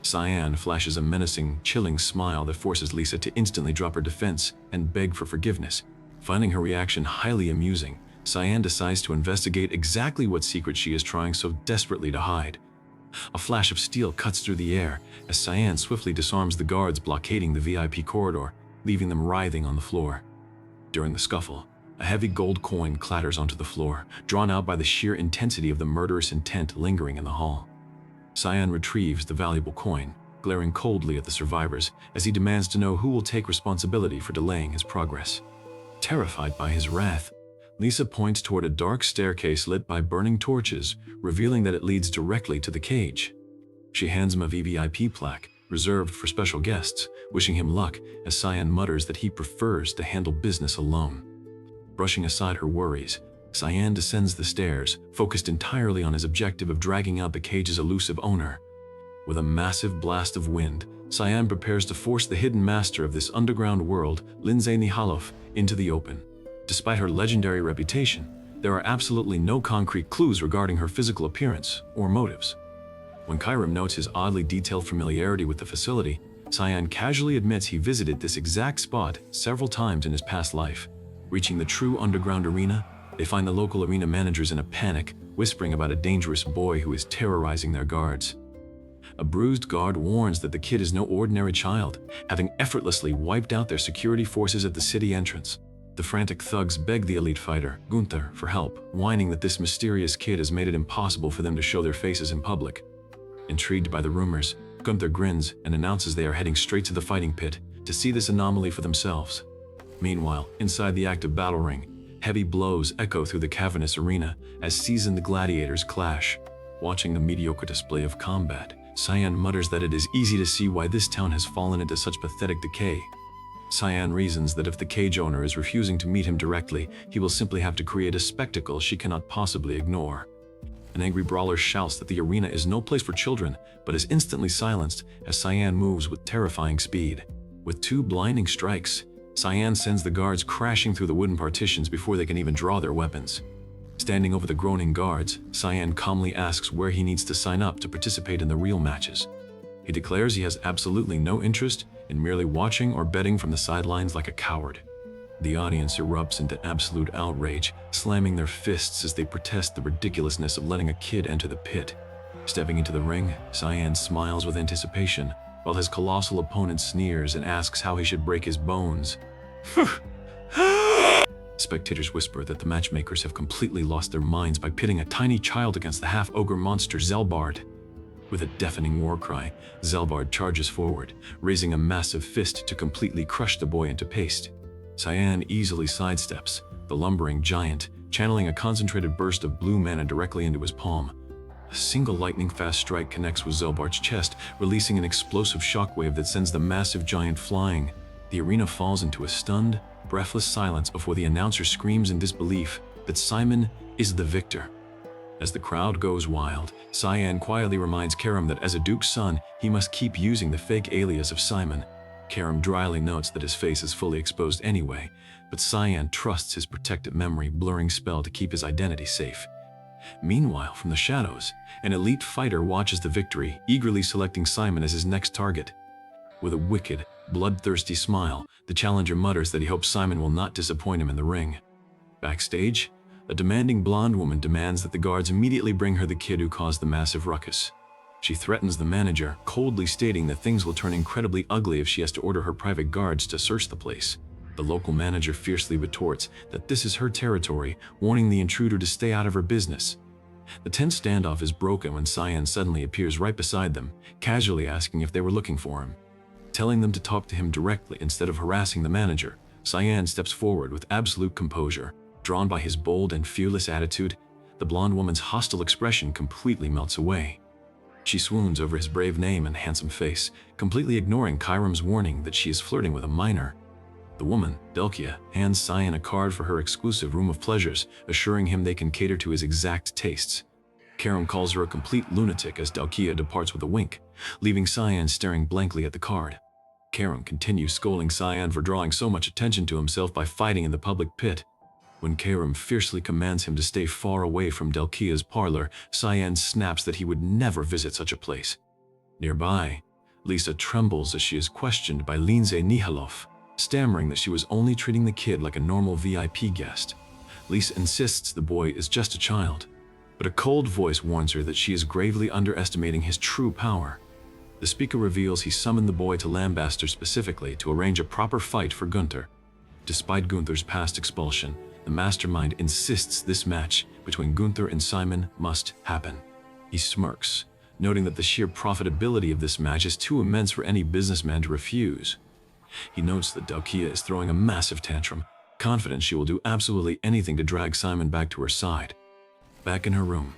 Cyan flashes a menacing, chilling smile that forces Lisa to instantly drop her defense and beg for forgiveness. Finding her reaction highly amusing, Cyan decides to investigate exactly what secret she is trying so desperately to hide. A flash of steel cuts through the air as Cyan swiftly disarms the guards blockading the VIP corridor, leaving them writhing on the floor. During the scuffle, a heavy gold coin clatters onto the floor, drawn out by the sheer intensity of the murderous intent lingering in the hall. Cyan retrieves the valuable coin, glaring coldly at the survivors as he demands to know who will take responsibility for delaying his progress. Terrified by his wrath, Lisa points toward a dark staircase lit by burning torches, revealing that it leads directly to the cage. She hands him a VVIP plaque, reserved for special guests, wishing him luck as Cyan mutters that he prefers to handle business alone. Brushing aside her worries, Cyan descends the stairs, focused entirely on his objective of dragging out the cage's elusive owner. With a massive blast of wind, Cyan prepares to force the hidden master of this underground world, Lindsay Nihaloff, into the open. Despite her legendary reputation, there are absolutely no concrete clues regarding her physical appearance or motives. When Kyram notes his oddly detailed familiarity with the facility, Cyan casually admits he visited this exact spot several times in his past life. Reaching the true underground arena, they find the local arena managers in a panic, whispering about a dangerous boy who is terrorizing their guards. A bruised guard warns that the kid is no ordinary child, having effortlessly wiped out their security forces at the city entrance. The frantic thugs beg the elite fighter, Gunther, for help, whining that this mysterious kid has made it impossible for them to show their faces in public. Intrigued by the rumors, Gunther grins and announces they are heading straight to the fighting pit to see this anomaly for themselves. Meanwhile, inside the active battle ring, heavy blows echo through the cavernous arena as seasoned gladiators clash. Watching the mediocre display of combat, Cyan mutters that it is easy to see why this town has fallen into such pathetic decay. Cyan reasons that if the cage owner is refusing to meet him directly, he will simply have to create a spectacle she cannot possibly ignore. An angry brawler shouts that the arena is no place for children, but is instantly silenced as Cyan moves with terrifying speed. With two blinding strikes, Cyan sends the guards crashing through the wooden partitions before they can even draw their weapons. Standing over the groaning guards, Cyan calmly asks where he needs to sign up to participate in the real matches. He declares he has absolutely no interest in merely watching or betting from the sidelines like a coward. The audience erupts into absolute outrage, slamming their fists as they protest the ridiculousness of letting a kid enter the pit. Stepping into the ring, Cyan smiles with anticipation, while his colossal opponent sneers and asks how he should break his bones. Spectators whisper that the matchmakers have completely lost their minds by pitting a tiny child against the half-ogre monster Zelbard. With a deafening war cry, Zelbard charges forward, raising a massive fist to completely crush the boy into paste. Cyan easily sidesteps, the lumbering giant, channeling a concentrated burst of blue mana directly into his palm. A single lightning-fast strike connects with Zelbard's chest, releasing an explosive shockwave that sends the massive giant flying. The arena falls into a stunned, breathless silence before the announcer screams in disbelief that Simon is the victor. As the crowd goes wild, Cyan quietly reminds Karam that as a Duke's son, he must keep using the fake alias of Simon. Karam dryly notes that his face is fully exposed anyway, but Cyan trusts his protective memory blurring spell to keep his identity safe. Meanwhile, from the shadows, an elite fighter watches the victory, eagerly selecting Simon as his next target. With a wicked, bloodthirsty smile, the challenger mutters that he hopes Simon will not disappoint him in the ring. Backstage, a demanding blonde woman demands that the guards immediately bring her the kid who caused the massive ruckus. She threatens the manager, coldly stating that things will turn incredibly ugly if she has to order her private guards to search the place. The local manager fiercely retorts that this is her territory, warning the intruder to stay out of her business. The tense standoff is broken when Cyan suddenly appears right beside them, casually asking if they were looking for him. Telling them to talk to him directly instead of harassing the manager, Cyan steps forward with absolute composure. Drawn by his bold and fearless attitude, the blonde woman's hostile expression completely melts away. She swoons over his brave name and handsome face, completely ignoring Kairam's warning that she is flirting with a minor. The woman, Delkia, hands Cyan a card for her exclusive room of pleasures, assuring him they can cater to his exact tastes. Kairam calls her a complete lunatic as Delkia departs with a wink, leaving Cyan staring blankly at the card. Kairam continues scolding Cyan for drawing so much attention to himself by fighting in the public pit. When Kairam fiercely commands him to stay far away from Delkia's parlor, Cyan snaps that he would never visit such a place. Nearby, Lisa trembles as she is questioned by Lindsay Nihalov, stammering that she was only treating the kid like a normal VIP guest. Lisa insists the boy is just a child, but a cold voice warns her that she is gravely underestimating his true power. The speaker reveals he summoned the boy to Lambaster specifically to arrange a proper fight for Gunther. Despite Gunther's past expulsion, the mastermind insists this match between Gunther and Simon must happen. He smirks, noting that the sheer profitability of this match is too immense for any businessman to refuse. He notes that Delkia is throwing a massive tantrum, confident she will do absolutely anything to drag Simon back to her side. Back in her room,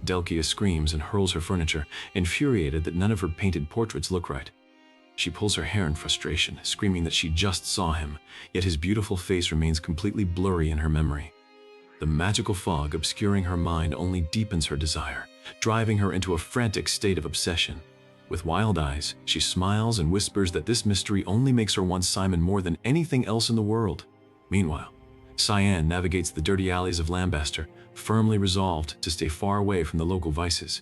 Delkia screams and hurls her furniture, infuriated that none of her painted portraits look right. She pulls her hair in frustration, screaming that she just saw him, yet his beautiful face remains completely blurry in her memory. The magical fog obscuring her mind only deepens her desire, driving her into a frantic state of obsession. With wild eyes, she smiles and whispers that this mystery only makes her want Simon more than anything else in the world. Meanwhile, Cyan navigates the dirty alleys of Lambaster, firmly resolved to stay far away from the local vices.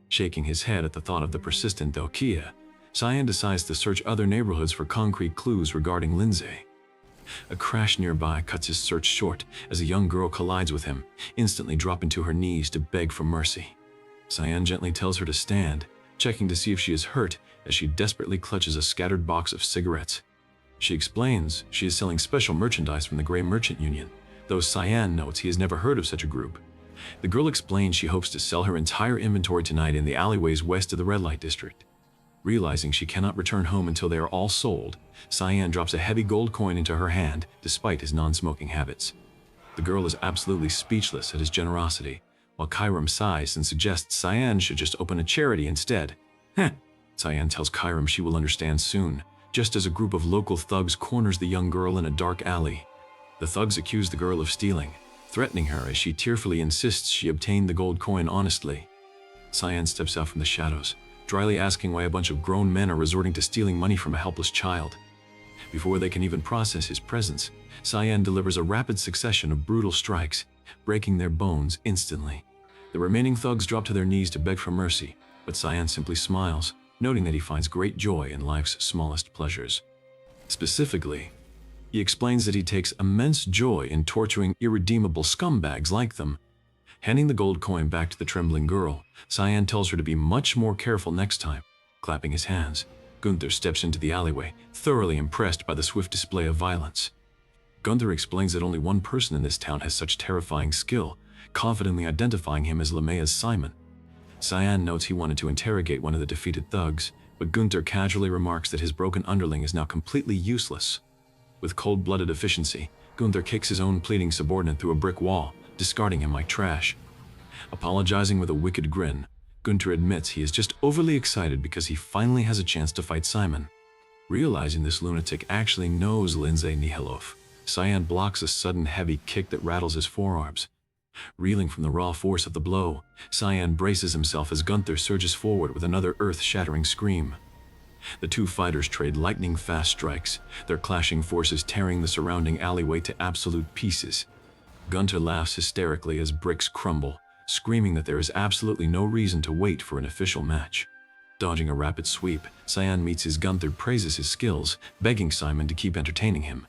Shaking his head at the thought of the persistent Delkia, Cyan decides to search other neighborhoods for concrete clues regarding Lindsay. A crash nearby cuts his search short as a young girl collides with him, instantly dropping to her knees to beg for mercy. Cyan gently tells her to stand, checking to see if she is hurt as she desperately clutches a scattered box of cigarettes. She explains she is selling special merchandise from the Grey Merchant Union, though Cyan notes he has never heard of such a group. The girl explains she hopes to sell her entire inventory tonight in the alleyways west of the red light district. Realizing she cannot return home until they are all sold, Cyan drops a heavy gold coin into her hand despite his non-smoking habits. The girl is absolutely speechless at his generosity, while Kairam sighs and suggests Cyan should just open a charity instead. Cyan tells Kairam she will understand soon, just as a group of local thugs corners the young girl in a dark alley. The thugs accuse the girl of stealing, threatening her as she tearfully insists she obtained the gold coin honestly. Cyan steps out from the shadows, dryly asking why a bunch of grown men are resorting to stealing money from a helpless child. Before they can even process his presence, Cyan delivers a rapid succession of brutal strikes, breaking their bones instantly. The remaining thugs drop to their knees to beg for mercy, but Cyan simply smiles, noting that he finds great joy in life's smallest pleasures. Specifically, he explains that he takes immense joy in torturing irredeemable scumbags like them. Handing the gold coin back to the trembling girl, Cyan tells her to be much more careful next time. Clapping his hands, Gunther steps into the alleyway, thoroughly impressed by the swift display of violence. Gunther explains that only one person in this town has such terrifying skill, confidently identifying him as LeMaya's Simon. Cyan notes he wanted to interrogate one of the defeated thugs, but Gunther casually remarks that his broken underling is now completely useless. With cold-blooded efficiency, Gunther kicks his own pleading subordinate through a brick wall, discarding him like trash. Apologizing with a wicked grin, Gunther admits he is just overly excited because he finally has a chance to fight Simon. Realizing this lunatic actually knows Lindsay Nihalov, Cyan blocks a sudden heavy kick that rattles his forearms. Reeling from the raw force of the blow, Cyan braces himself as Gunther surges forward with another earth-shattering scream. The two fighters trade lightning-fast strikes, their clashing forces tearing the surrounding alleyway to absolute pieces. Gunther laughs hysterically as bricks crumble, screaming that there is absolutely no reason to wait for an official match. Dodging a rapid sweep, Cyan meets as Gunther praises his skills, begging Simon to keep entertaining him.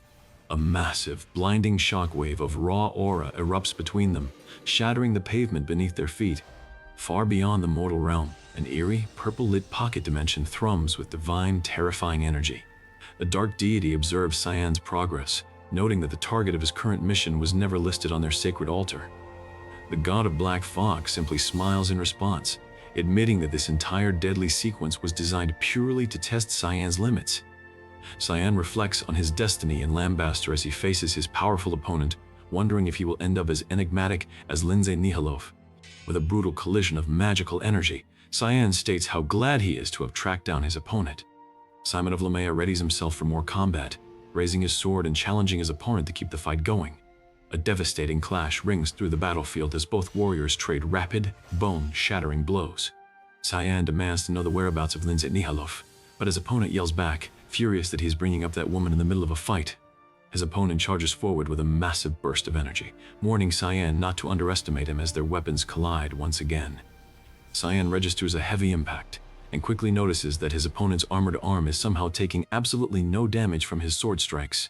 A massive, blinding shockwave of raw aura erupts between them, shattering the pavement beneath their feet. Far beyond the mortal realm, an eerie, purple-lit pocket dimension thrums with divine, terrifying energy. A dark deity observes Cyan's progress, noting that the target of his current mission was never listed on their sacred altar. The god of black fog simply smiles in response, admitting that this entire deadly sequence was designed purely to test Cyan's limits. Cyan reflects on his destiny in Lambaster as he faces his powerful opponent, wondering if he will end up as enigmatic as Lindsay Nihalov. With a brutal collision of magical energy, Cyan states how glad he is to have tracked down his opponent. Simon of Lamea readies himself for more combat, raising his sword and challenging his opponent to keep the fight going. A devastating clash rings through the battlefield as both warriors trade rapid, bone-shattering blows. Cyan demands to know the whereabouts of Lindsay Nihalov, but his opponent yells back, furious that he is bringing up that woman in the middle of a fight. His opponent charges forward with a massive burst of energy, warning Cyan not to underestimate him as their weapons collide once again. Cyan registers a heavy impact, and quickly notices that his opponent's armored arm is somehow taking absolutely no damage from his sword strikes.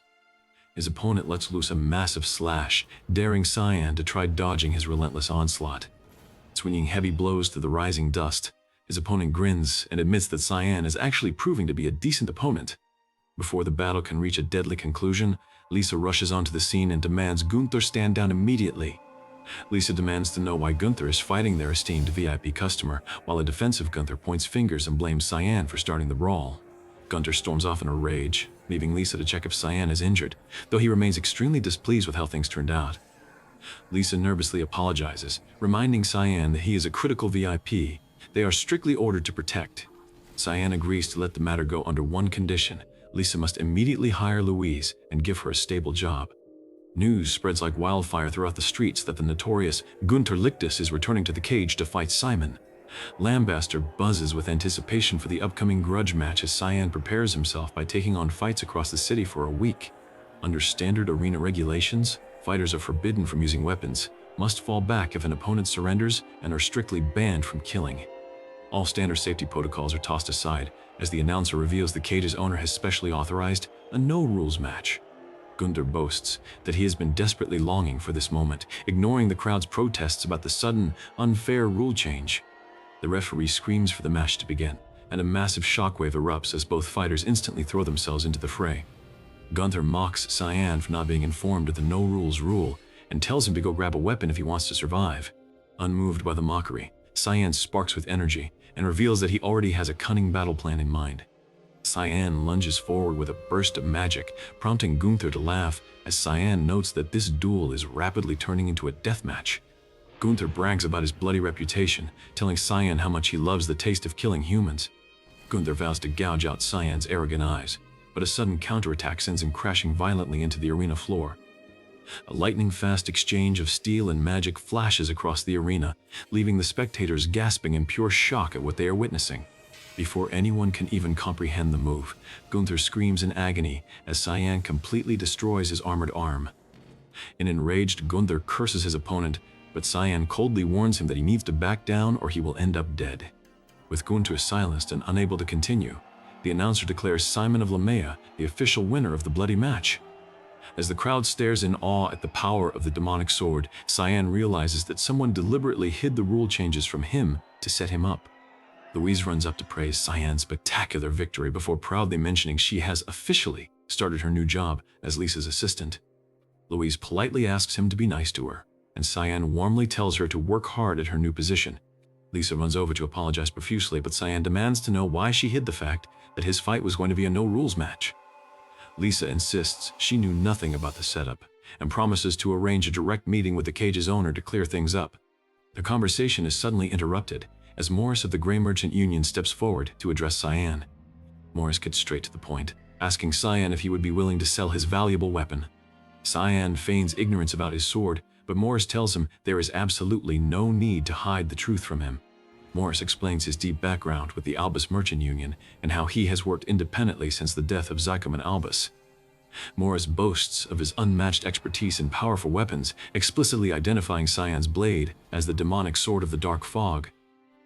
His opponent lets loose a massive slash, daring Cyan to try dodging his relentless onslaught. Swinging heavy blows through the rising dust, his opponent grins and admits that Cyan is actually proving to be a decent opponent. Before the battle can reach a deadly conclusion, Lisa rushes onto the scene and demands Gunther stand down immediately. Lisa demands to know why Gunther is fighting their esteemed VIP customer, while a defensive Gunther points fingers and blames Cyan for starting the brawl. Gunther storms off in a rage, leaving Lisa to check if Cyan is injured, though he remains extremely displeased with how things turned out. Lisa nervously apologizes, reminding Cyan that he is a critical VIP they are strictly ordered to protect. Cyan agrees to let the matter go under one condition: Lisa must immediately hire Louise and give her a stable job. News spreads like wildfire throughout the streets that the notorious Gunther Lichtus is returning to the cage to fight Simon. Lambaster buzzes with anticipation for the upcoming grudge match as Cyan prepares himself by taking on fights across the city for a week. Under standard arena regulations, fighters are forbidden from using weapons, must fall back if an opponent surrenders, and are strictly banned from killing. All standard safety protocols are tossed aside as the announcer reveals the cage's owner has specially authorized a no-rules match. Gunther boasts that he has been desperately longing for this moment, ignoring the crowd's protests about the sudden, unfair rule change. The referee screams for the match to begin, and a massive shockwave erupts as both fighters instantly throw themselves into the fray. Gunther mocks Cyan for not being informed of the no-rules rule and tells him to go grab a weapon if he wants to survive. Unmoved by the mockery, Cyan sparks with energy and reveals that he already has a cunning battle plan in mind. Cyan lunges forward with a burst of magic, prompting Gunther to laugh as Cyan notes that this duel is rapidly turning into a deathmatch. Gunther brags about his bloody reputation, telling Cyan how much he loves the taste of killing humans. Gunther vows to gouge out Cyan's arrogant eyes, but a sudden counterattack sends him crashing violently into the arena floor. A lightning-fast exchange of steel and magic flashes across the arena, leaving the spectators gasping in pure shock at what they are witnessing. Before anyone can even comprehend the move, Gunther screams in agony as Cyan completely destroys his armored arm. An enraged Gunther curses his opponent, but Cyan coldly warns him that he needs to back down or he will end up dead. With Gunther silenced and unable to continue, the announcer declares Simon of Lamea the official winner of the bloody match. As the crowd stares in awe at the power of the demonic sword, Cyan realizes that someone deliberately hid the rule changes from him to set him up. Louise runs up to praise Cyan's spectacular victory before proudly mentioning she has officially started her new job as Lisa's assistant. Louise politely asks him to be nice to her, and Cyan warmly tells her to work hard at her new position. Lisa runs over to apologize profusely, but Cyan demands to know why she hid the fact that his fight was going to be a no-rules match. Lisa insists she knew nothing about the setup and promises to arrange a direct meeting with the cage's owner to clear things up. The conversation is suddenly interrupted as Morris of the Grey Merchant Union steps forward to address Cyan. Morris gets straight to the point, asking Cyan if he would be willing to sell his valuable weapon. Cyan feigns ignorance about his sword, but Morris tells him there is absolutely no need to hide the truth from him. Morris explains his deep background with the Albus Merchant Union and how he has worked independently since the death of Zycom and Albus. Morris boasts of his unmatched expertise in powerful weapons, explicitly identifying Cyan's blade as the demonic sword of the Dark Fog.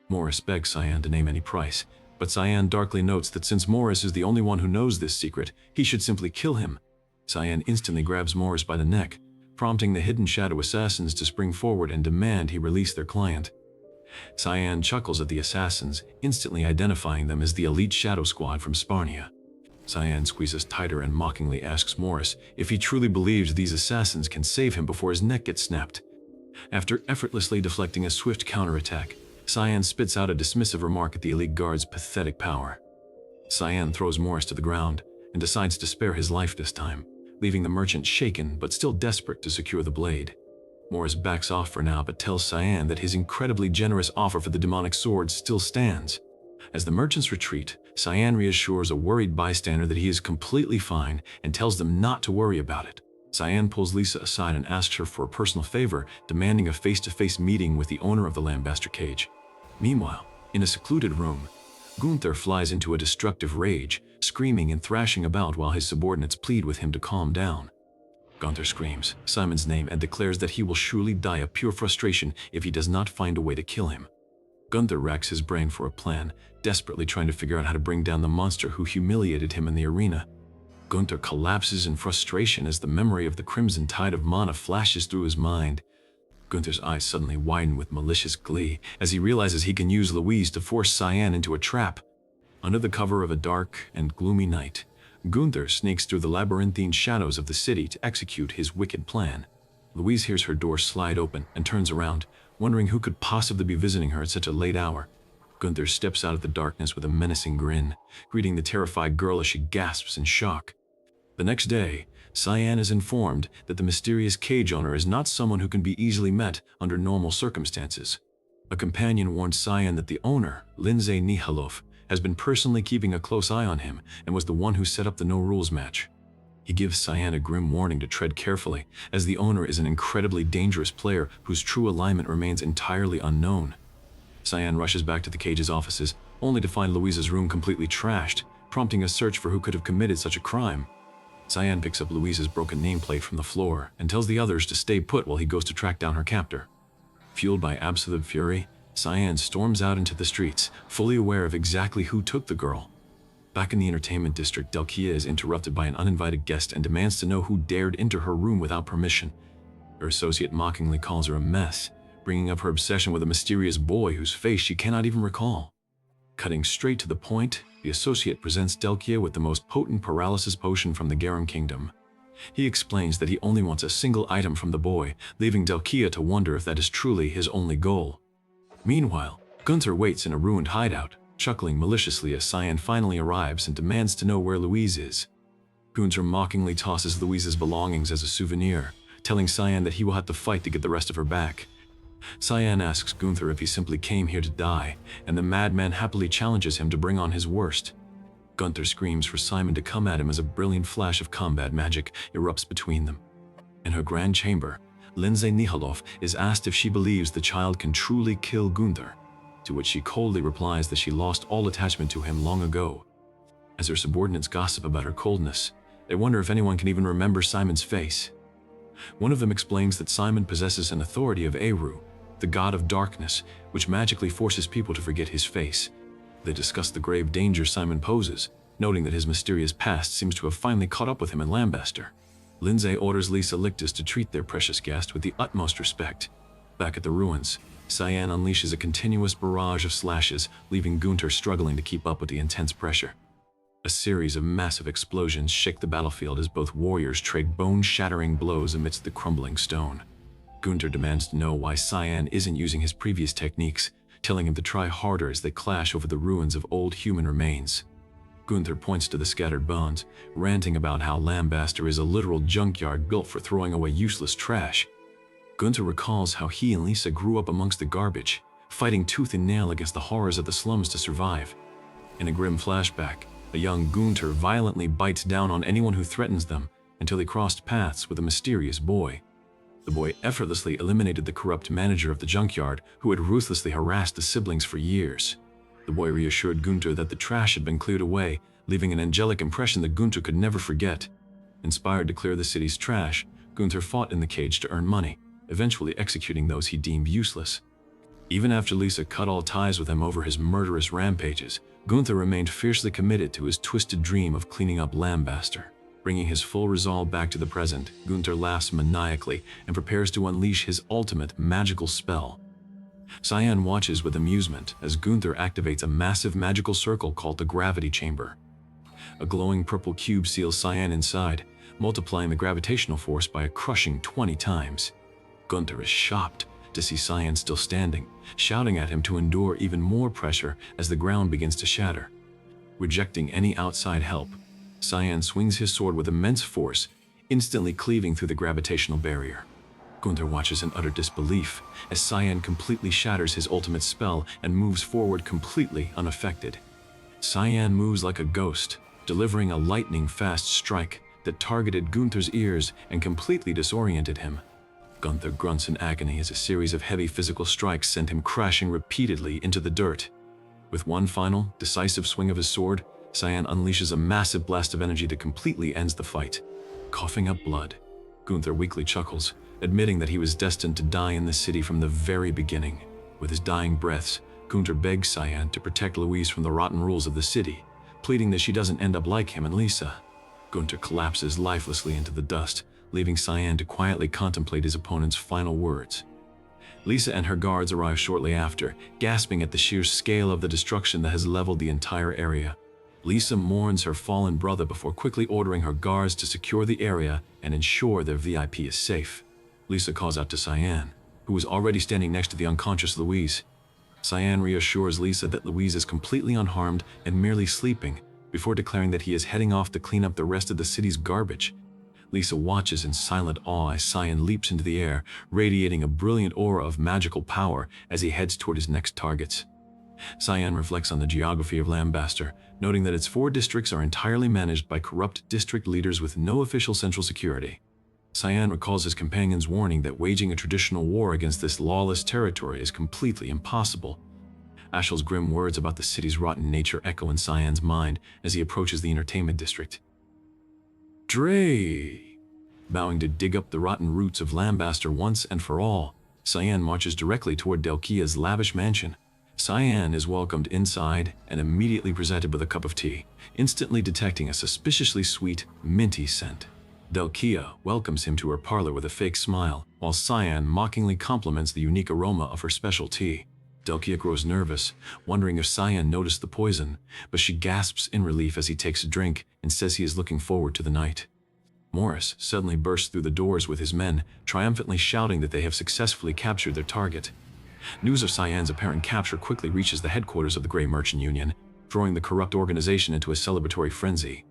Morris begs Cyan to name any price, but Cyan darkly notes that since Morris is the only one who knows this secret, he should simply kill him. Cyan instantly grabs Morris by the neck, prompting the hidden shadow assassins to spring forward and demand he release their client. Cyan chuckles at the assassins, instantly identifying them as the elite shadow squad from Sparnia. Cyan squeezes tighter and mockingly asks Morris if he truly believes these assassins can save him before his neck gets snapped. After effortlessly deflecting a swift counterattack, Cyan spits out a dismissive remark at the elite guard's pathetic power. Cyan throws Morris to the ground, and decides to spare his life this time, leaving the merchant shaken but still desperate to secure the blade. Morris backs off for now but tells Cyan that his incredibly generous offer for the demonic sword still stands. As the merchants retreat, Cyan reassures a worried bystander that he is completely fine and tells them not to worry about it. Cyan pulls Lisa aside and asks her for a personal favor, demanding a face-to-face meeting with the owner of the lambaster cage. Meanwhile, in a secluded room, Gunther flies into a destructive rage, screaming and thrashing about while his subordinates plead with him to calm down. Gunther screams Simon's name and declares that he will surely die of pure frustration if he does not find a way to kill him. Gunther racks his brain for a plan, desperately trying to figure out how to bring down the monster who humiliated him in the arena. Gunther collapses in frustration as the memory of the crimson tide of mana flashes through his mind. Gunther's eyes suddenly widen with malicious glee as he realizes he can use Louise to force Cyan into a trap. Under the cover of a dark and gloomy night, Gunther sneaks through the labyrinthine shadows of the city to execute his wicked plan. Louise hears her door slide open and turns around, wondering who could possibly be visiting her at such a late hour. Gunther steps out of the darkness with a menacing grin, greeting the terrified girl as she gasps in shock. The next day, Cyan is informed that the mysterious cage owner is not someone who can be easily met under normal circumstances. A companion warned Cyan that the owner, Lindsay Nihalov, has been personally keeping a close eye on him and was the one who set up the no-rules match. He gives Cyan a grim warning to tread carefully, as the owner is an incredibly dangerous player whose true alignment remains entirely unknown. Cyan rushes back to the cage's offices, only to find Louise's room completely trashed, prompting a search for who could have committed such a crime. Cyan picks up Louise's broken nameplate from the floor and tells the others to stay put while he goes to track down her captor. Fueled by absolute fury, Cyan storms out into the streets, fully aware of exactly who took the girl. Back in the entertainment district, Delkia is interrupted by an uninvited guest and demands to know who dared enter her room without permission. Her associate mockingly calls her a mess, bringing up her obsession with a mysterious boy whose face she cannot even recall. Cutting straight to the point, the associate presents Delkia with the most potent paralysis potion from the Garum Kingdom. He explains that he only wants a single item from the boy, leaving Delkia to wonder if that is truly his only goal. Meanwhile, Gunther waits in a ruined hideout, chuckling maliciously as Cyan finally arrives and demands to know where Louise is. Gunther mockingly tosses Louise's belongings as a souvenir, telling Cyan that he will have to fight to get the rest of her back. Cyan asks Gunther if he simply came here to die, and the madman happily challenges him to bring on his worst. Gunther screams for Simon to come at him as a brilliant flash of combat magic erupts between them. In her grand chamber, Lindsay Nihalov is asked if she believes the child can truly kill Gunther, to which she coldly replies that she lost all attachment to him long ago. As her subordinates gossip about her coldness, they wonder if anyone can even remember Simon's face. One of them explains that Simon possesses an authority of Eru, the god of darkness, which magically forces people to forget his face. They discuss the grave danger Simon poses, noting that his mysterious past seems to have finally caught up with him in Lambaster. Lindsay orders Lisa Lictus to treat their precious guest with the utmost respect. Back at the ruins, Cyan unleashes a continuous barrage of slashes, leaving Gunther struggling to keep up with the intense pressure. A series of massive explosions shake the battlefield as both warriors trade bone-shattering blows amidst the crumbling stone. Gunther demands to know why Cyan isn't using his previous techniques, telling him to try harder as they clash over the ruins of old human remains. Gunther points to the scattered bones, ranting about how Lambaster is a literal junkyard built for throwing away useless trash. Gunther recalls how he and Lisa grew up amongst the garbage, fighting tooth and nail against the horrors of the slums to survive. In a grim flashback, a young Gunther violently bites down on anyone who threatens them until he crossed paths with a mysterious boy. The boy effortlessly eliminated the corrupt manager of the junkyard who had ruthlessly harassed the siblings for years. The boy reassured Gunther that the trash had been cleared away, leaving an angelic impression that Gunther could never forget. Inspired to clear the city's trash, Gunther fought in the cage to earn money, eventually executing those he deemed useless. Even after Lisa cut all ties with him over his murderous rampages, Gunther remained fiercely committed to his twisted dream of cleaning up Lambaster. Bringing his full resolve back to the present, Gunther laughs maniacally and prepares to unleash his ultimate magical spell. Cyan watches with amusement as Gunther activates a massive magical circle called the Gravity Chamber. A glowing purple cube seals Cyan inside, multiplying the gravitational force by a crushing 20 times. Gunther is shocked to see Cyan still standing, shouting at him to endure even more pressure as the ground begins to shatter. Rejecting any outside help, Cyan swings his sword with immense force, instantly cleaving through the gravitational barrier. Gunther watches in utter disbelief as Cyan completely shatters his ultimate spell and moves forward completely unaffected. Cyan moves like a ghost, delivering a lightning-fast strike that targeted Gunther's ears and completely disoriented him. Gunther grunts in agony as a series of heavy physical strikes sent him crashing repeatedly into the dirt. With one final, decisive swing of his sword, Cyan unleashes a massive blast of energy that completely ends the fight. Coughing up blood, Gunther weakly chuckles, admitting that he was destined to die in the city from the very beginning. With his dying breaths, Gunther begs Cyan to protect Louise from the rotten rules of the city, pleading that she doesn't end up like him and Lisa. Gunther collapses lifelessly into the dust, leaving Cyan to quietly contemplate his opponent's final words. Lisa and her guards arrive shortly after, gasping at the sheer scale of the destruction that has leveled the entire area. Lisa mourns her fallen brother before quickly ordering her guards to secure the area and ensure their VIP is safe. Lisa calls out to Cyan, who was already standing next to the unconscious Louise. Cyan reassures Lisa that Louise is completely unharmed and merely sleeping, before declaring that he is heading off to clean up the rest of the city's garbage. Lisa watches in silent awe as Cyan leaps into the air, radiating a brilliant aura of magical power as he heads toward his next targets. Cyan reflects on the geography of Lambaster, noting that its 4 districts are entirely managed by corrupt district leaders with no official central security. Cyan recalls his companion's warning that waging a traditional war against this lawless territory is completely impossible. Ashel's grim words about the city's rotten nature echo in Cyan's mind as he approaches the entertainment district. Dre! Vowing to dig up the rotten roots of Lambaster once and for all, Cyan marches directly toward Delkia's lavish mansion. Cyan is welcomed inside and immediately presented with a cup of tea, instantly detecting a suspiciously sweet, minty scent. Delkia welcomes him to her parlor with a fake smile, while Cyan mockingly compliments the unique aroma of her special tea. Delkia grows nervous, wondering if Cyan noticed the poison, but she gasps in relief as he takes a drink and says he is looking forward to the night. Morris suddenly bursts through the doors with his men, triumphantly shouting that they have successfully captured their target. News of Cyan's apparent capture quickly reaches the headquarters of the Grey Merchant Union, throwing the corrupt organization into a celebratory frenzy.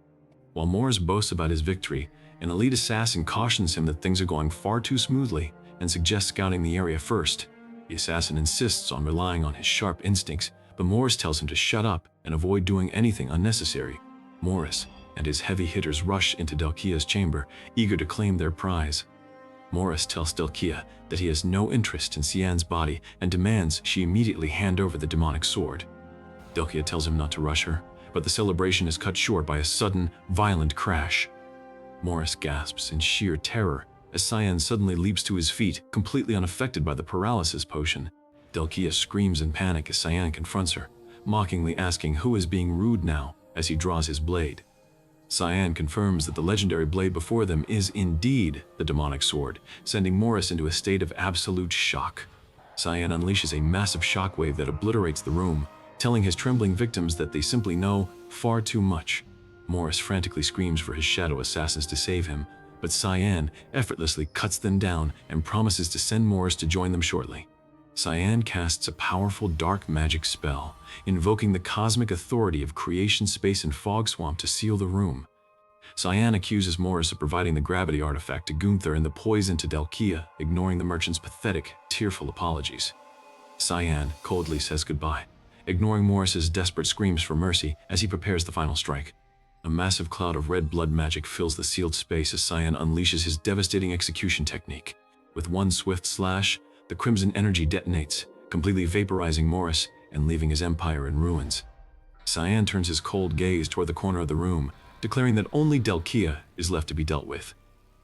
While Morris boasts about his victory, an elite assassin cautions him that things are going far too smoothly and suggests scouting the area first. The assassin insists on relying on his sharp instincts, but Morris tells him to shut up and avoid doing anything unnecessary. Morris and his heavy hitters rush into Delkia's chamber, eager to claim their prize. Morris tells Delkia that he has no interest in Cyan's body and demands she immediately hand over the demonic sword. Delkia tells him not to rush her, but the celebration is cut short by a sudden, violent crash. Morris gasps in sheer terror as Cyan suddenly leaps to his feet, completely unaffected by the paralysis potion. Delkia screams in panic as Cyan confronts her, mockingly asking who is being rude now as he draws his blade. Cyan confirms that the legendary blade before them is indeed the demonic sword, sending Morris into a state of absolute shock. Cyan unleashes a massive shockwave that obliterates the room, telling his trembling victims that they simply know far too much. Morris frantically screams for his shadow assassins to save him, but Cyan effortlessly cuts them down and promises to send Morris to join them shortly. Cyan casts a powerful dark magic spell, invoking the cosmic authority of creation, space, and fog swamp to seal the room. Cyan accuses Morris of providing the gravity artifact to Gunther and the poison to Delkia, ignoring the merchant's pathetic, tearful apologies. Cyan coldly says goodbye, ignoring Morris's desperate screams for mercy as he prepares the final strike. A massive cloud of red blood magic fills the sealed space as Cyan unleashes his devastating execution technique. With one swift slash, the crimson energy detonates, completely vaporizing Morris and leaving his empire in ruins. Cyan turns his cold gaze toward the corner of the room, declaring that only Delkia is left to be dealt with.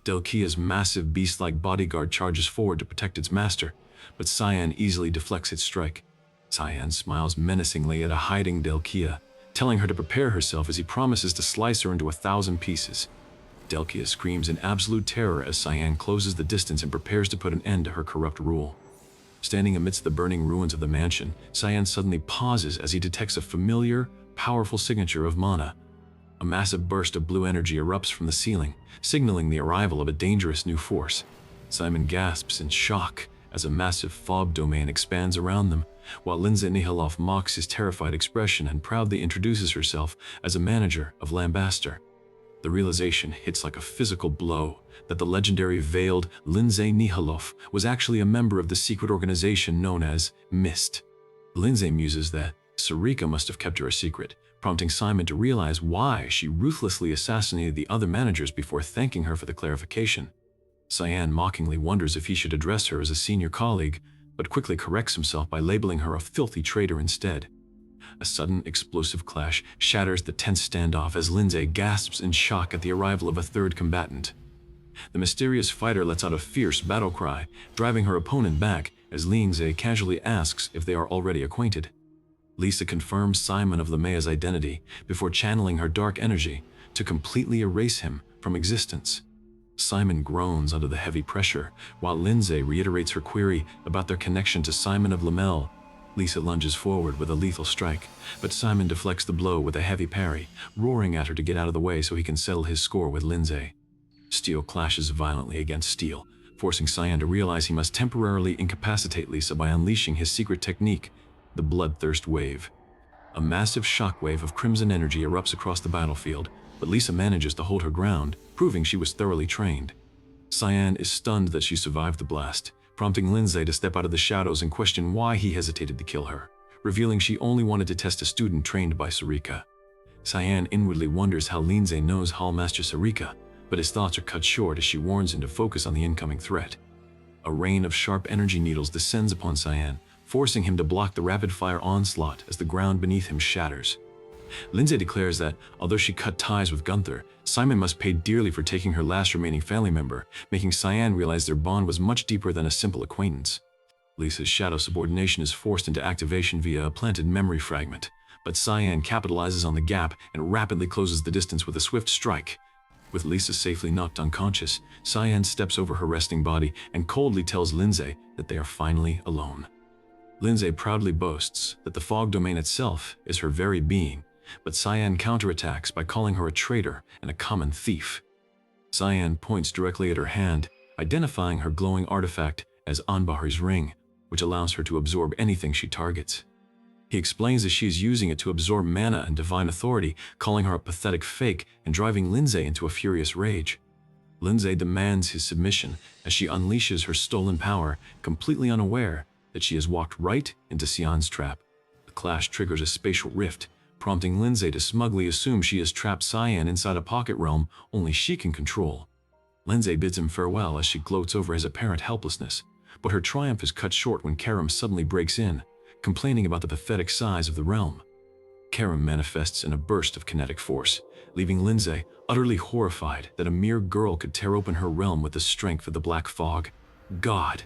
Delkia's massive beast-like bodyguard charges forward to protect its master, but Cyan easily deflects its strike. Cyan smiles menacingly at a hiding Delkia, telling her to prepare herself as he promises to slice her into 1,000 pieces. Delkia screams in absolute terror as Cyan closes the distance and prepares to put an end to her corrupt rule. Standing amidst the burning ruins of the mansion, Cyan suddenly pauses as he detects a familiar, powerful signature of mana. A massive burst of blue energy erupts from the ceiling, signaling the arrival of a dangerous new force. Simon gasps in shock as a massive fog domain expands around them, while Linza Nihiloff mocks his terrified expression and proudly introduces herself as a manager of Lambaster. The realization hits like a physical blow that the legendary veiled Lindsay Nihaloff was actually a member of the secret organization known as MIST. Lindsay muses that Sarika must have kept her a secret, prompting Simon to realize why she ruthlessly assassinated the other managers before thanking her for the clarification. Cyan mockingly wonders if he should address her as a senior colleague, but quickly corrects himself by labeling her a filthy traitor instead. A sudden, explosive clash shatters the tense standoff as Lindsay gasps in shock at the arrival of a third combatant. The mysterious fighter lets out a fierce battle cry, driving her opponent back as Lindsay casually asks if they are already acquainted. Lisa confirms Simon of Lemaya's identity before channeling her dark energy to completely erase him from existence. Simon groans under the heavy pressure, while Lindsay reiterates her query about their connection to Simon of Lamel. Lisa lunges forward with a lethal strike, but Simon deflects the blow with a heavy parry, roaring at her to get out of the way so he can settle his score with Lindsay. Steel clashes violently against steel, forcing Cyan to realize he must temporarily incapacitate Lisa by unleashing his secret technique, the Bloodthirst Wave. A massive shockwave of crimson energy erupts across the battlefield, but Lisa manages to hold her ground, proving she was thoroughly trained. Cyan is stunned that she survived the blast, prompting Lindsay to step out of the shadows and question why he hesitated to kill her, revealing she only wanted to test a student trained by Sarika. Cyan inwardly wonders how Lindsay knows Hallmaster Sarika, but his thoughts are cut short as she warns him to focus on the incoming threat. A rain of sharp energy needles descends upon Cyan, forcing him to block the rapid-fire onslaught as the ground beneath him shatters. Lindsay declares that, although she cut ties with Gunther, Simon must pay dearly for taking her last remaining family member, making Cyan realize their bond was much deeper than a simple acquaintance. Lisa's shadow subordination is forced into activation via a planted memory fragment, but Cyan capitalizes on the gap and rapidly closes the distance with a swift strike. With Lisa safely knocked unconscious, Cyan steps over her resting body and coldly tells Lindsay that they are finally alone. Lindsay proudly boasts that the fog domain itself is her very being, but Cyan counterattacks by calling her a traitor and a common thief. Cyan points directly at her hand, identifying her glowing artifact as Anbahri's ring, which allows her to absorb anything she targets. He explains that she is using it to absorb mana and divine authority, calling her a pathetic fake and driving Lindsay into a furious rage. Lindsay demands his submission as she unleashes her stolen power, completely unaware that she has walked right into Cyan's trap. The clash triggers a spatial rift, prompting Lindsay to smugly assume she has trapped Cyan inside a pocket realm only she can control. Lindsay bids him farewell as she gloats over his apparent helplessness, but her triumph is cut short when Karam suddenly breaks in, complaining about the pathetic size of the realm. Karam manifests in a burst of kinetic force, leaving Lindsay utterly horrified that a mere girl could tear open her realm with the strength of the black fog. God!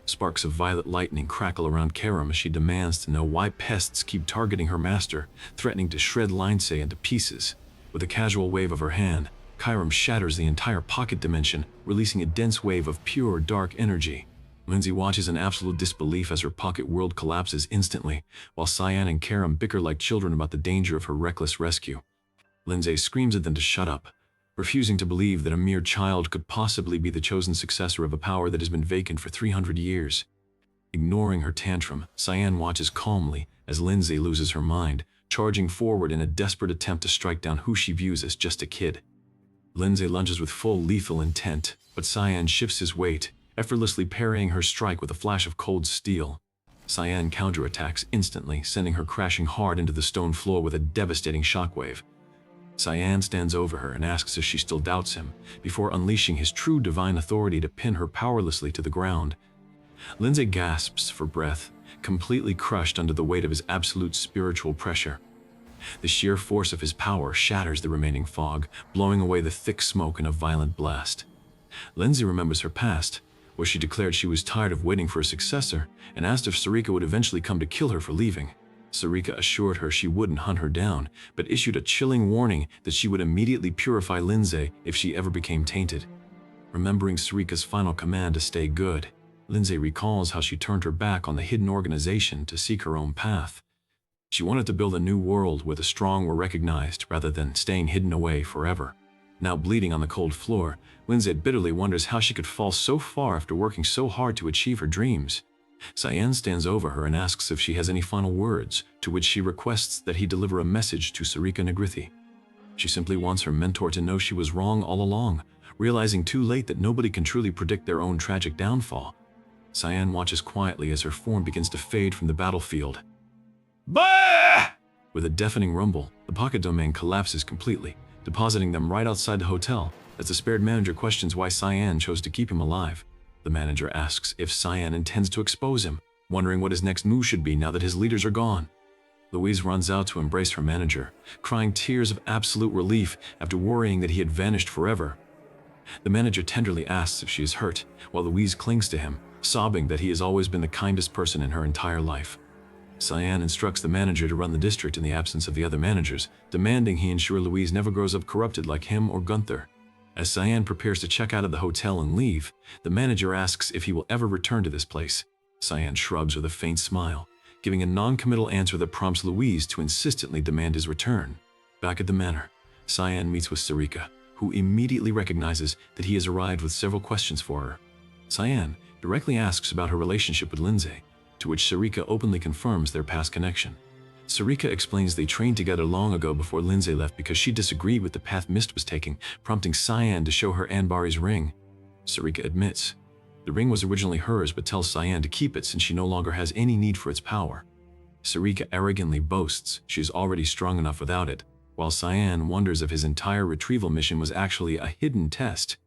Sparks of violet lightning crackle around Karam as she demands to know why pests keep targeting her master, threatening to shred Lindsay into pieces. With a casual wave of her hand, Karam shatters the entire pocket dimension, releasing a dense wave of pure dark energy. Lindsay watches in absolute disbelief as her pocket world collapses instantly, while Cyan and Karam bicker like children about the danger of her reckless rescue. Lindsay screams at them to shut up, refusing to believe that a mere child could possibly be the chosen successor of a power that has been vacant for 300 years. Ignoring her tantrum, Cyan watches calmly as Lindsay loses her mind, charging forward in a desperate attempt to strike down who she views as just a kid. Lindsay lunges with full lethal intent, but Cyan shifts his weight, effortlessly parrying her strike with a flash of cold steel. Cyan counterattacks instantly, sending her crashing hard into the stone floor with a devastating shockwave. Cyan stands over her and asks if she still doubts him, before unleashing his true divine authority to pin her powerlessly to the ground. Lindsay gasps for breath, completely crushed under the weight of his absolute spiritual pressure. The sheer force of his power shatters the remaining fog, blowing away the thick smoke in a violent blast. Lindsay remembers her past, where she declared she was tired of waiting for a successor and asked if Sarika would eventually come to kill her for leaving. Sarika assured her she wouldn't hunt her down, but issued a chilling warning that she would immediately purify Lindsay if she ever became tainted. Remembering Sarika's final command to stay good, Lindsay recalls how she turned her back on the hidden organization to seek her own path. She wanted to build a new world where the strong were recognized rather than staying hidden away forever. Now bleeding on the cold floor, Lindsay bitterly wonders how she could fall so far after working so hard to achieve her dreams. Cyan stands over her and asks if she has any final words, to which she requests that he deliver a message to Sarika Negrithi. She simply wants her mentor to know she was wrong all along, realizing too late that nobody can truly predict their own tragic downfall. Cyan watches quietly as her form begins to fade from the battlefield. Bah! With a deafening rumble, the pocket domain collapses completely, depositing them right outside the hotel. As the spared manager questions why Cyan chose to keep him alive, the manager asks if Cyan intends to expose him, wondering what his next move should be now that his leaders are gone. Louise runs out to embrace her manager, crying tears of absolute relief after worrying that he had vanished forever. The manager tenderly asks if she is hurt, while Louise clings to him, sobbing that he has always been the kindest person in her entire life. Cyan instructs the manager to run the district in the absence of the other managers, demanding he ensure Louise never grows up corrupted like him or Gunther. As Cyan prepares to check out of the hotel and leave, the manager asks if he will ever return to this place. Cyan shrugs with a faint smile, giving a non-committal answer that prompts Louise to insistently demand his return. Back at the manor, Cyan meets with Sarika, who immediately recognizes that he has arrived with several questions for her. Cyan directly asks about her relationship with Lindsay, to which Sarika openly confirms their past connection. Sarika explains they trained together long ago before Lindsay left because she disagreed with the path Mist was taking, prompting Cyan to show her Anbari's ring. Sarika admits the ring was originally hers but tells Cyan to keep it since she no longer has any need for its power. Sarika arrogantly boasts she is already strong enough without it, while Cyan wonders if his entire retrieval mission was actually a hidden test.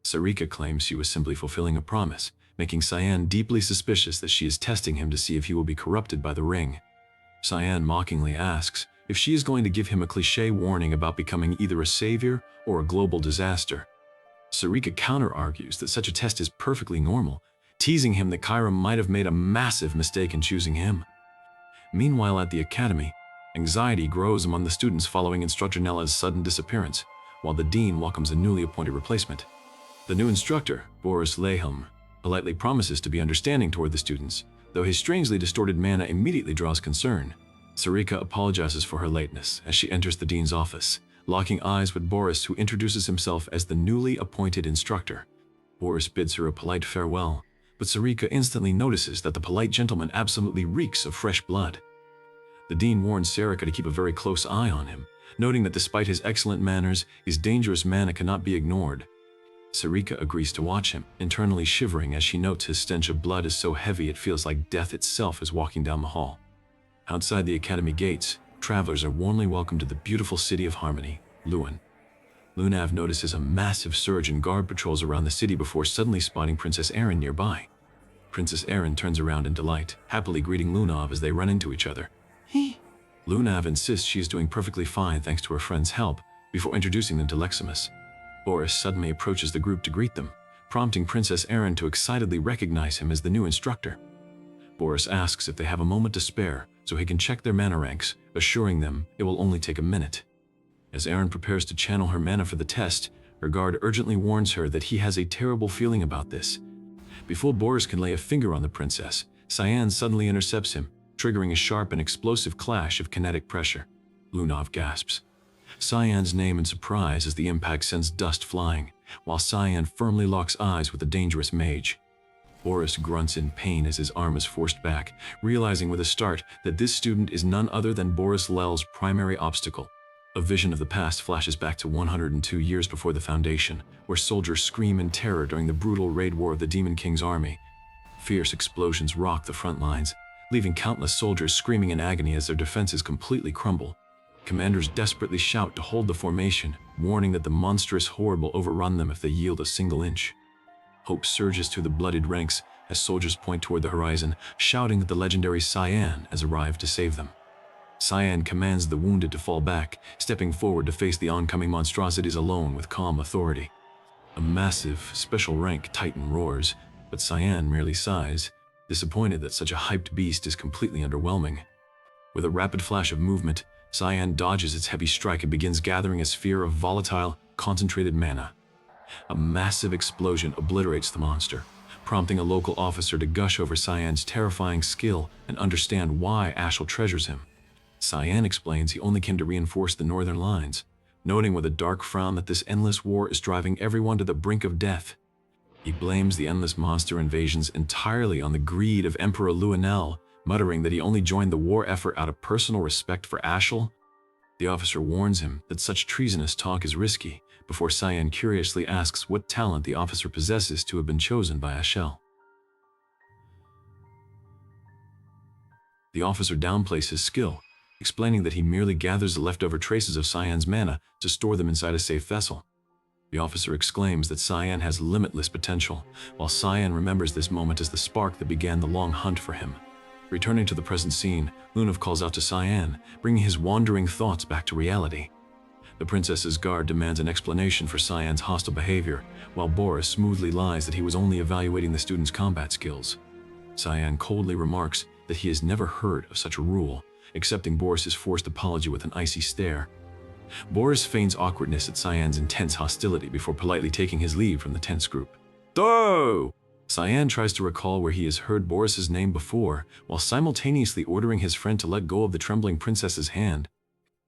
Sarika claims she was simply fulfilling a promise, making Cyan deeply suspicious that she is testing him to see if he will be corrupted by the ring. Cyan mockingly asks if she is going to give him a cliché warning about becoming either a savior or a global disaster. Sarika counter-argues that such a test is perfectly normal, teasing him that Kyra might have made a massive mistake in choosing him. Meanwhile at the academy, anxiety grows among the students following Instructor Nella's sudden disappearance, while the dean welcomes a newly appointed replacement. The new instructor, Boris Lehelm, politely promises to be understanding toward the students, though his strangely distorted manner immediately draws concern. Sarika apologizes for her lateness as she enters the dean's office, locking eyes with Boris, who introduces himself as the newly appointed instructor. Boris bids her a polite farewell, but Sarika instantly notices that the polite gentleman absolutely reeks of fresh blood. The dean warns Sarika to keep a very close eye on him, noting that despite his excellent manners, his dangerous manner cannot be ignored. Sarika agrees to watch him, internally shivering as she notes his stench of blood is so heavy it feels like death itself is walking down the hall. Outside the academy gates, travelers are warmly welcomed to the beautiful city of Harmony, Lewin. Lunav notices a massive surge in guard patrols around the city before suddenly spotting Princess Erin nearby. Princess Erin turns around in delight, happily greeting Lunav as they run into each other. Hey. Lunav insists she is doing perfectly fine thanks to her friend's help, before introducing them to Leximus. Boris suddenly approaches the group to greet them, prompting Princess Erin to excitedly recognize him as the new instructor. Boris asks if they have a moment to spare so he can check their mana ranks, assuring them it will only take a minute. As Erin prepares to channel her mana for the test, her guard urgently warns her that he has a terrible feeling about this. Before Boris can lay a finger on the princess, Cyan suddenly intercepts him, triggering a sharp and explosive clash of kinetic pressure. Lunav gasps. Cyan's name in surprise as the impact sends dust flying, while Cyan firmly locks eyes with the dangerous mage. Boris grunts in pain as his arm is forced back, realizing with a start that this student is none other than Boris Lel's primary obstacle. A vision of the past flashes back to 102 years before the Foundation, where soldiers scream in terror during the brutal raid war of the Demon King's army. Fierce explosions rock the front lines, leaving countless soldiers screaming in agony as their defenses completely crumble. Commanders desperately shout to hold the formation, warning that the monstrous horde will overrun them if they yield a single inch. Hope surges through the bloodied ranks as soldiers point toward the horizon, shouting that the legendary Cyan has arrived to save them. Cyan commands the wounded to fall back, stepping forward to face the oncoming monstrosities alone with calm authority. A massive, special-rank Titan roars, but Cyan merely sighs, disappointed that such a hyped beast is completely underwhelming. With a rapid flash of movement, Cyan dodges its heavy strike and begins gathering a sphere of volatile, concentrated mana. A massive explosion obliterates the monster, prompting a local officer to gush over Cyan's terrifying skill and understand why Ashel treasures him. Cyan explains he only came to reinforce the northern lines, noting with a dark frown that this endless war is driving everyone to the brink of death. He blames the endless monster invasions entirely on the greed of Emperor Luenel, muttering that he only joined the war effort out of personal respect for Ashel. The officer warns him that such treasonous talk is risky, before Cyan curiously asks what talent the officer possesses to have been chosen by Yahello. The officer downplays his skill, explaining that he merely gathers the leftover traces of Cyan's mana to store them inside a safe vessel. The officer exclaims that Cyan has limitless potential, while Cyan remembers this moment as the spark that began the long hunt for him. Returning to the present scene, Lunav calls out to Cyan, bringing his wandering thoughts back to reality. The princess's guard demands an explanation for Cyan's hostile behavior, while Boris smoothly lies that he was only evaluating the student's combat skills. Cyan coldly remarks that he has never heard of such a rule, accepting Boris's forced apology with an icy stare. Boris feigns awkwardness at Cyan's intense hostility before politely taking his leave from the tense group. "Do!" Cyan tries to recall where he has heard Boris's name before, while simultaneously ordering his friend to let go of the trembling princess's hand.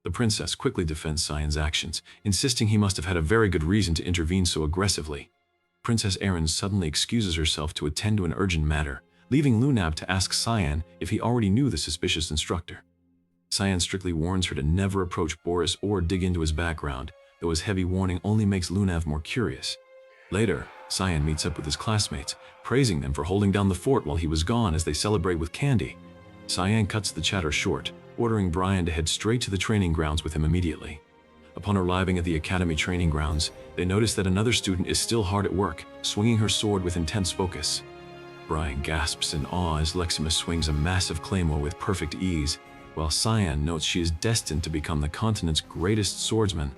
The princess quickly defends Cyan's actions, insisting he must have had a very good reason to intervene so aggressively. Princess Erin suddenly excuses herself to attend to an urgent matter, leaving Lunav to ask Cyan if he already knew the suspicious instructor. Cyan strictly warns her to never approach Boris or dig into his background, though his heavy warning only makes Lunav more curious. Later, Cyan meets up with his classmates, praising them for holding down the fort while he was gone as they celebrate with candy. Cyan cuts the chatter short, ordering Brian to head straight to the training grounds with him immediately. Upon arriving at the academy training grounds, they notice that another student is still hard at work, swinging her sword with intense focus. Brian gasps in awe as Leximus swings a massive claymore with perfect ease, while Cyan notes she is destined to become the continent's greatest swordsman.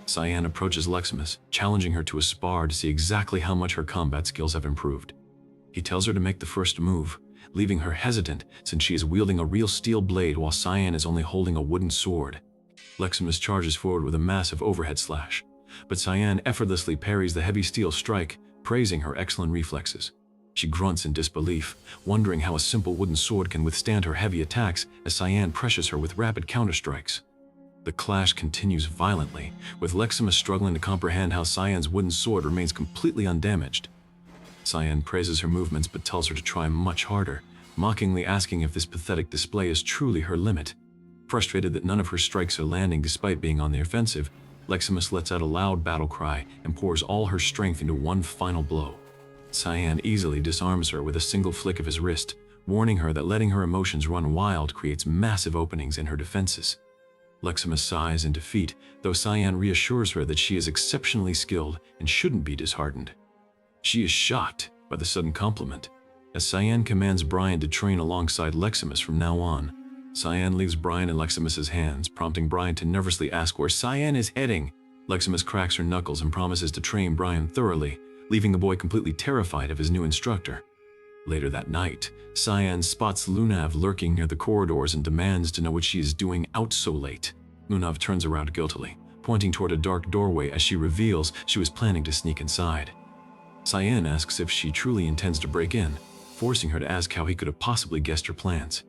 Cyan approaches Leximus, challenging her to a spar to see exactly how much her combat skills have improved. He tells her to make the first move, leaving her hesitant since she is wielding a real steel blade while Cyan is only holding a wooden sword. Leximus charges forward with a massive overhead slash, but Cyan effortlessly parries the heavy steel strike, praising her excellent reflexes. She grunts in disbelief, wondering how a simple wooden sword can withstand her heavy attacks as Cyan pressures her with rapid counterstrikes. The clash continues violently, with Leximus struggling to comprehend how Cyan's wooden sword remains completely undamaged. Cyan praises her movements but tells her to try much harder, mockingly asking if this pathetic display is truly her limit. Frustrated that none of her strikes are landing despite being on the offensive, Leximus lets out a loud battle cry and pours all her strength into one final blow. Cyan easily disarms her with a single flick of his wrist, warning her that letting her emotions run wild creates massive openings in her defenses. Leximus sighs in defeat, though Cyan reassures her that she is exceptionally skilled and shouldn't be disheartened. She is shocked by the sudden compliment, as Cyan commands Brian to train alongside Leximus from now on. Cyan leaves Brian in Leximus's hands, prompting Brian to nervously ask where Cyan is heading. Leximus cracks her knuckles and promises to train Brian thoroughly, leaving the boy completely terrified of his new instructor. Later that night, Cyan spots Lunav lurking near the corridors and demands to know what she is doing out so late. Lunav turns around guiltily, pointing toward a dark doorway as she reveals she was planning to sneak inside. Cyan asks if she truly intends to break in, forcing her to ask how he could have possibly guessed her plans.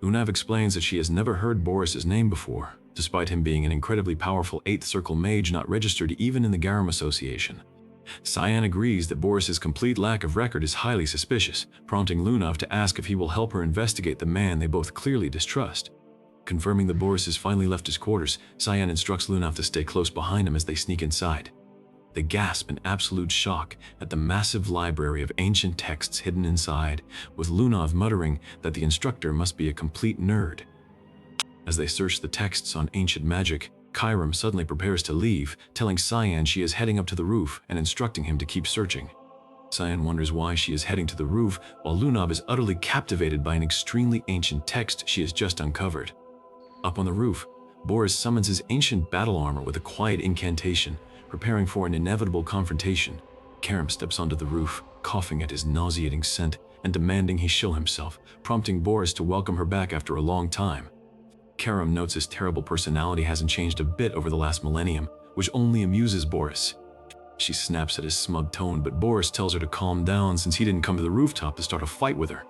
Lunav explains that she has never heard Boris's name before, despite him being an incredibly powerful 8th Circle mage not registered even in the Garum Association. Cyan agrees that Boris's complete lack of record is highly suspicious, prompting Lunav to ask if he will help her investigate the man they both clearly distrust. Confirming that Boris has finally left his quarters, Cyan instructs Lunav to stay close behind him as they sneak inside. They gasp in absolute shock at the massive library of ancient texts hidden inside, with Lunav muttering that the instructor must be a complete nerd. As they search the texts on ancient magic, Kyram suddenly prepares to leave, telling Cyan she is heading up to the roof and instructing him to keep searching. Cyan wonders why she is heading to the roof, while Lunav is utterly captivated by an extremely ancient text she has just uncovered. Up on the roof, Boris summons his ancient battle armor with a quiet incantation, preparing for an inevitable confrontation. Kyram steps onto the roof, coughing at his nauseating scent and demanding he show himself, prompting Boris to welcome her back after a long time. Kyram notes his terrible personality hasn't changed a bit over the last millennium, which only amuses Boris. She snaps at his smug tone, but Boris tells her to calm down since he didn't come to the rooftop to start a fight with her.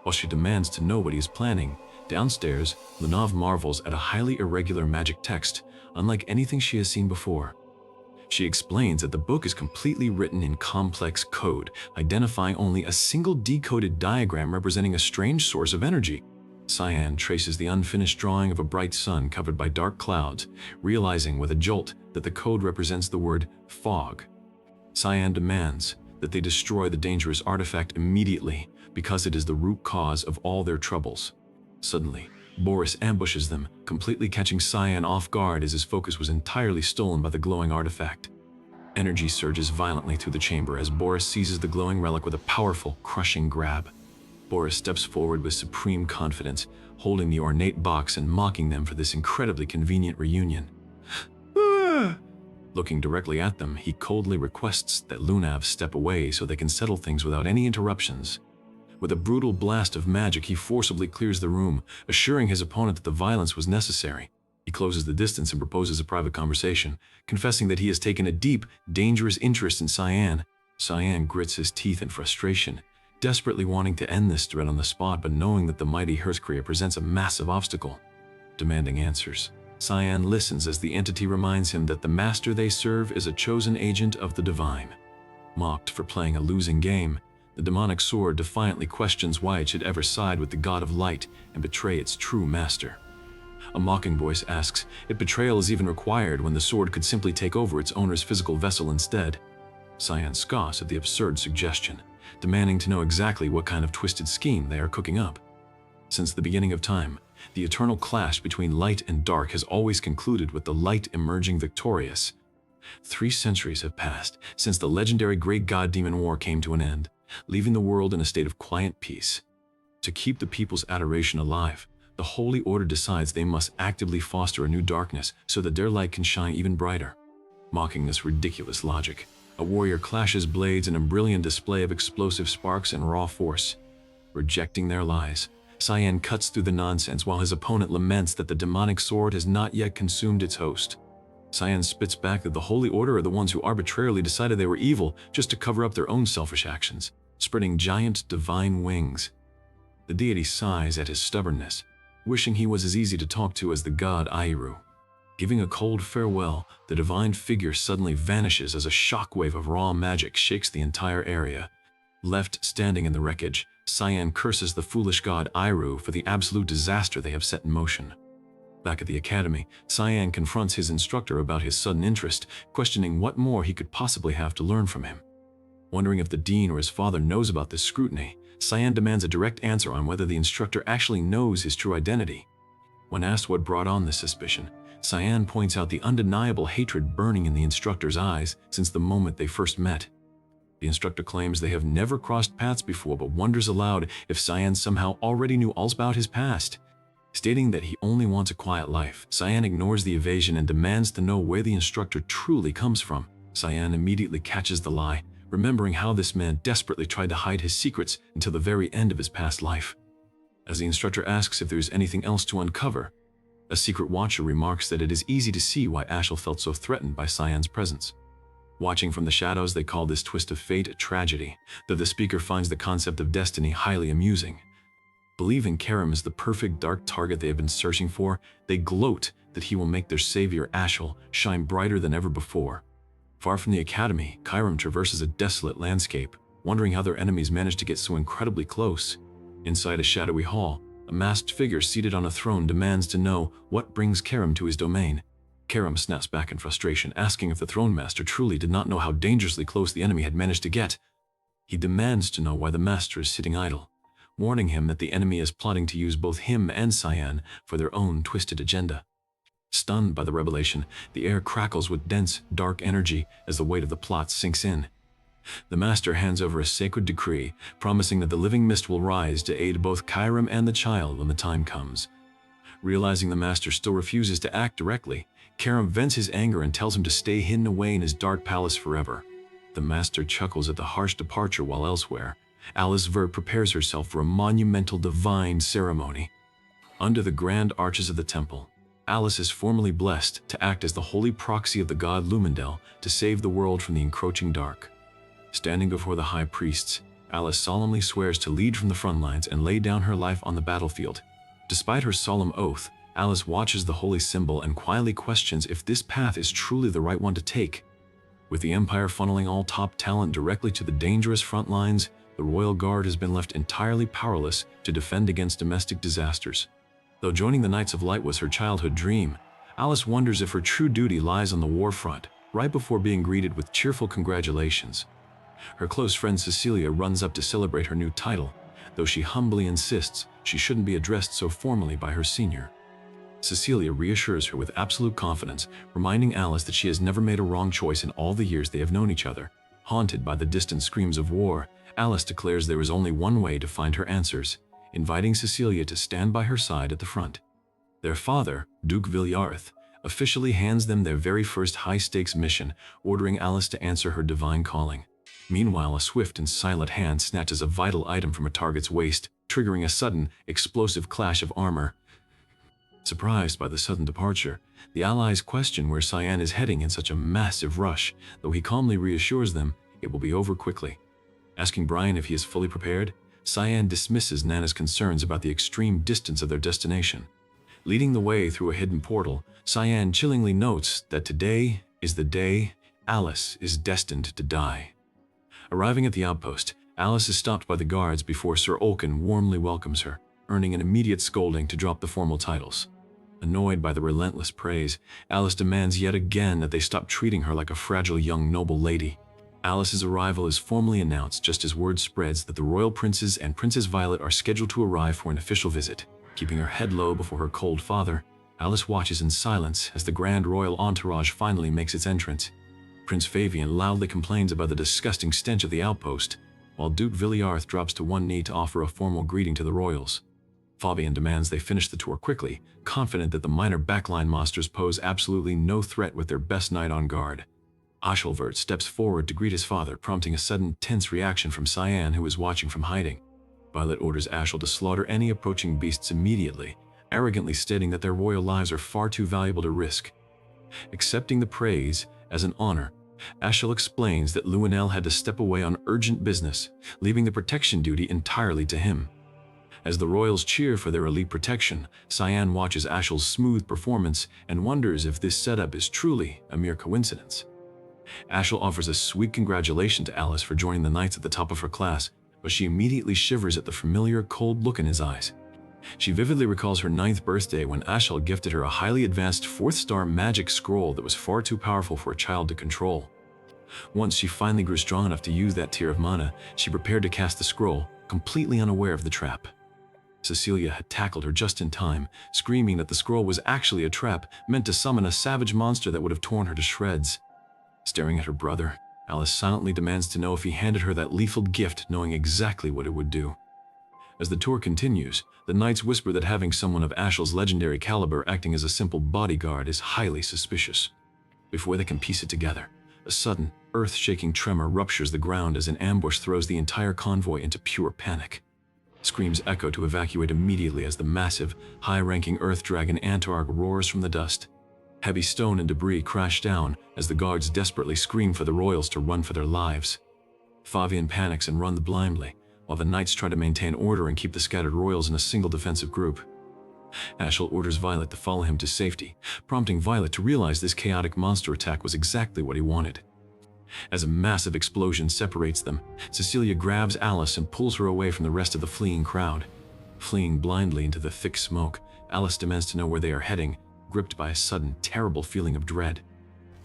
While she demands to know what he is planning, downstairs, Lunav marvels at a highly irregular magic text, unlike anything she has seen before. She explains that the book is completely written in complex code, identifying only a single decoded diagram representing a strange source of energy. Cyan traces the unfinished drawing of a bright sun covered by dark clouds, realizing with a jolt that the code represents the word fog. Cyan demands that they destroy the dangerous artifact immediately because it is the root cause of all their troubles. Suddenly, Boris ambushes them, completely catching Cyan off guard as his focus was entirely stolen by the glowing artifact. Energy surges violently through the chamber as Boris seizes the glowing relic with a powerful, crushing grab. Boris steps forward with supreme confidence, holding the ornate box and mocking them for this incredibly convenient reunion. Looking directly at them, he coldly requests that Lunav step away so they can settle things without any interruptions. With a brutal blast of magic, he forcibly clears the room, assuring his opponent that the violence was necessary. He closes the distance and proposes a private conversation, confessing that he has taken a deep, dangerous interest in Cyan. Cyan grits his teeth in frustration, desperately wanting to end this threat on the spot, but knowing that the mighty Hearthcreator presents a massive obstacle. Demanding answers, Cyan listens as the entity reminds him that the master they serve is a chosen agent of the divine. Mocked for playing a losing game, the demonic sword defiantly questions why it should ever side with the god of light and betray its true master. A mocking voice asks if betrayal is even required when the sword could simply take over its owner's physical vessel instead. Cyan scoffs at the absurd suggestion, demanding to know exactly what kind of twisted scheme they are cooking up. Since the beginning of time, the eternal clash between light and dark has always concluded with the light emerging victorious. 3 centuries have passed since the legendary Great God-Demon War came to an end, leaving the world in a state of quiet peace. To keep the people's adoration alive, the Holy Order decides they must actively foster a new darkness so that their light can shine even brighter. Mocking this ridiculous logic, a warrior clashes blades in a brilliant display of explosive sparks and raw force. Rejecting their lies, Cyan cuts through the nonsense while his opponent laments that the demonic sword has not yet consumed its host. Cyan spits back that the Holy Order are the ones who arbitrarily decided they were evil just to cover up their own selfish actions, spreading giant divine wings. The deity sighs at his stubbornness, wishing he was as easy to talk to as the god Airu. Giving a cold farewell, the divine figure suddenly vanishes as a shockwave of raw magic shakes the entire area. Left standing in the wreckage, Cyan curses the foolish god Airu for the absolute disaster they have set in motion. Back at the academy, Cyan confronts his instructor about his sudden interest, questioning what more he could possibly have to learn from him. Wondering if the dean or his father knows about this scrutiny, Cyan demands a direct answer on whether the instructor actually knows his true identity. When asked what brought on this suspicion, Cyan points out the undeniable hatred burning in the instructor's eyes since the moment they first met. The instructor claims they have never crossed paths before, but wonders aloud if Cyan somehow already knew all about his past. Stating that he only wants a quiet life, Cyan ignores the evasion and demands to know where the instructor truly comes from. Cyan immediately catches the lie, remembering how this man desperately tried to hide his secrets until the very end of his past life. As the instructor asks if there is anything else to uncover, a secret watcher remarks that it is easy to see why Ashel felt so threatened by Cyan's presence. Watching from the shadows, they call this twist of fate a tragedy, though the speaker finds the concept of destiny highly amusing. Believing Karim is the perfect dark target they have been searching for, they gloat that he will make their savior Ashel shine brighter than ever before. Far from the academy, Karim traverses a desolate landscape, wondering how their enemies managed to get so incredibly close. Inside a shadowy hall, a masked figure seated on a throne demands to know what brings Karim to his domain. Karim snaps back in frustration, asking if the throne master truly did not know how dangerously close the enemy had managed to get. He demands to know why the master is sitting idle, warning him that the enemy is plotting to use both him and Cyan for their own twisted agenda. Stunned by the revelation, the air crackles with dense, dark energy as the weight of the plot sinks in. The master hands over a sacred decree, promising that the living mist will rise to aid both Karim and the child when the time comes. Realizing the master still refuses to act directly, Karim vents his anger and tells him to stay hidden away in his dark palace forever. The master chuckles at the harsh departure while elsewhere. Alice Vert prepares herself for a monumental divine ceremony. Under the grand arches of the temple, Alice is formally blessed to act as the holy proxy of the god Lumendel to save the world from the encroaching dark. Standing before the high priests, Alice solemnly swears to lead from the front lines and lay down her life on the battlefield. Despite her solemn oath, Alice watches the holy symbol and quietly questions if this path is truly the right one to take. With the Empire funneling all top talent directly to the dangerous front lines, The royal guard has been left entirely powerless to defend against domestic disasters. Though joining the Knights of Light was her childhood dream, Alice wonders if her true duty lies on the war front, right before being greeted with cheerful congratulations. Her close friend Cecilia runs up to celebrate her new title, though she humbly insists she shouldn't be addressed so formally by her senior. Cecilia reassures her with absolute confidence, reminding Alice that she has never made a wrong choice in all the years they have known each other. Haunted by the distant screams of war, Alice declares there is only one way to find her answers, inviting Cecilia to stand by her side at the front. Their father, Duke Villiarth, officially hands them their very first high-stakes mission, ordering Alice to answer her divine calling. Meanwhile, a swift and silent hand snatches a vital item from a target's waist, triggering a sudden, explosive clash of armor. Surprised by the sudden departure, the allies question where Cyan is heading in such a massive rush, though he calmly reassures them it will be over quickly. Asking Brian if he is fully prepared, Cyan dismisses Nana's concerns about the extreme distance of their destination. Leading the way through a hidden portal, Cyan chillingly notes that today is the day Alice is destined to die. Arriving at the outpost, Alice is stopped by the guards before Sir Olkin warmly welcomes her, earning an immediate scolding to drop the formal titles. Annoyed by the relentless praise, Alice demands yet again that they stop treating her like a fragile young noble lady. Alice's arrival is formally announced just as word spreads that the royal princes and Princess Violet are scheduled to arrive for an official visit. Keeping her head low before her cold father, Alice watches in silence as the grand royal entourage finally makes its entrance. Prince Fabian loudly complains about the disgusting stench of the outpost, while Duke Villiarth drops to one knee to offer a formal greeting to the royals. Fabian demands they finish the tour quickly, confident that the minor backline monsters pose absolutely no threat with their best knight on guard. Ashelvert steps forward to greet his father, prompting a sudden tense reaction from Cyan, who is watching from hiding. Violet orders Ashel to slaughter any approaching beasts immediately, arrogantly stating that their royal lives are far too valuable to risk. Accepting the praise as an honor, Ashel explains that Luenel had to step away on urgent business, leaving the protection duty entirely to him. As the royals cheer for their elite protection, Cyan watches Ashel's smooth performance and wonders if this setup is truly a mere coincidence. Ashel offers a sweet congratulation to Alice for joining the knights at the top of her class, but she immediately shivers at the familiar, cold look in his eyes. She vividly recalls her 9th birthday when Ashel gifted her a highly advanced 4th-star magic scroll that was far too powerful for a child to control. Once she finally grew strong enough to use that tier of mana, she prepared to cast the scroll, completely unaware of the trap. Cecilia had tackled her just in time, screaming that the scroll was actually a trap meant to summon a savage monster that would have torn her to shreds. Staring at her brother, Alice silently demands to know if he handed her that lethal gift, knowing exactly what it would do. As the tour continues, the knights whisper that having someone of Ashel's legendary caliber acting as a simple bodyguard is highly suspicious. Before they can piece it together, a sudden, earth-shaking tremor ruptures the ground as an ambush throws the entire convoy into pure panic. Screams echo to evacuate immediately as the massive, high-ranking Earth Dragon Antarg roars from the dust. Heavy stone and debris crash down as the guards desperately scream for the royals to run for their lives. Fabian panics and runs blindly, while the knights try to maintain order and keep the scattered royals in a single defensive group. Ashel orders Violet to follow him to safety, prompting Violet to realize this chaotic monster attack was exactly what he wanted. As a massive explosion separates them, Cecilia grabs Alice and pulls her away from the rest of the fleeing crowd. Fleeing blindly into the thick smoke, Alice demands to know where they are heading, gripped by a sudden, terrible feeling of dread.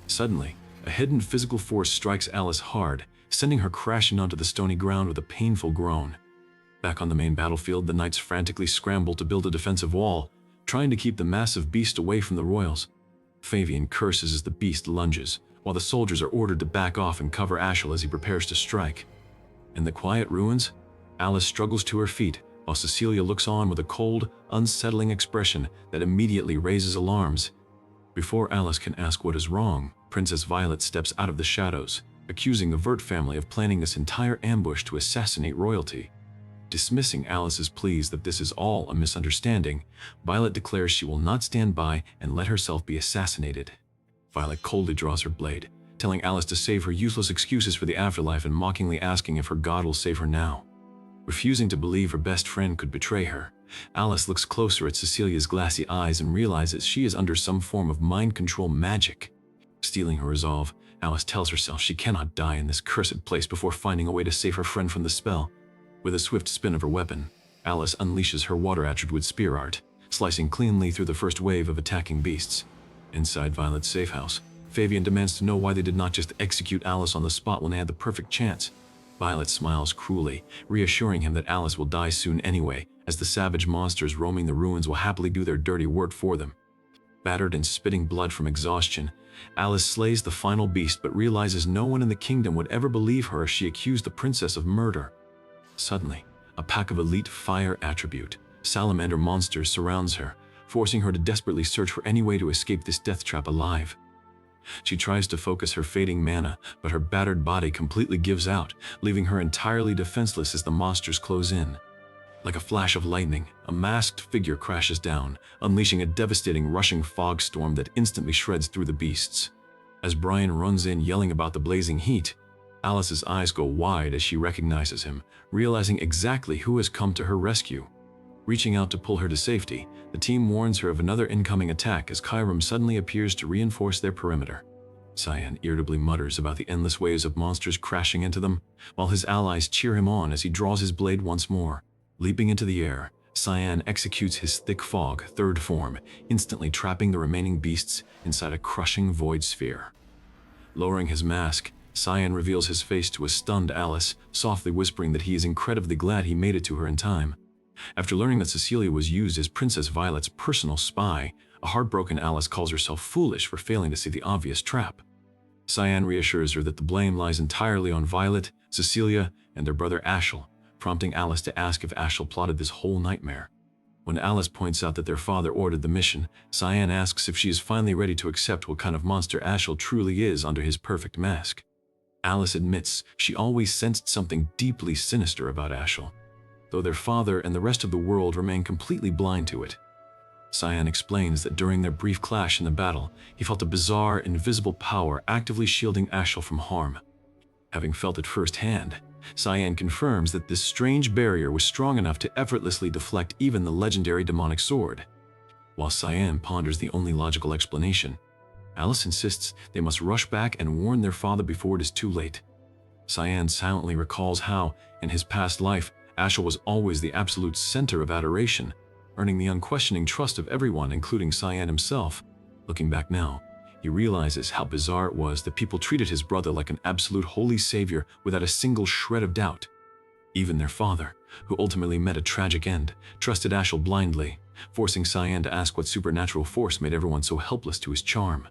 Suddenly, a hidden physical force strikes Alice hard, sending her crashing onto the stony ground with a painful groan. Back on the main battlefield, the knights frantically scramble to build a defensive wall, trying to keep the massive beast away from the royals. Fabian curses as the beast lunges, while the soldiers are ordered to back off and cover Ashel as he prepares to strike. In the quiet ruins, Alice struggles to her feet, while Cecilia looks on with a cold, unsettling expression that immediately raises alarms. Before Alice can ask what is wrong, Princess Violet steps out of the shadows, accusing the Vert family of planning this entire ambush to assassinate royalty. Dismissing Alice's pleas that this is all a misunderstanding, Violet declares she will not stand by and let herself be assassinated. Violet coldly draws her blade, telling Alice to save her useless excuses for the afterlife and mockingly asking if her god will save her now. Refusing to believe her best friend could betray her, Alice looks closer at Cecilia's glassy eyes and realizes she is under some form of mind control magic. Stealing her resolve, Alice tells herself she cannot die in this cursed place before finding a way to save her friend from the spell, With a swift spin of her weapon, Alice unleashes her water attribute spear art, slicing cleanly through the first wave of attacking beasts. Inside Violet's safe house, Fabian demands to know why they did not just execute Alice on the spot when they had the perfect chance. Violet smiles cruelly, reassuring him that Alice will die soon anyway, as the savage monsters roaming the ruins will happily do their dirty work for them. Battered and spitting blood from exhaustion, Alice slays the final beast but realizes no one in the kingdom would ever believe her as she accused the princess of murder. Suddenly, a pack of elite fire attribute, salamander monsters surrounds her, forcing her to desperately search for any way to escape this death trap alive. She tries to focus her fading mana, but her battered body completely gives out, leaving her entirely defenseless as the monsters close in. Like a flash of lightning, a masked figure crashes down, unleashing a devastating rushing fog storm that instantly shreds through the beasts. As Brian runs in yelling about the blazing heat, Alice's eyes go wide as she recognizes him, realizing exactly who has come to her rescue. Reaching out to pull her to safety, the team warns her of another incoming attack as Kyram suddenly appears to reinforce their perimeter. Cyan irritably mutters about the endless waves of monsters crashing into them, while his allies cheer him on as he draws his blade once more. Leaping into the air, Cyan executes his thick fog, third form, instantly trapping the remaining beasts inside a crushing void sphere. Lowering his mask, Cyan reveals his face to a stunned Alice, softly whispering that he is incredibly glad he made it to her in time. After learning that Cecilia was used as Princess Violet's personal spy, a heartbroken Alice calls herself foolish for failing to see the obvious trap. Cyan reassures her that the blame lies entirely on Violet, Cecilia, and their brother Ashel, prompting Alice to ask if Ashel plotted this whole nightmare. When Alice points out that their father ordered the mission, Cyan asks if she is finally ready to accept what kind of monster Ashel truly is under his perfect mask. Alice admits she always sensed something deeply sinister about Ashel, though their father and the rest of the world remain completely blind to it. Cyan explains that during their brief clash in the battle, he felt a bizarre, invisible power actively shielding Ashel from harm. Having felt it firsthand, Cyan confirms that this strange barrier was strong enough to effortlessly deflect even the legendary demonic sword. While Cyan ponders the only logical explanation, Alice insists they must rush back and warn their father before it is too late. Cyan silently recalls how, in his past life, Ashel was always the absolute center of adoration, earning the unquestioning trust of everyone, including Cyan himself. Looking back now, he realizes how bizarre it was that people treated his brother like an absolute holy savior without a single shred of doubt. Even their father, who ultimately met a tragic end, trusted Ashel blindly, forcing Cyan to ask what supernatural force made everyone so helpless to his charm.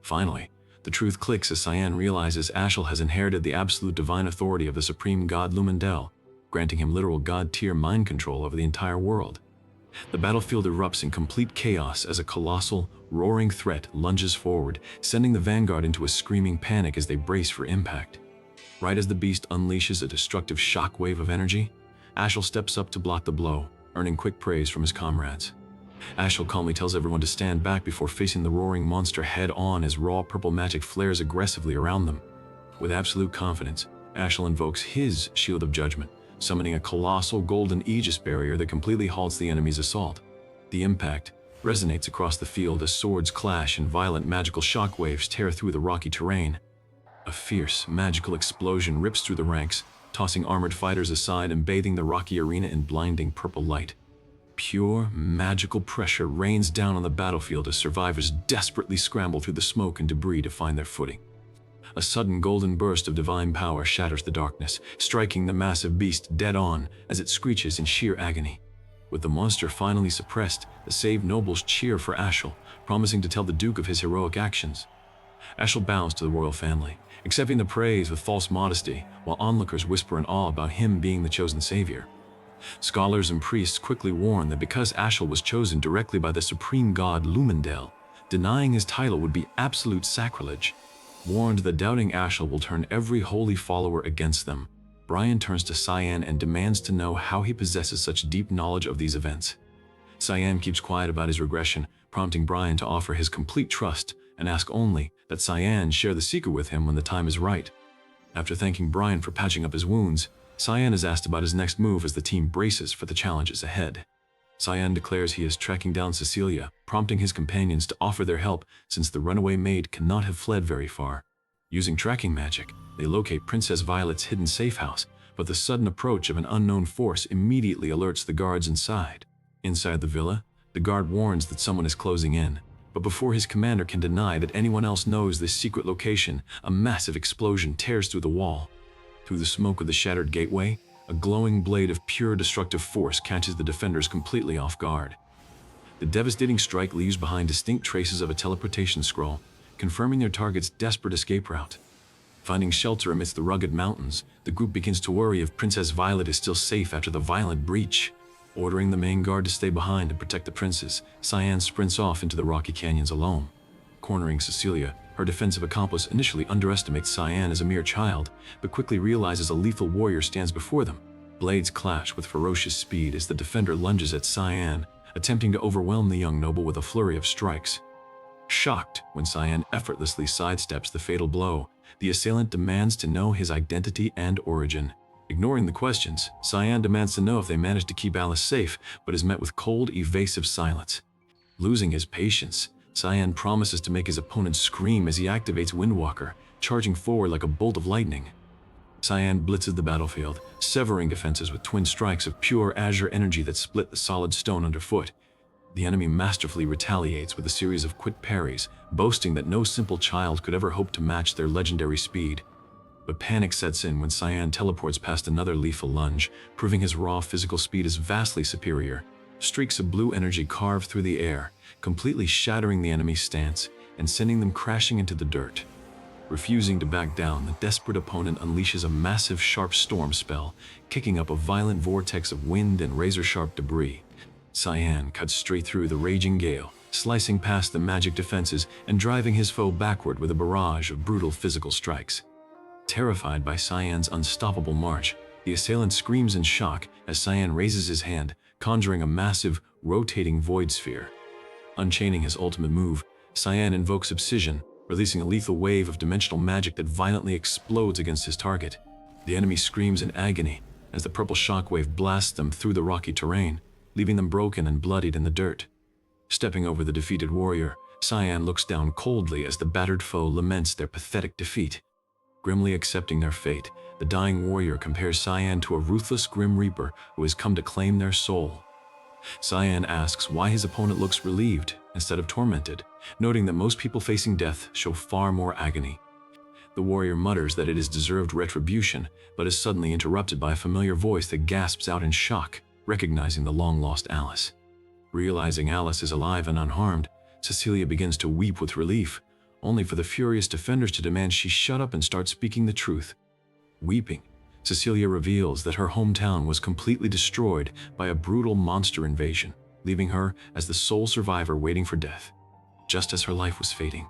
Finally, the truth clicks as Cyan realizes Ashel has inherited the absolute divine authority of the supreme god Lumendel, granting him literal god-tier mind control over the entire world. The battlefield erupts in complete chaos as a colossal, roaring threat lunges forward, sending the vanguard into a screaming panic as they brace for impact. Right as the beast unleashes a destructive shockwave of energy, Ashel steps up to block the blow, earning quick praise from his comrades. Ashel calmly tells everyone to stand back before facing the roaring monster head-on as raw purple magic flares aggressively around them. With absolute confidence, Ashel invokes his Shield of Judgment, summoning a colossal golden Aegis barrier that completely halts the enemy's assault. The impact resonates across the field as swords clash and violent magical shockwaves tear through the rocky terrain. A fierce, magical explosion rips through the ranks, tossing armored fighters aside and bathing the rocky arena in blinding purple light. Pure, magical pressure rains down on the battlefield as survivors desperately scramble through the smoke and debris to find their footing. A sudden golden burst of divine power shatters the darkness, striking the massive beast dead on as it screeches in sheer agony. With the monster finally suppressed, the saved nobles cheer for Ashel, promising to tell the Duke of his heroic actions. Ashel bows to the royal family, accepting the praise with false modesty, while onlookers whisper in awe about him being the chosen savior. Scholars and priests quickly warn that because Ashel was chosen directly by the supreme god Lumendel, denying his title would be absolute sacrilege. Warned that doubting Ashel will turn every holy follower against them, Brian turns to Cyan and demands to know how he possesses such deep knowledge of these events. Cyan keeps quiet about his regression, prompting Brian to offer his complete trust and ask only that Cyan share the secret with him when the time is right. After thanking Brian for patching up his wounds, Cyan is asked about his next move as the team braces for the challenges ahead. Cyan declares he is tracking down Cecilia, prompting his companions to offer their help since the runaway maid cannot have fled very far. Using tracking magic, they locate Princess Violet's hidden safe house, but the sudden approach of an unknown force immediately alerts the guards inside. Inside the villa, the guard warns that someone is closing in, but before his commander can deny that anyone else knows this secret location, a massive explosion tears through the wall. Through the smoke of the shattered gateway, a glowing blade of pure destructive force catches the defenders completely off guard. The devastating strike leaves behind distinct traces of a teleportation scroll, confirming their target's desperate escape route. Finding shelter amidst the rugged mountains, the group begins to worry if Princess Violet is still safe after the violent breach. Ordering the main guard to stay behind and protect the princess, Cyan sprints off into the rocky canyons alone. Cornering Cecilia, her defensive accomplice initially underestimates Cyan as a mere child, but quickly realizes a lethal warrior stands before them. Blades clash with ferocious speed as the defender lunges at Cyan, attempting to overwhelm the young noble with a flurry of strikes. Shocked when Cyan effortlessly sidesteps the fatal blow, the assailant demands to know his identity and origin. Ignoring the questions, Cyan demands to know if they managed to keep Alice safe, but is met with cold, evasive silence. Losing his patience, Cyan promises to make his opponent scream as he activates Windwalker, charging forward like a bolt of lightning. Cyan blitzes the battlefield, severing defenses with twin strikes of pure azure energy that split the solid stone underfoot. The enemy masterfully retaliates with a series of quick parries, boasting that no simple child could ever hope to match their legendary speed. But panic sets in when Cyan teleports past another lethal lunge, proving his raw physical speed is vastly superior. Streaks of blue energy carve through the air, completely shattering the enemy's stance and sending them crashing into the dirt. Refusing to back down, the desperate opponent unleashes a massive sharp storm spell, kicking up a violent vortex of wind and razor-sharp debris. Cyan cuts straight through the raging gale, slicing past the magic defenses and driving his foe backward with a barrage of brutal physical strikes. Terrified by Cyan's unstoppable march, the assailant screams in shock as Cyan raises his hand, conjuring a massive, rotating void sphere. Unchaining his ultimate move, Cyan invokes Obsidian, releasing a lethal wave of dimensional magic that violently explodes against his target. The enemy screams in agony as the purple shockwave blasts them through the rocky terrain, leaving them broken and bloodied in the dirt. Stepping over the defeated warrior, Cyan looks down coldly as the battered foe laments their pathetic defeat. Grimly accepting their fate, the dying warrior compares Cyan to a ruthless Grim Reaper who has come to claim their soul. Cyan asks why his opponent looks relieved instead of tormented, noting that most people facing death show far more agony. The warrior mutters that it is deserved retribution, but is suddenly interrupted by a familiar voice that gasps out in shock, recognizing the long-lost Alice. Realizing Alice is alive and unharmed, Cecilia begins to weep with relief, only for the furious defenders to demand she shut up and start speaking the truth. Weeping, Cecilia reveals that her hometown was completely destroyed by a brutal monster invasion, leaving her as the sole survivor waiting for death. Just as her life was fading,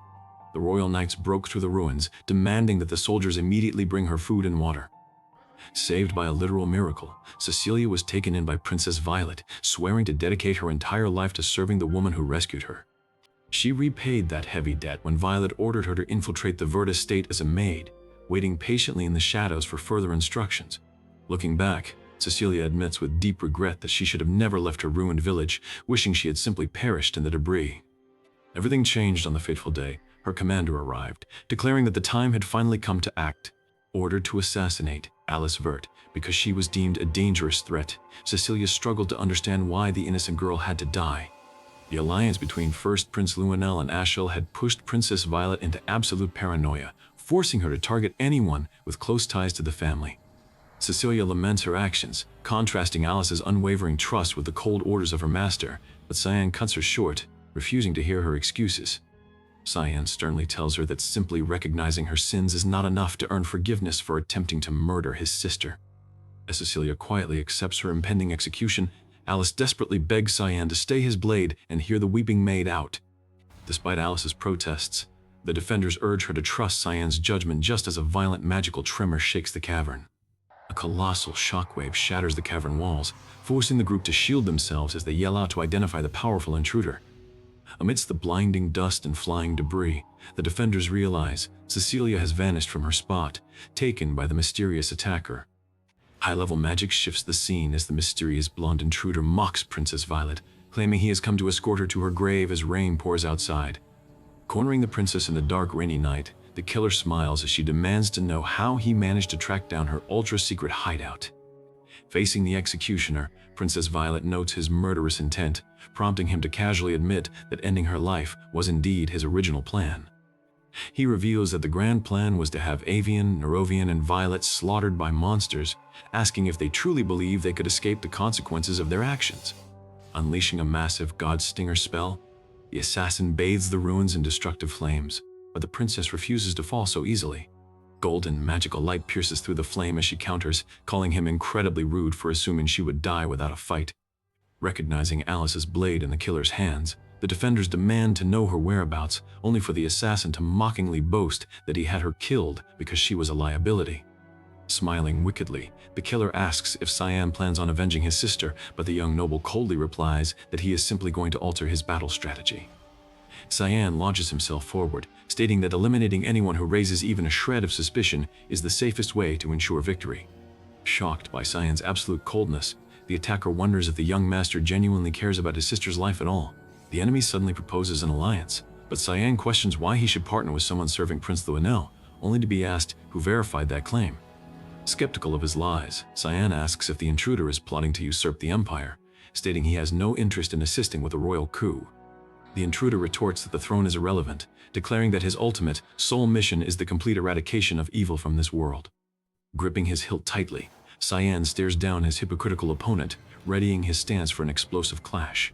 the royal knights broke through the ruins, demanding that the soldiers immediately bring her food and water. Saved by a literal miracle, Cecilia was taken in by Princess Violet, swearing to dedicate her entire life to serving the woman who rescued her. She repaid that heavy debt when Violet ordered her to infiltrate the Verda state as a maid, waiting patiently in the shadows for further instructions. Looking back, Cecilia admits with deep regret that she should have never left her ruined village, wishing she had simply perished in the debris. Everything changed on the fateful day. Her commander arrived, declaring that the time had finally come to act. Ordered to assassinate Alice Vert because she was deemed a dangerous threat, Cecilia struggled to understand why the innocent girl had to die. The alliance between first Prince Luenel and Ashiel had pushed Princess Violet into absolute paranoia, forcing her to target anyone with close ties to the family. Cecilia laments her actions, contrasting Alice's unwavering trust with the cold orders of her master, but Cyan cuts her short, refusing to hear her excuses. Cyan sternly tells her that simply recognizing her sins is not enough to earn forgiveness for attempting to murder his sister. As Cecilia quietly accepts her impending execution, Alice desperately begs Cyan to stay his blade and hear the weeping maid out. Despite Alice's protests, the defenders urge her to trust Cyan's judgment just as a violent magical tremor shakes the cavern. A colossal shockwave shatters the cavern walls, forcing the group to shield themselves as they yell out to identify the powerful intruder. Amidst the blinding dust and flying debris, the defenders realize Cecilia has vanished from her spot, taken by the mysterious attacker. High-level magic shifts the scene as the mysterious blonde intruder mocks Princess Violet, claiming he has come to escort her to her grave as rain pours outside. Cornering the princess in the dark, rainy night, The killer smiles as she demands to know how he managed to track down her ultra-secret hideout. Facing the executioner, Princess Violet notes his murderous intent, prompting him to casually admit that ending her life was indeed his original plan. He reveals that the grand plan was to have Avian, Nerovian, and Violet slaughtered by monsters, asking if they truly believe they could escape the consequences of their actions. Unleashing a massive god stinger spell, the assassin bathes the ruins in destructive flames, but the princess refuses to fall so easily. Golden, magical light pierces through the flame as she counters, calling him incredibly rude for assuming she would die without a fight. Recognizing Alice's blade in the killer's hands, the defenders demand to know her whereabouts, only for the assassin to mockingly boast that he had her killed because she was a liability. Smiling wickedly, the killer asks if Cyan plans on avenging his sister, but the young noble coldly replies that he is simply going to alter his battle strategy. Cyan launches himself forward, stating that eliminating anyone who raises even a shred of suspicion is the safest way to ensure victory. Shocked by Cyan's absolute coldness, the attacker wonders if the young master genuinely cares about his sister's life at all. The enemy suddenly proposes an alliance, but Cyan questions why he should partner with someone serving Prince Lionel, only to be asked who verified that claim. Skeptical of his lies, Cyan asks if the intruder is plotting to usurp the empire, stating he has no interest in assisting with a royal coup. The intruder retorts that the throne is irrelevant, declaring that his ultimate, sole mission is the complete eradication of evil from this world. Gripping his hilt tightly, Cyan stares down his hypocritical opponent, readying his stance for an explosive clash.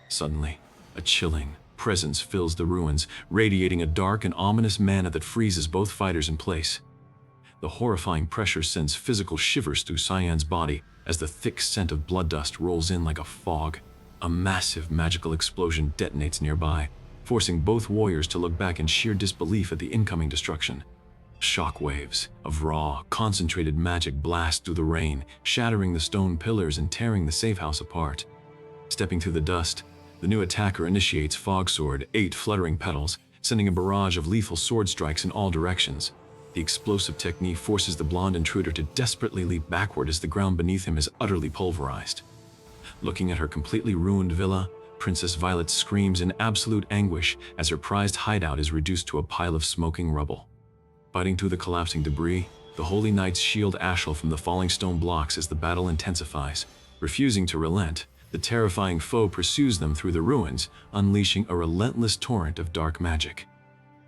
Suddenly, a chilling presence fills the ruins, radiating a dark and ominous mana that freezes both fighters in place. The horrifying pressure sends physical shivers through Cyan's body as the thick scent of blood dust rolls in like a fog. A massive magical explosion detonates nearby, forcing both warriors to look back in sheer disbelief at the incoming destruction. Shock waves of raw, concentrated magic blast through the rain, shattering the stone pillars and tearing the safe house apart. Stepping through the dust, the new attacker initiates Fog Sword, 8 fluttering petals, sending a barrage of lethal sword strikes in all directions. The explosive technique forces the blonde intruder to desperately leap backward as the ground beneath him is utterly pulverized. Looking at her completely ruined villa, Princess Violet screams in absolute anguish as her prized hideout is reduced to a pile of smoking rubble. Fighting through the collapsing debris, the Holy Knights shield Ashel from the falling stone blocks as the battle intensifies. Refusing to relent, the terrifying foe pursues them through the ruins, unleashing a relentless torrent of dark magic.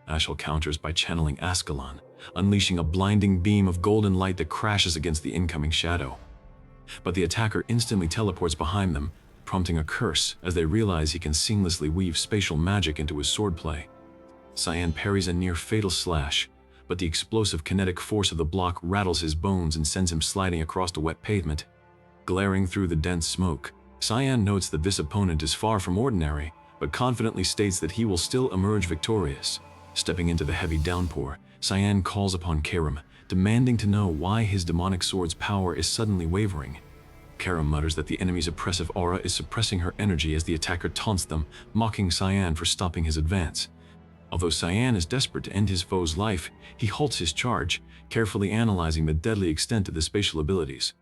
Ashel counters by channeling Ascalon, unleashing a blinding beam of golden light that crashes against the incoming shadow. But the attacker instantly teleports behind them, prompting a curse as they realize he can seamlessly weave spatial magic into his swordplay. Cyan parries a near-fatal slash, but the explosive kinetic force of the block rattles his bones and sends him sliding across the wet pavement. Glaring through the dense smoke, Cyan notes that this opponent is far from ordinary, but confidently states that he will still emerge victorious. Stepping into the heavy downpour, Cyan calls upon Karam, demanding to know why his demonic sword's power is suddenly wavering. Karam mutters that the enemy's oppressive aura is suppressing her energy as the attacker taunts them, mocking Cyan for stopping his advance. Although Cyan is desperate to end his foe's life, he halts his charge, carefully analyzing the deadly extent of the spatial abilities.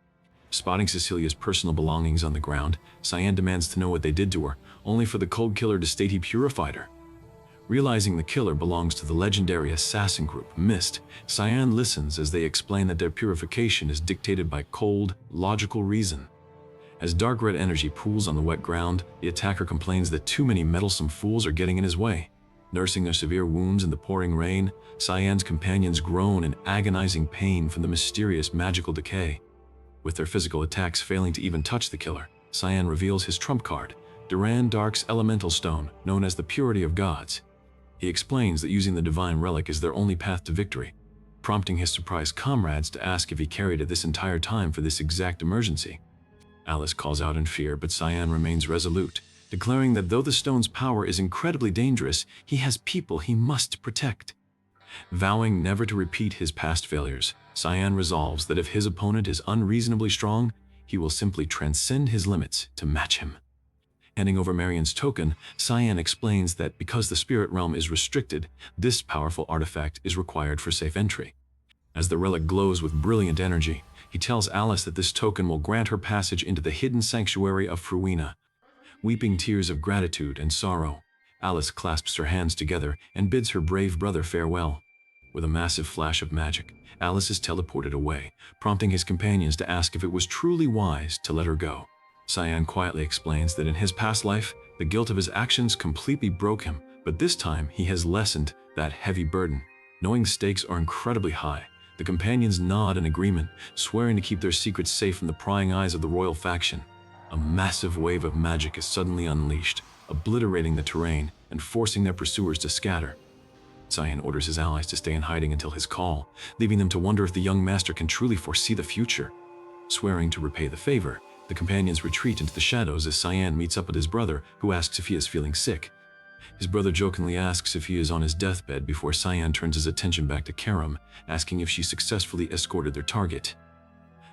Spotting Cecilia's personal belongings on the ground, Cyan demands to know what they did to her, only for the cold killer to state he purified her. Realizing the killer belongs to the legendary assassin group, Mist, Cyan listens as they explain that their purification is dictated by cold, logical reason. As dark red energy pools on the wet ground, the attacker complains that too many meddlesome fools are getting in his way. Nursing their severe wounds in the pouring rain, Cyan's companions groan in agonizing pain from the mysterious magical decay. With their physical attacks failing to even touch the killer, Cyan reveals his trump card, Duran Dark's elemental stone, known as the Purity of Gods. He explains that using the divine relic is their only path to victory, prompting his surprised comrades to ask if he carried it this entire time for this exact emergency. Alice calls out in fear, but Cyan remains resolute, declaring that though the stone's power is incredibly dangerous, he has people he must protect. Vowing never to repeat his past failures, Cyan resolves that if his opponent is unreasonably strong, he will simply transcend his limits to match him. Handing over Marion's token, Cyan explains that because the spirit realm is restricted, this powerful artifact is required for safe entry. As the relic glows with brilliant energy, he tells Alice that this token will grant her passage into the hidden sanctuary of Fruina. Weeping tears of gratitude and sorrow, Alice clasps her hands together and bids her brave brother farewell. With a massive flash of magic, Alice is teleported away, prompting his companions to ask if it was truly wise to let her go. Cyan quietly explains that in his past life, the guilt of his actions completely broke him, but this time he has lessened that heavy burden. Knowing the stakes are incredibly high, the companions nod in agreement, swearing to keep their secrets safe from the prying eyes of the royal faction. A massive wave of magic is suddenly unleashed, obliterating the terrain and forcing their pursuers to scatter. Cyan orders his allies to stay in hiding until his call, leaving them to wonder if the young master can truly foresee the future. Swearing to repay the favor, the companions retreat into the shadows as Cyan meets up with his brother, who asks if he is feeling sick. His brother jokingly asks if he is on his deathbed before Cyan turns his attention back to Karam, asking if she successfully escorted their target.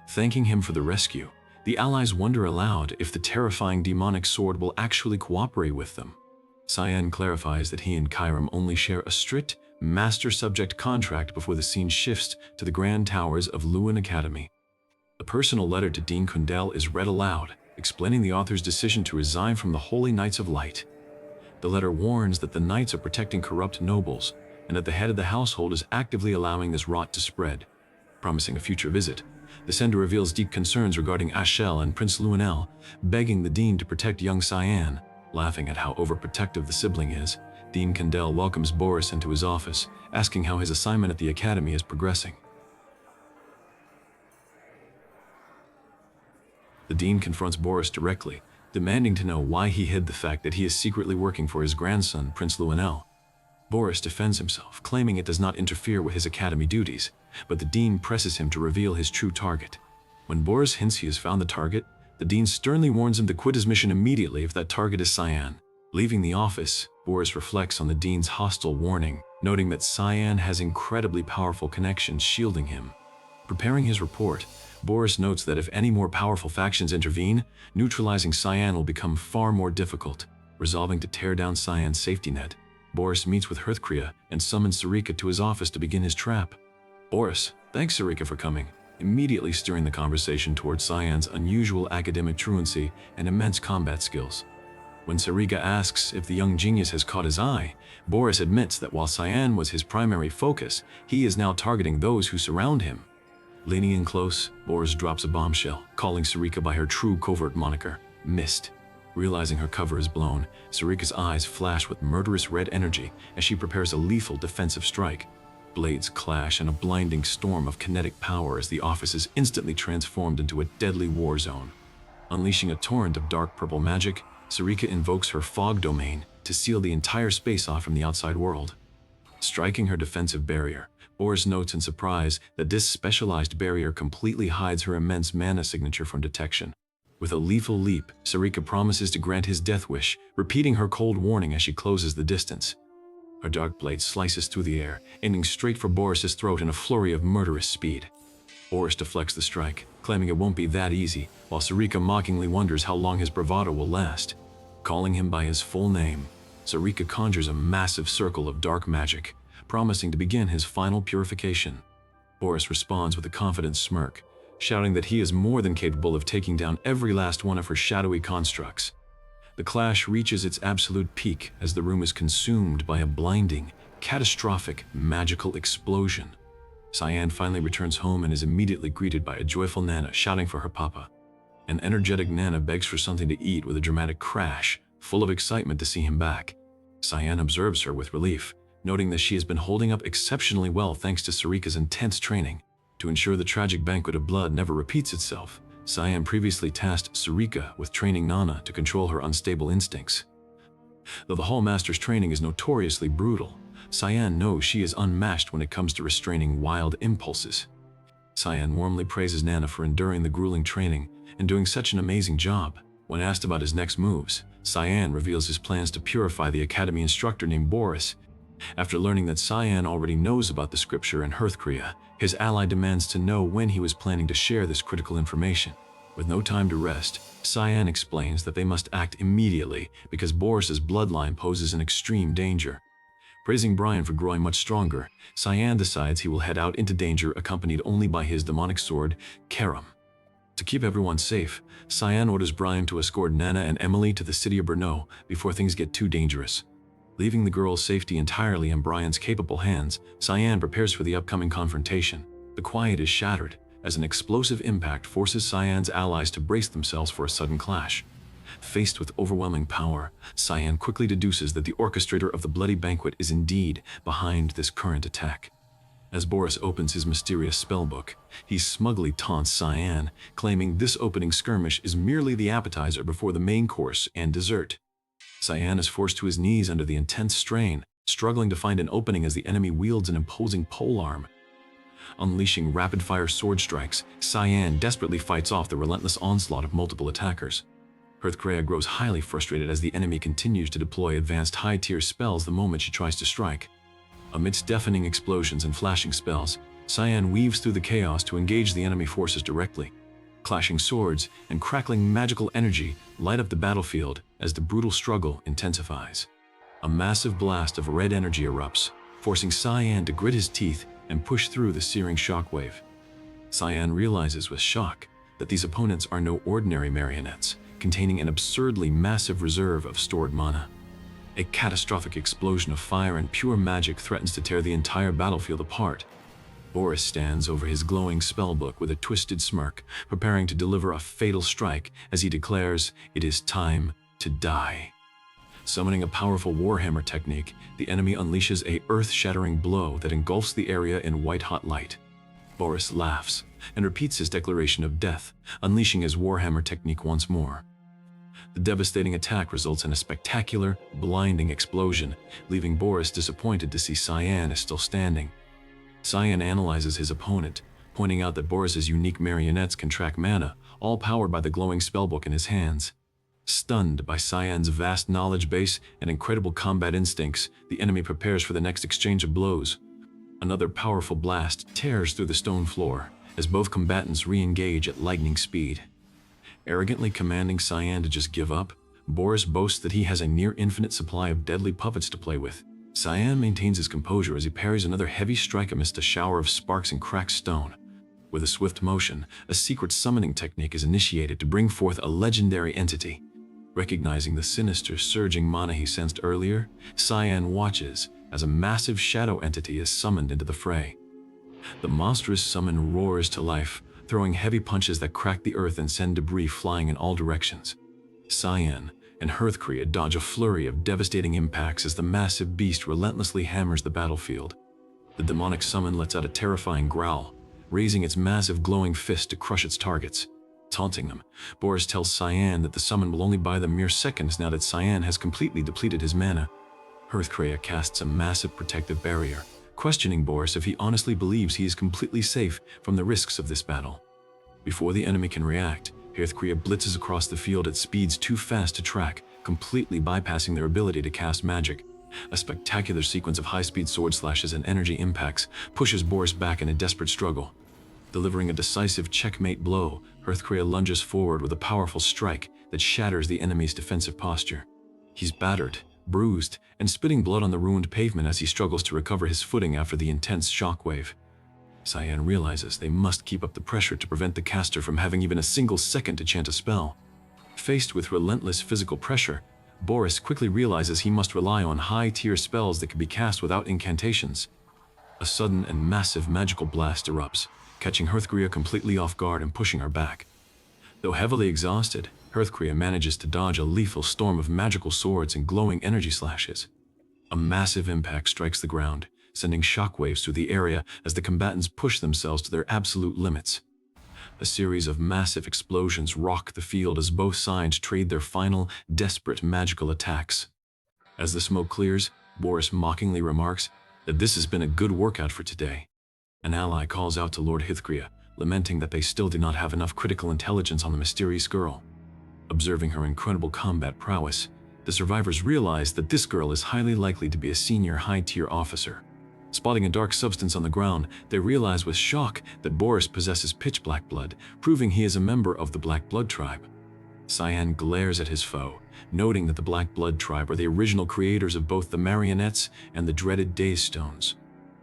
Thanking him for the rescue, the allies wonder aloud if the terrifying demonic sword will actually cooperate with them. Cyan clarifies that he and Karam only share a strict master-subject contract before the scene shifts to the grand towers of Lewin Academy. A personal letter to Dean Kundell is read aloud, explaining the author's decision to resign from the Holy Knights of Light. The letter warns that the knights are protecting corrupt nobles, and that the head of the household is actively allowing this rot to spread. Promising a future visit, the sender reveals deep concerns regarding Ashel and Prince Luenel, begging the dean to protect young Cyan. Laughing at how overprotective the sibling is, Dean Kundell welcomes Boris into his office, asking how his assignment at the academy is progressing. The dean confronts Boris directly, demanding to know why he hid the fact that he is secretly working for his grandson, Prince Luenel. Boris defends himself, claiming it does not interfere with his academy duties, but the dean presses him to reveal his true target. When Boris hints he has found the target, the dean sternly warns him to quit his mission immediately if that target is Cyan. Leaving the office, Boris reflects on the dean's hostile warning, noting that Cyan has incredibly powerful connections shielding him. Preparing his report, Boris notes that if any more powerful factions intervene, neutralizing Cyan will become far more difficult. Resolving to tear down Cyan's safety net, Boris meets with Hearthcrea and summons Sarika to his office to begin his trap. Boris thanks Sarika for coming, immediately steering the conversation towards Cyan's unusual academic truancy and immense combat skills. When Sarika asks if the young genius has caught his eye, Boris admits that while Cyan was his primary focus, he is now targeting those who surround him. Leaning in close, Boris drops a bombshell, calling Sarika by her true covert moniker, Mist. Realizing her cover is blown, Sarika's eyes flash with murderous red energy as she prepares a lethal defensive strike. Blades clash in a blinding storm of kinetic power as the office is instantly transformed into a deadly war zone. Unleashing a torrent of dark purple magic, Sarika invokes her fog domain to seal the entire space off from the outside world. Striking her defensive barrier, Boris notes in surprise that this specialized barrier completely hides her immense mana signature from detection. With a lethal leap, Sarika promises to grant his death wish, repeating her cold warning as she closes the distance. Her dark blade slices through the air, aiming straight for Boris's throat in a flurry of murderous speed. Boris deflects the strike, claiming it won't be that easy, while Sarika mockingly wonders how long his bravado will last. Calling him by his full name, Sarika conjures a massive circle of dark magic, promising to begin his final purification. Boris responds with a confident smirk, shouting that he is more than capable of taking down every last one of her shadowy constructs. The clash reaches its absolute peak as the room is consumed by a blinding, catastrophic, magical explosion. Cyan finally returns home and is immediately greeted by a joyful Nana shouting for her papa. An energetic Nana begs for something to eat with a dramatic crash, full of excitement to see him back. Cyan observes her with relief, noting that she has been holding up exceptionally well thanks to Sarika's intense training. To ensure the tragic banquet of blood never repeats itself, Cyan previously tasked Sarika with training Nana to control her unstable instincts. Though the Hall Master's training is notoriously brutal, Cyan knows she is unmatched when it comes to restraining wild impulses. Cyan warmly praises Nana for enduring the grueling training and doing such an amazing job. When asked about his next moves, Cyan reveals his plans to purify the academy instructor named Boris. After learning that Cyan already knows about the scripture and Hearthcrea, his ally demands to know when he was planning to share this critical information. With no time to rest, Cyan explains that they must act immediately because Boris's bloodline poses an extreme danger. Praising Brian for growing much stronger, Cyan decides he will head out into danger accompanied only by his demonic sword, Karam. To keep everyone safe, Cyan orders Brian to escort Nana and Emily to the city of Brno before things get too dangerous. Leaving the girl's safety entirely in Brian's capable hands, Cyan prepares for the upcoming confrontation. The quiet is shattered, as an explosive impact forces Cyan's allies to brace themselves for a sudden clash. Faced with overwhelming power, Cyan quickly deduces that the orchestrator of the bloody banquet is indeed behind this current attack. As Boris opens his mysterious spellbook, he smugly taunts Cyan, claiming this opening skirmish is merely the appetizer before the main course and dessert. Cyan is forced to his knees under the intense strain, struggling to find an opening as the enemy wields an imposing polearm. Unleashing rapid-fire sword strikes, Cyan desperately fights off the relentless onslaught of multiple attackers. Hearthcrea grows highly frustrated as the enemy continues to deploy advanced high-tier spells the moment she tries to strike. Amidst deafening explosions and flashing spells, Cyan weaves through the chaos to engage the enemy forces directly. Clashing swords and crackling magical energy light up the battlefield as the brutal struggle intensifies. A massive blast of red energy erupts, forcing Cyan to grit his teeth and push through the searing shockwave. Cyan realizes with shock that these opponents are no ordinary marionettes, containing an absurdly massive reserve of stored mana. A catastrophic explosion of fire and pure magic threatens to tear the entire battlefield apart. Boris stands over his glowing spellbook with a twisted smirk, preparing to deliver a fatal strike as he declares, "It is time to die." Summoning a powerful warhammer technique, the enemy unleashes a earth-shattering blow that engulfs the area in white-hot light. Boris laughs and repeats his declaration of death, unleashing his warhammer technique once more. The devastating attack results in a spectacular, blinding explosion, leaving Boris disappointed to see Cyan is still standing. Cyan analyzes his opponent, pointing out that Boris's unique marionettes can track mana, all powered by the glowing spellbook in his hands. Stunned by Cyan's vast knowledge base and incredible combat instincts, the enemy prepares for the next exchange of blows. Another powerful blast tears through the stone floor, as both combatants re-engage at lightning speed. Arrogantly commanding Cyan to just give up, Boris boasts that he has a near-infinite supply of deadly puppets to play with. Cyan maintains his composure as he parries another heavy strike amidst a shower of sparks and cracked stone. With a swift motion, a secret summoning technique is initiated to bring forth a legendary entity. Recognizing the sinister, surging mana he sensed earlier, Cyan watches as a massive shadow entity is summoned into the fray. The monstrous summon roars to life, throwing heavy punches that crack the earth and send debris flying in all directions. Cyan and Hearthcrea dodge a flurry of devastating impacts as the massive beast relentlessly hammers the battlefield. The demonic summon lets out a terrifying growl, raising its massive glowing fist to crush its targets. Taunting them, Boris tells Cyan that the summon will only buy them mere seconds now that Cyan has completely depleted his mana. Hearthcrea casts a massive protective barrier, questioning Boris if he honestly believes he is completely safe from the risks of this battle. Before the enemy can react, Hearthcrea blitzes across the field at speeds too fast to track, completely bypassing their ability to cast magic. A spectacular sequence of high-speed sword slashes and energy impacts pushes Boris back in a desperate struggle. Delivering a decisive checkmate blow, Hearthcrea lunges forward with a powerful strike that shatters the enemy's defensive posture. He's battered, bruised, and spitting blood on the ruined pavement as he struggles to recover his footing after the intense shockwave. Cyan realizes they must keep up the pressure to prevent the caster from having even a single second to chant a spell. Faced with relentless physical pressure, Boris quickly realizes he must rely on high-tier spells that can be cast without incantations. A sudden and massive magical blast erupts, catching Hearthcrea completely off guard and pushing her back. Though heavily exhausted, Hearthcrea manages to dodge a lethal storm of magical swords and glowing energy slashes. A massive impact strikes the ground, sending shockwaves through the area as the combatants push themselves to their absolute limits. A series of massive explosions rock the field as both sides trade their final, desperate magical attacks. As the smoke clears, Boris mockingly remarks that this has been a good workout for today. An ally calls out to Lord Hearthcrea, lamenting that they still do not have enough critical intelligence on the mysterious girl. Observing her incredible combat prowess, the survivors realize that this girl is highly likely to be a senior high-tier officer. Spotting a dark substance on the ground, they realize with shock that Boris possesses pitch black blood, proving he is a member of the Black Blood tribe. Cyan glares at his foe, noting that the Black Blood tribe are the original creators of both the marionettes and the dreaded Daze Stones.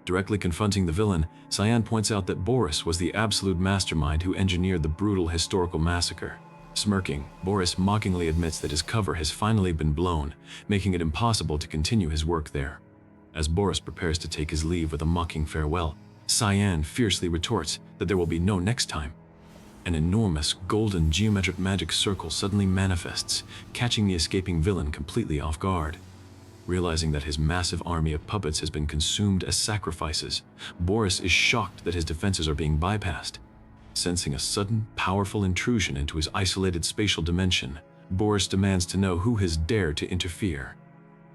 Directly confronting the villain, Cyan points out that Boris was the absolute mastermind who engineered the brutal historical massacre. Smirking, Boris mockingly admits that his cover has finally been blown, making it impossible to continue his work there. As Boris prepares to take his leave with a mocking farewell, Cyan fiercely retorts that there will be no next time. An enormous golden geometric magic circle suddenly manifests, catching the escaping villain completely off guard. Realizing that his massive army of puppets has been consumed as sacrifices, Boris is shocked that his defenses are being bypassed. Sensing a sudden, powerful intrusion into his isolated spatial dimension, Boris demands to know who has dared to interfere.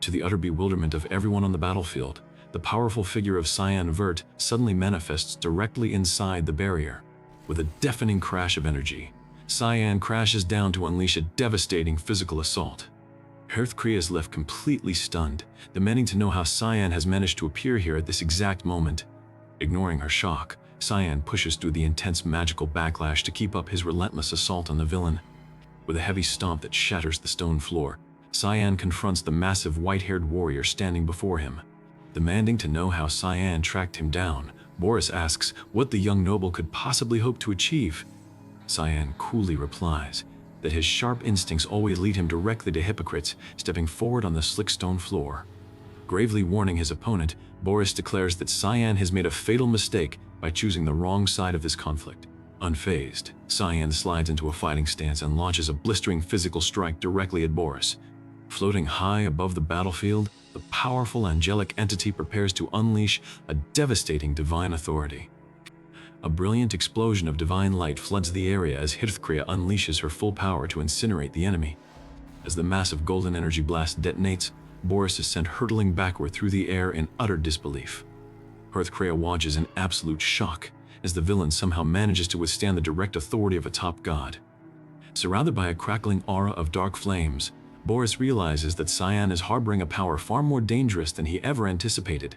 To the utter bewilderment of everyone on the battlefield, the powerful figure of Cyan Vert suddenly manifests directly inside the barrier. With a deafening crash of energy, Cyan crashes down to unleash a devastating physical assault. Hearthcrea is left completely stunned, demanding to know how Cyan has managed to appear here at this exact moment. Ignoring her shock, Cyan pushes through the intense magical backlash to keep up his relentless assault on the villain. With a heavy stomp that shatters the stone floor, Cyan confronts the massive white-haired warrior standing before him. Demanding to know how Cyan tracked him down, Boris asks what the young noble could possibly hope to achieve. Cyan coolly replies that his sharp instincts always lead him directly to hypocrites stepping forward on the slick stone floor. Gravely warning his opponent, Boris declares that Cyan has made a fatal mistake by choosing the wrong side of this conflict. Unfazed, Cyan slides into a fighting stance and launches a blistering physical strike directly at Boris. Floating high above the battlefield, the powerful angelic entity prepares to unleash a devastating divine authority. A brilliant explosion of divine light floods the area as Hearthcrea unleashes her full power to incinerate the enemy. As the massive golden energy blast detonates, Boris is sent hurtling backward through the air in utter disbelief. Hearthcrea watches in absolute shock as the villain somehow manages to withstand the direct authority of a top god. Surrounded by a crackling aura of dark flames, Boris realizes that Cyan is harboring a power far more dangerous than he ever anticipated.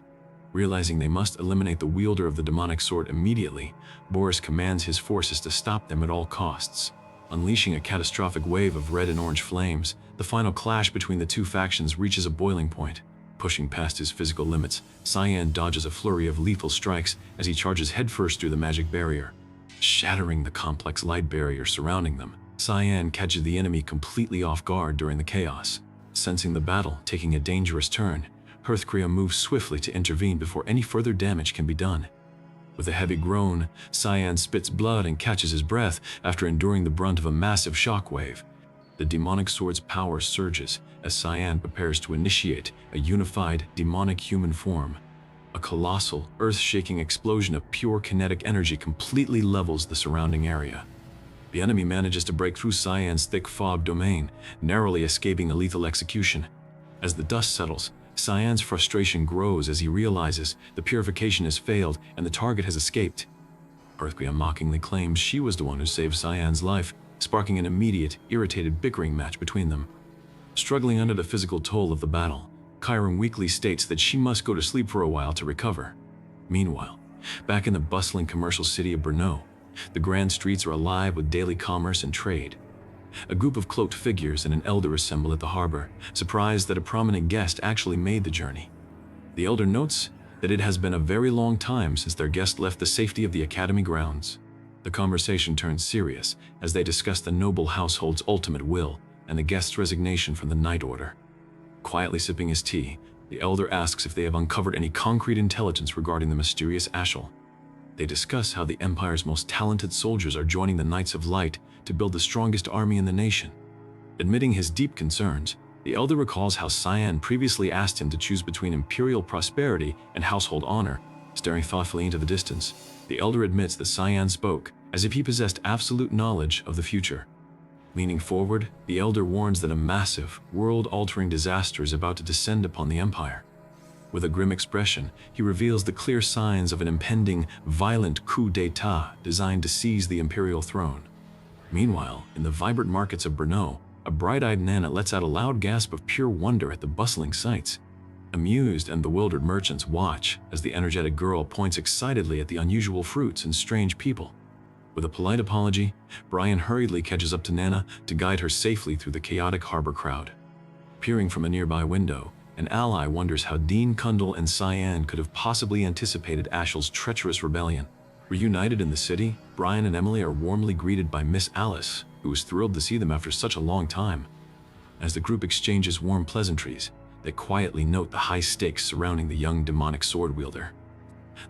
Realizing they must eliminate the wielder of the demonic sword immediately, Boris commands his forces to stop them at all costs. Unleashing a catastrophic wave of red and orange flames, the final clash between the two factions reaches a boiling point. Pushing past his physical limits, Cyan dodges a flurry of lethal strikes as he charges headfirst through the magic barrier. Shattering the complex light barrier surrounding them, Cyan catches the enemy completely off guard during the chaos. Sensing the battle taking a dangerous turn, Hearthcrea moves swiftly to intervene before any further damage can be done. With a heavy groan, Cyan spits blood and catches his breath after enduring the brunt of a massive shockwave. The demonic sword's power surges as Cyan prepares to initiate a unified demonic human form. A colossal, earth-shaking explosion of pure kinetic energy completely levels the surrounding area. The enemy manages to break through Cyan's thick fog domain, narrowly escaping a lethal execution. As the dust settles, Cyan's frustration grows as he realizes the purification has failed and the target has escaped. Hearthcrea mockingly claims she was the one who saved Cyan's life, sparking an immediate, irritated bickering match between them. Struggling under the physical toll of the battle, Chiron weakly states that she must go to sleep for a while to recover. Meanwhile, back in the bustling commercial city of Brno, the grand streets are alive with daily commerce and trade. A group of cloaked figures and an elder assemble at the harbor, surprised that a prominent guest actually made the journey. The elder notes that it has been a very long time since their guest left the safety of the academy grounds. The conversation turns serious as they discuss the noble household's ultimate will and the guest's resignation from the Night Order. Quietly sipping his tea, the elder asks if they have uncovered any concrete intelligence regarding the mysterious Ashel. They discuss how the Empire's most talented soldiers are joining the Knights of Light to build the strongest army in the nation. Admitting his deep concerns, the elder recalls how Cyan previously asked him to choose between imperial prosperity and household honor. Staring thoughtfully into the distance, the elder admits that Cyan spoke as if he possessed absolute knowledge of the future. Leaning forward, the elder warns that a massive, world-altering disaster is about to descend upon the Empire. With a grim expression, he reveals the clear signs of an impending, violent coup d'etat designed to seize the imperial throne. Meanwhile, in the vibrant markets of Brno, a bright-eyed Nana lets out a loud gasp of pure wonder at the bustling sights. Amused and bewildered merchants watch as the energetic girl points excitedly at the unusual fruits and strange people. With a polite apology, Brian hurriedly catches up to Nana to guide her safely through the chaotic harbor crowd. Peering from a nearby window, an ally wonders how Dean Kundal and Cyan could have possibly anticipated Ashel's treacherous rebellion. Reunited in the city, Brian and Emily are warmly greeted by Miss Alice, who was thrilled to see them after such a long time. As the group exchanges warm pleasantries, they quietly note the high stakes surrounding the young demonic sword wielder.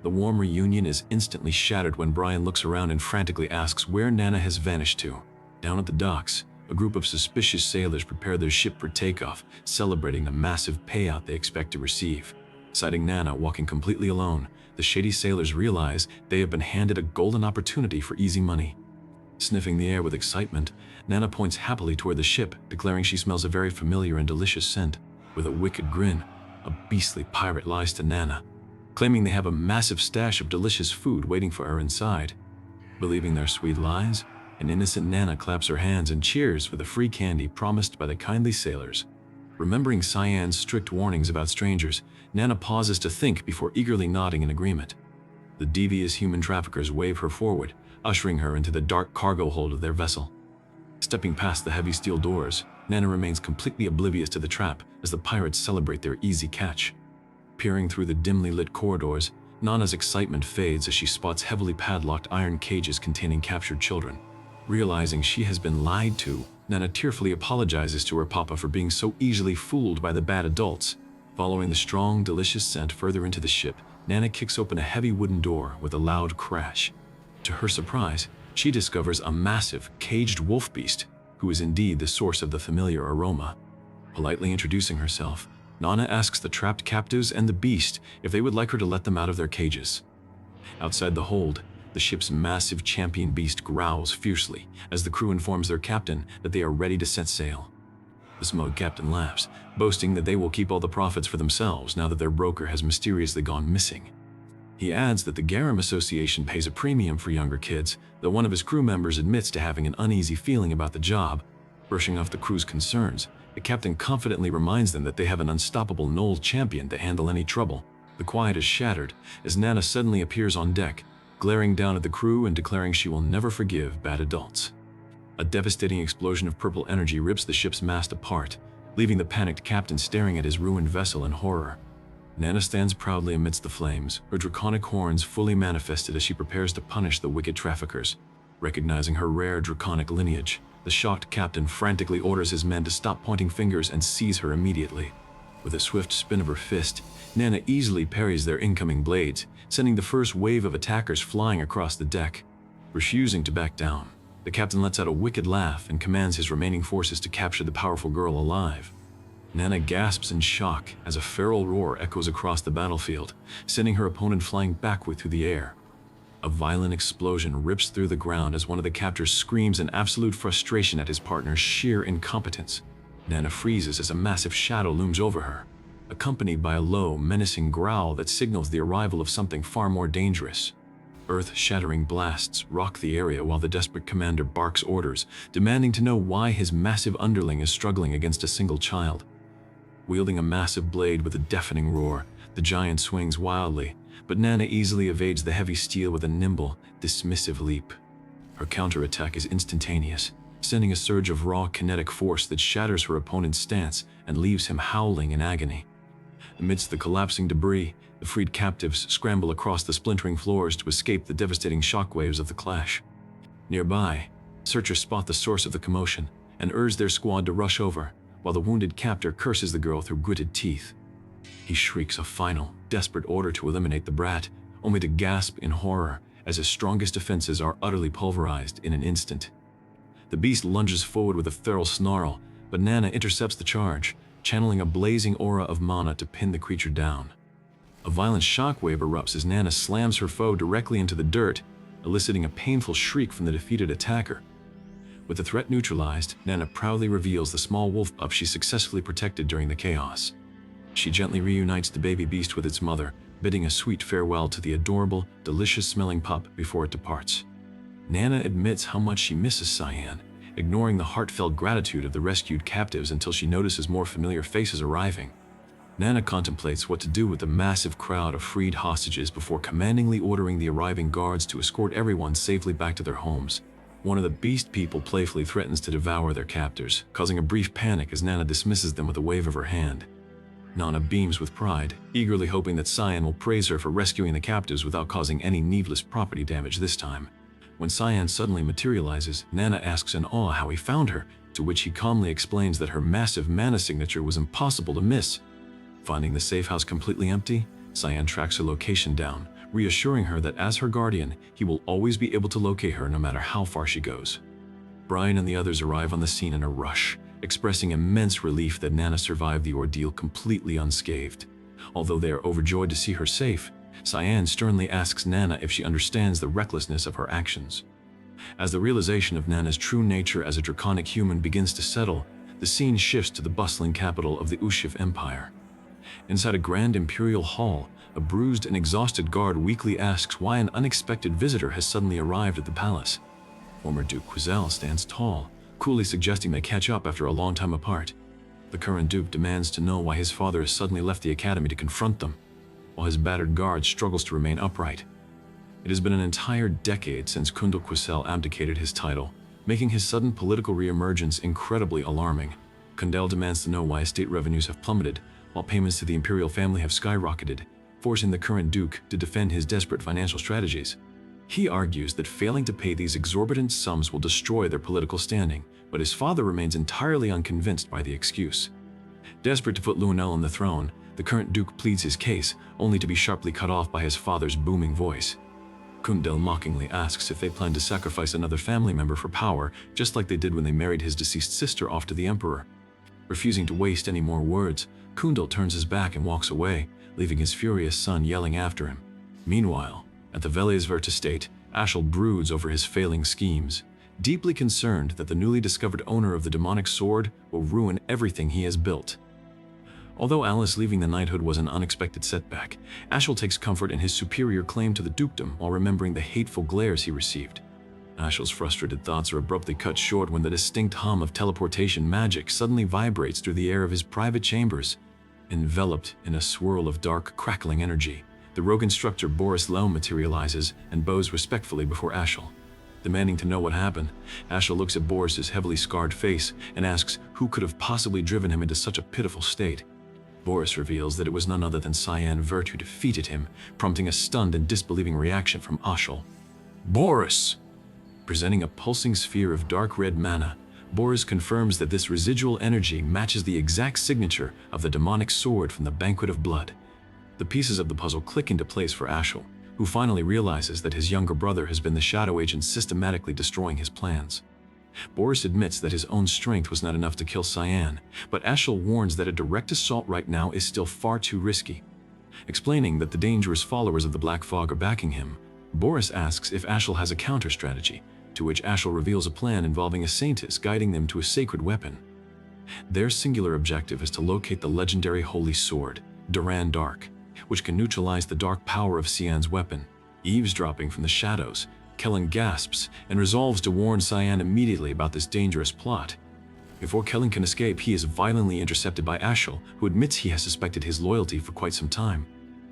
The warm reunion is instantly shattered when Brian looks around and frantically asks where Nana has vanished to. Down at the docks, a group of suspicious sailors prepare their ship for takeoff, celebrating the massive payout they expect to receive. Sighting Nana walking completely alone, the shady sailors realize they have been handed a golden opportunity for easy money. Sniffing the air with excitement, Nana points happily toward the ship, declaring she smells a very familiar and delicious scent. With a wicked grin, a beastly pirate lies to Nana, claiming they have a massive stash of delicious food waiting for her inside. Believing their sweet lies, an innocent Nana claps her hands and cheers for the free candy promised by the kindly sailors. Remembering Cyan's strict warnings about strangers, Nana pauses to think before eagerly nodding in agreement. The devious human traffickers wave her forward, ushering her into the dark cargo hold of their vessel. Stepping past the heavy steel doors, Nana remains completely oblivious to the trap as the pirates celebrate their easy catch. Peering through the dimly lit corridors, Nana's excitement fades as she spots heavily padlocked iron cages containing captured children. Realizing she has been lied to, Nana tearfully apologizes to her papa for being so easily fooled by the bad adults. Following the strong, delicious scent further into the ship, Nana kicks open a heavy wooden door with a loud crash. To her surprise, she discovers a massive, caged wolf beast, who is indeed the source of the familiar aroma. Politely introducing herself, Nana asks the trapped captives and the beast if they would like her to let them out of their cages. Outside the hold, the ship's massive champion beast growls fiercely as the crew informs their captain that they are ready to set sail. The smug captain laughs, boasting that they will keep all the profits for themselves now that their broker has mysteriously gone missing. He adds that the Garum Association pays a premium for younger kids, though one of his crew members admits to having an uneasy feeling about the job. Brushing off the crew's concerns, the captain confidently reminds them that they have an unstoppable Knoll champion to handle any trouble. The quiet is shattered as Nana suddenly appears on deck, glaring down at the crew and declaring she will never forgive bad adults. A devastating explosion of purple energy rips the ship's mast apart, leaving the panicked captain staring at his ruined vessel in horror. Nana stands proudly amidst the flames, her draconic horns fully manifested as she prepares to punish the wicked traffickers. Recognizing her rare draconic lineage, the shocked captain frantically orders his men to stop pointing fingers and seize her immediately. With a swift spin of her fist, Nana easily parries their incoming blades, sending the first wave of attackers flying across the deck. Refusing to back down, the captain lets out a wicked laugh and commands his remaining forces to capture the powerful girl alive. Nana gasps in shock as a feral roar echoes across the battlefield, sending her opponent flying backward through the air. A violent explosion rips through the ground as one of the captors screams in absolute frustration at his partner's sheer incompetence. Nana freezes as a massive shadow looms over her, accompanied by a low, menacing growl that signals the arrival of something far more dangerous. Earth-shattering blasts rock the area while the desperate commander barks orders, demanding to know why his massive underling is struggling against a single child. Wielding a massive blade with a deafening roar, the giant swings wildly, but Nana easily evades the heavy steel with a nimble, dismissive leap. Her counterattack is instantaneous, sending a surge of raw kinetic force that shatters her opponent's stance and leaves him howling in agony. Amidst the collapsing debris, the freed captives scramble across the splintering floors to escape the devastating shockwaves of the clash. Nearby, searchers spot the source of the commotion and urge their squad to rush over, while the wounded captor curses the girl through gritted teeth. He shrieks a final, desperate order to eliminate the brat, only to gasp in horror as his strongest defenses are utterly pulverized in an instant. The beast lunges forward with a feral snarl, but Nana intercepts the charge, channeling a blazing aura of mana to pin the creature down. A violent shockwave erupts as Nana slams her foe directly into the dirt, eliciting a painful shriek from the defeated attacker. With the threat neutralized, Nana proudly reveals the small wolf pup she successfully protected during the chaos. She gently reunites the baby beast with its mother, bidding a sweet farewell to the adorable, delicious-smelling pup before it departs. Nana admits how much she misses Cyan, ignoring the heartfelt gratitude of the rescued captives until she notices more familiar faces arriving. Nana contemplates what to do with the massive crowd of freed hostages before commandingly ordering the arriving guards to escort everyone safely back to their homes. One of the beast people playfully threatens to devour their captors, causing a brief panic as Nana dismisses them with a wave of her hand. Nana beams with pride, eagerly hoping that Cyan will praise her for rescuing the captives without causing any needless property damage this time. When Cyan suddenly materializes, Nana asks in awe how he found her, to which he calmly explains that her massive mana signature was impossible to miss. Finding the safe house completely empty, Cyan tracks her location down, reassuring her that as her guardian, he will always be able to locate her no matter how far she goes. Brian and the others arrive on the scene in a rush, expressing immense relief that Nana survived the ordeal completely unscathed. Although they are overjoyed to see her safe, Cyan sternly asks Nana if she understands the recklessness of her actions. As the realization of Nana's true nature as a draconic human begins to settle, the scene shifts to the bustling capital of the Ushif Empire. Inside a grand imperial hall, a bruised and exhausted guard weakly asks why an unexpected visitor has suddenly arrived at the palace. Former Duke Quisel stands tall, coolly suggesting they catch up after a long time apart. The current Duke demands to know why his father has suddenly left the academy to confront them, while his battered guard struggles to remain upright. It has been an entire decade since Kundal Quisel abdicated his title, making his sudden political re-emergence incredibly alarming. Kundal demands to know why estate revenues have plummeted, while payments to the imperial family have skyrocketed, forcing the current Duke to defend his desperate financial strategies. He argues that failing to pay these exorbitant sums will destroy their political standing, but his father remains entirely unconvinced by the excuse. Desperate to put Lunel on the throne, the current Duke pleads his case, only to be sharply cut off by his father's booming voice. Kundal mockingly asks if they plan to sacrifice another family member for power, just like they did when they married his deceased sister off to the Emperor. Refusing to waste any more words, Kundal turns his back and walks away, leaving his furious son yelling after him. Meanwhile, at the Velesvert estate, Ashel broods over his failing schemes, deeply concerned that the newly discovered owner of the demonic sword will ruin everything he has built. Although Alice leaving the knighthood was an unexpected setback, Ashel takes comfort in his superior claim to the dukedom while remembering the hateful glares he received. Ashel's frustrated thoughts are abruptly cut short when the distinct hum of teleportation magic suddenly vibrates through the air of his private chambers. Enveloped in a swirl of dark, crackling energy, the rogue instructor Boris Lel materializes and bows respectfully before Ashel. Demanding to know what happened, Ashel looks at Boris's heavily scarred face and asks who could have possibly driven him into such a pitiful state. Boris reveals that it was none other than Cyan Vert who defeated him, prompting a stunned and disbelieving reaction from Ashel. Boris! Presenting a pulsing sphere of dark red mana, Boris confirms that this residual energy matches the exact signature of the demonic sword from the Banquet of Blood. The pieces of the puzzle click into place for Ashel, who finally realizes that his younger brother has been the shadow agent systematically destroying his plans. Boris admits that his own strength was not enough to kill Cyan, but Ashel warns that a direct assault right now is still far too risky. Explaining that the dangerous followers of the Black Fog are backing him, Boris asks if Ashel has a counter-strategy, to which Ashel reveals a plan involving a saintess guiding them to a sacred weapon. Their singular objective is to locate the legendary holy sword, Duran Dark, which can neutralize the dark power of Cyan's weapon. Eavesdropping from the shadows, Kellen gasps and resolves to warn Cyan immediately about this dangerous plot. Before Kellen can escape, he is violently intercepted by Ashel, who admits he has suspected his loyalty for quite some time.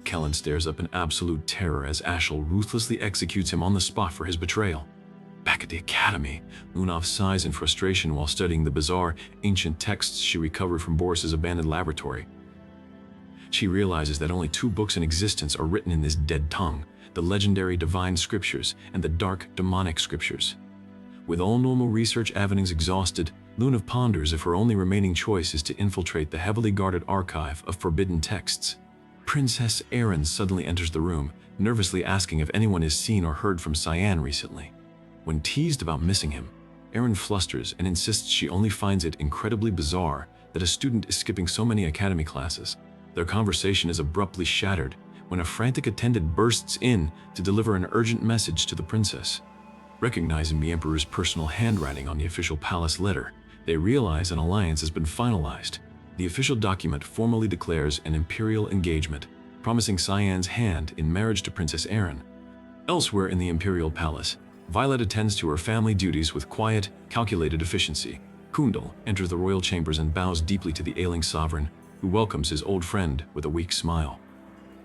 Kellen stares up in absolute terror as Ashel ruthlessly executes him on the spot for his betrayal. Back at the academy, Lunov sighs in frustration while studying the bizarre, ancient texts she recovered from Boris's abandoned laboratory. She realizes that only 2 books in existence are written in this dead tongue, the legendary divine scriptures and the dark demonic scriptures. With all normal research avenues exhausted, Lunov ponders if her only remaining choice is to infiltrate the heavily guarded archive of forbidden texts. Princess Erin suddenly enters the room, nervously asking if anyone has seen or heard from Cyan recently. When teased about missing him, Erin flusters and insists she only finds it incredibly bizarre that a student is skipping so many academy classes. Their conversation is abruptly shattered when a frantic attendant bursts in to deliver an urgent message to the princess. Recognizing the Emperor's personal handwriting on the official palace letter, they realize an alliance has been finalized. The official document formally declares an imperial engagement, promising Cyan's hand in marriage to Princess Erin. Elsewhere in the imperial palace, Violet attends to her family duties with quiet, calculated efficiency. Kundal enters the royal chambers and bows deeply to the ailing sovereign, who welcomes his old friend with a weak smile.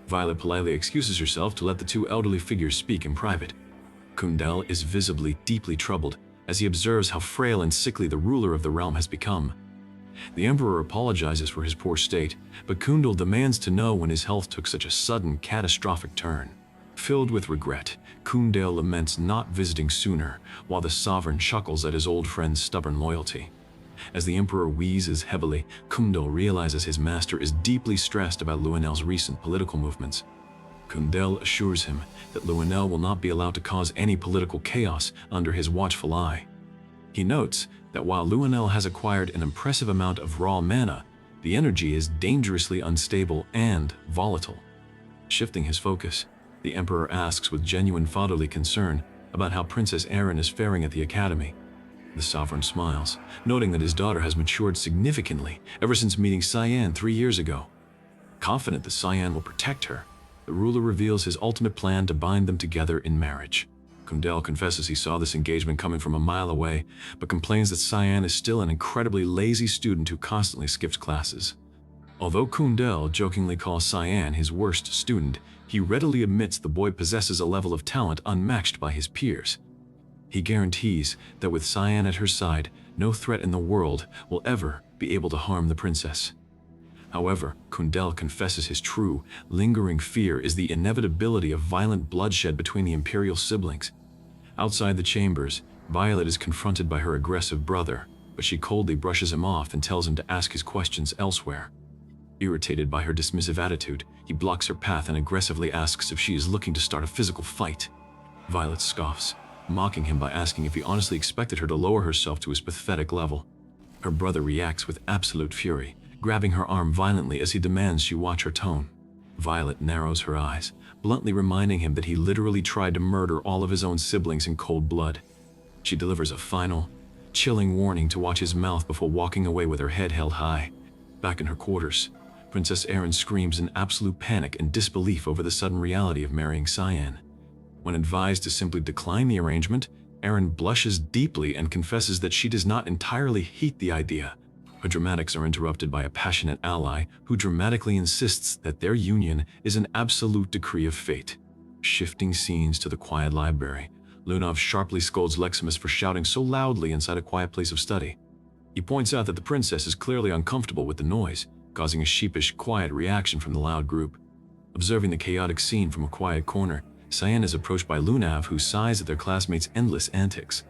Violet politely excuses herself to let the 2 elderly figures speak in private. Kundal is visibly deeply troubled as he observes how frail and sickly the ruler of the realm has become. The Emperor apologizes for his poor state, but Kundal demands to know when his health took such a sudden, catastrophic turn. Filled with regret, Kundale laments not visiting sooner, while the sovereign chuckles at his old friend's stubborn loyalty. As the emperor wheezes heavily, Kundale realizes his master is deeply stressed about Luenel's recent political movements. Kundale assures him that Luenel will not be allowed to cause any political chaos under his watchful eye. He notes that while Luenel has acquired an impressive amount of raw mana, the energy is dangerously unstable and volatile. Shifting his focus, the emperor asks with genuine fatherly concern about how Princess Erin is faring at the academy. The sovereign smiles, noting that his daughter has matured significantly ever since meeting Cyan 3 years ago. Confident that Cyan will protect her, the ruler reveals his ultimate plan to bind them together in marriage. Kundale confesses he saw this engagement coming from a mile away, but complains that Cyan is still an incredibly lazy student who constantly skips classes. Although Kundale jokingly calls Cyan his worst student, he readily admits the boy possesses a level of talent unmatched by his peers. He guarantees that with Cyan at her side, no threat in the world will ever be able to harm the princess. However, Kundale confesses his true, lingering fear is the inevitability of violent bloodshed between the imperial siblings. Outside the chambers, Violet is confronted by her aggressive brother, but she coldly brushes him off and tells him to ask his questions elsewhere. Irritated by her dismissive attitude, he blocks her path and aggressively asks if she is looking to start a physical fight. Violet scoffs, mocking him by asking if he honestly expected her to lower herself to his pathetic level. Her brother reacts with absolute fury, grabbing her arm violently as he demands she watch her tone. Violet narrows her eyes, bluntly reminding him that he literally tried to murder all of his own siblings in cold blood. She delivers a final, chilling warning to watch his mouth before walking away with her head held high. Back in her quarters, Princess Erin screams in absolute panic and disbelief over the sudden reality of marrying Cyan. When advised to simply decline the arrangement, Erin blushes deeply and confesses that she does not entirely hate the idea. Her dramatics are interrupted by a passionate ally who dramatically insists that their union is an absolute decree of fate. Shifting scenes to the quiet library, Lunov sharply scolds Leximus for shouting so loudly inside a quiet place of study. He points out that the princess is clearly uncomfortable with the noise, causing a sheepish, quiet reaction from the loud group. Observing the chaotic scene from a quiet corner, Cyan is approached by Lunav, who sighs at their classmates' endless antics.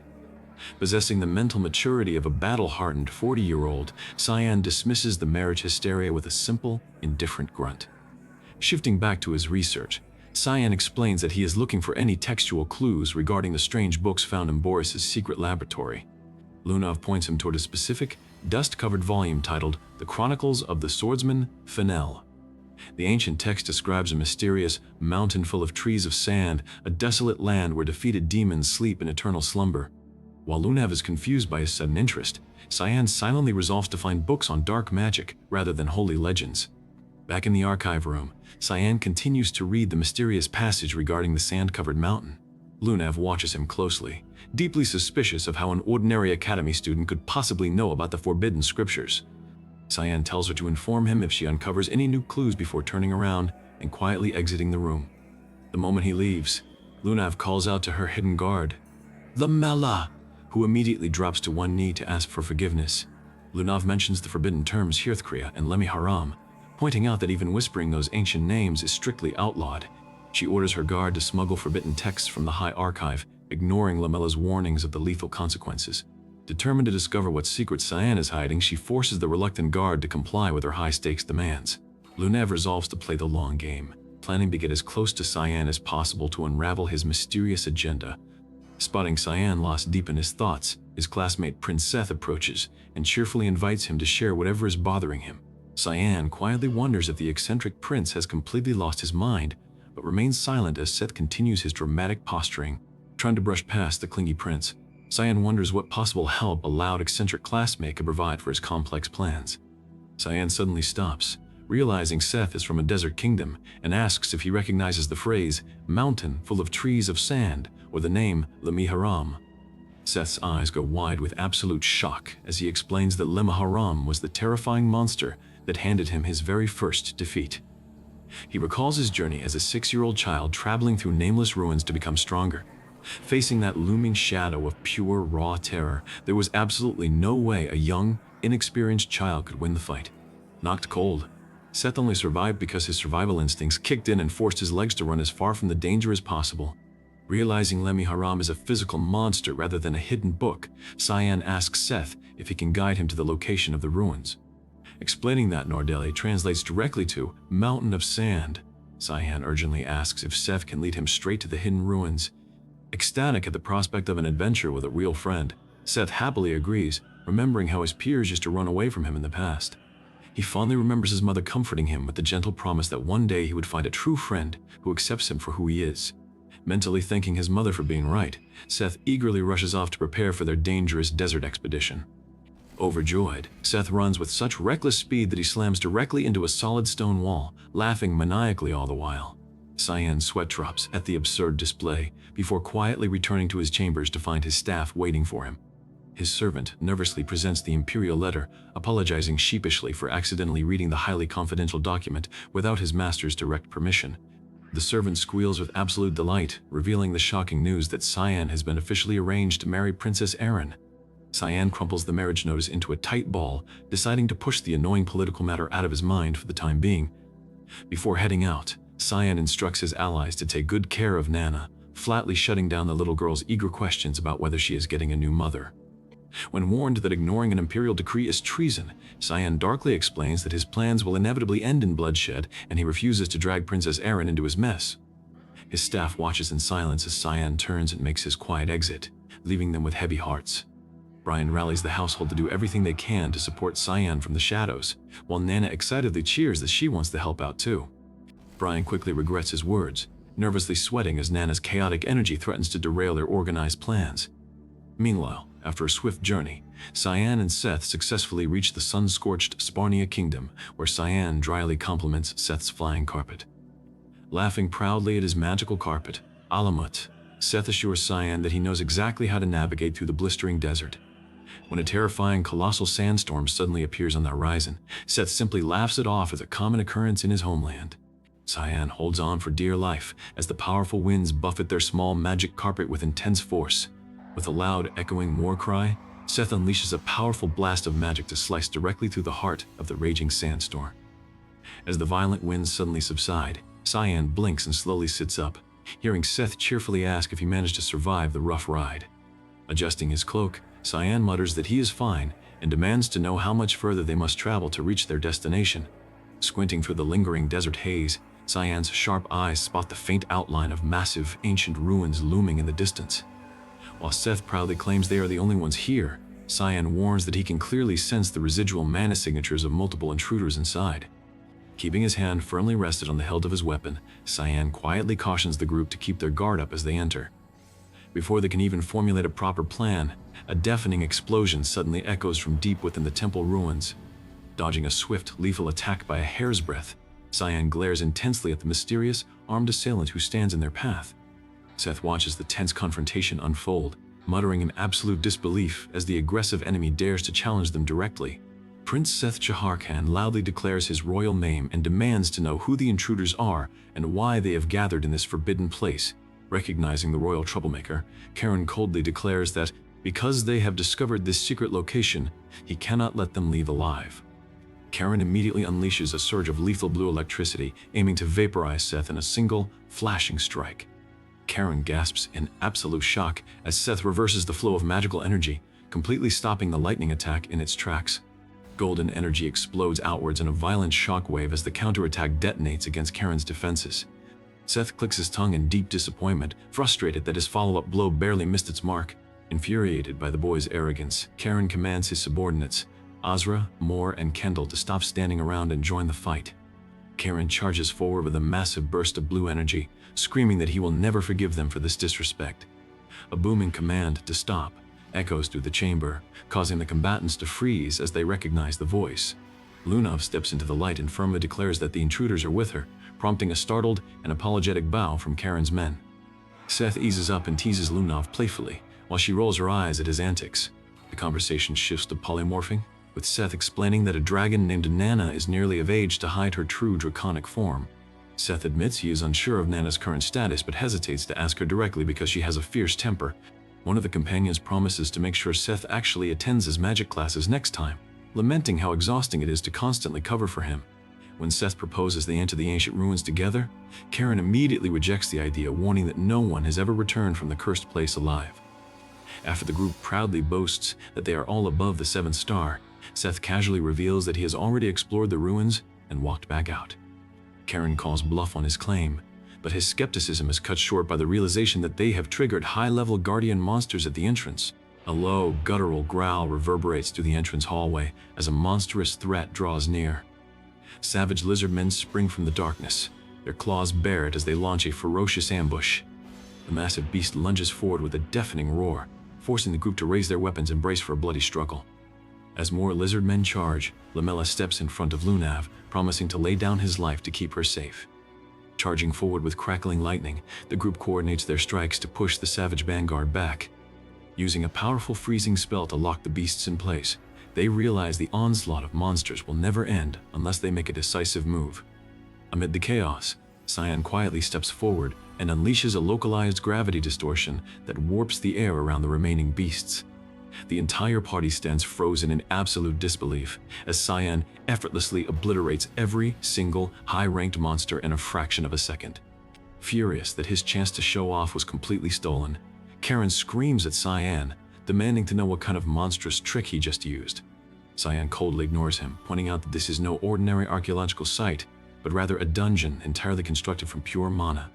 Possessing the mental maturity of a battle-hardened 40-year-old, Cyan dismisses the marriage hysteria with a simple, indifferent grunt. Shifting back to his research, Cyan explains that he is looking for any textual clues regarding the strange books found in Boris's secret laboratory. Lunav points him toward a specific, dust-covered volume titled The Chronicles of the Swordsman Fennel. The ancient text describes a mysterious mountain full of trees of sand, a desolate land where defeated demons sleep in eternal slumber. While Lunav is confused by his sudden interest, Cyan silently resolves to find books on dark magic rather than holy legends. Back in the archive room, Cyan continues to read the mysterious passage regarding the sand-covered mountain. Lunav watches him closely, deeply suspicious of how an ordinary academy student could possibly know about the forbidden scriptures. Cyan tells her to inform him if she uncovers any new clues before turning around and quietly exiting the room. The moment he leaves, Lunav calls out to her hidden guard, the Mela, who immediately drops to one knee to ask for forgiveness. Lunav mentions the forbidden terms Hirthkriya and Lemhi Haram, pointing out that even whispering those ancient names is strictly outlawed. She orders her guard to smuggle forbidden texts from the High Archive, ignoring Lamela's warnings of the lethal consequences. Determined to discover what secret Cyan is hiding, she forces the reluctant guard to comply with her high-stakes demands. Lunav resolves to play the long game, planning to get as close to Cyan as possible to unravel his mysterious agenda. Spotting Cyan lost deep in his thoughts, his classmate Prince Seth approaches and cheerfully invites him to share whatever is bothering him. Cyan quietly wonders if the eccentric prince has completely lost his mind, but remains silent as Seth continues his dramatic posturing. Trying to brush past the clingy prince, Cyan wonders what possible help a loud, eccentric classmate could provide for his complex plans. Cyan suddenly stops, realizing Seth is from a desert kingdom, and asks if he recognizes the phrase, mountain full of trees of sand, or the name Lemhi Haram. Seth's eyes go wide with absolute shock as he explains that Lemhi Haram was the terrifying monster that handed him his very first defeat. He recalls his journey as a 6-year-old child traveling through nameless ruins to become stronger. Facing that looming shadow of pure, raw terror, there was absolutely no way a young, inexperienced child could win the fight. Knocked cold, Seth only survived because his survival instincts kicked in and forced his legs to run as far from the danger as possible. Realizing Lemmy Haram is a physical monster rather than a hidden book, Cyan asks Seth if he can guide him to the location of the ruins. Explaining that Nordeli translates directly to Mountain of Sand, Cyan urgently asks if Seth can lead him straight to the hidden ruins. Ecstatic at the prospect of an adventure with a real friend, Seth happily agrees, remembering how his peers used to run away from him in the past. He fondly remembers his mother comforting him with the gentle promise that one day he would find a true friend who accepts him for who he is. Mentally thanking his mother for being right, Seth eagerly rushes off to prepare for their dangerous desert expedition. Overjoyed, Seth runs with such reckless speed that he slams directly into a solid stone wall, laughing maniacally all the while. Cyan's sweat drops at the absurd display before quietly returning to his chambers to find his staff waiting for him. His servant nervously presents the imperial letter, apologizing sheepishly for accidentally reading the highly confidential document without his master's direct permission. The servant squeals with absolute delight, revealing the shocking news that Cyan has been officially arranged to marry Princess Erin. Cyan crumples the marriage notice into a tight ball, deciding to push the annoying political matter out of his mind for the time being. Before heading out, Cyan instructs his allies to take good care of Nana, flatly shutting down the little girl's eager questions about whether she is getting a new mother. When warned that ignoring an imperial decree is treason, Cyan darkly explains that his plans will inevitably end in bloodshed and he refuses to drag Princess Erin into his mess. His staff watches in silence as Cyan turns and makes his quiet exit, leaving them with heavy hearts. Brian rallies the household to do everything they can to support Cyan from the shadows, while Nana excitedly cheers that she wants to help out too. Brian quickly regrets his words, nervously sweating as Nana's chaotic energy threatens to derail their organized plans. Meanwhile, after a swift journey, Cyan and Seth successfully reach the sun-scorched Sparnia Kingdom, where Cyan dryly compliments Seth's flying carpet. Laughing proudly at his magical carpet, Alamut, Seth assures Cyan that he knows exactly how to navigate through the blistering desert. When a terrifying colossal sandstorm suddenly appears on the horizon, Seth simply laughs it off as a common occurrence in his homeland. Cyan holds on for dear life as the powerful winds buffet their small magic carpet with intense force. With a loud, echoing war cry, Seth unleashes a powerful blast of magic to slice directly through the heart of the raging sandstorm. As the violent winds suddenly subside, Cyan blinks and slowly sits up, hearing Seth cheerfully ask if he managed to survive the rough ride. Adjusting his cloak, Cyan mutters that he is fine and demands to know how much further they must travel to reach their destination. Squinting through the lingering desert haze, Cyan's sharp eyes spot the faint outline of massive, ancient ruins looming in the distance. While Seth proudly claims they are the only ones here, Cyan warns that he can clearly sense the residual mana signatures of multiple intruders inside. Keeping his hand firmly rested on the hilt of his weapon, Cyan quietly cautions the group to keep their guard up as they enter. Before they can even formulate a proper plan, a deafening explosion suddenly echoes from deep within the temple ruins. Dodging a swift, lethal attack by a hair's breadth, Cyan glares intensely at the mysterious, armed assailant who stands in their path. Seth watches the tense confrontation unfold, muttering in absolute disbelief as the aggressive enemy dares to challenge them directly. Prince Seth Jaharkhan loudly declares his royal name and demands to know who the intruders are and why they have gathered in this forbidden place. Recognizing the royal troublemaker, Karen coldly declares that because they have discovered this secret location, he cannot let them leave alive. Karen immediately unleashes a surge of lethal blue electricity, aiming to vaporize Seth in a single, flashing strike. Karen gasps in absolute shock as Seth reverses the flow of magical energy, completely stopping the lightning attack in its tracks. Golden energy explodes outwards in a violent shockwave as the counterattack detonates against Karen's defenses. Seth clicks his tongue in deep disappointment, frustrated that his follow-up blow barely missed its mark. Infuriated by the boy's arrogance, Karen commands his subordinates, Asura, Moore, and Kendall, to stop standing around and join the fight. Karen charges forward with a massive burst of blue energy, screaming that he will never forgive them for this disrespect. A booming command to stop echoes through the chamber, causing the combatants to freeze as they recognize the voice. Lunov steps into the light and firmly declares that the intruders are with her, prompting a startled and apologetic bow from Karen's men. Seth eases up and teases Lunov playfully, while she rolls her eyes at his antics. The conversation shifts to polymorphing, with Seth explaining that a dragon named Nana is nearly of age to hide her true draconic form. Seth admits he is unsure of Nana's current status but hesitates to ask her directly because she has a fierce temper. One of the companions promises to make sure Seth actually attends his magic classes next time, lamenting how exhausting it is to constantly cover for him. When Seth proposes they enter the ancient ruins together, Karen immediately rejects the idea, warning that no one has ever returned from the cursed place alive. After the group proudly boasts that they are all above the 7th star, Seth casually reveals that he has already explored the ruins and walked back out. Karen calls bluff on his claim, but his skepticism is cut short by the realization that they have triggered high-level guardian monsters at the entrance. A low, guttural growl reverberates through the entrance hallway as a monstrous threat draws near. Savage lizard men spring from the darkness, their claws bared as they launch a ferocious ambush. The massive beast lunges forward with a deafening roar, forcing the group to raise their weapons and brace for a bloody struggle. As more lizard men charge, Lamella steps in front of Lunav, promising to lay down his life to keep her safe. Charging forward with crackling lightning, the group coordinates their strikes to push the savage vanguard back. Using a powerful freezing spell to lock the beasts in place, they realize the onslaught of monsters will never end unless they make a decisive move. Amid the chaos, Cyan quietly steps forward and unleashes a localized gravity distortion that warps the air around the remaining beasts. The entire party stands frozen in absolute disbelief as Cyan effortlessly obliterates every single high-ranked monster in a fraction of a second. Furious that his chance to show off was completely stolen, Karen screams at Cyan, demanding to know what kind of monstrous trick he just used. Cyan coldly ignores him, pointing out that this is no ordinary archaeological site, but rather a dungeon entirely constructed from pure mana.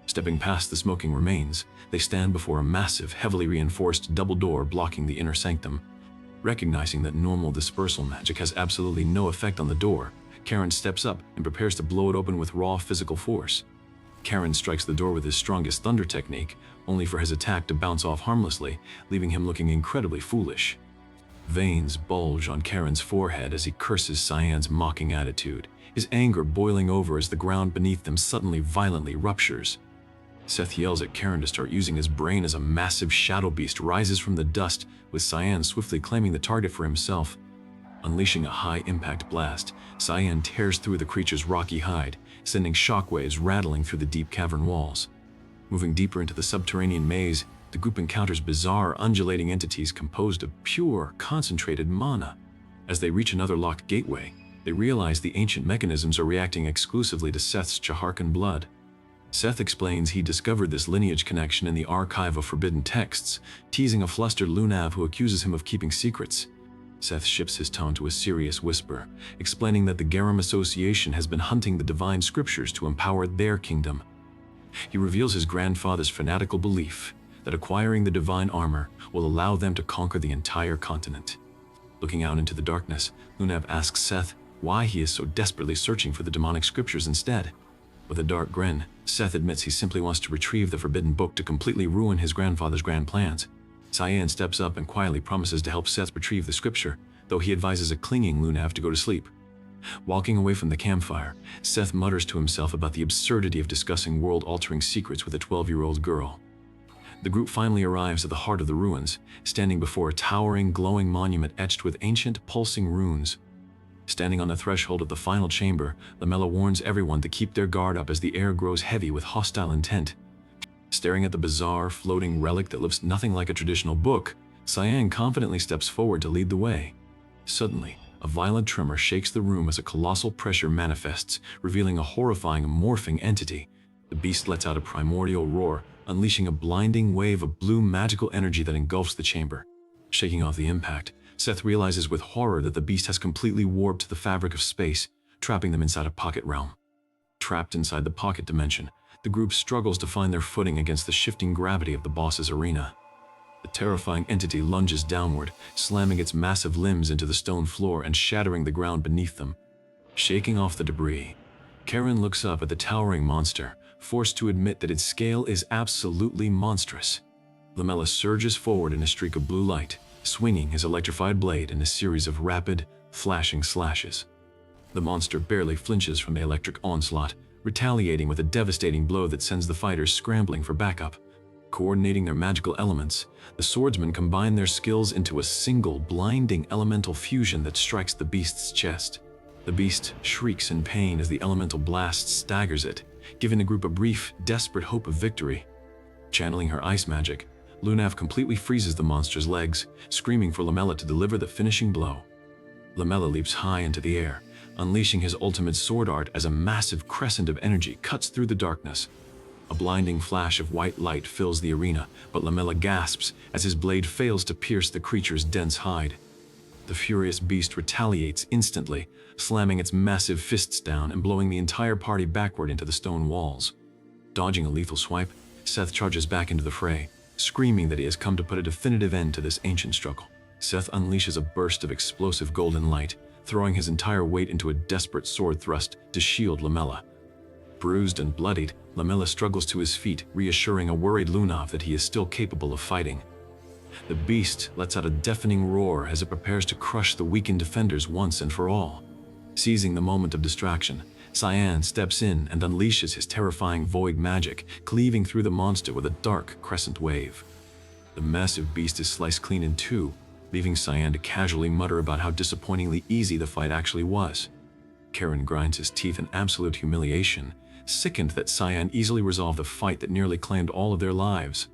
Stepping past the smoking remains, they stand before a massive, heavily reinforced double door blocking the inner sanctum. Recognizing that normal dispersal magic has absolutely no effect on the door, Karen steps up and prepares to blow it open with raw physical force. Karen strikes the door with his strongest thunder technique, only for his attack to bounce off harmlessly, leaving him looking incredibly foolish. Veins bulge on Karen's forehead as he curses Cyan's mocking attitude, his anger boiling over as the ground beneath them suddenly violently ruptures. Seth yells at Karen to start using his brain as a massive shadow beast rises from the dust, with Cyan swiftly claiming the target for himself. Unleashing a high-impact blast, Cyan tears through the creature's rocky hide, sending shockwaves rattling through the deep cavern walls. Moving deeper into the subterranean maze, the group encounters bizarre, undulating entities composed of pure, concentrated mana. As they reach another locked gateway, they realize the ancient mechanisms are reacting exclusively to Seth's Chaharkan blood. Seth explains he discovered this lineage connection in the archive of forbidden texts, teasing a flustered Lunav who accuses him of keeping secrets. Seth shifts his tone to a serious whisper, explaining that the Garum Association has been hunting the divine scriptures to empower their kingdom. He reveals his grandfather's fanatical belief that acquiring the divine armor will allow them to conquer the entire continent. Looking out into the darkness, Lunav asks Seth why he is so desperately searching for the demonic scriptures instead. With a dark grin, Seth admits he simply wants to retrieve the forbidden book to completely ruin his grandfather's grand plans. Cyan steps up and quietly promises to help Seth retrieve the scripture, though he advises a clinging Lunav to go to sleep. Walking away from the campfire, Seth mutters to himself about the absurdity of discussing world-altering secrets with a 12-year-old girl. The group finally arrives at the heart of the ruins, standing before a towering, glowing monument etched with ancient, pulsing runes. Standing on the threshold of the final chamber, Lamella warns everyone to keep their guard up as the air grows heavy with hostile intent. Staring at the bizarre, floating relic that looks nothing like a traditional book, Cyan confidently steps forward to lead the way. Suddenly, a violent tremor shakes the room as a colossal pressure manifests, revealing a horrifying, morphing entity. The beast lets out a primordial roar, unleashing a blinding wave of blue magical energy that engulfs the chamber. Shaking off the impact, Seth realizes with horror that the beast has completely warped the fabric of space, trapping them inside a pocket realm. Trapped inside the pocket dimension, the group struggles to find their footing against the shifting gravity of the boss's arena. The terrifying entity lunges downward, slamming its massive limbs into the stone floor and shattering the ground beneath them. Shaking off the debris, Karen looks up at the towering monster, forced to admit that its scale is absolutely monstrous. Lamella surges forward in a streak of blue light, swinging his electrified blade in a series of rapid, flashing slashes. The monster barely flinches from the electric onslaught, retaliating with a devastating blow that sends the fighters scrambling for backup. Coordinating their magical elements, the swordsmen combine their skills into a single, blinding elemental fusion that strikes the beast's chest. The beast shrieks in pain as the elemental blast staggers it, giving the group a brief, desperate hope of victory. Channeling her ice magic, Lunav completely freezes the monster's legs, screaming for Lamella to deliver the finishing blow. Lamella leaps high into the air, unleashing his ultimate sword art as a massive crescent of energy cuts through the darkness. A blinding flash of white light fills the arena, but Lamella gasps as his blade fails to pierce the creature's dense hide. The furious beast retaliates instantly, slamming its massive fists down and blowing the entire party backward into the stone walls. Dodging a lethal swipe, Seth charges back into the fray, screaming that he has come to put a definitive end to this ancient struggle. Seth unleashes a burst of explosive golden light, throwing his entire weight into a desperate sword thrust to shield Lamella. Bruised and bloodied, Lamella struggles to his feet, reassuring a worried Lunav that he is still capable of fighting. The beast lets out a deafening roar as it prepares to crush the weakened defenders once and for all. Seizing the moment of distraction, Cyan steps in and unleashes his terrifying void magic, cleaving through the monster with a dark crescent wave. The massive beast is sliced clean in two, leaving Cyan to casually mutter about how disappointingly easy the fight actually was. Karen grinds his teeth in absolute humiliation, sickened that Cyan easily resolved a fight that nearly claimed all of their lives.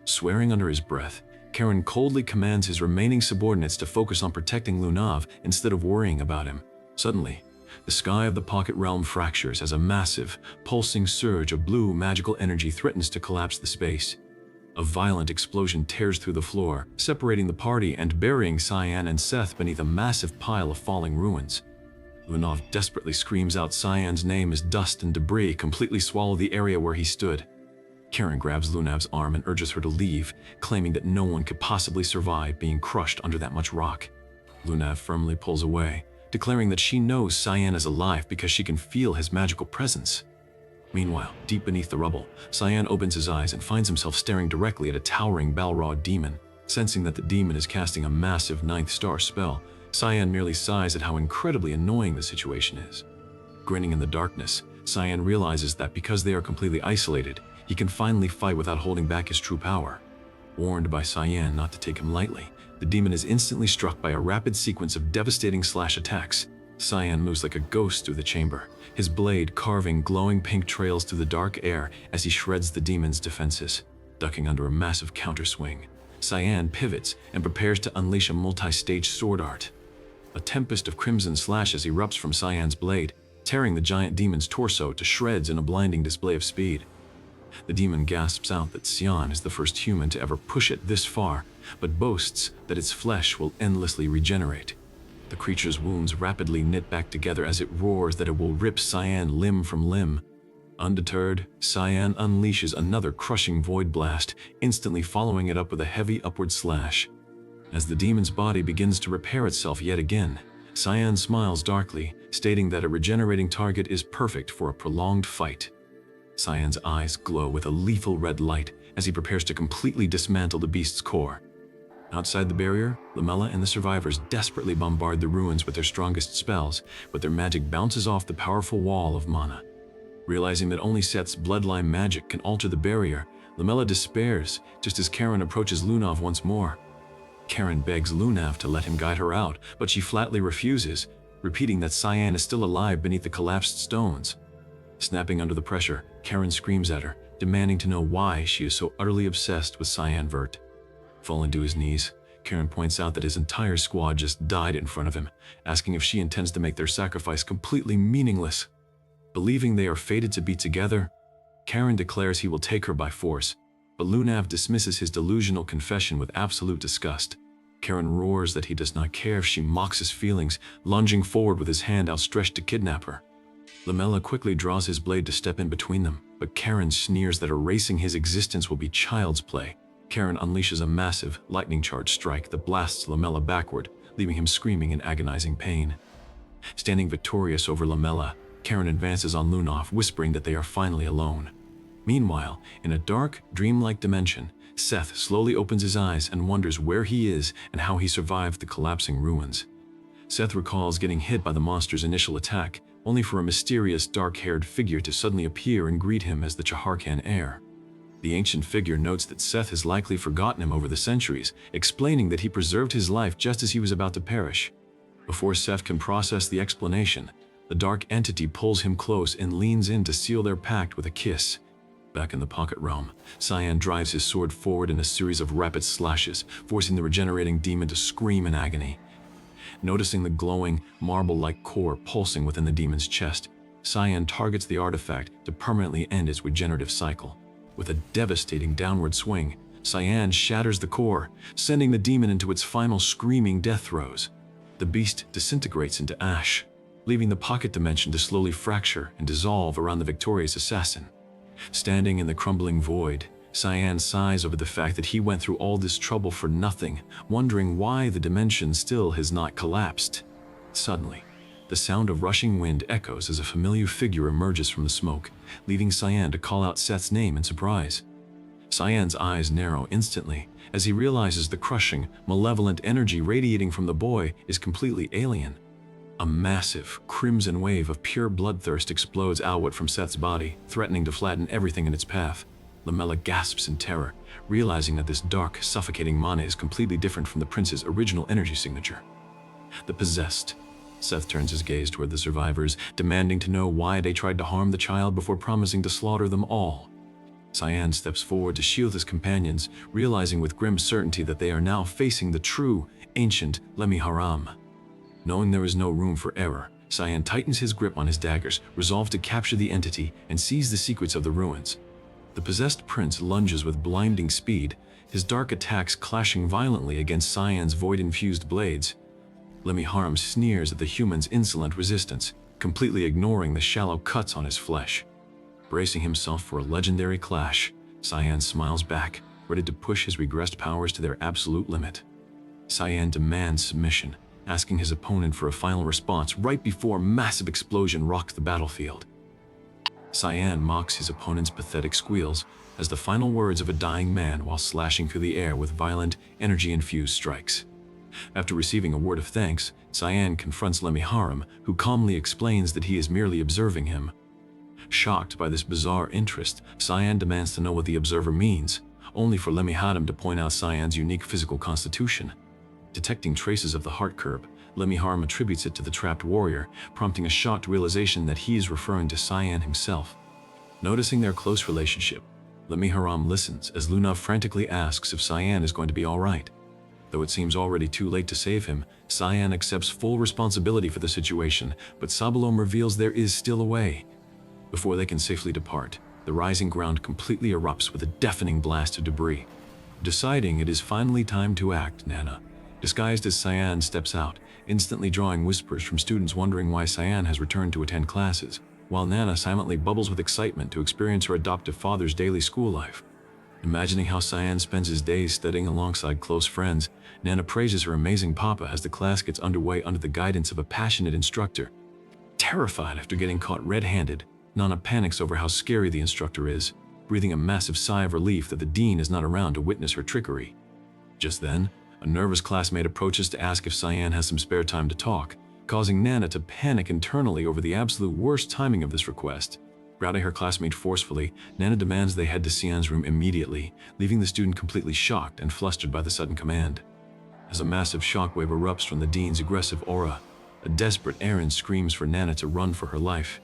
Swearing under his breath, Karen coldly commands his remaining subordinates to focus on protecting Lunav instead of worrying about him. Suddenly, the sky of the pocket realm fractures as a massive, pulsing surge of blue magical energy threatens to collapse the space. A violent explosion tears through the floor, separating the party and burying Cyan and Seth beneath a massive pile of falling ruins. Lunav desperately screams out Cyan's name as dust and debris completely swallow the area where he stood. Karen grabs Lunav's arm and urges her to leave, claiming that no one could possibly survive being crushed under that much rock. Lunav firmly pulls away, declaring that she knows Cyan is alive because she can feel his magical presence. Meanwhile, deep beneath the rubble, Cyan opens his eyes and finds himself staring directly at a towering Balrog demon. Sensing that the demon is casting a massive 9th star spell, Cyan merely sighs at how incredibly annoying the situation is. Grinning in the darkness, Cyan realizes that because they are completely isolated, he can finally fight without holding back his true power. Warned by Cyan not to take him lightly, the demon is instantly struck by a rapid sequence of devastating slash attacks. Cyan moves like a ghost through the chamber, his blade carving glowing pink trails through the dark air as he shreds the demon's defenses. Ducking under a massive counterswing, Cyan pivots and prepares to unleash a multi-stage sword art. A tempest of crimson slashes erupts from Cyan's blade, tearing the giant demon's torso to shreds in a blinding display of speed. The demon gasps out that Cyan is the first human to ever push it this far, but boasts that its flesh will endlessly regenerate. The creature's wounds rapidly knit back together as it roars that it will rip Cyan limb from limb. Undeterred, Cyan unleashes another crushing void blast, instantly following it up with a heavy upward slash. As the demon's body begins to repair itself yet again, Cyan smiles darkly, stating that a regenerating target is perfect for a prolonged fight. Cyan's eyes glow with a lethal red light as he prepares to completely dismantle the beast's core. Outside the barrier, Lamella and the survivors desperately bombard the ruins with their strongest spells, but their magic bounces off the powerful wall of mana. Realizing that only Seth's bloodline magic can alter the barrier, Lamella despairs just as Karen approaches Lunav once more. Karen begs Lunav to let him guide her out, but she flatly refuses, repeating that Cyan is still alive beneath the collapsed stones. Snapping under the pressure, Karen screams at her, demanding to know why she is so utterly obsessed with Cyan Vert. Falling to his knees, Karen points out that his entire squad just died in front of him, asking if she intends to make their sacrifice completely meaningless. Believing they are fated to be together, Karen declares he will take her by force, but Lunav dismisses his delusional confession with absolute disgust. Karen roars that he does not care if she mocks his feelings, lunging forward with his hand outstretched to kidnap her. Lamella quickly draws his blade to step in between them, but Karen sneers that erasing his existence will be child's play. Karen unleashes a massive, lightning-charged strike that blasts Lamella backward, leaving him screaming in agonizing pain. Standing victorious over Lamella, Karen advances on Lunav, whispering that they are finally alone. Meanwhile, in a dark, dreamlike dimension, Seth slowly opens his eyes and wonders where he is and how he survived the collapsing ruins. Seth recalls getting hit by the monster's initial attack, only for a mysterious dark-haired figure to suddenly appear and greet him as the Chaharkan heir. The ancient figure notes that Seth has likely forgotten him over the centuries, explaining that he preserved his life just as he was about to perish. Before Seth can process the explanation, the dark entity pulls him close and leans in to seal their pact with a kiss. Back in the pocket realm, Cyan drives his sword forward in a series of rapid slashes, forcing the regenerating demon to scream in agony. Noticing the glowing, marble-like core pulsing within the demon's chest, Cyan targets the artifact to permanently end its regenerative cycle. With a devastating downward swing, Cyan shatters the core, sending the demon into its final screaming death throes. The beast disintegrates into ash, leaving the pocket dimension to slowly fracture and dissolve around the victorious assassin. Standing in the crumbling void, Cyan sighs over the fact that he went through all this trouble for nothing, wondering why the dimension still has not collapsed. Suddenly, the sound of rushing wind echoes as a familiar figure emerges from the smoke, leaving Cyan to call out Seth's name in surprise. Cyan's eyes narrow instantly as he realizes the crushing, malevolent energy radiating from the boy is completely alien. A massive, crimson wave of pure bloodthirst explodes outward from Seth's body, threatening to flatten everything in its path. Lamella gasps in terror, realizing that this dark, suffocating mana is completely different from the prince's original energy signature. The possessed. Seth turns his gaze toward the survivors, demanding to know why they tried to harm the child before promising to slaughter them all. Cyan steps forward to shield his companions, realizing with grim certainty that they are now facing the true, ancient Lemmy-Haram. Knowing there is no room for error, Cyan tightens his grip on his daggers, resolved to capture the entity and seize the secrets of the ruins. The possessed prince lunges with blinding speed, his dark attacks clashing violently against Cyan's void-infused blades. Lemmy-Haram sneers at the human's insolent resistance, completely ignoring the shallow cuts on his flesh. Bracing himself for a legendary clash, Cyan smiles back, ready to push his regressed powers to their absolute limit. Cyan demands submission, asking his opponent for a final response right before a massive explosion rocks the battlefield. Cyan mocks his opponent's pathetic squeals as the final words of a dying man while slashing through the air with violent, energy-infused strikes. After receiving a word of thanks, Cyan confronts Lemmy-Haram, who calmly explains that he is merely observing him. Shocked by this bizarre interest, Cyan demands to know what the observer means, only for Lemmy-Haram to point out Cyan's unique physical constitution. Detecting traces of the heart curb, Lemmy-Haram attributes it to the trapped warrior, prompting a shocked realization that he is referring to Cyan himself. Noticing their close relationship, Lemmy-Haram listens as Luna frantically asks if Cyan is going to be all right. Though it seems already too late to save him, Cyan accepts full responsibility for the situation, but Sabalom reveals there is still a way. Before they can safely depart, the rising ground completely erupts with a deafening blast of debris. Deciding it is finally time to act, Nana, disguised as Cyan, steps out, instantly drawing whispers from students wondering why Cyan has returned to attend classes, while Nana silently bubbles with excitement to experience her adoptive father's daily school life. Imagining how Cyan spends his days studying alongside close friends, Nana praises her amazing papa as the class gets underway under the guidance of a passionate instructor. Terrified after getting caught red-handed, Nana panics over how scary the instructor is, breathing a massive sigh of relief that the dean is not around to witness her trickery. Just then, a nervous classmate approaches to ask if Cyan has some spare time to talk, causing Nana to panic internally over the absolute worst timing of this request. Routing her classmate forcefully, Nana demands they head to Cyan's room immediately, leaving the student completely shocked and flustered by the sudden command. As a massive shockwave erupts from the dean's aggressive aura, a desperate Erin screams for Nana to run for her life.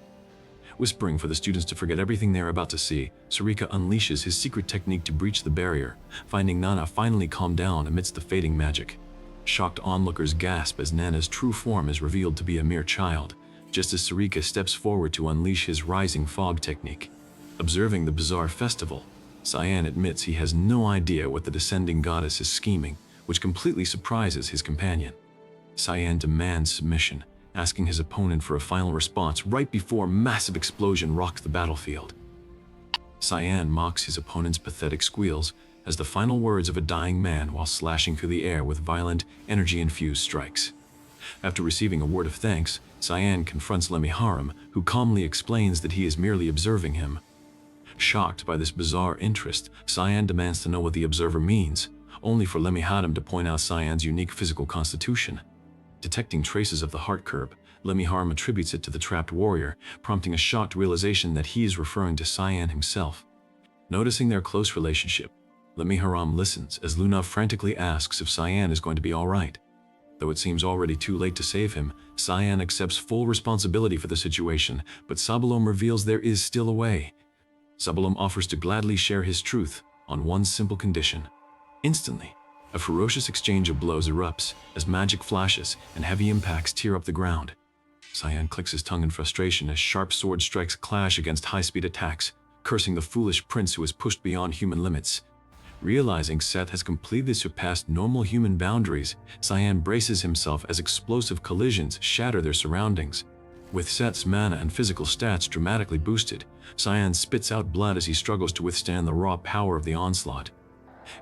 Whispering for the students to forget everything they are about to see, Sarika unleashes his secret technique to breach the barrier, finding Nana finally calmed down amidst the fading magic. Shocked onlookers gasp as Nana's true form is revealed to be a mere child, just as Sarika steps forward to unleash his rising fog technique. Observing the bizarre festival, Cyan admits he has no idea what the descending goddess is scheming, which completely surprises his companion. Cyan demands submission, asking his opponent for a final response right before a massive explosion rocks the battlefield. Cyan mocks his opponent's pathetic squeals as the final words of a dying man while slashing through the air with violent, energy-infused strikes. After receiving a word of thanks, Cyan confronts Lemmy-Haram, who calmly explains that he is merely observing him. Shocked by this bizarre interest, Cyan demands to know what the observer means, only for Lemmy-Haram to point out Cyan's unique physical constitution. Detecting traces of the heart curb, Lemmy-Haram attributes it to the trapped warrior, prompting a shocked realization that he is referring to Cyan himself. Noticing their close relationship, Lemmy-Haram listens as Luna frantically asks if Cyan is going to be all right. Though it seems already too late to save him, Cyan accepts full responsibility for the situation, but Sabalom reveals there is still a way. Sabalom offers to gladly share his truth on one simple condition. Instantly, A ferocious exchange of blows erupts as magic flashes and heavy impacts tear up the ground. Cyan clicks his tongue in frustration as sharp sword strikes clash against high-speed attacks, cursing the foolish prince who has pushed beyond human limits. Realizing Seth has completely surpassed normal human boundaries, Cyan braces himself as explosive collisions shatter their surroundings. With Seth's mana and physical stats dramatically boosted, Cyan spits out blood as he struggles to withstand the raw power of the onslaught.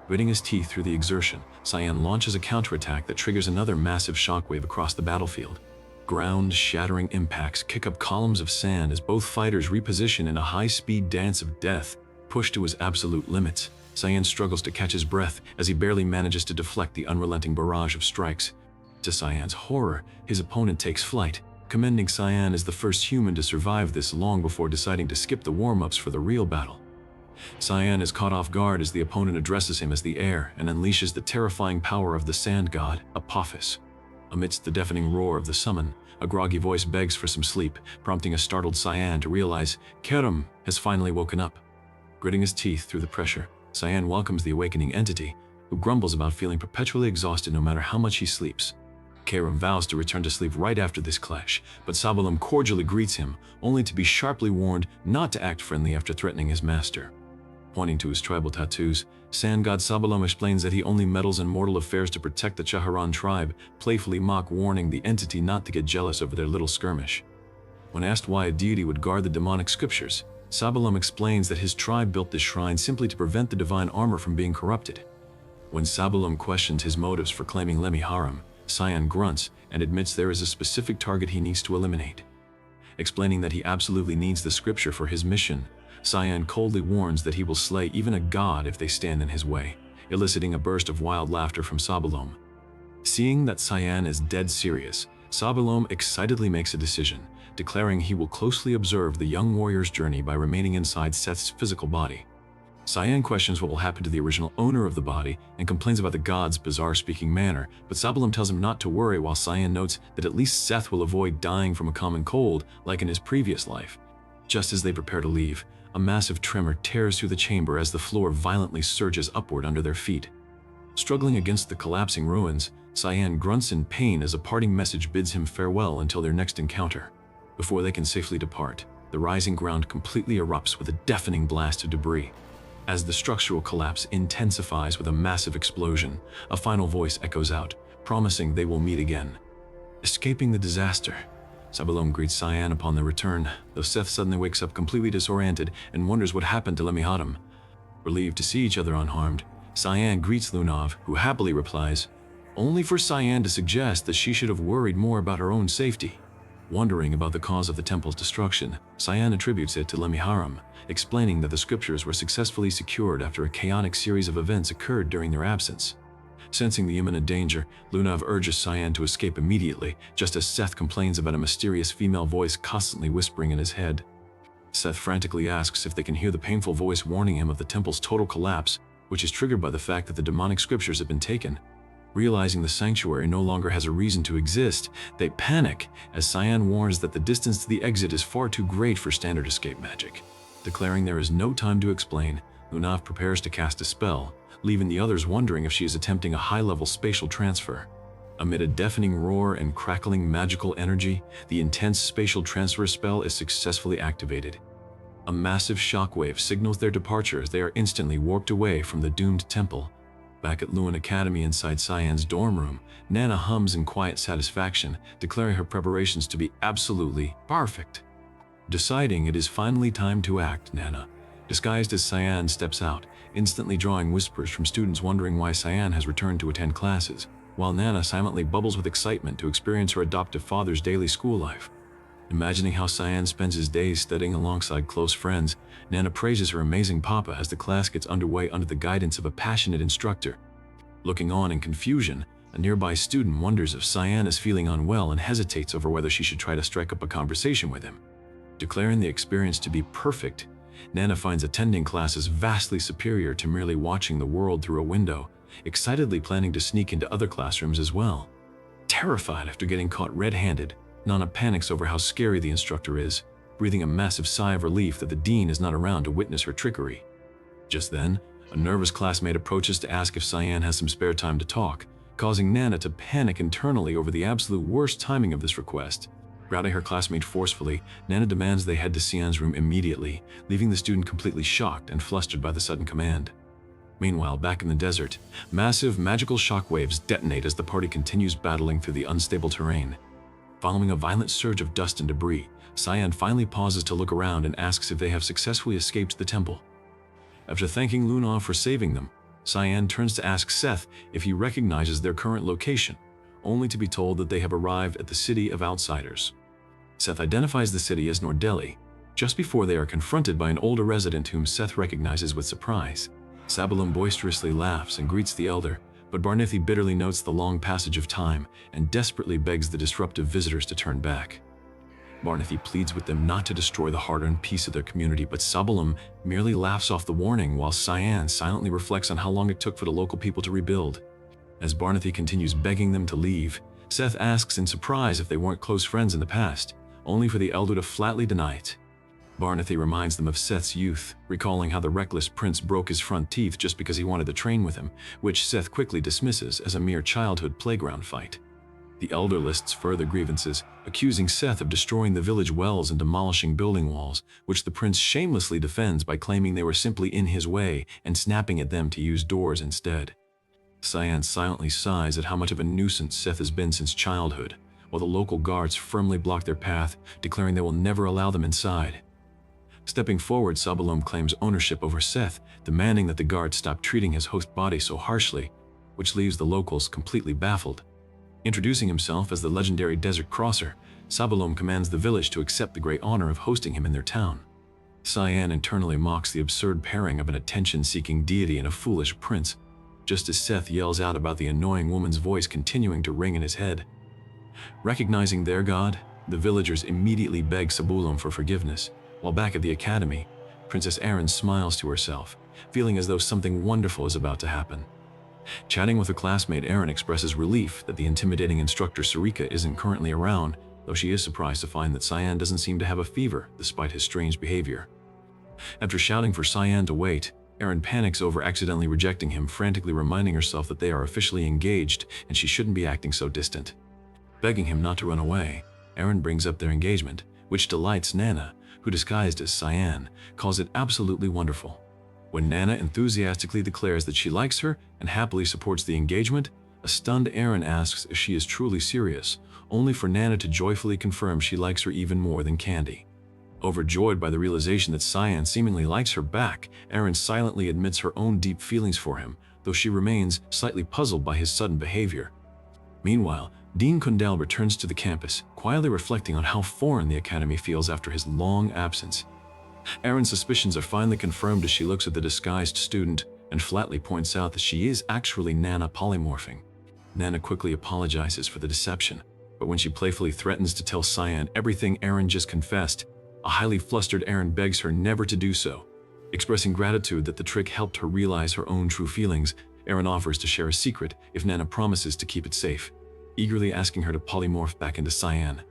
Gritting his teeth through the exertion, Cyan launches a counterattack that triggers another massive shockwave across the battlefield. Ground-shattering impacts kick up columns of sand as both fighters reposition in a high-speed dance of death, pushed to his absolute limits. Cyan struggles to catch his breath as he barely manages to deflect the unrelenting barrage of strikes. To Cyan's horror, his opponent takes flight, commending Cyan as the first human to survive this long before deciding to skip the warm-ups for the real battle. Cyan is caught off guard as the opponent addresses him as the heir and unleashes the terrifying power of the sand god, Apophis. Amidst the deafening roar of the summon, a groggy voice begs for some sleep, prompting a startled Cyan to realize Kerem has finally woken up. Gritting his teeth through the pressure, Cyan welcomes the awakening entity, who grumbles about feeling perpetually exhausted no matter how much he sleeps. Kerem vows to return to sleep right after this clash, but Sabalom cordially greets him, only to be sharply warned not to act friendly after threatening his master. Pointing to his tribal tattoos, Sand God Sabalom explains that he only meddles in mortal affairs to protect the Chaharan tribe, playfully warning the entity not to get jealous over their little skirmish. When asked why a deity would guard the demonic scriptures, Sabalom explains that his tribe built this shrine simply to prevent the divine armor from being corrupted. When Sabalom questions his motives for claiming Lemmiharam, Cyan grunts and admits there is a specific target he needs to eliminate. Explaining that he absolutely needs the scripture for his mission, Cyan coldly warns that he will slay even a god if they stand in his way, eliciting a burst of wild laughter from Sabalom. Seeing that Cyan is dead serious, Sabalom excitedly makes a decision, declaring he will closely observe the young warrior's journey by remaining inside Seth's physical body. Cyan questions what will happen to the original owner of the body and complains about the god's bizarre speaking manner, but Sabalom tells him not to worry while Cyan notes that at least Seth will avoid dying from a common cold like in his previous life. Just as they prepare to leave, a massive tremor tears through the chamber as the floor violently surges upward under their feet. Struggling against the collapsing ruins, Cyan grunts in pain as a parting message bids him farewell until their next encounter. Before they can safely depart, the rising ground completely erupts with a deafening blast of debris. As the structural collapse intensifies with a massive explosion, a final voice echoes out, promising they will meet again. Escaping the disaster, Sabalom greets Cyan upon their return, though Seth suddenly wakes up completely disoriented and wonders what happened to Lemmiharam. Relieved to see each other unharmed, Cyan greets Lunav, who happily replies, only for Cyan to suggest that she should have worried more about her own safety. Wondering about the cause of the temple's destruction, Cyan attributes it to Lemmiharam, explaining that the scriptures were successfully secured after a chaotic series of events occurred during their absence. Sensing the imminent danger, Lunav urges Cyan to escape immediately, just as Seth complains about a mysterious female voice constantly whispering in his head. Seth frantically asks if they can hear the painful voice warning him of the temple's total collapse, which is triggered by the fact that the demonic scriptures have been taken. Realizing the sanctuary no longer has a reason to exist, they panic as Cyan warns that the distance to the exit is far too great for standard escape magic. Declaring there is no time to explain, Lunav prepares to cast a spell, leaving the others wondering if she is attempting a high-level spatial transfer. Amid a deafening roar and crackling magical energy, the intense spatial transfer spell is successfully activated. A massive shockwave signals their departure as they are instantly warped away from the doomed temple. Back at Lewin Academy inside Cyan's dorm room, Nana hums in quiet satisfaction, declaring her preparations to be absolutely perfect. Deciding it is finally time to act, Nana, disguised as Cyan, steps out, instantly drawing whispers from students wondering why Cyan has returned to attend classes, while Nana silently bubbles with excitement to experience her adoptive father's daily school life. Imagining how Cyan spends his days studying alongside close friends, Nana praises her amazing papa as the class gets underway under the guidance of a passionate instructor. Looking on in confusion, a nearby student wonders if Cyan is feeling unwell and hesitates over whether she should try to strike up a conversation with him. Declaring the experience to be perfect, Nana finds attending classes vastly superior to merely watching the world through a window, excitedly planning to sneak into other classrooms as well. Terrified after getting caught red-handed, Nana panics over how scary the instructor is, breathing a massive sigh of relief that the dean is not around to witness her trickery. Just then, A nervous classmate approaches to ask if Cyan has some spare time to talk, causing Nana to panic internally over the absolute worst timing of this request. Routing her classmate forcefully, Nana demands they head to Cyan's room immediately, leaving the student completely shocked and flustered by the sudden command. Meanwhile, back in the desert, massive magical shockwaves detonate as the party continues battling through the unstable terrain. Following a violent surge of dust and debris, Cyan finally pauses to look around and asks if they have successfully escaped the temple. After thanking Luna for saving them, Cyan turns to ask Seth if he recognizes their current location, only to be told that they have arrived at the City of Outsiders. Seth identifies the city as Nordeli, just before they are confronted by an older resident whom Seth recognizes with surprise. Sabalum boisterously laughs and greets the elder, but Barnithy bitterly notes the long passage of time and desperately begs the disruptive visitors to turn back. Barnithy pleads with them not to destroy the hard-earned peace of their community, but Sabalum merely laughs off the warning while Cyan silently reflects on how long it took for the local people to rebuild. As Barnithy continues begging them to leave, Seth asks in surprise if they weren't close friends in the past, only for the elder to flatly deny it. Barnithy reminds them of Seth's youth, recalling how the reckless prince broke his front teeth just because he wanted to train with him, which Seth quickly dismisses as a mere childhood playground fight. The elder lists further grievances, accusing Seth of destroying the village wells and demolishing building walls, which the prince shamelessly defends by claiming they were simply in his way and snapping at them to use doors instead. Cyan silently sighs at how much of a nuisance Seth has been since childhood, while the local guards firmly block their path, declaring they will never allow them inside. Stepping forward, Sabalom claims ownership over Seth, demanding that the guards stop treating his host body so harshly, which leaves the locals completely baffled. Introducing himself as the legendary Desert Crosser, Sabalom commands the village to accept the great honor of hosting him in their town. Cyan internally mocks the absurd pairing of an attention-seeking deity and a foolish prince, just as Seth yells out about the annoying woman's voice continuing to ring in his head. Recognizing their god, the villagers immediately beg Sabalom for forgiveness, while back at the academy, Princess Erin smiles to herself, feeling as though something wonderful is about to happen. Chatting with a classmate, Erin expresses relief that the intimidating instructor Sarika isn't currently around, though she is surprised to find that Cyan doesn't seem to have a fever despite his strange behavior. After shouting for Cyan to wait, Erin panics over accidentally rejecting him, frantically reminding herself that they are officially engaged and she shouldn't be acting so distant. Begging him not to run away, Erin brings up their engagement, which delights Nana, who, disguised as Cyan, calls it absolutely wonderful. When Nana enthusiastically declares that she likes her and happily supports the engagement, a stunned Erin asks if she is truly serious, only for Nana to joyfully confirm she likes her even more than Candy. Overjoyed by the realization that Cyan seemingly likes her back, Erin silently admits her own deep feelings for him, though she remains slightly puzzled by his sudden behavior. Meanwhile, Dean Kundell returns to the campus, quietly reflecting on how foreign the academy feels after his long absence. Erin's suspicions are finally confirmed as she looks at the disguised student and flatly points out that she is actually Nana polymorphing. Nana quickly apologizes for the deception, but when she playfully threatens to tell Cyan everything Erin just confessed, a highly flustered Erin begs her never to do so. Expressing gratitude that the trick helped her realize her own true feelings, Erin offers to share a secret if Nana promises to keep it safe, eagerly asking her to polymorph back into Cyan.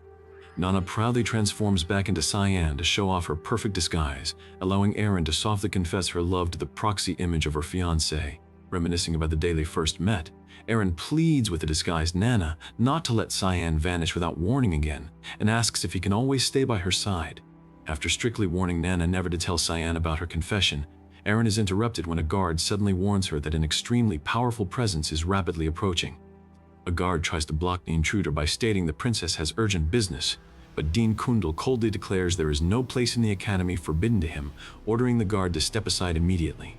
Nana proudly transforms back into Cyan to show off her perfect disguise, allowing Erin to softly confess her love to the proxy image of her fiancé. Reminiscing about the day they first met, Erin pleads with the disguised Nana not to let Cyan vanish without warning again, and asks if he can always stay by her side. After strictly warning Nana never to tell Cyan about her confession, Erin is interrupted when a guard suddenly warns her that an extremely powerful presence is rapidly approaching. A guard tries to block the intruder by stating the princess has urgent business, but Dean Kundell coldly declares there is no place in the academy forbidden to him, ordering the guard to step aside immediately.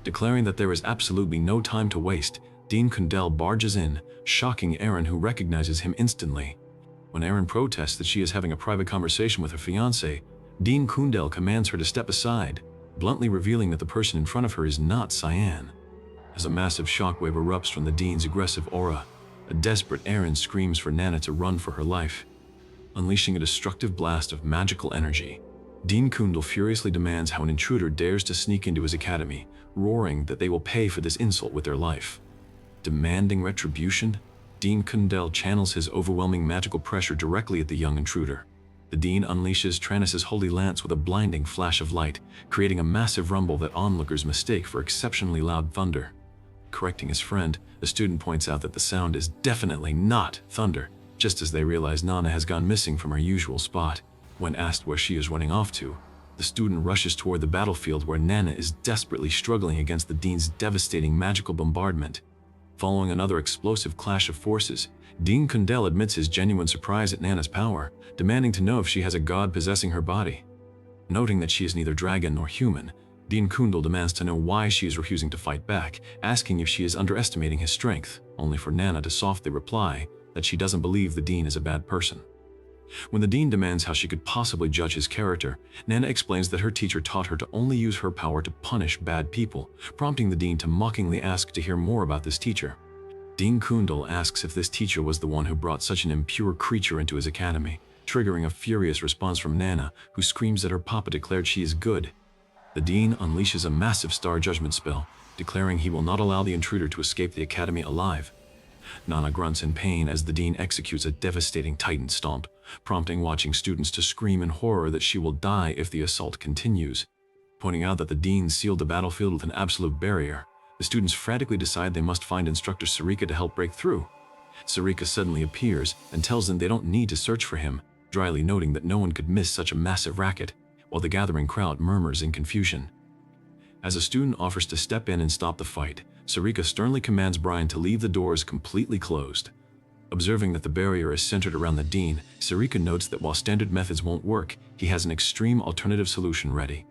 Declaring that there is absolutely no time to waste, Dean Kundell barges in, shocking Erin, who recognizes him instantly. When Erin protests that she is having a private conversation with her fiancé, Dean Kundell commands her to step aside, bluntly revealing that the person in front of her is not Cyan. As a massive shockwave erupts from the Dean's aggressive aura, a desperate Erin screams for Nana to run for her life. Unleashing a destructive blast of magical energy, Dean Kundell furiously demands how an intruder dares to sneak into his academy, roaring that they will pay for this insult with their life. Demanding retribution, Dean Kundell channels his overwhelming magical pressure directly at the young intruder. The dean unleashes Tranus's holy lance with a blinding flash of light, creating a massive rumble that onlookers mistake for exceptionally loud thunder. Correcting his friend, the student points out that the sound is definitely not thunder, just as they realize Nana has gone missing from her usual spot. When asked where she is running off to, the student rushes toward the battlefield where Nana is desperately struggling against the dean's devastating magical bombardment. Following another explosive clash of forces, Dean Kundell admits his genuine surprise at Nana's power, demanding to know if she has a god possessing her body. Noting that she is neither dragon nor human, Dean Kundell demands to know why she is refusing to fight back, asking if she is underestimating his strength, only for Nana to softly reply that she doesn't believe the dean is a bad person. When the dean demands how she could possibly judge his character, Nana explains that her teacher taught her to only use her power to punish bad people, prompting the dean to mockingly ask to hear more about this teacher. Dean Kundell asks if this teacher was the one who brought such an impure creature into his academy, triggering a furious response from Nana, who screams that her papa declared she is good. The dean unleashes a massive star judgment spell, declaring he will not allow the intruder to escape the academy alive. Nana grunts in pain as the dean executes a devastating titan stomp, prompting watching students to scream in horror that she will die if the assault continues. Pointing out that the dean sealed the battlefield with an absolute barrier, the students frantically decide they must find instructor Sarika to help break through. Sarika suddenly appears and tells them they don't need to search for him, dryly noting that no one could miss such a massive racket, while the gathering crowd murmurs in confusion. As a student offers to step in and stop the fight, Sarika sternly commands Brian to leave the doors completely closed. Observing that the barrier is centered around the dean, Sarika notes that while standard methods won't work, he has an extreme alternative solution ready.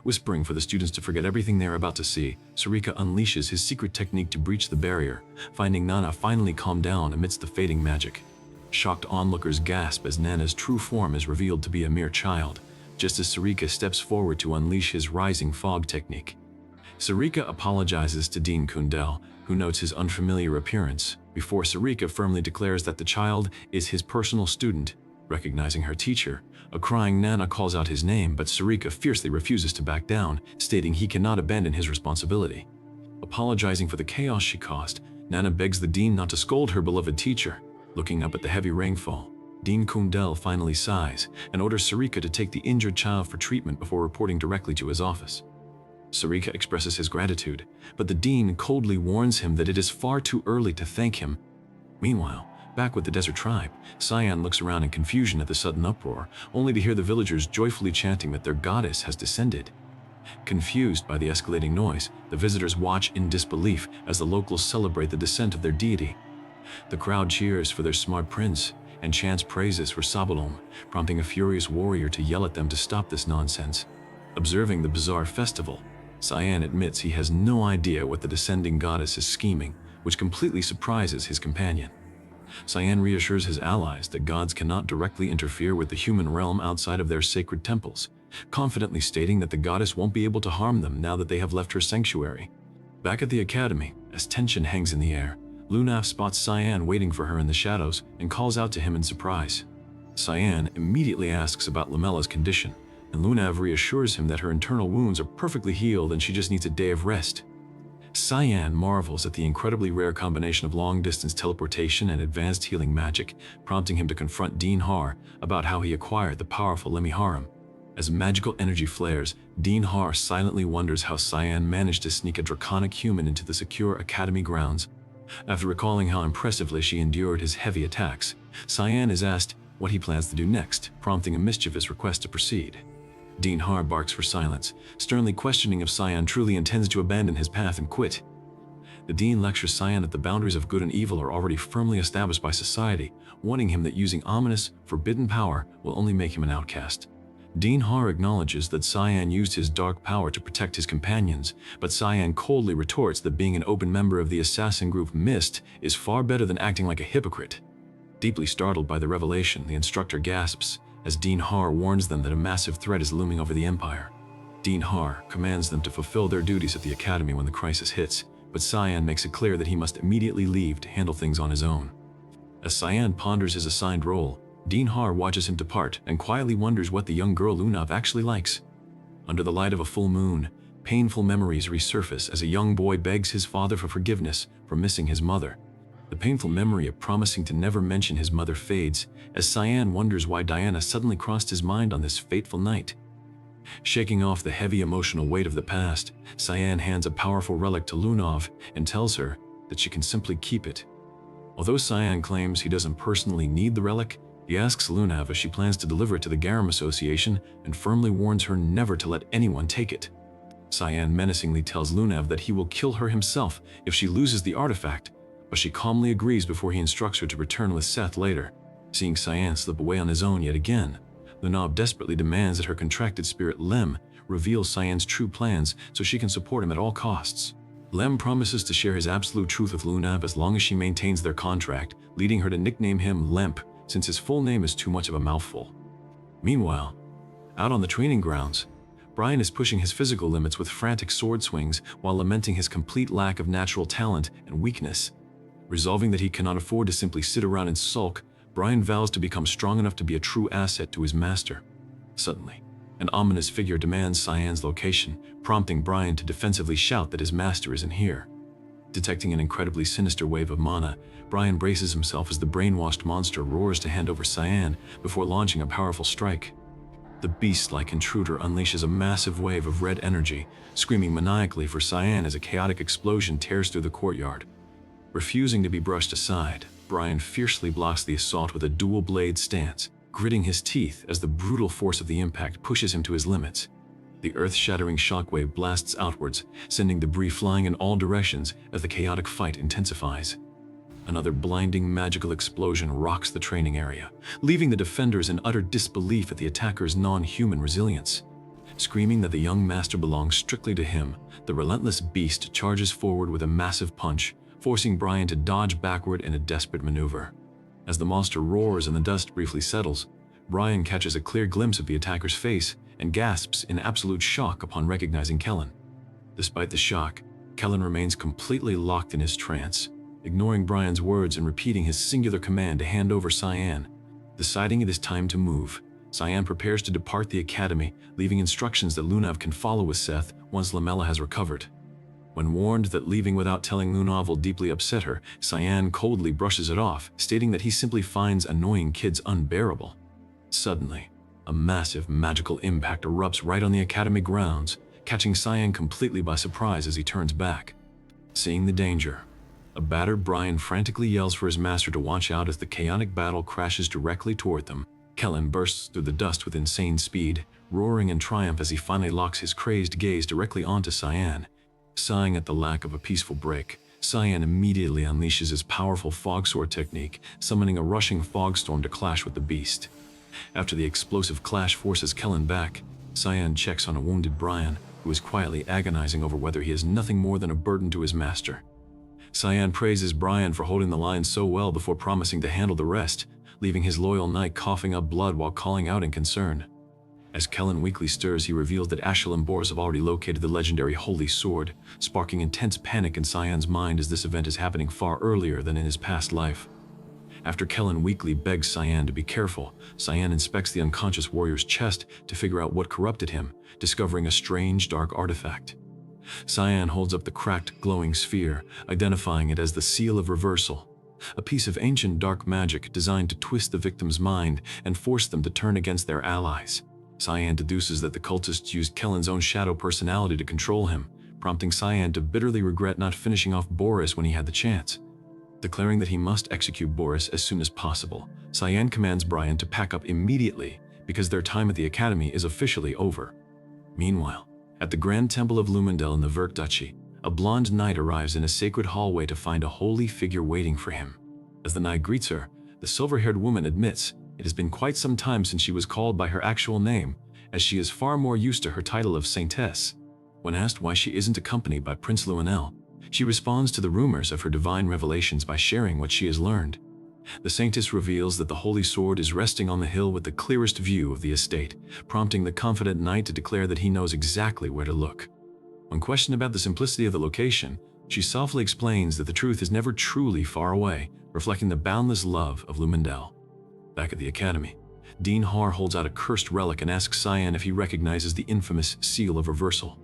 Whispering for the students to forget everything they're about to see, Sarika unleashes his secret technique to breach the barrier, finding Nana finally calm down amidst the fading magic. Shocked onlookers gasp as Nana's true form is revealed to be a mere child, just as Sarika steps forward to unleash his rising fog technique. Sarika apologizes to Dean Kundell, who notes his unfamiliar appearance, before Sarika firmly declares that the child is his personal student. Recognizing her teacher, a crying Nana calls out his name, but Sarika fiercely refuses to back down, stating he cannot abandon his responsibility. Apologizing for the chaos she caused, Nana begs the dean not to scold her beloved teacher. Looking up at the heavy rainfall, Dean Kundell finally sighs and orders Sarika to take the injured child for treatment before reporting directly to his office. Sarika expresses his gratitude, but the dean coldly warns him that it is far too early to thank him. Meanwhile, back with the desert tribe, Cyan looks around in confusion at the sudden uproar, only to hear the villagers joyfully chanting that their goddess has descended. Confused by the escalating noise, the visitors watch in disbelief as the locals celebrate the descent of their deity. The crowd cheers for their smart prince and chants praises for Sabalom, prompting a furious warrior to yell at them to stop this nonsense. Observing the bizarre festival, Cyan admits he has no idea what the descending goddess is scheming, which completely surprises his companion. Cyan reassures his allies that gods cannot directly interfere with the human realm outside of their sacred temples, confidently stating that the goddess won't be able to harm them now that they have left her sanctuary. Back at the academy, as tension hangs in the air, Lunav spots Cyan waiting for her in the shadows and calls out to him in surprise. Cyan immediately asks about Lamella's condition, and Lunav reassures him that her internal wounds are perfectly healed and she just needs a day of rest. Cyan marvels at the incredibly rare combination of long-distance teleportation and advanced healing magic, prompting him to confront Dean Har about how he acquired the powerful Lemmy Harem. As magical energy flares, Dean Har silently wonders how Cyan managed to sneak a draconic human into the secure academy grounds. After recalling how impressively she endured his heavy attacks, Cyan is asked what he plans to do next, prompting a mischievous request to proceed. Dean Har barks for silence, sternly questioning if Cyan truly intends to abandon his path and quit. The dean lectures Cyan that the boundaries of good and evil are already firmly established by society, warning him that using ominous, forbidden power will only make him an outcast. Dean Har acknowledges that Cyan used his dark power to protect his companions, but Cyan coldly retorts that being an open member of the assassin group Mist is far better than acting like a hypocrite. Deeply startled by the revelation, the instructor gasps, as Dean Har warns them that a massive threat is looming over the Empire. Dean Har commands them to fulfill their duties at the Academy when the crisis hits, but Cyan makes it clear that he must immediately leave to handle things on his own. As Cyan ponders his assigned role, Dean Har watches him depart and quietly wonders what the young girl Lunav actually likes. Under the light of a full moon, painful memories resurface as a young boy begs his father for forgiveness for missing his mother. The painful memory of promising to never mention his mother fades as Cyan wonders why Diana suddenly crossed his mind on this fateful night. Shaking off the heavy emotional weight of the past, Cyan hands a powerful relic to Lunov and tells her that she can simply keep it. Although Cyan claims he doesn't personally need the relic, he asks Lunov if she plans to deliver it to the Garam Association and firmly warns her never to let anyone take it. Cyan menacingly tells Lunov that he will kill her himself if she loses the artifact, but she calmly agrees before he instructs her to return with Seth later. Seeing Cyan slip away on his own yet again, Lunov desperately demands that her contracted spirit Lem reveal Cyan's true plans so she can support him at all costs. Lem promises to share his absolute truth with Lunov as long as she maintains their contract, leading her to nickname him Lemp since his full name is too much of a mouthful. Meanwhile, out on the training grounds, Brian is pushing his physical limits with frantic sword swings while lamenting his complete lack of natural talent and weakness. Resolving that he cannot afford to simply sit around and sulk, Brian vows to become strong enough to be a true asset to his master. Suddenly, an ominous figure demands Cyan's location, prompting Brian to defensively shout that his master isn't here. Detecting an incredibly sinister wave of mana, Brian braces himself as the brainwashed monster roars to hand over Cyan before launching a powerful strike. The beast-like intruder unleashes a massive wave of red energy, screaming maniacally for Cyan as a chaotic explosion tears through the courtyard. Refusing to be brushed aside, Brian fiercely blocks the assault with a dual-blade stance, gritting his teeth as the brutal force of the impact pushes him to his limits. The earth-shattering shockwave blasts outwards, sending debris flying in all directions as the chaotic fight intensifies. Another blinding magical explosion rocks the training area, leaving the defenders in utter disbelief at the attacker's non-human resilience. Screaming that the young master belongs strictly to him, the relentless beast charges forward with a massive punch, forcing Brian to dodge backward in a desperate maneuver. As the monster roars and the dust briefly settles, Brian catches a clear glimpse of the attacker's face and gasps in absolute shock upon recognizing Kellen. Despite the shock, Kellen remains completely locked in his trance, ignoring Brian's words and repeating his singular command to hand over Cyan. Deciding it is time to move, Cyan prepares to depart the academy, leaving instructions that Lunov can follow with Seth once Lamella has recovered. When warned that leaving without telling Lunov will deeply upset her, Cyan coldly brushes it off, stating that he simply finds annoying kids unbearable. Suddenly, a massive magical impact erupts right on the academy grounds, catching Cyan completely by surprise as he turns back. Seeing the danger, a battered Brian frantically yells for his master to watch out as the chaotic battle crashes directly toward them. Kellen bursts through the dust with insane speed, roaring in triumph as he finally locks his crazed gaze directly onto Cyan. Sighing at the lack of a peaceful break, Cyan immediately unleashes his powerful fog sword technique, summoning a rushing fog storm to clash with the beast. After the explosive clash forces Kellen back, Cyan checks on a wounded Brian, who is quietly agonizing over whether he is nothing more than a burden to his master. Cyan praises Brian for holding the line so well before promising to handle the rest, leaving his loyal knight coughing up blood while calling out in concern. As Kellen weakly stirs, he reveals that Ashel and Boris have already located the legendary Holy Sword, sparking intense panic in Cyan's mind as this event is happening far earlier than in his past life. After Kellen weakly begs Cyan to be careful, Cyan inspects the unconscious warrior's chest to figure out what corrupted him, discovering a strange dark artifact. Cyan holds up the cracked, glowing sphere, identifying it as the Seal of Reversal, a piece of ancient dark magic designed to twist the victim's mind and force them to turn against their allies. Cyan deduces that the cultists used Kellen's own shadow personality to control him, prompting Cyan to bitterly regret not finishing off Boris when he had the chance. Declaring that he must execute Boris as soon as possible, Cyan commands Brian to pack up immediately because their time at the academy is officially over. Meanwhile, at the Grand Temple of Lumendel in the Verk Duchy, a blonde knight arrives in a sacred hallway to find a holy figure waiting for him. As the knight greets her, the silver-haired woman admits it has been quite some time since she was called by her actual name, as she is far more used to her title of Saintess. When asked why she isn't accompanied by Prince Luenel, she responds to the rumors of her divine revelations by sharing what she has learned. The Saintess reveals that the Holy Sword is resting on the hill with the clearest view of the estate, prompting the confident knight to declare that he knows exactly where to look. When questioned about the simplicity of the location, she softly explains that the truth is never truly far away, reflecting the boundless love of Lumendel. Back at the academy, Dean Har holds out a cursed relic and asks Cyan if he recognizes the infamous Seal of Reversal.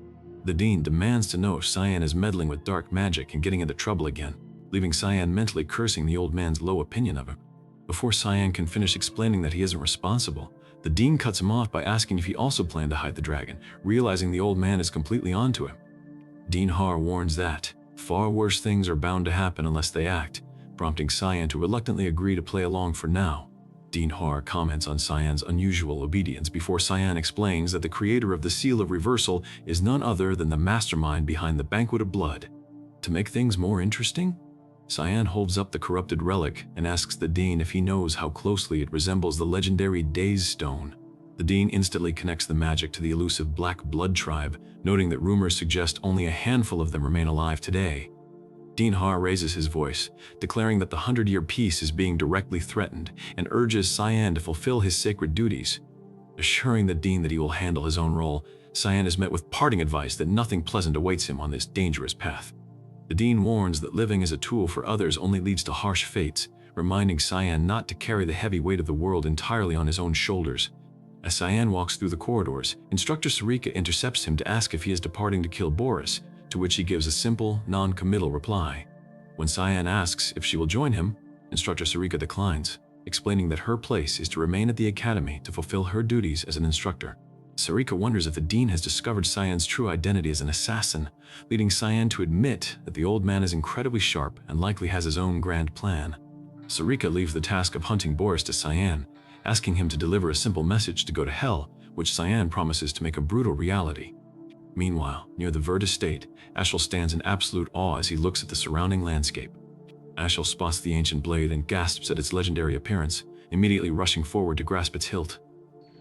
The Dean demands to know if Cyan is meddling with dark magic and getting into trouble again, leaving Cyan mentally cursing the old man's low opinion of him. Before Cyan can finish explaining that he isn't responsible, the dean cuts him off by asking if he also planned to hide the dragon, realizing the old man is completely onto him. Dean Har warns that far worse things are bound to happen unless they act, prompting Cyan to reluctantly agree to play along for now. Dean Har comments on Cyan's unusual obedience before Cyan explains that the creator of the Seal of Reversal is none other than the mastermind behind the Banquet of Blood. To make things more interesting, Cyan holds up the corrupted relic and asks the dean if he knows how closely it resembles the legendary Daze Stone. The dean instantly connects the magic to the elusive Black Blood tribe, noting that rumors suggest only a handful of them remain alive today. Dean Har raises his voice, declaring that the 100-year peace is being directly threatened, and urges Cyan to fulfill his sacred duties. Assuring the dean that he will handle his own role, Cyan is met with parting advice that nothing pleasant awaits him on this dangerous path. The dean warns that living as a tool for others only leads to harsh fates, reminding Cyan not to carry the heavy weight of the world entirely on his own shoulders. As Cyan walks through the corridors, Instructor Sarika intercepts him to ask if he is departing to kill Boris, to which he gives a simple, non-committal reply. When Cyan asks if she will join him, Instructor Sarika declines, explaining that her place is to remain at the academy to fulfill her duties as an instructor. Sarika wonders if the dean has discovered Cyan's true identity as an assassin, leading Cyan to admit that the old man is incredibly sharp and likely has his own grand plan. Sarika leaves the task of hunting Boris to Cyan, asking him to deliver a simple message to go to hell, which Cyan promises to make a brutal reality. Meanwhile, near the Verd estate, Ashel stands in absolute awe as he looks at the surrounding landscape. Ashel spots the ancient blade and gasps at its legendary appearance, immediately rushing forward to grasp its hilt.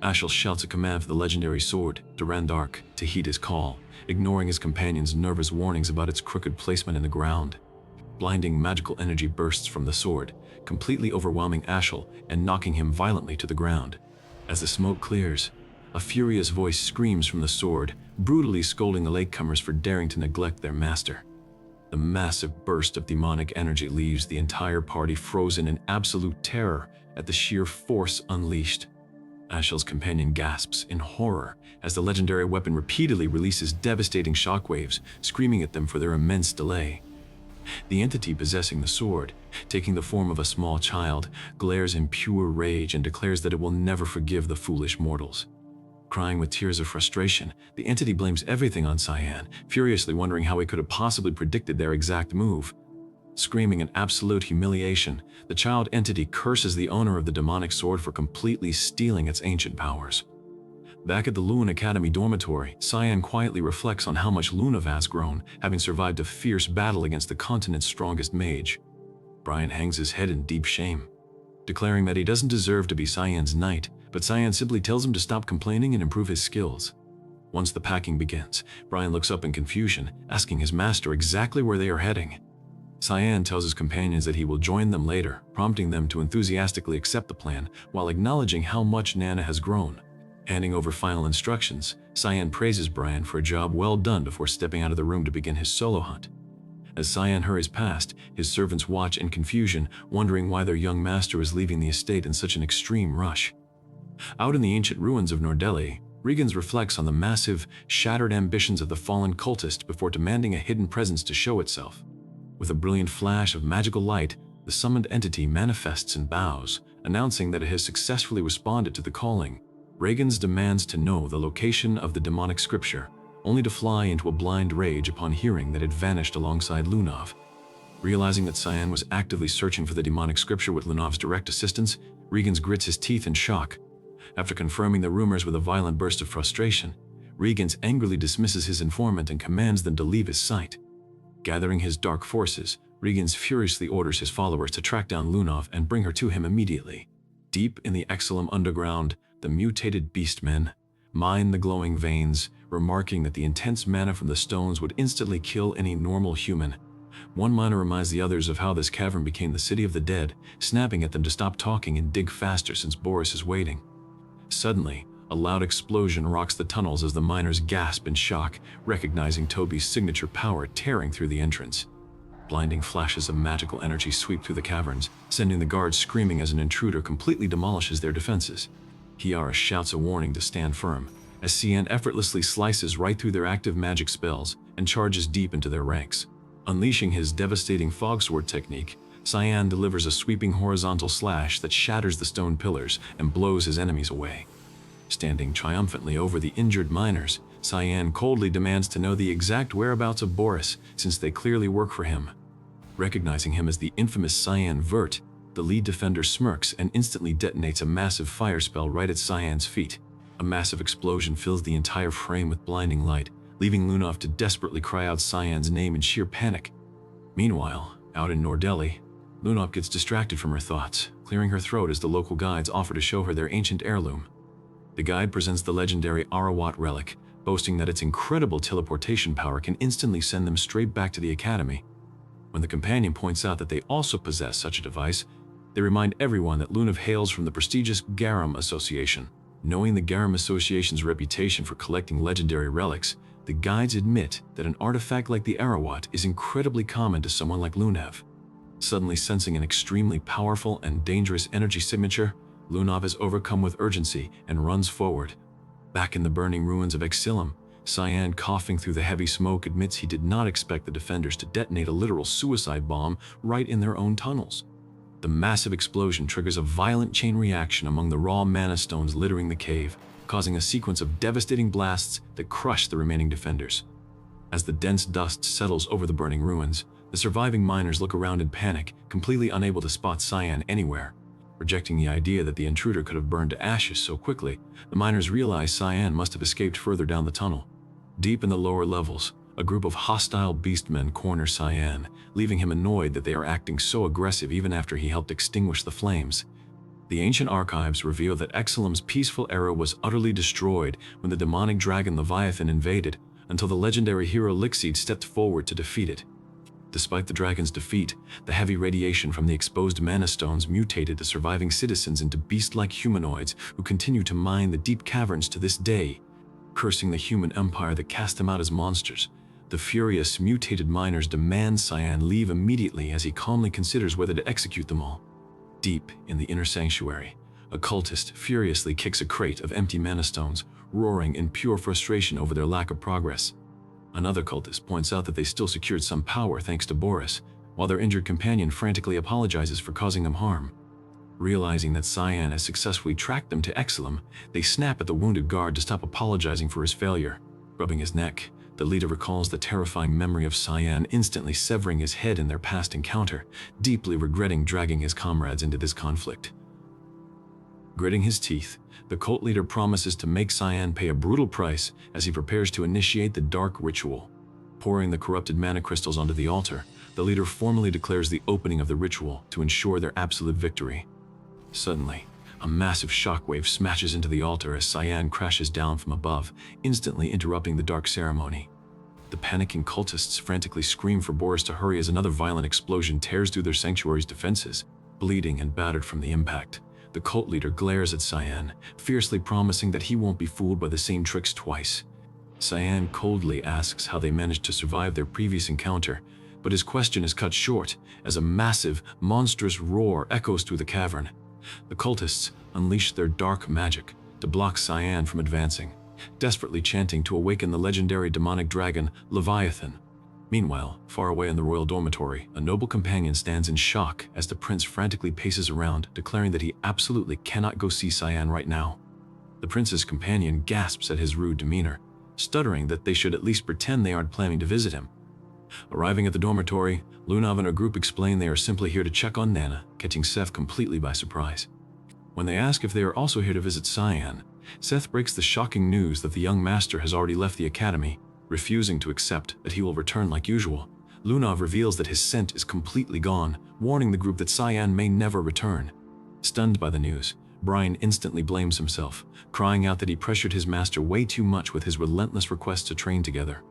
Ashel shouts a command for the legendary sword, Durandark, to heed his call, ignoring his companion's nervous warnings about its crooked placement in the ground. Blinding magical energy bursts from the sword, completely overwhelming Ashel and knocking him violently to the ground. As the smoke clears, a furious voice screams from the sword, brutally scolding the latecomers for daring to neglect their master. The massive burst of demonic energy leaves the entire party frozen in absolute terror at the sheer force unleashed. Ashel's companion gasps in horror as the legendary weapon repeatedly releases devastating shockwaves, screaming at them for their immense delay. The entity possessing the sword, taking the form of a small child, glares in pure rage and declares that it will never forgive the foolish mortals. Crying with tears of frustration, the entity blames everything on Cyan, furiously wondering how he could have possibly predicted their exact move. Screaming in absolute humiliation, the child entity curses the owner of the demonic sword for completely stealing its ancient powers. Back at the Lune Academy dormitory, Cyan quietly reflects on how much Lunav has grown, having survived a fierce battle against the continent's strongest mage. Brian hangs his head in deep shame, declaring that he doesn't deserve to be Cyan's knight, but Cyan simply tells him to stop complaining and improve his skills. Once the packing begins, Brian looks up in confusion, asking his master exactly where they are heading. Cyan tells his companions that he will join them later, prompting them to enthusiastically accept the plan while acknowledging how much Nana has grown. Handing over final instructions, Cyan praises Brian for a job well done before stepping out of the room to begin his solo hunt. As Cyan hurries past, his servants watch in confusion, wondering why their young master is leaving the estate in such an extreme rush. Out in the ancient ruins of Nordeli, Regans reflects on the massive, shattered ambitions of the fallen cultist before demanding a hidden presence to show itself. With a brilliant flash of magical light, the summoned entity manifests and bows, announcing that it has successfully responded to the calling. Regans demands to know the location of the demonic scripture, only to fly into a blind rage upon hearing that it vanished alongside Lunav. Realizing that Cyan was actively searching for the demonic scripture with Lunav's direct assistance, Regans grits his teeth in shock. After confirming the rumors with a violent burst of frustration, Regans angrily dismisses his informant and commands them to leave his sight. Gathering his dark forces, Regans furiously orders his followers to track down Lunav and bring her to him immediately. Deep in the Exilum underground, the mutated beastmen mine the glowing veins, remarking that the intense mana from the stones would instantly kill any normal human. One miner reminds the others of how this cavern became the city of the dead, snapping at them to stop talking and dig faster since Boris is waiting. Suddenly, a loud explosion rocks the tunnels as the miners gasp in shock, recognizing Toby's signature power tearing through the entrance. Blinding flashes of magical energy sweep through the caverns, sending the guards screaming as an intruder completely demolishes their defenses. Kiara shouts a warning to stand firm, as Cyan effortlessly slices right through their active magic spells and charges deep into their ranks. Unleashing his devastating fog sword technique, Cyan delivers a sweeping horizontal slash that shatters the stone pillars and blows his enemies away. Standing triumphantly over the injured miners, Cyan coldly demands to know the exact whereabouts of Boris, since they clearly work for him. Recognizing him as the infamous Cyan Vert, the lead defender smirks and instantly detonates a massive fire spell right at Cyan's feet. A massive explosion fills the entire frame with blinding light, leaving Lunov to desperately cry out Cyan's name in sheer panic. Meanwhile, out in Nordeli, Lunov gets distracted from her thoughts, clearing her throat as the local guides offer to show her their ancient heirloom. The guide presents the legendary Arawat relic, boasting that its incredible teleportation power can instantly send them straight back to the academy. When the companion points out that they also possess such a device, they remind everyone that Lunov hails from the prestigious Garum Association. Knowing the Garum Association's reputation for collecting legendary relics, the guides admit that an artifact like the Arawat is incredibly common to someone like Lunov. Suddenly sensing an extremely powerful and dangerous energy signature, Lunov is overcome with urgency and runs forward. Back in the burning ruins of Exilum, Cyan, coughing through the heavy smoke, admits he did not expect the defenders to detonate a literal suicide bomb right in their own tunnels. The massive explosion triggers a violent chain reaction among the raw mana stones littering the cave, causing a sequence of devastating blasts that crush the remaining defenders. As the dense dust settles over the burning ruins, the surviving miners look around in panic, completely unable to spot Cyan anywhere. Rejecting the idea that the intruder could have burned to ashes so quickly, the miners realize Cyan must have escaped further down the tunnel. Deep in the lower levels, a group of hostile beastmen corner Cyan, leaving him annoyed that they are acting so aggressive even after he helped extinguish the flames. The ancient archives reveal that Exilum's peaceful era was utterly destroyed when the demonic dragon Leviathan invaded, until the legendary hero Lixid stepped forward to defeat it. Despite the dragon's defeat, the heavy radiation from the exposed mana stones mutated the surviving citizens into beast-like humanoids who continue to mine the deep caverns to this day. Cursing the human empire that cast them out as monsters, the furious, mutated miners demand Cyan leave immediately as he calmly considers whether to execute them all. Deep in the inner sanctuary, a cultist furiously kicks a crate of empty mana stones, roaring in pure frustration over their lack of progress. Another cultist points out that they still secured some power thanks to Boris, while their injured companion frantically apologizes for causing them harm. Realizing that Cyan has successfully tracked them to Exilum, they snap at the wounded guard to stop apologizing for his failure. Rubbing his neck, the leader recalls the terrifying memory of Cyan instantly severing his head in their past encounter, deeply regretting dragging his comrades into this conflict. Gritting his teeth, the cult leader promises to make Cyan pay a brutal price as he prepares to initiate the dark ritual. Pouring the corrupted mana crystals onto the altar, the leader formally declares the opening of the ritual to ensure their absolute victory. Suddenly, a massive shockwave smashes into the altar as Cyan crashes down from above, instantly interrupting the dark ceremony. The panicking cultists frantically scream for Boris to hurry as another violent explosion tears through their sanctuary's defenses. Bleeding and battered from the impact, the cult leader glares at Cyan, fiercely promising that he won't be fooled by the same tricks twice. Cyan coldly asks how they managed to survive their previous encounter, but his question is cut short as a massive, monstrous roar echoes through the cavern. The cultists unleash their dark magic to block Cyan from advancing, desperately chanting to awaken the legendary demonic dragon Leviathan. Meanwhile, far away in the royal dormitory, a noble companion stands in shock as the prince frantically paces around, declaring that he absolutely cannot go see Cyan right now. The prince's companion gasps at his rude demeanor, stuttering that they should at least pretend they aren't planning to visit him. Arriving at the dormitory, Lunov and her group explain they are simply here to check on Nana, catching Seth completely by surprise. When they ask if they are also here to visit Cyan, Seth breaks the shocking news that the young master has already left the academy, refusing to accept that he will return like usual. Lunov reveals that his scent is completely gone, warning the group that Cyan may never return. Stunned by the news, Brian instantly blames himself, crying out that he pressured his master way too much with his relentless request to train together.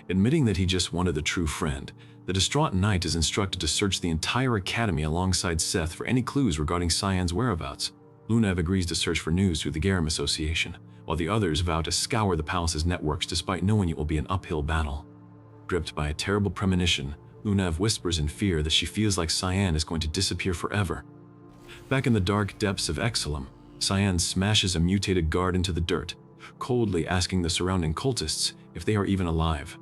Admitting that he just wanted a true friend, the distraught knight is instructed to search the entire academy alongside Seth for any clues regarding Cyan's whereabouts. Lunov agrees to search for news through the Garum Association, while the others vow to scour the palace's networks despite knowing it will be an uphill battle. Gripped by a terrible premonition, Lunov whispers in fear that she feels like Cyan is going to disappear forever. Back in the dark depths of Exilum, Cyan smashes a mutated guard into the dirt, coldly asking the surrounding cultists if they are even alive.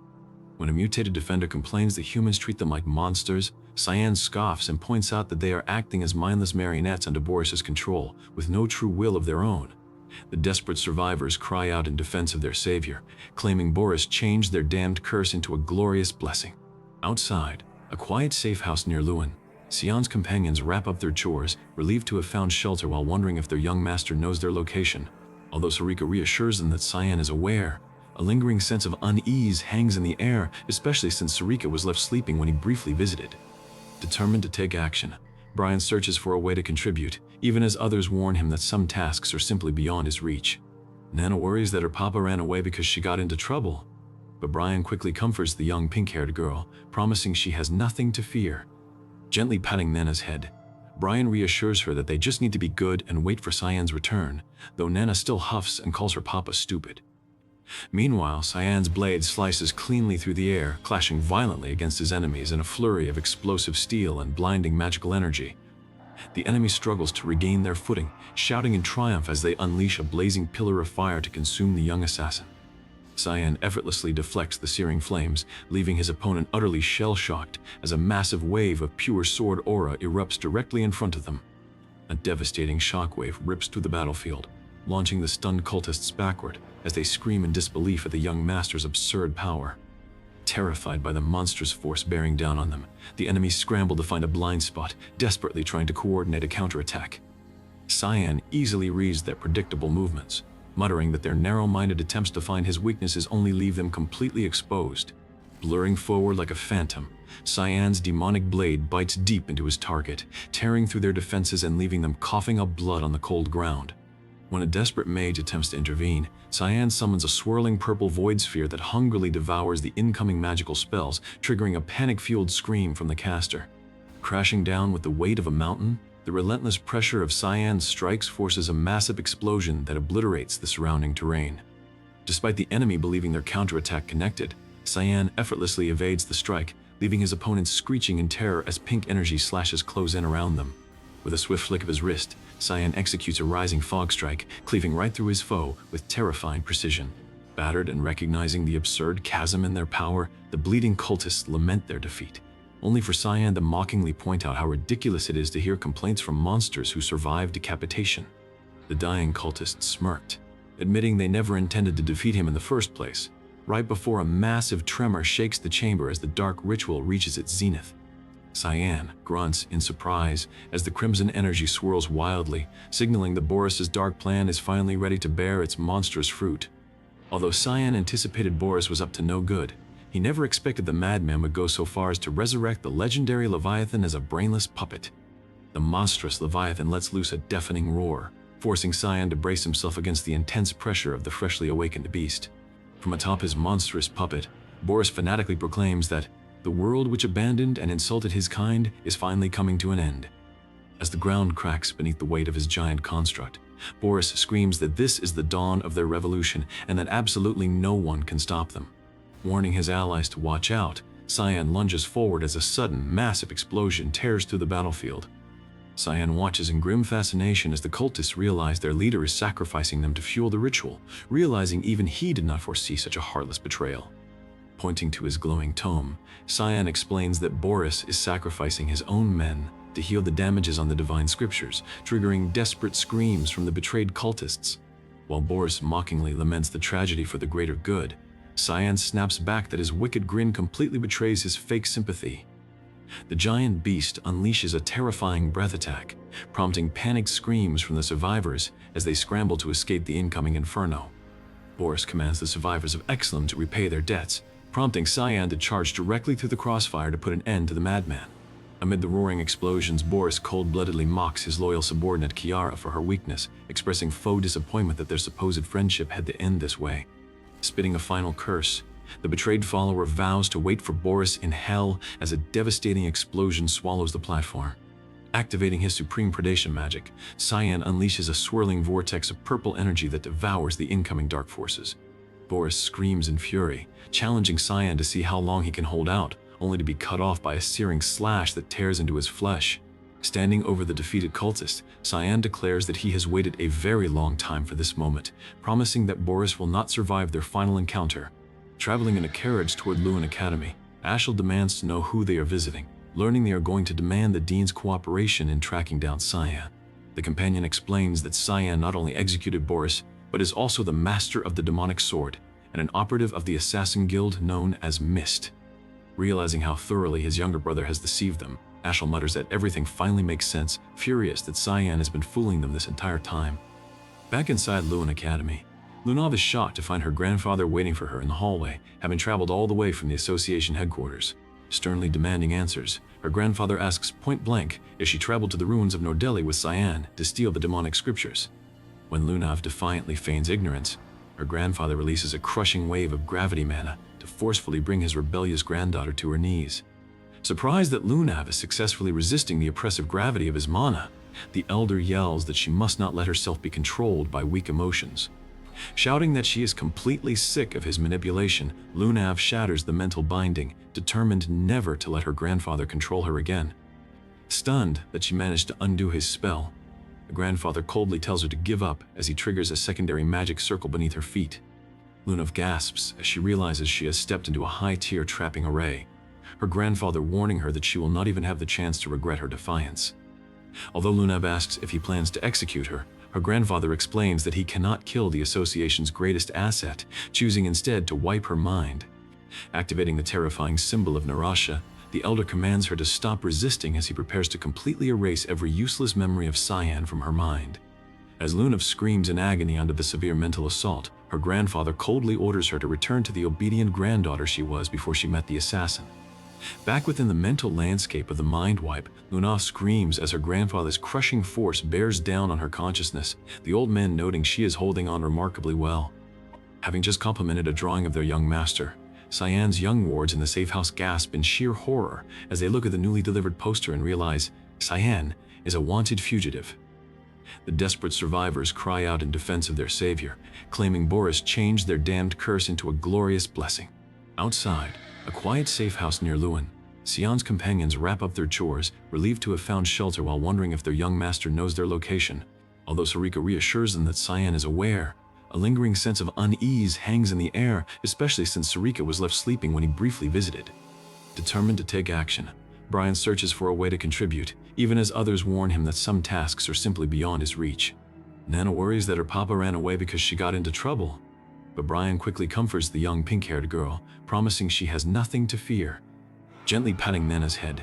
When a mutated defender complains that humans treat them like monsters, Cyan scoffs and points out that they are acting as mindless marionettes under Boris's control, with no true will of their own. The desperate survivors cry out in defense of their savior, claiming Boris changed their damned curse into a glorious blessing. Outside, a quiet safe house near Lewin, Cyan's companions wrap up their chores, relieved to have found shelter while wondering if their young master knows their location. Although Sarika reassures them that Cyan is aware, a lingering sense of unease hangs in the air, especially since Sarika was left sleeping when he briefly visited. Determined to take action, Brian searches for a way to contribute, even as others warn him that some tasks are simply beyond his reach. Nana worries that her papa ran away because she got into trouble, but Brian quickly comforts the young pink-haired girl, promising she has nothing to fear. Gently patting Nana's head, Brian reassures her that they just need to be good and wait for Cyan's return, though Nana still huffs and calls her papa stupid. Meanwhile, Cyan's blade slices cleanly through the air, clashing violently against his enemies in a flurry of explosive steel and blinding magical energy. The enemy struggles to regain their footing, shouting in triumph as they unleash a blazing pillar of fire to consume the young assassin. Cyan effortlessly deflects the searing flames, leaving his opponent utterly shell-shocked as a massive wave of pure sword aura erupts directly in front of them. A devastating shockwave rips through the battlefield, launching the stunned cultists backward as they scream in disbelief at the young master's absurd power. Terrified by the monstrous force bearing down on them, the enemies scramble to find a blind spot, desperately trying to coordinate a counterattack. Cyan easily reads their predictable movements, muttering that their narrow-minded attempts to find his weaknesses only leave them completely exposed. Blurring forward like a phantom, Cyan's demonic blade bites deep into his target, tearing through their defenses and leaving them coughing up blood on the cold ground. When a desperate mage attempts to intervene, Cyan summons a swirling purple void sphere that hungrily devours the incoming magical spells, triggering a panic-fueled scream from the caster. Crashing down with the weight of a mountain, the relentless pressure of Cyan's strikes forces a massive explosion that obliterates the surrounding terrain. Despite the enemy believing their counterattack connected, Cyan effortlessly evades the strike, leaving his opponents screeching in terror as pink energy slashes close in around them. With a swift flick of his wrist, Cyan executes a rising fog strike, cleaving right through his foe with terrifying precision. Battered and recognizing the absurd chasm in their power, the bleeding cultists lament their defeat, only for Cyan to mockingly point out how ridiculous it is to hear complaints from monsters who survived decapitation. The dying cultists smirked, admitting they never intended to defeat him in the first place, right before a massive tremor shakes the chamber as the dark ritual reaches its zenith. Cyan grunts in surprise as the crimson energy swirls wildly, signaling that Boris's dark plan is finally ready to bear its monstrous fruit. Although Cyan anticipated Boris was up to no good, he never expected the madman would go so far as to resurrect the legendary Leviathan as a brainless puppet. The monstrous Leviathan lets loose a deafening roar, forcing Cyan to brace himself against the intense pressure of the freshly awakened beast. From atop his monstrous puppet, Boris fanatically proclaims that the world which abandoned and insulted his kind is finally coming to an end. As the ground cracks beneath the weight of his giant construct, Boris screams that this is the dawn of their revolution and that absolutely no one can stop them. Warning his allies to watch out, Cyan lunges forward as a sudden, massive explosion tears through the battlefield. Cyan watches in grim fascination as the cultists realize their leader is sacrificing them to fuel the ritual, realizing even he did not foresee such a heartless betrayal. Pointing to his glowing tome, Cyan explains that Boris is sacrificing his own men to heal the damages on the divine scriptures, triggering desperate screams from the betrayed cultists. While Boris mockingly laments the tragedy for the greater good, Cyan snaps back that his wicked grin completely betrays his fake sympathy. The giant beast unleashes a terrifying breath attack, prompting panicked screams from the survivors as they scramble to escape the incoming inferno. Boris commands the survivors of Exlum to repay their debts, prompting Cyan to charge directly through the crossfire to put an end to the madman. Amid the roaring explosions, Boris cold-bloodedly mocks his loyal subordinate Kiara for her weakness, expressing faux disappointment that their supposed friendship had to end this way. Spitting a final curse, the betrayed follower vows to wait for Boris in hell as a devastating explosion swallows the platform. Activating his supreme predation magic, Cyan unleashes a swirling vortex of purple energy that devours the incoming dark forces. Boris screams in fury, challenging Cyan to see how long he can hold out, only to be cut off by a searing slash that tears into his flesh. Standing over the defeated cultist, Cyan declares that he has waited a very long time for this moment, promising that Boris will not survive their final encounter. Traveling in a carriage toward Lewin Academy, Ashel demands to know who they are visiting, learning they are going to demand the dean's cooperation in tracking down Cyan. The companion explains that Cyan not only executed Boris, but is also the master of the demonic sword and an operative of the assassin guild known as Mist. Realizing how thoroughly his younger brother has deceived them, Ashel mutters that everything finally makes sense, furious that Cyan has been fooling them this entire time. Back inside Lewin Academy, Lunav is shocked to find her grandfather waiting for her in the hallway, having traveled all the way from the association headquarters. Sternly demanding answers, her grandfather asks point blank if she traveled to the ruins of Nordeli with Cyan to steal the demonic scriptures. When Lunav defiantly feigns ignorance, her grandfather releases a crushing wave of gravity mana to forcefully bring his rebellious granddaughter to her knees. Surprised that Lunav is successfully resisting the oppressive gravity of his mana, the elder yells that she must not let herself be controlled by weak emotions. Shouting that she is completely sick of his manipulation, Lunav shatters the mental binding, determined never to let her grandfather control her again. Stunned that she managed to undo his spell, the grandfather coldly tells her to give up as he triggers a secondary magic circle beneath her feet. Lunav gasps as she realizes she has stepped into a high-tier trapping array, her grandfather warning her that she will not even have the chance to regret her defiance. Although Lunav asks if he plans to execute her, her grandfather explains that he cannot kill the association's greatest asset, choosing instead to wipe her mind. Activating the terrifying symbol of Narasha, the elder commands her to stop resisting as he prepares to completely erase every useless memory of Cyan from her mind. As Lunav screams in agony under the severe mental assault, her grandfather coldly orders her to return to the obedient granddaughter she was before she met the assassin. Back within the mental landscape of the mind wipe, Lunav screams as her grandfather's crushing force bears down on her consciousness, the old man noting she is holding on remarkably well. Having just complimented a drawing of their young master, Cyan's young wards in the safe house gasp in sheer horror as they look at the newly delivered poster and realize Cyan is a wanted fugitive. The desperate survivors cry out in defense of their savior, claiming Boris changed their damned curse into a glorious blessing. Outside, a quiet safe house near Lewin, Cyan's companions wrap up their chores, relieved to have found shelter while wondering if their young master knows their location. Although Sarika reassures them that Cyan is aware, a lingering sense of unease hangs in the air, especially since Sarika was left sleeping when he briefly visited. Determined to take action, Brian searches for a way to contribute, even as others warn him that some tasks are simply beyond his reach. Nana worries that her papa ran away because she got into trouble, but Brian quickly comforts the young pink-haired girl, promising she has nothing to fear. Gently patting Nana's head,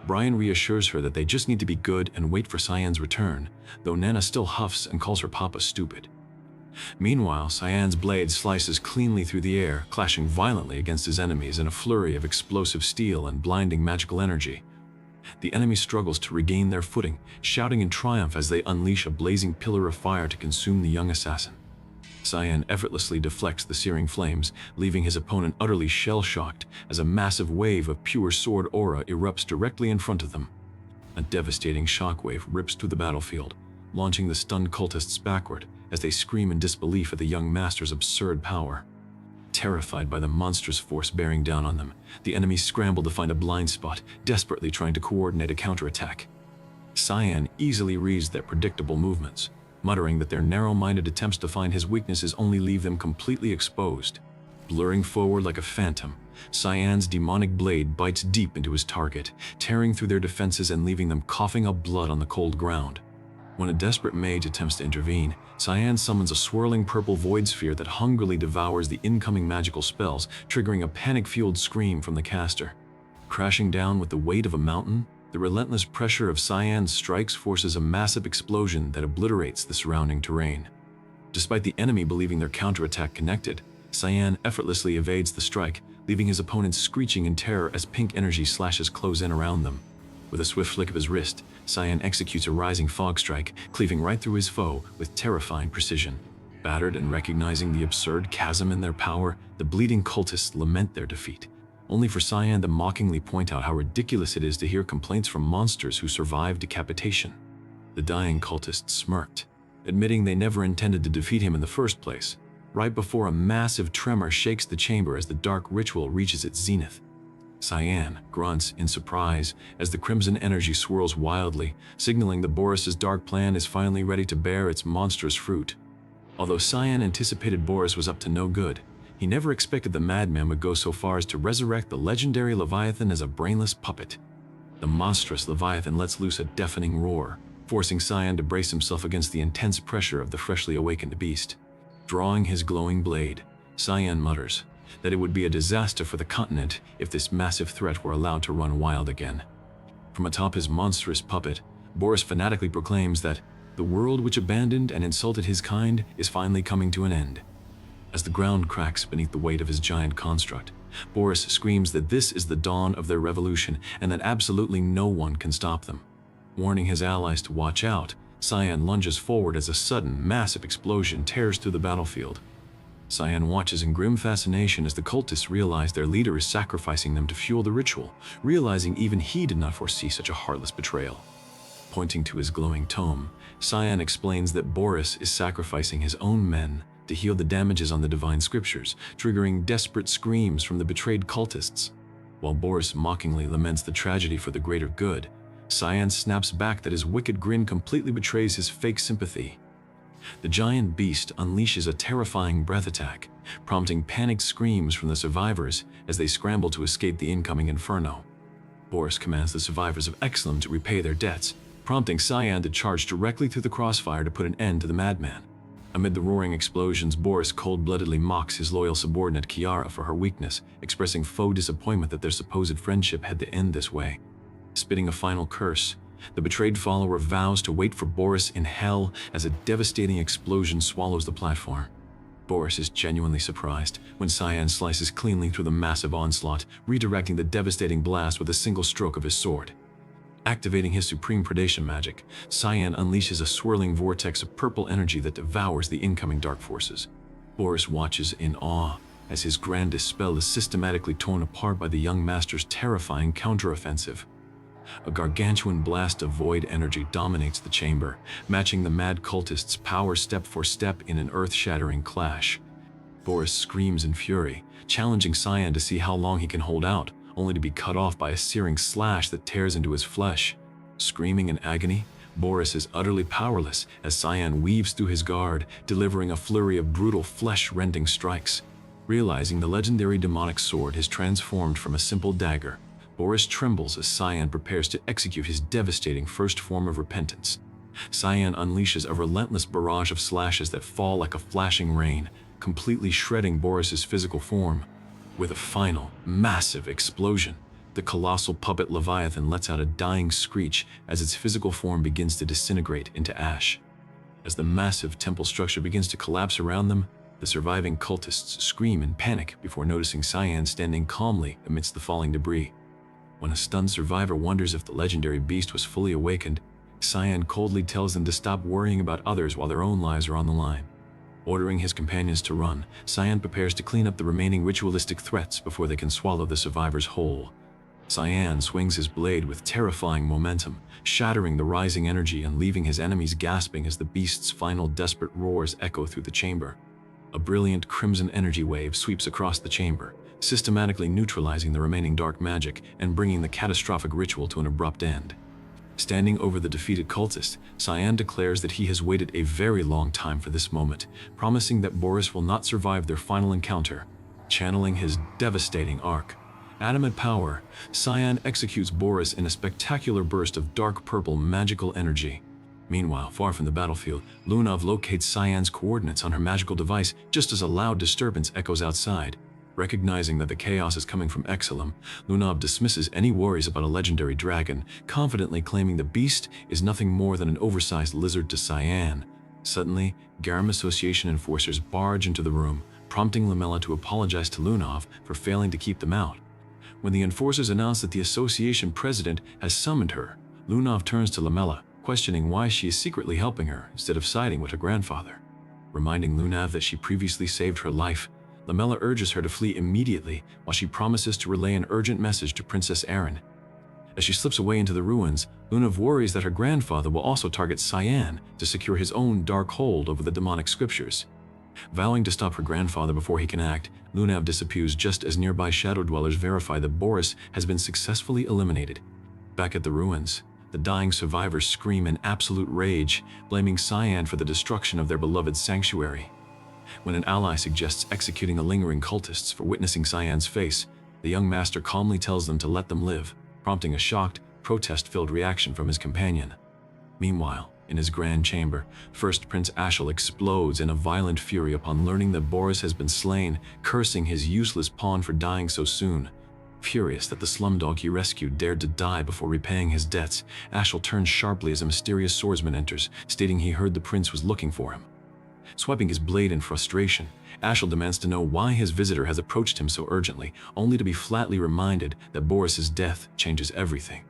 Brian reassures her that they just need to be good and wait for Cyan's return, though Nana still huffs and calls her papa stupid. Meanwhile, Cyan's blade slices cleanly through the air, clashing violently against his enemies in a flurry of explosive steel and blinding magical energy. The enemy struggles to regain their footing, shouting in triumph as they unleash a blazing pillar of fire to consume the young assassin. Cyan effortlessly deflects the searing flames, leaving his opponent utterly shell-shocked as a massive wave of pure sword aura erupts directly in front of them. A devastating shockwave rips through the battlefield, launching the stunned cultists backward as they scream in disbelief at the young master's absurd power. Terrified by the monstrous force bearing down on them, the enemies scramble to find a blind spot, desperately trying to coordinate a counterattack. Cyan easily reads their predictable movements, muttering that their narrow-minded attempts to find his weaknesses only leave them completely exposed. Blurring forward like a phantom, Cyan's demonic blade bites deep into his target, tearing through their defenses and leaving them coughing up blood on the cold ground. When a desperate mage attempts to intervene, Cyan summons a swirling purple void sphere that hungrily devours the incoming magical spells, triggering a panic-fueled scream from the caster. Crashing down with the weight of a mountain, the relentless pressure of Cyan's strikes forces a massive explosion that obliterates the surrounding terrain. Despite the enemy believing their counterattack connected, Cyan effortlessly evades the strike, leaving his opponents screeching in terror as pink energy slashes close in around them. With a swift flick of his wrist, Cyan executes a rising fog strike, cleaving right through his foe with terrifying precision. Battered and recognizing the absurd chasm in their power, the bleeding cultists lament their defeat, only for Cyan to mockingly point out how ridiculous it is to hear complaints from monsters who survive decapitation. The dying cultist smirked, admitting they never intended to defeat him in the first place, right before a massive tremor shakes the chamber as the dark ritual reaches its zenith. Cyan grunts in surprise as the crimson energy swirls wildly, signaling that Boris's dark plan is finally ready to bear its monstrous fruit. Although Cyan anticipated Boris was up to no good, He never expected the madman would go so far as to resurrect the legendary Leviathan as a brainless puppet. The monstrous Leviathan lets loose a deafening roar, forcing Cyan to brace himself against the intense pressure of the freshly awakened beast. Drawing his glowing blade, Cyan mutters that it would be a disaster for the continent if this massive threat were allowed to run wild again. From atop his monstrous puppet, Boris fanatically proclaims that the world which abandoned and insulted his kind is finally coming to an end. As the ground cracks beneath the weight of his giant construct, Boris screams that this is the dawn of their revolution and that absolutely no one can stop them. Warning his allies to watch out, Cyan lunges forward as a sudden, massive explosion tears through the battlefield. Cyan watches in grim fascination as the cultists realize their leader is sacrificing them to fuel the ritual, realizing even he did not foresee such a heartless betrayal. Pointing to his glowing tome, Cyan explains that Boris is sacrificing his own men to heal the damages on the divine scriptures, triggering desperate screams from the betrayed cultists. While Boris mockingly laments the tragedy for the greater good, Cyan snaps back that his wicked grin completely betrays his fake sympathy. The giant beast unleashes a terrifying breath attack, prompting panicked screams from the survivors as they scramble to escape the incoming inferno. Boris commands the survivors of Exilum to repay their debts, prompting Cyan to charge directly through the crossfire to put an end to the madman. Amid the roaring explosions, Boris cold-bloodedly mocks his loyal subordinate Kiara for her weakness, expressing faux disappointment that their supposed friendship had to end this way. Spitting a final curse, the betrayed follower vows to wait for Boris in hell as a devastating explosion swallows the platform. Boris is genuinely surprised when Cyan slices cleanly through the massive onslaught, redirecting the devastating blast with a single stroke of his sword. Activating his supreme predation magic, Cyan unleashes a swirling vortex of purple energy that devours the incoming dark forces. Boris watches in awe as his grandest spell is systematically torn apart by the young master's terrifying counteroffensive. A gargantuan blast of void energy dominates the chamber, matching the mad cultists' power step for step in an earth-shattering clash. Boris screams in fury, challenging Cyan to see how long he can hold out, only to be cut off by a searing slash that tears into his flesh. Screaming in agony, Boris is utterly powerless as Cyan weaves through his guard, delivering a flurry of brutal flesh-rending strikes. Realizing the legendary demonic sword has transformed from a simple dagger, Boris trembles as Cyan prepares to execute his devastating first form of repentance. Cyan unleashes a relentless barrage of slashes that fall like a flashing rain, completely shredding Boris's physical form. With a final, massive explosion, the colossal puppet Leviathan lets out a dying screech as its physical form begins to disintegrate into ash. As the massive temple structure begins to collapse around them, the surviving cultists scream in panic before noticing Cyan standing calmly amidst the falling debris. When a stunned survivor wonders if the legendary beast was fully awakened, Cyan coldly tells them to stop worrying about others while their own lives are on the line. Ordering his companions to run, Cyan prepares to clean up the remaining ritualistic threats before they can swallow the survivors whole. Cyan swings his blade with terrifying momentum, shattering the rising energy and leaving his enemies gasping as the beast's final desperate roars echo through the chamber. A brilliant crimson energy wave sweeps across the chamber, systematically neutralizing the remaining dark magic and bringing the catastrophic ritual to an abrupt end. Standing over the defeated cultist, Cyan declares that he has waited a very long time for this moment, promising that Boris will not survive their final encounter. Channeling his devastating arc, Adamant power, Cyan executes Boris in a spectacular burst of dark purple magical energy. Meanwhile, far from the battlefield, Lunov locates Cyan's coordinates on her magical device just as a loud disturbance echoes outside. Recognizing that the chaos is coming from Exilum, Lunov dismisses any worries about a legendary dragon, confidently claiming the beast is nothing more than an oversized lizard to Cyan. Suddenly, Garam Association enforcers barge into the room, prompting Lamella to apologize to Lunov for failing to keep them out. When the enforcers announce that the association president has summoned her, Lunov turns to Lamella, questioning why she is secretly helping her instead of siding with her grandfather. Reminding Lunov that she previously saved her life, Lamella urges her to flee immediately while she promises to relay an urgent message to Princess Erin. As she slips away into the ruins, Lunov worries that her grandfather will also target Cyan to secure his own dark hold over the demonic scriptures. Vowing to stop her grandfather before he can act, Lunov disappears just as nearby shadow dwellers verify that Boris has been successfully eliminated. Back at the ruins, the dying survivors scream in absolute rage, blaming Cyan for the destruction of their beloved sanctuary. When an ally suggests executing the lingering cultists for witnessing Cyan's face, the young master calmly tells them to let them live, prompting a shocked, protest-filled reaction from his companion. Meanwhile, in his grand chamber, First Prince Ashiel explodes in a violent fury upon learning that Boris has been slain, cursing his useless pawn for dying so soon. Furious that the slumdog he rescued dared to die before repaying his debts, Ashiel turns sharply as a mysterious swordsman enters, stating he heard the prince was looking for him. Swiping his blade in frustration, Ashiel demands to know why his visitor has approached him so urgently, only to be flatly reminded that Boris's death changes everything.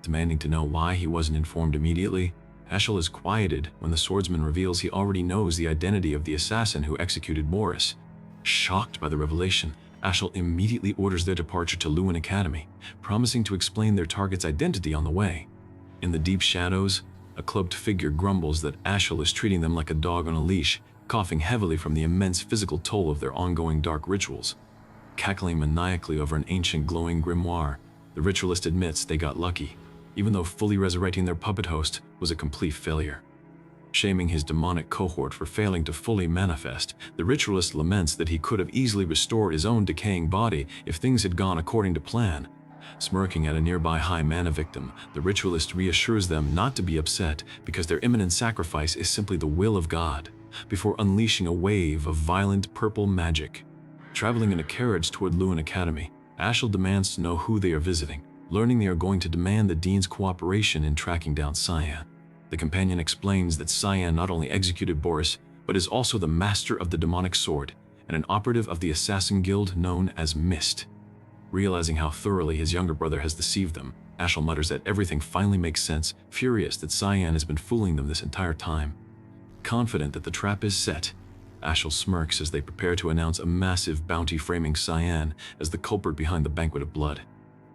Demanding to know why he wasn't informed immediately, Ashiel is quieted when the swordsman reveals he already knows the identity of the assassin who executed Boris. Shocked by the revelation, Ashiel immediately orders their departure to Lewin Academy, promising to explain their target's identity on the way. In the deep shadows, a cloaked figure grumbles that Ashiel is treating them like a dog on a leash, coughing heavily from the immense physical toll of their ongoing dark rituals. Cackling maniacally over an ancient glowing grimoire, the ritualist admits they got lucky, even though fully resurrecting their puppet host was a complete failure. Shaming his demonic cohort for failing to fully manifest, the ritualist laments that he could have easily restored his own decaying body if things had gone according to plan. Smirking at a nearby high mana victim, the ritualist reassures them not to be upset because their imminent sacrifice is simply the will of God, before unleashing a wave of violent purple magic. Traveling in a carriage toward Lewin Academy, Ashiel demands to know who they are visiting, learning they are going to demand the dean's cooperation in tracking down Cyan. The companion explains that Cyan not only executed Boris, but is also the master of the demonic sword and an operative of the assassin guild known as Mist. Realizing how thoroughly his younger brother has deceived them, Ashiel mutters that everything finally makes sense, furious that Cyan has been fooling them this entire time. Confident that the trap is set, Ashiel smirks as they prepare to announce a massive bounty framing Cyan as the culprit behind the banquet of blood.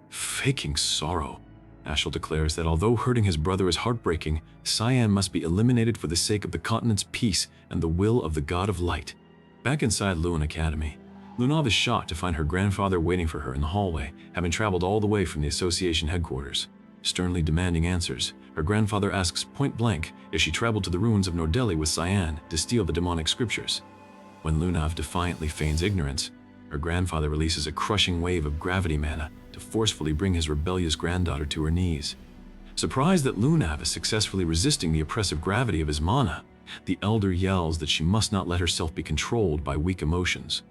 Faking sorrow, Ashiel declares that although hurting his brother is heartbreaking, Cyan must be eliminated for the sake of the continent's peace and the will of the God of Light. Back inside Lewin Academy, Lunav is shocked to find her grandfather waiting for her in the hallway, having traveled all the way from the association headquarters. Sternly demanding answers, her grandfather asks point blank if she traveled to the ruins of Nordeli with Cyan to steal the demonic scriptures. When Lunav defiantly feigns ignorance, her grandfather releases a crushing wave of gravity mana to forcefully bring his rebellious granddaughter to her knees. Surprised that Lunav is successfully resisting the oppressive gravity of his mana, the elder yells that she must not let herself be controlled by weak emotions.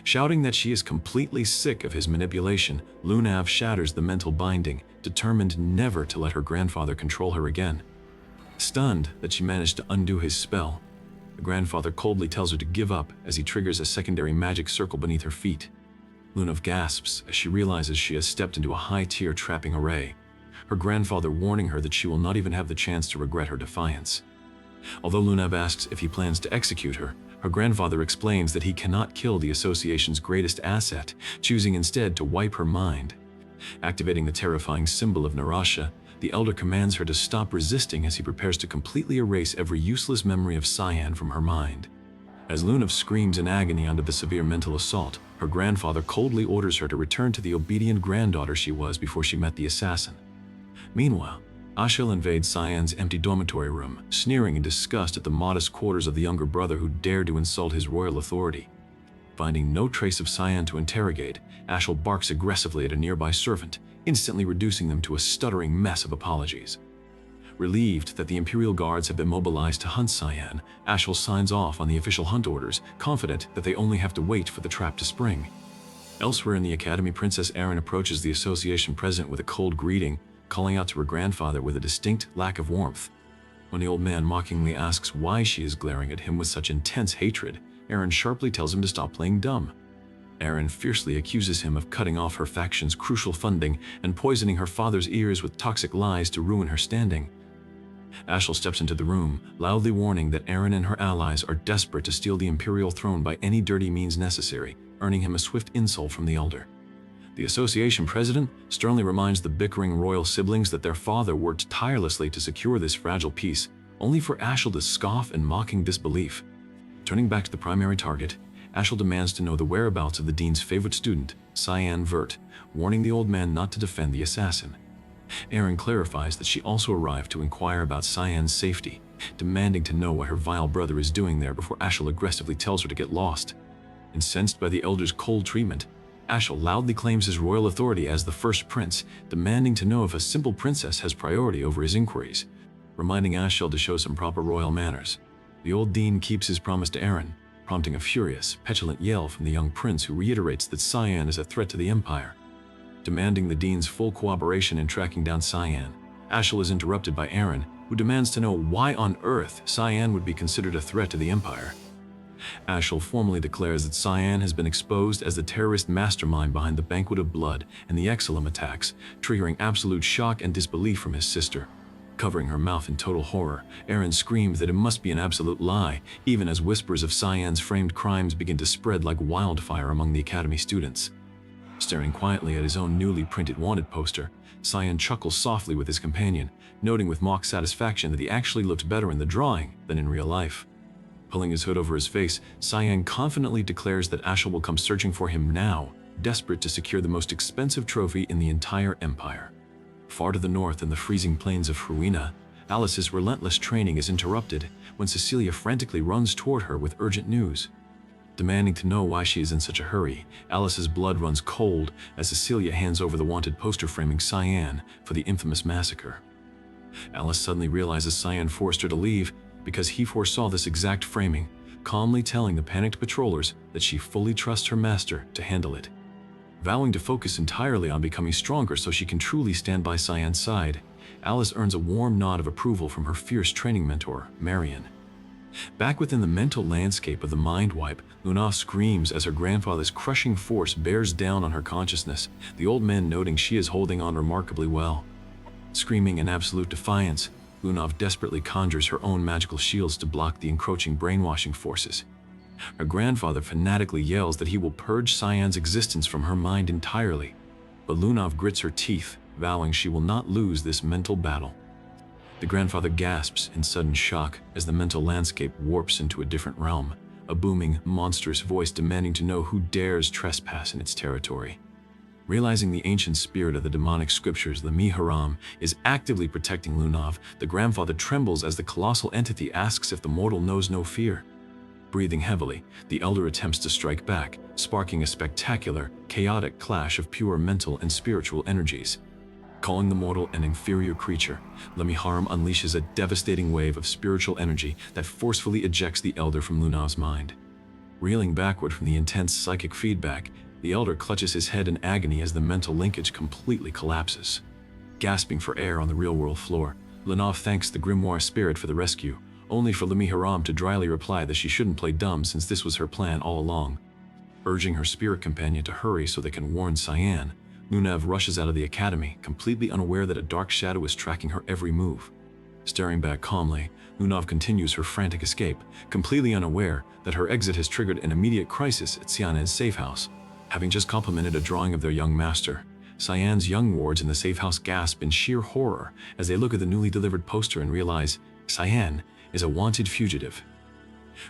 Shouting that she is completely sick of his manipulation, Lunav shatters the mental binding, determined never to let her grandfather control her again. Stunned that she managed to undo his spell, the grandfather coldly tells her to give up as he triggers a secondary magic circle beneath her feet. Lunav gasps as she realizes she has stepped into a high-tier trapping array, her grandfather warning her that she will not even have the chance to regret her defiance. Although Lunav asks if he plans to execute her, her grandfather explains that he cannot kill the association's greatest asset, choosing instead to wipe her mind. Activating the terrifying symbol of Narasha, the elder commands her to stop resisting as he prepares to completely erase every useless memory of Cyan from her mind. As Lunav screams in agony under the severe mental assault, her grandfather coldly orders her to return to the obedient granddaughter she was before she met the assassin. Meanwhile, Ashiel invades Cyan's empty dormitory room, sneering in disgust at the modest quarters of the younger brother who dared to insult his royal authority. Finding no trace of Cyan to interrogate, Ashiel barks aggressively at a nearby servant, instantly reducing them to a stuttering mess of apologies. Relieved that the Imperial Guards have been mobilized to hunt Cyan, Ashiel signs off on the official hunt orders, confident that they only have to wait for the trap to spring. Elsewhere in the academy, Princess Erin approaches the association president with a cold greeting, calling out to her grandfather with a distinct lack of warmth. When the old man mockingly asks why she is glaring at him with such intense hatred, Erin sharply tells him to stop playing dumb. Erin fiercely accuses him of cutting off her faction's crucial funding and poisoning her father's ears with toxic lies to ruin her standing. Ashiel steps into the room, loudly warning that Erin and her allies are desperate to steal the Imperial throne by any dirty means necessary, earning him a swift insult from the elder. The association president sternly reminds the bickering royal siblings that their father worked tirelessly to secure this fragile peace, only for Ashiel to scoff in mocking disbelief. Turning back to the primary target, Ashiel demands to know the whereabouts of the dean's favorite student, Cyan Vert, warning the old man not to defend the assassin. Erin clarifies that she also arrived to inquire about Cyan's safety, demanding to know what her vile brother is doing there before Ashel aggressively tells her to get lost. Incensed by the elder's cold treatment, Ashel loudly claims his royal authority as the first prince, demanding to know if a simple princess has priority over his inquiries, reminding Ashel to show some proper royal manners. The old dean keeps his promise to Eren, prompting a furious, petulant yell from the young prince who reiterates that Cyan is a threat to the Empire. Demanding the dean's full cooperation in tracking down Cyan, Ashel is interrupted by Eren, who demands to know why on earth Cyan would be considered a threat to the Empire. Ashel formally declares that Cyan has been exposed as the terrorist mastermind behind the Banquet of Blood and the Exilum attacks, triggering absolute shock and disbelief from his sister. Covering her mouth in total horror, Eren screams that it must be an absolute lie, even as whispers of Cyan's framed crimes begin to spread like wildfire among the Academy students. Staring quietly at his own newly printed wanted poster, Cyan chuckles softly with his companion, noting with mock satisfaction that he actually looked better in the drawing than in real life. Pulling his hood over his face, Cyan confidently declares that Ashel will come searching for him now, desperate to secure the most expensive trophy in the entire Empire. Far to the north in the freezing plains of Fruina, Alice's relentless training is interrupted when Cecilia frantically runs toward her with urgent news. Demanding to know why she is in such a hurry, Alice's blood runs cold as Cecilia hands over the wanted poster framing Cyan for the infamous massacre. Alice suddenly realizes Cyan forced her to leave because he foresaw this exact framing, calmly telling the panicked patrollers that she fully trusts her master to handle it. Vowing to focus entirely on becoming stronger so she can truly stand by Cyan's side, Alice earns a warm nod of approval from her fierce training mentor, Marion. Back within the mental landscape of the mind wipe, Luna screams as her grandfather's crushing force bears down on her consciousness, the old man noting she is holding on remarkably well. Screaming in absolute defiance, Lunov desperately conjures her own magical shields to block the encroaching brainwashing forces. Her grandfather fanatically yells that he will purge Cyan's existence from her mind entirely, but Lunov grits her teeth, vowing she will not lose this mental battle. The grandfather gasps in sudden shock as the mental landscape warps into a different realm, a booming, monstrous voice demanding to know who dares trespass in its territory. Realizing the ancient spirit of the demonic scriptures, the Miharam, is actively protecting Lunov, the grandfather trembles as the colossal entity asks if the mortal knows no fear. Breathing heavily, the elder attempts to strike back, sparking a spectacular, chaotic clash of pure mental and spiritual energies. Calling the mortal an inferior creature, Lemiharam unleashes a devastating wave of spiritual energy that forcefully ejects the elder from Lunav's mind. Reeling backward from the intense psychic feedback, the elder clutches his head in agony as the mental linkage completely collapses. Gasping for air on the real-world floor, Lunav thanks the grimoire spirit for the rescue, only for Lemiharam to dryly reply that she shouldn't play dumb since this was her plan all along. Urging her spirit companion to hurry so they can warn Cyan, Lunav rushes out of the academy, completely unaware that a dark shadow is tracking her every move. Staring back calmly, Lunav continues her frantic escape, completely unaware that her exit has triggered an immediate crisis at Cyan's safe house. Having just complimented a drawing of their young master, Cyan's young wards in the safe house gasp in sheer horror as they look at the newly delivered poster and realize Cyan is a wanted fugitive.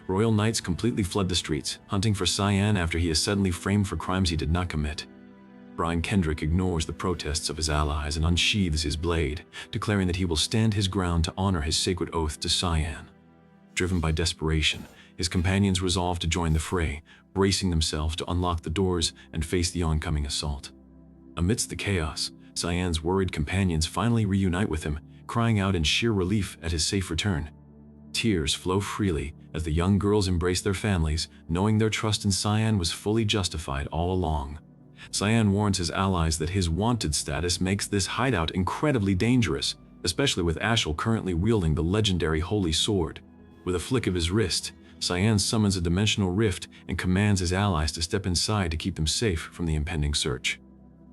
Royal knights completely flood the streets, hunting for Cyan after he is suddenly framed for crimes he did not commit. Brian Kendrick ignores the protests of his allies and unsheathes his blade, declaring that he will stand his ground to honor his sacred oath to Cyan. Driven by desperation, his companions resolve to join the fray, bracing themselves to unlock the doors and face the oncoming assault. Amidst the chaos, Cyan's worried companions finally reunite with him, crying out in sheer relief at his safe return. Tears flow freely as the young girls embrace their families, knowing their trust in Cyan was fully justified all along. Cyan warns his allies that his wanted status makes this hideout incredibly dangerous, especially with Ashel currently wielding the legendary Holy Sword. With a flick of his wrist, Cyan summons a dimensional rift and commands his allies to step inside to keep them safe from the impending search.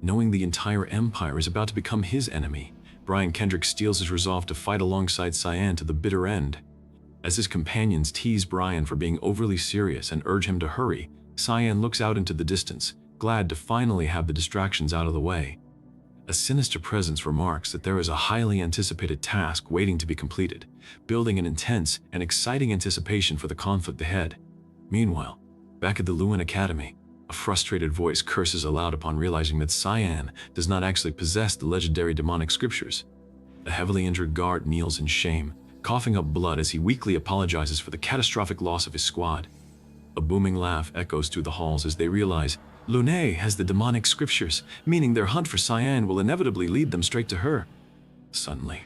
Knowing the entire Empire is about to become his enemy, Brian Kendrick steels his resolve to fight alongside Cyan to the bitter end. As his companions tease Brian for being overly serious and urge him to hurry, Cyan looks out into the distance, glad to finally have the distractions out of the way. A sinister presence remarks that there is a highly anticipated task waiting to be completed, building an intense and exciting anticipation for the conflict ahead. Meanwhile, back at the Lewin Academy, a frustrated voice curses aloud upon realizing that Cyan does not actually possess the legendary demonic scriptures. The heavily injured guard kneels in shame, coughing up blood as he weakly apologizes for the catastrophic loss of his squad. A booming laugh echoes through the halls as they realize Lune has the demonic scriptures, meaning their hunt for Cyan will inevitably lead them straight to her. Suddenly,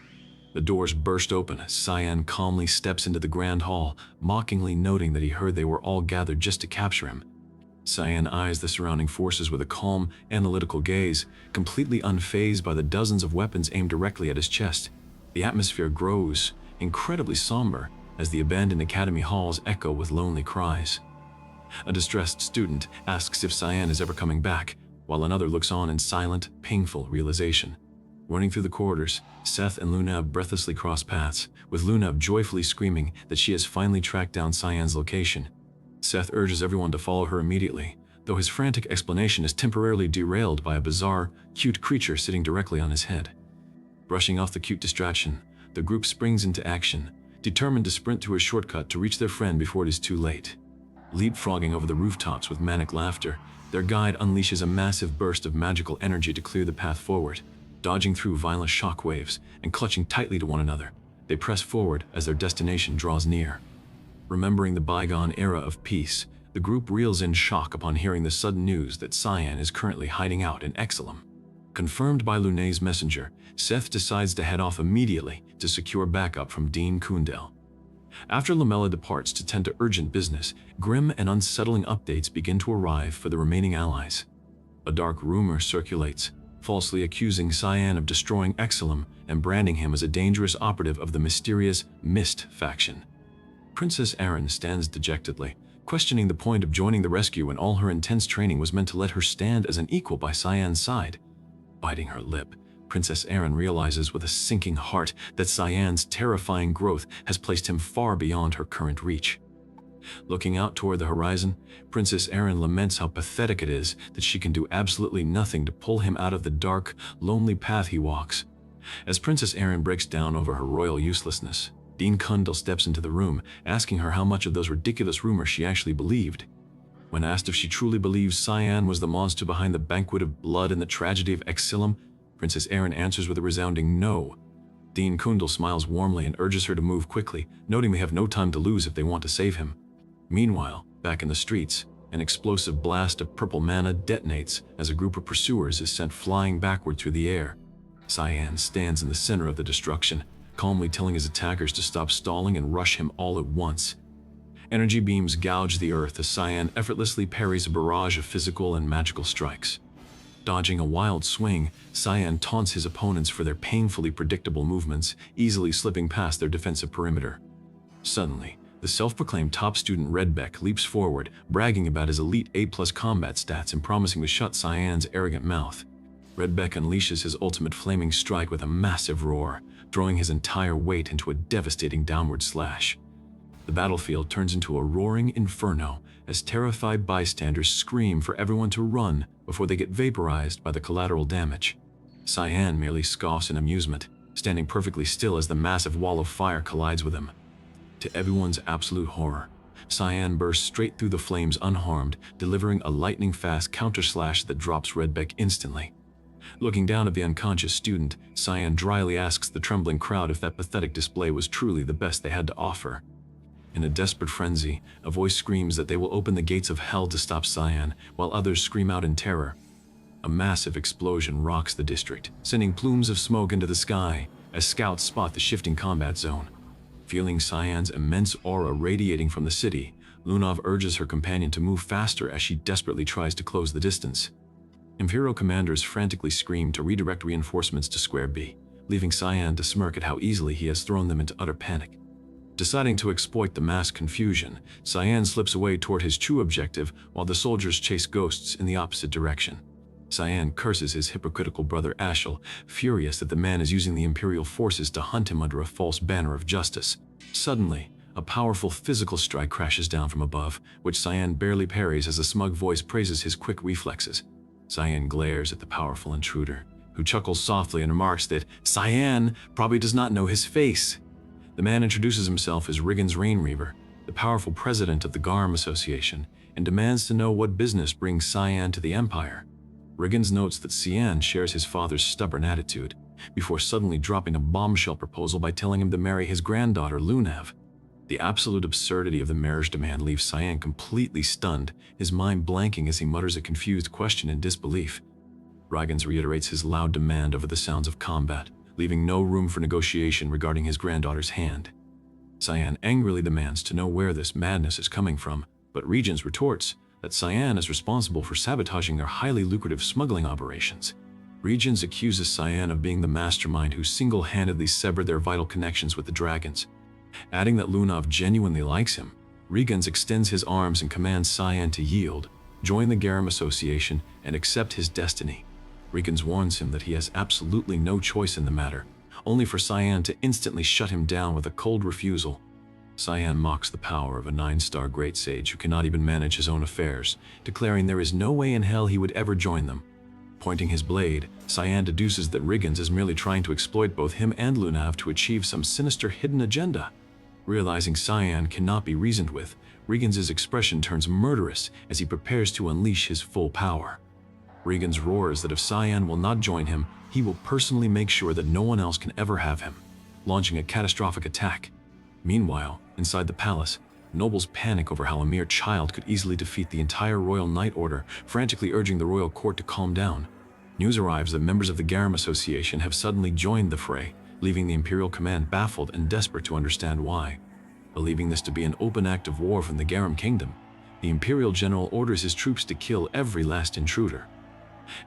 the doors burst open as Cyan calmly steps into the grand hall, mockingly noting that he heard they were all gathered just to capture him. Cyan eyes the surrounding forces with a calm, analytical gaze, completely unfazed by the dozens of weapons aimed directly at his chest. The atmosphere grows, incredibly somber, as the abandoned academy halls echo with lonely cries. A distressed student asks if Cyan is ever coming back, while another looks on in silent, painful realization. Running through the corridors, Seth and Lunab breathlessly cross paths, with Lunab joyfully screaming that she has finally tracked down Cyan's location. Seth urges everyone to follow her immediately, though his frantic explanation is temporarily derailed by a bizarre, cute creature sitting directly on his head. Brushing off the cute distraction, the group springs into action, determined to sprint through a shortcut to reach their friend before it is too late. Leapfrogging over the rooftops with manic laughter, their guide unleashes a massive burst of magical energy to clear the path forward. Dodging through violent shock waves and clutching tightly to one another, they press forward as their destination draws near. Remembering the bygone era of peace, the group reels in shock upon hearing the sudden news that Cyan is currently hiding out in Exilum. Confirmed by Lune's messenger, Seth decides to head off immediately to secure backup from Dean Kundel. After Lamella departs to tend to urgent business, grim and unsettling updates begin to arrive for the remaining allies. A dark rumor circulates, falsely accusing Cyan of destroying Exilum and branding him as a dangerous operative of the mysterious Mist faction. Princess Erin stands dejectedly, questioning the point of joining the rescue when all her intense training was meant to let her stand as an equal by Cyan's side. Biting her lip, Princess Erin realizes with a sinking heart that Cyan's terrifying growth has placed him far beyond her current reach. Looking out toward the horizon, Princess Erin laments how pathetic it is that she can do absolutely nothing to pull him out of the dark, lonely path he walks. As Princess Erin breaks down over her royal uselessness, Dean Kundel steps into the room, asking her how much of those ridiculous rumors she actually believed. When asked if she truly believes Cyan was the monster behind the banquet of blood and the tragedy of Exilum, Princess Erin answers with a resounding no. Dean Kundel smiles warmly and urges her to move quickly, noting they have no time to lose if they want to save him. Meanwhile, back in the streets, an explosive blast of purple mana detonates as a group of pursuers is sent flying backward through the air. Cyan stands in the center of the destruction, calmly telling his attackers to stop stalling and rush him all at once. Energy beams gouge the earth as Cyan effortlessly parries a barrage of physical and magical strikes. Dodging a wild swing, Cyan taunts his opponents for their painfully predictable movements, easily slipping past their defensive perimeter. Suddenly, the self-proclaimed top student Redbeck leaps forward, bragging about his elite A+ combat stats and promising to shut Cyan's arrogant mouth. Redbeck unleashes his ultimate flaming strike with a massive roar, throwing his entire weight into a devastating downward slash. The battlefield turns into a roaring inferno as terrified bystanders scream for everyone to run before they get vaporized by the collateral damage. Cyan merely scoffs in amusement, standing perfectly still as the massive wall of fire collides with him. To everyone's absolute horror, Cyan bursts straight through the flames unharmed, delivering a lightning-fast counter-slash that drops Redbeck instantly. Looking down at the unconscious student, Cyan dryly asks the trembling crowd if that pathetic display was truly the best they had to offer. In a desperate frenzy, a voice screams that they will open the gates of hell to stop Cyan, while others scream out in terror. A massive explosion rocks the district, sending plumes of smoke into the sky as scouts spot the shifting combat zone. Feeling Cyan's immense aura radiating from the city, Lunov urges her companion to move faster as she desperately tries to close the distance. Imperial commanders frantically scream to redirect reinforcements to Square B, leaving Cyan to smirk at how easily he has thrown them into utter panic. Deciding to exploit the mass confusion, Cyan slips away toward his true objective while the soldiers chase ghosts in the opposite direction. Cyan curses his hypocritical brother Ashel, furious that the man is using the Imperial forces to hunt him under a false banner of justice. Suddenly, a powerful physical strike crashes down from above, which Cyan barely parries as a smug voice praises his quick reflexes. Cyan glares at the powerful intruder, who chuckles softly and remarks that Cyan probably does not know his face. The man introduces himself as Riggan's Rainreaver, the powerful president of the Garm Association, and demands to know what business brings Cyan to the Empire. Riggins notes that Cyan shares his father's stubborn attitude, before suddenly dropping a bombshell proposal by telling him to marry his granddaughter Lunav. The absolute absurdity of the marriage demand leaves Cyan completely stunned, his mind blanking as he mutters a confused question in disbelief. Rygans reiterates his loud demand over the sounds of combat, leaving no room for negotiation regarding his granddaughter's hand. Cyan angrily demands to know where this madness is coming from, but Regents retorts that Cyan is responsible for sabotaging their highly lucrative smuggling operations. Regents accuses Cyan of being the mastermind who single-handedly severed their vital connections with the dragons. Adding that Lunav genuinely likes him, Regans extends his arms and commands Cyan to yield, join the Garam Association, and accept his destiny. Regans warns him that he has absolutely no choice in the matter, only for Cyan to instantly shut him down with a cold refusal. Cyan mocks the power of a 9-star great sage who cannot even manage his own affairs, declaring there is no way in hell he would ever join them. Pointing his blade, Cyan deduces that Regans is merely trying to exploit both him and Lunav to achieve some sinister hidden agenda. Realizing Cyan cannot be reasoned with, Regans' expression turns murderous as he prepares to unleash his full power. Regans roars that if Cyan will not join him, he will personally make sure that no one else can ever have him, launching a catastrophic attack. Meanwhile, inside the palace, nobles panic over how a mere child could easily defeat the entire Royal Knight Order, frantically urging the royal court to calm down. News arrives that members of the Garam Association have suddenly joined the fray, leaving the Imperial Command baffled and desperate to understand why. Believing this to be an open act of war from the Garam Kingdom, the Imperial General orders his troops to kill every last intruder.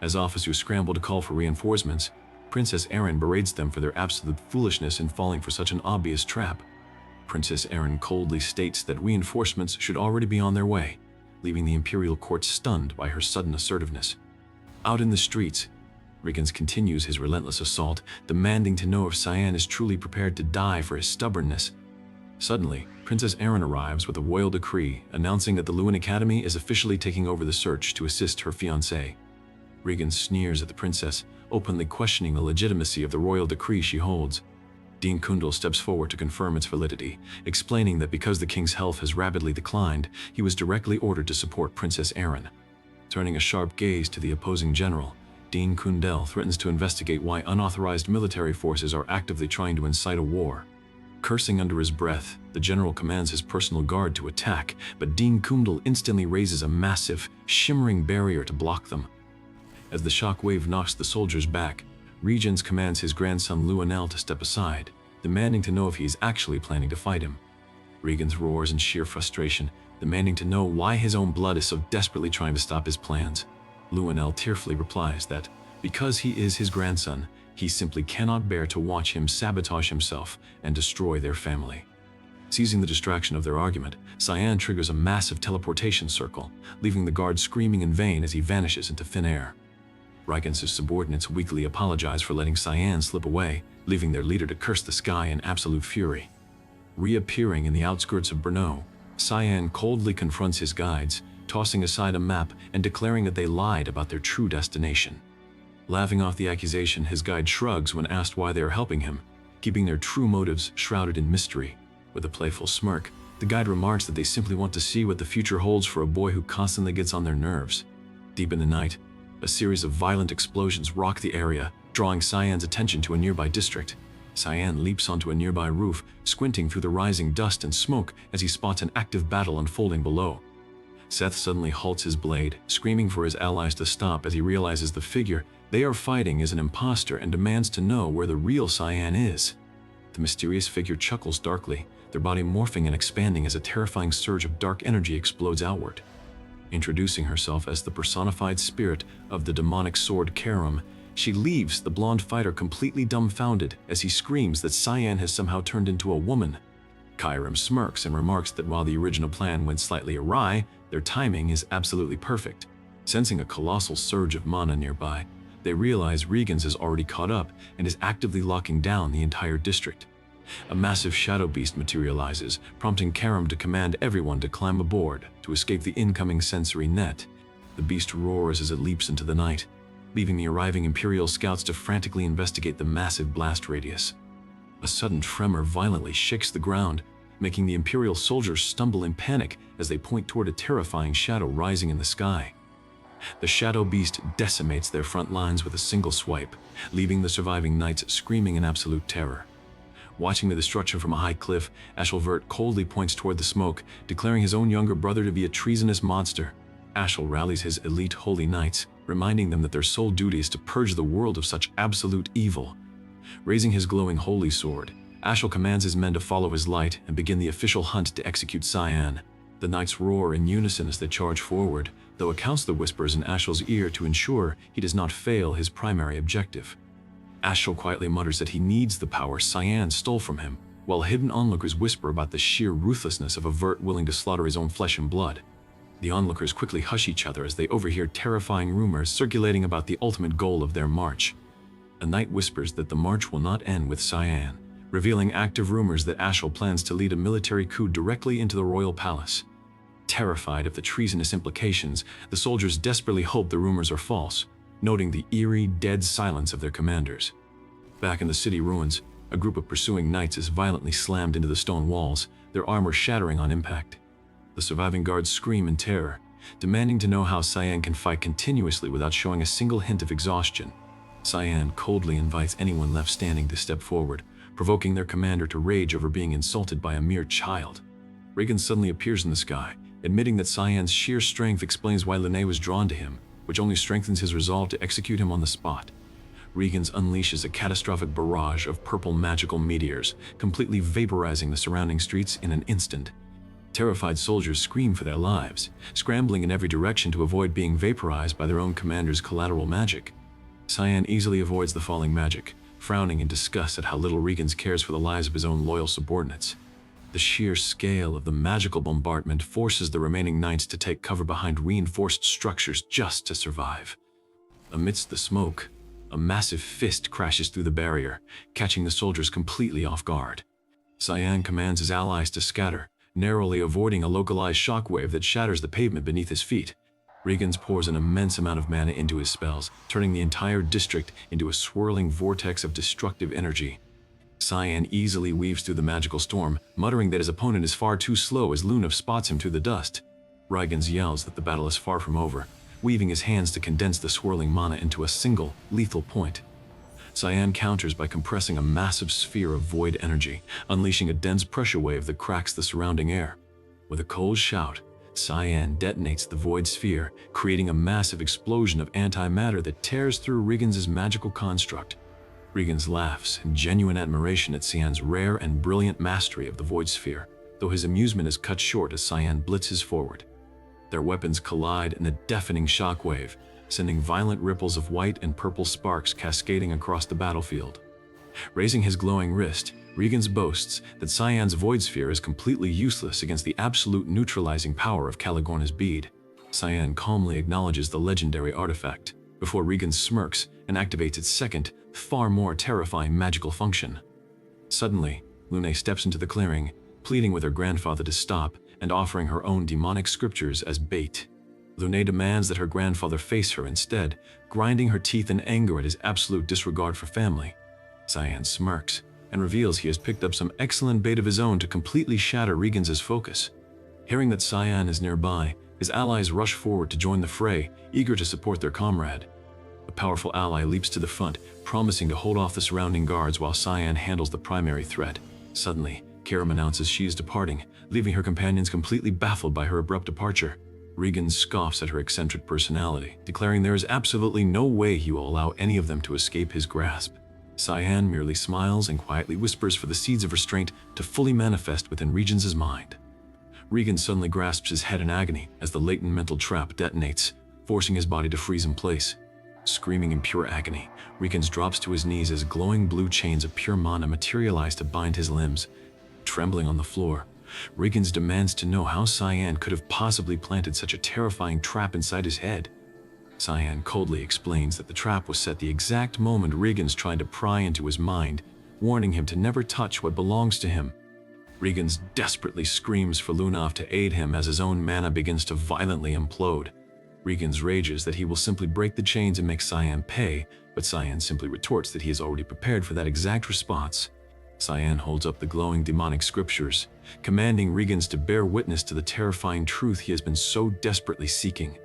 As officers scramble to call for reinforcements, Princess Erin berates them for their absolute foolishness in falling for such an obvious trap. Princess Erin coldly states that reinforcements should already be on their way, leaving the Imperial Court stunned by her sudden assertiveness. Out in the streets, Regans continues his relentless assault, demanding to know if Cyan is truly prepared to die for his stubbornness. Suddenly, Princess Erin arrives with a royal decree announcing that the Lewin Academy is officially taking over the search to assist her fiancé. Regans sneers at the princess, openly questioning the legitimacy of the royal decree she holds. Dean Kundal steps forward to confirm its validity, explaining that because the king's health has rapidly declined, he was directly ordered to support Princess Erin. Turning a sharp gaze to the opposing general, Dean Kundal threatens to investigate why unauthorized military forces are actively trying to incite a war. Cursing under his breath, the general commands his personal guard to attack, but Dean Kundal instantly raises a massive, shimmering barrier to block them. As the shockwave knocks the soldiers back, Regans commands his grandson Luanel to step aside, demanding to know if he is actually planning to fight him. Regans roars in sheer frustration, demanding to know why his own blood is so desperately trying to stop his plans. Luanel tearfully replies that, because he is his grandson, he simply cannot bear to watch him sabotage himself and destroy their family. Seizing the distraction of their argument, Cyan triggers a massive teleportation circle, leaving the guard screaming in vain as he vanishes into thin air. Rygans' subordinates weakly apologize for letting Cyan slip away, leaving their leader to curse the sky in absolute fury. Reappearing in the outskirts of Brno, Cyan coldly confronts his guides, tossing aside a map and declaring that they lied about their true destination. Laughing off the accusation, his guide shrugs when asked why they are helping him, keeping their true motives shrouded in mystery. With a playful smirk, the guide remarks that they simply want to see what the future holds for a boy who constantly gets on their nerves. Deep in the night, a series of violent explosions rock the area, drawing Cyan's attention to a nearby district. Cyan leaps onto a nearby roof, squinting through the rising dust and smoke as he spots an active battle unfolding below. Seth suddenly halts his blade, screaming for his allies to stop as he realizes the figure they are fighting is an imposter and demands to know where the real Cyan is. The mysterious figure chuckles darkly, their body morphing and expanding as a terrifying surge of dark energy explodes outward. Introducing herself as the personified spirit of the demonic sword Karam, she leaves the blonde fighter completely dumbfounded as he screams that Cyan has somehow turned into a woman. Karam smirks and remarks that while the original plan went slightly awry, their timing is absolutely perfect. Sensing a colossal surge of mana nearby, they realize Regans has already caught up and is actively locking down the entire district. A massive shadow beast materializes, prompting Karam to command everyone to climb aboard to escape the incoming sensory net. The beast roars as it leaps into the night, leaving the arriving Imperial scouts to frantically investigate the massive blast radius. A sudden tremor violently shakes the ground, making the Imperial soldiers stumble in panic as they point toward a terrifying shadow rising in the sky. The shadow beast decimates their front lines with a single swipe, leaving the surviving knights screaming in absolute terror. Watching the destruction from a high cliff, Ashelvert coldly points toward the smoke, declaring his own younger brother to be a treasonous monster. Ashel rallies his elite holy knights, reminding them that their sole duty is to purge the world of such absolute evil. Raising his glowing holy sword, Ashel commands his men to follow his light and begin the official hunt to execute Cyan. The knights roar in unison as they charge forward, though a counselor whispers in Ashel's ear to ensure he does not fail his primary objective. Ashel quietly mutters that he needs the power Cyan stole from him, while hidden onlookers whisper about the sheer ruthlessness of a Vert willing to slaughter his own flesh and blood. The onlookers quickly hush each other as they overhear terrifying rumors circulating about the ultimate goal of their march. A knight whispers that the march will not end with Cyan, revealing active rumors that Ashel plans to lead a military coup directly into the royal palace. Terrified of the treasonous implications, the soldiers desperately hope the rumors are false, noting the eerie, dead silence of their commanders. Back in the city ruins, a group of pursuing knights is violently slammed into the stone walls, their armor shattering on impact. The surviving guards scream in terror, demanding to know how Cyan can fight continuously without showing a single hint of exhaustion. Cyan coldly invites anyone left standing to step forward, provoking their commander to rage over being insulted by a mere child. Regan suddenly appears in the sky, admitting that Cyan's sheer strength explains why Lene was drawn to him, which only strengthens his resolve to execute him on the spot. Regans unleashes a catastrophic barrage of purple magical meteors, completely vaporizing the surrounding streets in an instant. Terrified soldiers scream for their lives, scrambling in every direction to avoid being vaporized by their own commander's collateral magic. Cyan easily avoids the falling magic, frowning in disgust at how little Regans cares for the lives of his own loyal subordinates. The sheer scale of the magical bombardment forces the remaining knights to take cover behind reinforced structures just to survive. Amidst the smoke, a massive fist crashes through the barrier, catching the soldiers completely off guard. Cyan commands his allies to scatter, narrowly avoiding a localized shockwave that shatters the pavement beneath his feet. Regans pours an immense amount of mana into his spells, turning the entire district into a swirling vortex of destructive energy. Cyan easily weaves through the magical storm, muttering that his opponent is far too slow as Lunav spots him through the dust. Rygans yells that the battle is far from over, weaving his hands to condense the swirling mana into a single, lethal point. Cyan counters by compressing a massive sphere of void energy, unleashing a dense pressure wave that cracks the surrounding air. With a cold shout, Cyan detonates the void sphere, creating a massive explosion of antimatter that tears through Regans' magical construct. Regans laughs in genuine admiration at Cyan's rare and brilliant mastery of the void sphere, though his amusement is cut short as Cyan blitzes forward. Their weapons collide in a deafening shockwave, sending violent ripples of white and purple sparks cascading across the battlefield. Raising his glowing wrist, Regans boasts that Cyan's void sphere is completely useless against the absolute neutralizing power of Caligorna's bead. Cyan calmly acknowledges the legendary artifact, before Regan smirks and activates its second, far more terrifying magical function. Suddenly, Lune steps into the clearing, pleading with her grandfather to stop and offering her own demonic scriptures as bait. Lune demands that her grandfather face her instead, grinding her teeth in anger at his absolute disregard for family. Cyan smirks and reveals he has picked up some excellent bait of his own to completely shatter Regans' focus. Hearing that Cyan is nearby, his allies rush forward to join the fray, eager to support their comrade. A powerful ally leaps to the front, promising to hold off the surrounding guards while Cyan handles the primary threat. Suddenly, Karam announces she is departing, leaving her companions completely baffled by her abrupt departure. Regan scoffs at her eccentric personality, declaring there is absolutely no way he will allow any of them to escape his grasp. Cyan merely smiles and quietly whispers for the seeds of restraint to fully manifest within Regans' mind. Regan suddenly grasps his head in agony as the latent mental trap detonates, forcing his body to freeze in place. Screaming in pure agony, Regans drops to his knees as glowing blue chains of pure mana materialize to bind his limbs. Trembling on the floor, Regans demands to know how Cyan could have possibly planted such a terrifying trap inside his head. Cyan coldly explains that the trap was set the exact moment Regans tried to pry into his mind, warning him to never touch what belongs to him. Regans desperately screams for Lunav to aid him as his own mana begins to violently implode. Regans rages that he will simply break the chains and make Cyan pay, but Cyan simply retorts that he is already prepared for that exact response. Cyan holds up the glowing demonic scriptures, commanding Regans to bear witness to the terrifying truth he has been so desperately seeking.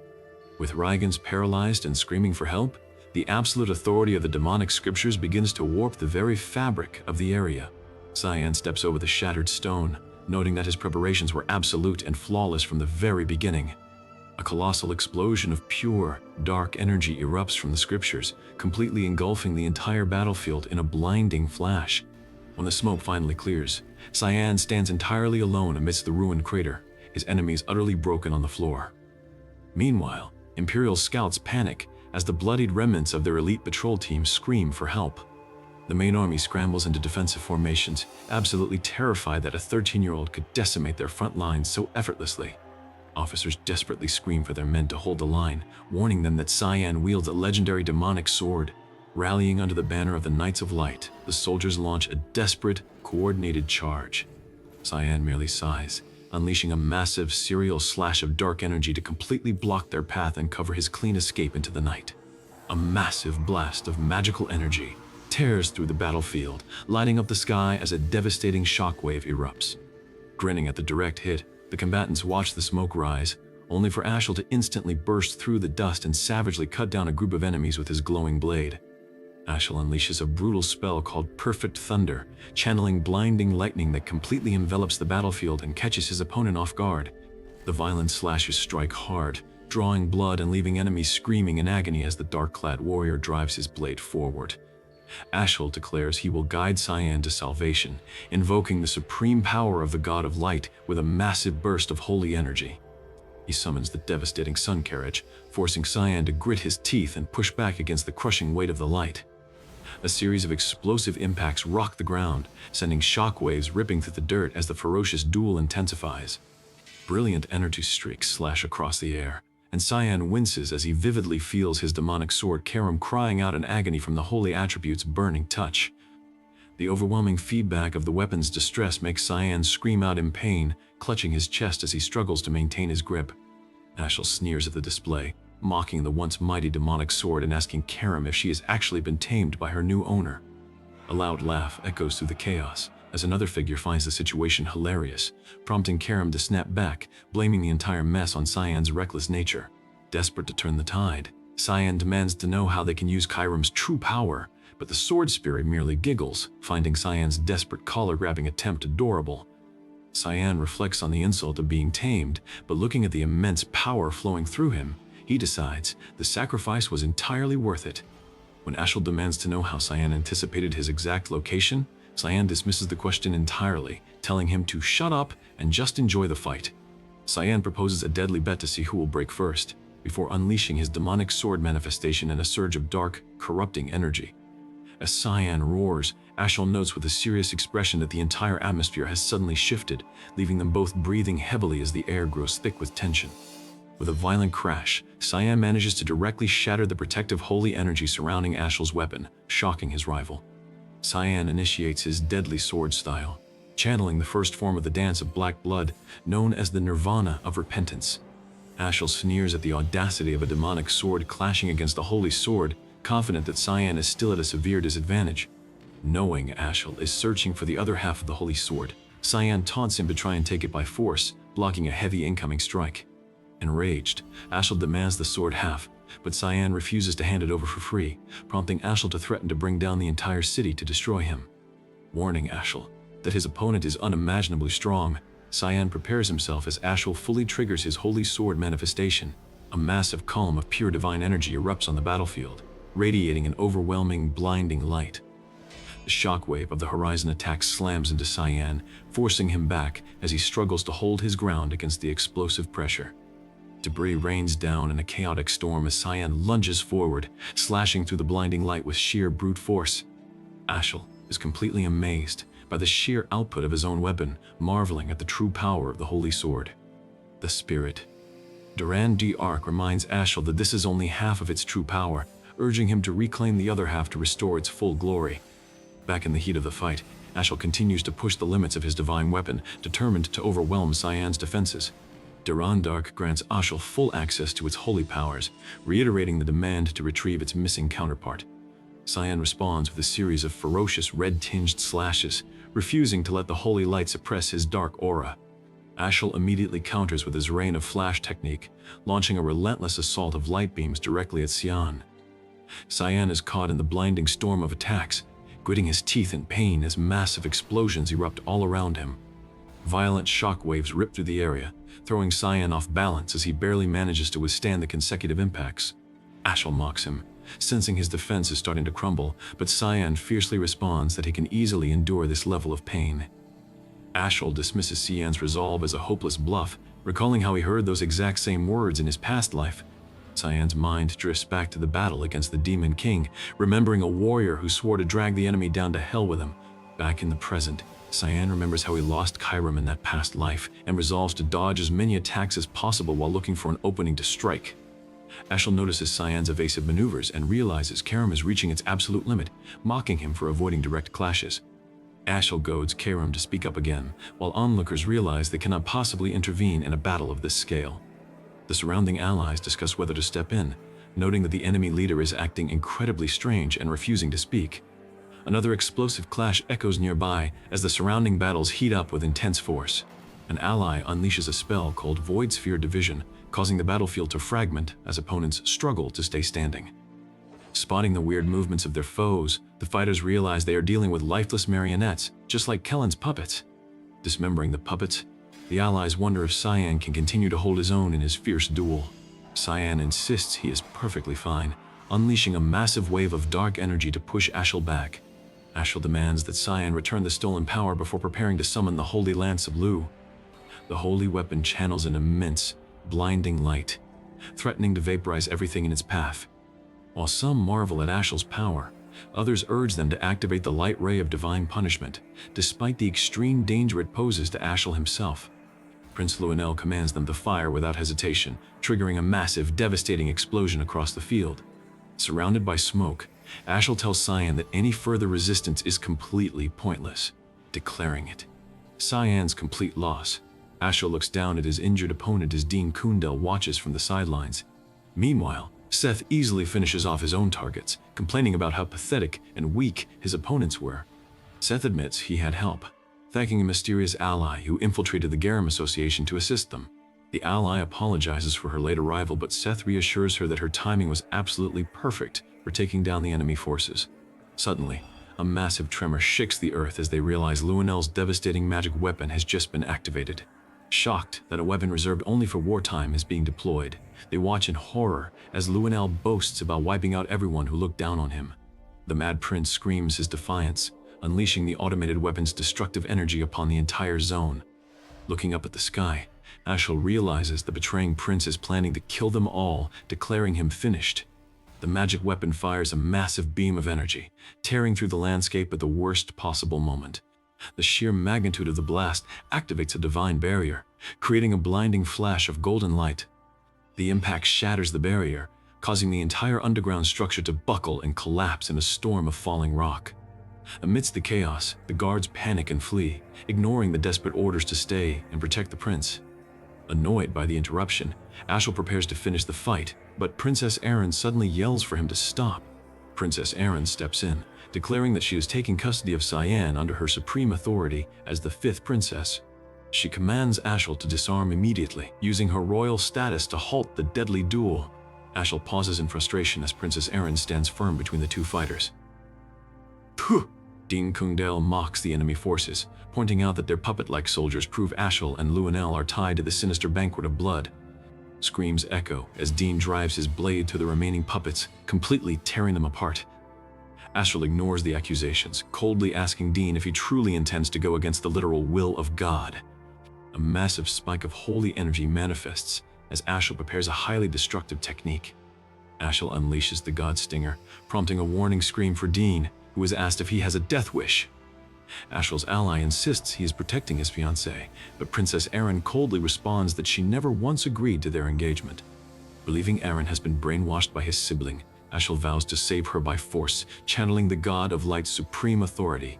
With Rygans paralyzed and screaming for help, the absolute authority of the demonic scriptures begins to warp the very fabric of the area. Cyan steps over the shattered stone, noting that his preparations were absolute and flawless from the very beginning. A colossal explosion of pure, dark energy erupts from the scriptures, completely engulfing the entire battlefield in a blinding flash. When the smoke finally clears, Cyan stands entirely alone amidst the ruined crater, his enemies utterly broken on the floor. Meanwhile, Imperial scouts panic as the bloodied remnants of their elite patrol team scream for help. The main army scrambles into defensive formations, absolutely terrified that a 13-year-old could decimate their front lines so effortlessly. Officers desperately scream for their men to hold the line, warning them that Cyan wields a legendary demonic sword. Rallying under the banner of the Knights of Light, the soldiers launch a desperate, coordinated charge. Cyan merely sighs, unleashing a massive serial slash of dark energy to completely block their path and cover his clean escape into the night. A massive blast of magical energy tears through the battlefield, lighting up the sky as a devastating shockwave erupts. Grinning at the direct hit, the combatants watch the smoke rise, only for Ashel to instantly burst through the dust and savagely cut down a group of enemies with his glowing blade. Ashel unleashes a brutal spell called Perfect Thunder, channeling blinding lightning that completely envelops the battlefield and catches his opponent off guard. The violent slashes strike hard, drawing blood and leaving enemies screaming in agony as the dark-clad warrior drives his blade forward. Ashel declares he will guide Cyan to salvation, invoking the supreme power of the God of Light with a massive burst of holy energy. He summons the devastating Sun Carriage, forcing Cyan to grit his teeth and push back against the crushing weight of the light. A series of explosive impacts rock the ground, sending shockwaves ripping through the dirt as the ferocious duel intensifies. Brilliant energy streaks slash across the air, and Cyan winces as he vividly feels his demonic sword Karam crying out in agony from the holy attribute's burning touch. The overwhelming feedback of the weapon's distress makes Cyan scream out in pain, clutching his chest as he struggles to maintain his grip. Ashel sneers at the display, mocking the once mighty demonic sword and asking Karam if she has actually been tamed by her new owner. A loud laugh echoes through the chaos as another figure finds the situation hilarious, prompting Karam to snap back, blaming the entire mess on Cyan's reckless nature. Desperate to turn the tide, Cyan demands to know how they can use Karam's true power, but the sword spirit merely giggles, finding Cyan's desperate collar-grabbing attempt adorable. Cyan reflects on the insult of being tamed, but looking at the immense power flowing through him, he decides the sacrifice was entirely worth it. When Ashel demands to know how Cyan anticipated his exact location, Cyan dismisses the question entirely, telling him to shut up and just enjoy the fight. Cyan proposes a deadly bet to see who will break first, before unleashing his demonic sword manifestation in a surge of dark, corrupting energy. As Cyan roars, Ashel notes with a serious expression that the entire atmosphere has suddenly shifted, leaving them both breathing heavily as the air grows thick with tension. With a violent crash, Cyan manages to directly shatter the protective holy energy surrounding Ashel's weapon, shocking his rival. Cyan initiates his deadly sword style, channeling the first form of the dance of black blood, known as the Nirvana of Repentance. Ashel sneers at the audacity of a demonic sword clashing against a holy sword, confident that Cyan is still at a severe disadvantage. Knowing Ashel is searching for the other half of the holy sword, Cyan taunts him to try and take it by force, blocking a heavy incoming strike. Enraged, Ashel demands the sword half, but Cyan refuses to hand it over for free, prompting Ashel to threaten to bring down the entire city to destroy him. Warning Ashel that his opponent is unimaginably strong, Cyan prepares himself as Ashel fully triggers his holy sword manifestation. A massive column of pure divine energy erupts on the battlefield, radiating an overwhelming, blinding light. The shockwave of the horizon attack slams into Cyan, forcing him back as he struggles to hold his ground against the explosive pressure. Debris rains down in a chaotic storm as Cyan lunges forward, slashing through the blinding light with sheer brute force. Ashel is completely amazed by the sheer output of his own weapon, marveling at the true power of the holy sword. The spirit. Durand d'Arc reminds Ashel that this is only half of its true power, urging him to reclaim the other half to restore its full glory. Back in the heat of the fight, Ashel continues to push the limits of his divine weapon, determined to overwhelm Cyan's defenses. Durand d'Arc grants Ashel full access to its holy powers, reiterating the demand to retrieve its missing counterpart. Cyan responds with a series of ferocious red-tinged slashes, refusing to let the holy light suppress his dark aura. Ashel immediately counters with his Rain of Flash technique, launching a relentless assault of light beams directly at Cyan. Cyan is caught in the blinding storm of attacks, gritting his teeth in pain as massive explosions erupt all around him. Violent shock waves rip through the area, throwing Cyan off balance as he barely manages to withstand the consecutive impacts. Ashel mocks him, sensing his defense is starting to crumble, but Cyan fiercely responds that he can easily endure this level of pain. Ashel dismisses Cyan's resolve as a hopeless bluff, recalling how he heard those exact same words in his past life. Cyan's mind drifts back to the battle against the Demon King, remembering a warrior who swore to drag the enemy down to hell with him. Back in the present, Cyan remembers how he lost Kairam in that past life and resolves to dodge as many attacks as possible while looking for an opening to strike. Ashel notices Cyan's evasive maneuvers and realizes Kairam is reaching its absolute limit, mocking him for avoiding direct clashes. Ashel goads Kairam to speak up again, while onlookers realize they cannot possibly intervene in a battle of this scale. The surrounding allies discuss whether to step in, noting that the enemy leader is acting incredibly strange and refusing to speak. Another explosive clash echoes nearby as the surrounding battles heat up with intense force. An ally unleashes a spell called Void Sphere Division, causing the battlefield to fragment as opponents struggle to stay standing. Spotting the weird movements of their foes, the fighters realize they are dealing with lifeless marionettes, just like Kellen's puppets. Dismembering the puppets, the allies wonder if Cyan can continue to hold his own in his fierce duel. Cyan insists he is perfectly fine, unleashing a massive wave of dark energy to push Ashel back. Ashel demands that Cyan return the stolen power before preparing to summon the Holy Lance of Lu. The holy weapon channels an immense, blinding light, threatening to vaporize everything in its path. While some marvel at Ashel's power, others urge them to activate the light ray of divine punishment, despite the extreme danger it poses to Ashel himself. Prince Luenel commands them to fire without hesitation, triggering a massive, devastating explosion across the field. Surrounded by smoke, Ashel tells Cyan that any further resistance is completely pointless, declaring it Cyan's complete loss. Ashel looks down at his injured opponent as Dean Kundel watches from the sidelines. Meanwhile, Seth easily finishes off his own targets, complaining about how pathetic and weak his opponents were. Seth admits he had help, thanking a mysterious ally who infiltrated the Garam Association to assist them. The ally apologizes for her late arrival, but Seth reassures her that her timing was absolutely perfect for taking down the enemy forces. Suddenly, a massive tremor shakes the earth as they realize Luenel's devastating magic weapon has just been activated. Shocked that a weapon reserved only for wartime is being deployed, they watch in horror as Luenel boasts about wiping out everyone who looked down on him. The Mad Prince screams his defiance, unleashing the automated weapon's destructive energy upon the entire zone. Looking up at the sky, Ashel realizes the betraying prince is planning to kill them all, declaring him finished. The magic weapon fires a massive beam of energy, tearing through the landscape at the worst possible moment. The sheer magnitude of the blast activates a divine barrier, creating a blinding flash of golden light. The impact shatters the barrier, causing the entire underground structure to buckle and collapse in a storm of falling rock. Amidst the chaos, the guards panic and flee, ignoring the desperate orders to stay and protect the prince. Annoyed by the interruption, Ashel prepares to finish the fight, but Princess Erin suddenly yells for him to stop. Princess Erin steps in, declaring that she is taking custody of Cyan under her supreme authority as the fifth princess. She commands Ashel to disarm immediately, using her royal status to halt the deadly duel. Ashel pauses in frustration as Princess Erin stands firm between the two fighters. Phew! Dean Kundel mocks the enemy forces, pointing out that their puppet-like soldiers prove Ashel and Luenel are tied to the sinister banquet of blood. Screams echo as Dean drives his blade through the remaining puppets, completely tearing them apart. Ashel ignores the accusations, coldly asking Dean if he truly intends to go against the literal will of God. A massive spike of holy energy manifests as Ashel prepares a highly destructive technique. Ashel unleashes the God Stinger, prompting a warning scream for Dean, who is asked if he has a death wish. Ashel's ally insists he is protecting his fiancée, but Princess Erin coldly responds that she never once agreed to their engagement. Believing Erin has been brainwashed by his sibling, Ashel vows to save her by force, channeling the God of Light's supreme authority.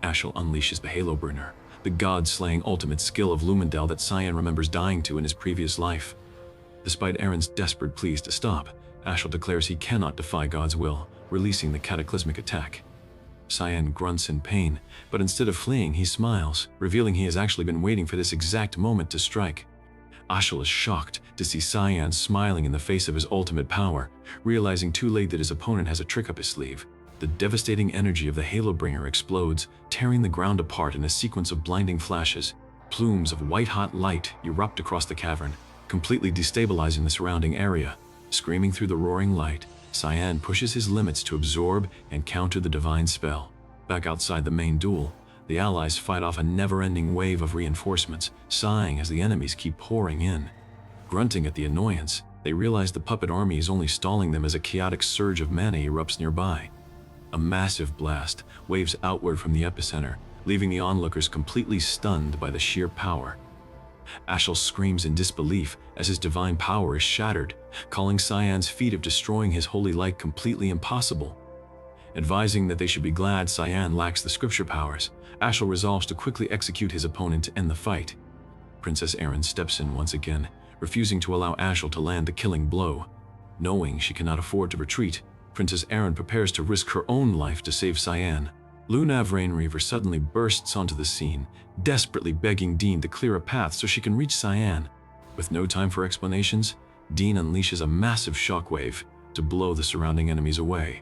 Ashel unleashes the Halo Burner, the god-slaying ultimate skill of Lumendel that Cyan remembers dying to in his previous life. Despite Erin's desperate pleas to stop, Ashel declares he cannot defy God's will, releasing the cataclysmic attack. Cyan grunts in pain, but instead of fleeing, he smiles, revealing he has actually been waiting for this exact moment to strike. Asura is shocked to see Cyan smiling in the face of his ultimate power, realizing too late that his opponent has a trick up his sleeve. The devastating energy of the Halo-bringer explodes, tearing the ground apart in a sequence of blinding flashes. Plumes of white-hot light erupt across the cavern, completely destabilizing the surrounding area. Screaming through the roaring light, Cyan pushes his limits to absorb and counter the divine spell. Back outside the main duel, the allies fight off a never-ending wave of reinforcements, sighing as the enemies keep pouring in. Grunting at the annoyance, they realize the puppet army is only stalling them as a chaotic surge of mana erupts nearby. A massive blast waves outward from the epicenter, leaving the onlookers completely stunned by the sheer power. Asura screams in disbelief as his divine power is shattered, calling Cyan's feat of destroying his holy light completely impossible. Advising that they should be glad Cyan lacks the scripture powers, Asura resolves to quickly execute his opponent to end the fight. Princess Eren steps in once again, refusing to allow Asura to land the killing blow. Knowing she cannot afford to retreat, Princess Eren prepares to risk her own life to save Cyan. Lunav Rainreaver suddenly bursts onto the scene, desperately begging Dean to clear a path so she can reach Cyan. With no time for explanations, Dean unleashes a massive shockwave to blow the surrounding enemies away.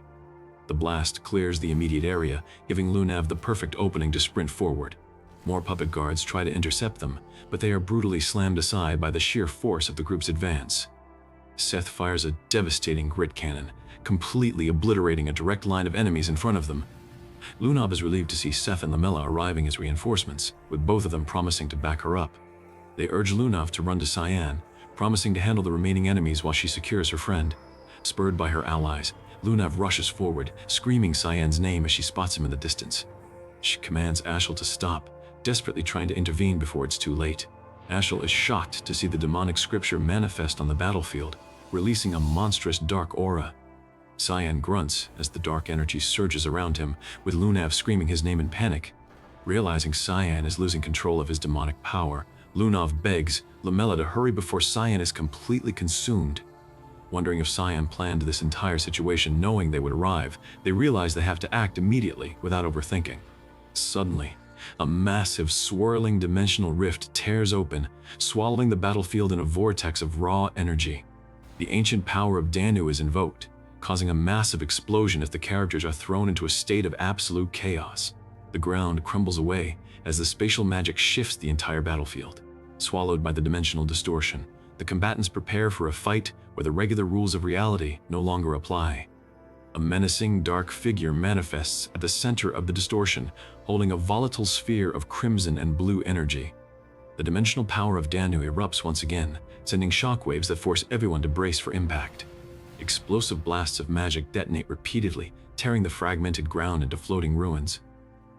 The blast clears the immediate area, giving Lunav the perfect opening to sprint forward. More puppet guards try to intercept them, but they are brutally slammed aside by the sheer force of the group's advance. Seth fires a devastating grit cannon, completely obliterating a direct line of enemies in front of them. Lunav is relieved to see Seth and Lamella arriving as reinforcements, with both of them promising to back her up. They urge Lunav to run to Cyan, promising to handle the remaining enemies while she secures her friend. Spurred by her allies, Lunav rushes forward, screaming Cyan's name as she spots him in the distance. She commands Asura to stop, desperately trying to intervene before it's too late. Asura is shocked to see the demonic scripture manifest on the battlefield, releasing a monstrous dark aura. Cyan grunts as the dark energy surges around him, with Lunav screaming his name in panic. Realizing Cyan is losing control of his demonic power, Lunav begs Lamella to hurry before Cyan is completely consumed. Wondering if Cyan planned this entire situation knowing they would arrive, they realize they have to act immediately without overthinking. Suddenly, a massive swirling dimensional rift tears open, swallowing the battlefield in a vortex of raw energy. The ancient power of Danu is invoked, causing a massive explosion as the characters are thrown into a state of absolute chaos. The ground crumbles away as the spatial magic shifts the entire battlefield. Swallowed by the dimensional distortion, the combatants prepare for a fight where the regular rules of reality no longer apply. A menacing dark figure manifests at the center of the distortion, holding a volatile sphere of crimson and blue energy. The dimensional power of Danu erupts once again, sending shockwaves that force everyone to brace for impact. Explosive blasts of magic detonate repeatedly, tearing the fragmented ground into floating ruins.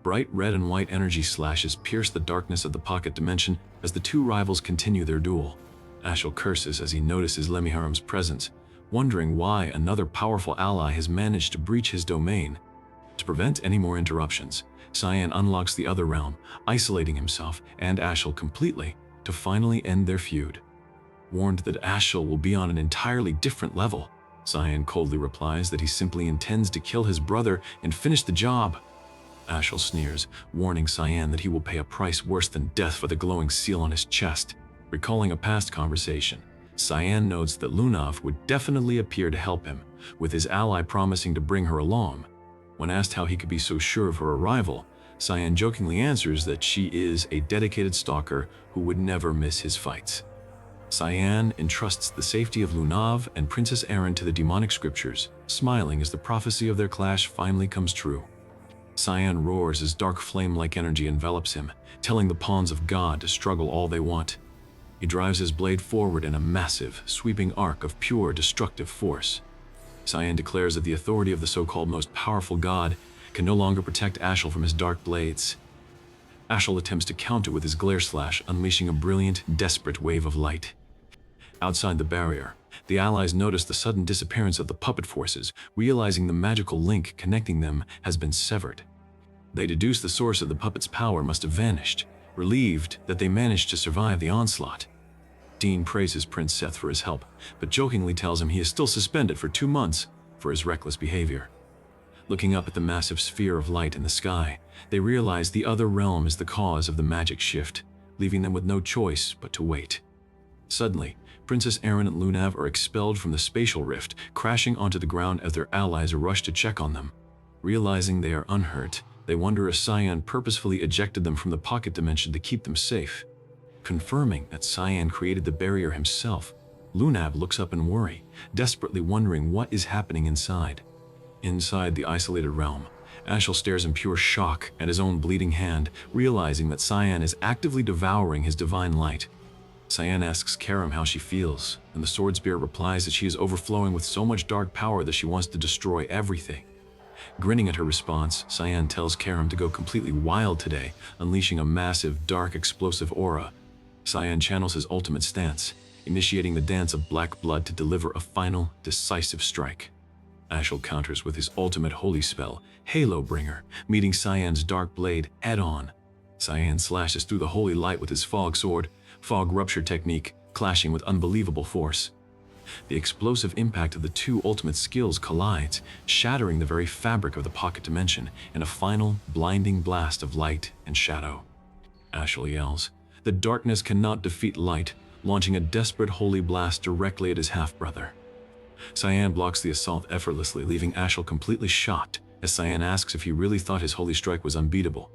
Bright red and white energy slashes pierce the darkness of the pocket dimension as the two rivals continue their duel. Asura curses as he notices Lemiharum's presence, wondering why another powerful ally has managed to breach his domain. To prevent any more interruptions, Cyan unlocks the other realm, isolating himself and Asura completely to finally end their feud. Warned that Asura will be on an entirely different level, Cyan coldly replies that he simply intends to kill his brother and finish the job. Asura sneers, warning Cyan that he will pay a price worse than death for the glowing seal on his chest. Recalling a past conversation, Cyan notes that Lunav would definitely appear to help him, with his ally promising to bring her along. When asked how he could be so sure of her arrival, Cyan jokingly answers that she is a dedicated stalker who would never miss his fights. Cyan entrusts the safety of Lunav and Princess Eren to the demonic scriptures, smiling as the prophecy of their clash finally comes true. Cyan roars as dark flame-like energy envelops him, telling the pawns of God to struggle all they want. He drives his blade forward in a massive, sweeping arc of pure destructive force. Cyan declares that the authority of the so-called most powerful god can no longer protect Asura from his dark blades. Asura attempts to counter with his glare slash, unleashing a brilliant, desperate wave of light. Outside the barrier, the allies notice the sudden disappearance of the puppet forces, realizing the magical link connecting them has been severed. They deduce the source of the puppet's power must have vanished, relieved that they managed to survive the onslaught. Dean praises Prince Seth for his help, but jokingly tells him he is still suspended for 2 months for his reckless behavior. Looking up at the massive sphere of light in the sky, they realize the other realm is the cause of the magic shift, leaving them with no choice but to wait. Suddenly, Princess Erin and Lunav are expelled from the spatial rift, crashing onto the ground as their allies rush to check on them. Realizing they are unhurt, they wonder if Cyan purposefully ejected them from the pocket dimension to keep them safe. Confirming that Cyan created the barrier himself, Lunav looks up in worry, desperately wondering what is happening inside. Inside the isolated realm, Ashel stares in pure shock at his own bleeding hand, realizing that Cyan is actively devouring his divine light. Cyan asks Karim how she feels, and the Swordspear replies that she is overflowing with so much dark power that she wants to destroy everything. Grinning at her response, Cyan tells Karim to go completely wild today, unleashing a massive, dark, explosive aura. Cyan channels his ultimate stance, initiating the dance of black blood to deliver a final, decisive strike. Ashel counters with his ultimate holy spell, Halo Bringer, meeting Cyan's dark blade head-on. Cyan slashes through the holy light with his fog sword, fog rupture technique, clashing with unbelievable force. The explosive impact of the two ultimate skills collides, shattering the very fabric of the pocket dimension in a final, blinding blast of light and shadow. Ashel yells, "The darkness cannot defeat light," launching a desperate holy blast directly at his half-brother. Cyan blocks the assault effortlessly, leaving Ashel completely shocked, as Cyan asks if he really thought his holy strike was unbeatable.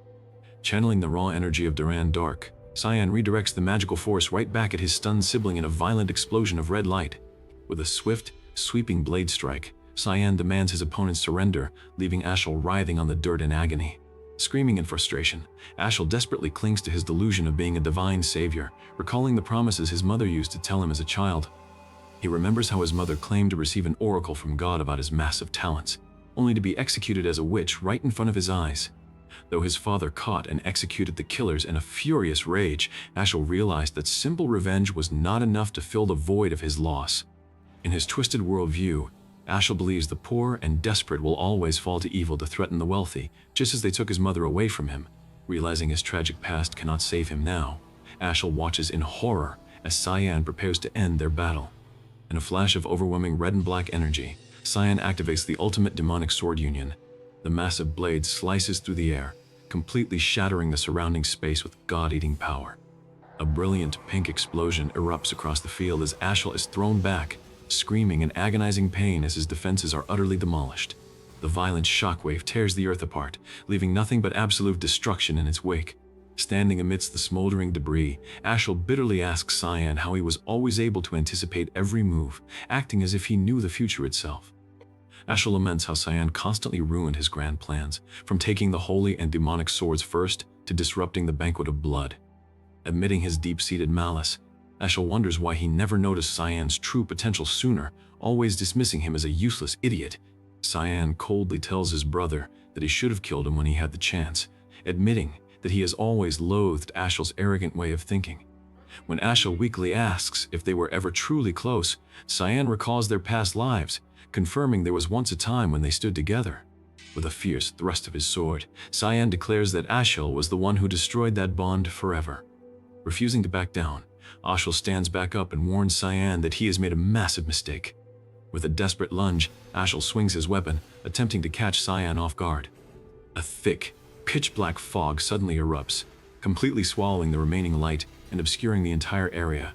Channeling the raw energy of Duran Dark, Cyan redirects the magical force right back at his stunned sibling in a violent explosion of red light. With a swift, sweeping blade strike, Cyan demands his opponent's surrender, leaving Ashel writhing on the dirt in agony. Screaming in frustration, Ashel desperately clings to his delusion of being a divine savior, recalling the promises his mother used to tell him as a child. He remembers how his mother claimed to receive an oracle from God about his massive talents, only to be executed as a witch right in front of his eyes. Though his father caught and executed the killers in a furious rage, Ashel realized that simple revenge was not enough to fill the void of his loss. In his twisted worldview, Ashel believes the poor and desperate will always fall to evil to threaten the wealthy, just as they took his mother away from him. Realizing his tragic past cannot save him now, Ashel watches in horror as Cyan prepares to end their battle. In a flash of overwhelming red and black energy, Cyan activates the ultimate demonic sword union. The massive blade slices through the air, completely shattering the surrounding space with god-eating power. A brilliant pink explosion erupts across the field as Ashel is thrown back, screaming in agonizing pain as his defenses are utterly demolished. The violent shockwave tears the earth apart, leaving nothing but absolute destruction in its wake. Standing amidst the smoldering debris, Ashel bitterly asks Cyan how he was always able to anticipate every move, acting as if he knew the future itself. Ashel laments how Cyan constantly ruined his grand plans, from taking the holy and demonic swords first to disrupting the banquet of blood. Admitting his deep-seated malice, Ashel wonders why he never noticed Cyan's true potential sooner, always dismissing him as a useless idiot. Cyan coldly tells his brother that he should have killed him when he had the chance, admitting that he has always loathed Ashel's arrogant way of thinking. When Ashel weakly asks if they were ever truly close, Cyan recalls their past lives, confirming there was once a time when they stood together. With a fierce thrust of his sword, Cyan declares that Ashel was the one who destroyed that bond forever. Refusing to back down, Ashel stands back up and warns Cyan that he has made a massive mistake. With a desperate lunge, Ashel swings his weapon, attempting to catch Cyan off guard. A thick, pitch-black fog suddenly erupts, completely swallowing the remaining light and obscuring the entire area.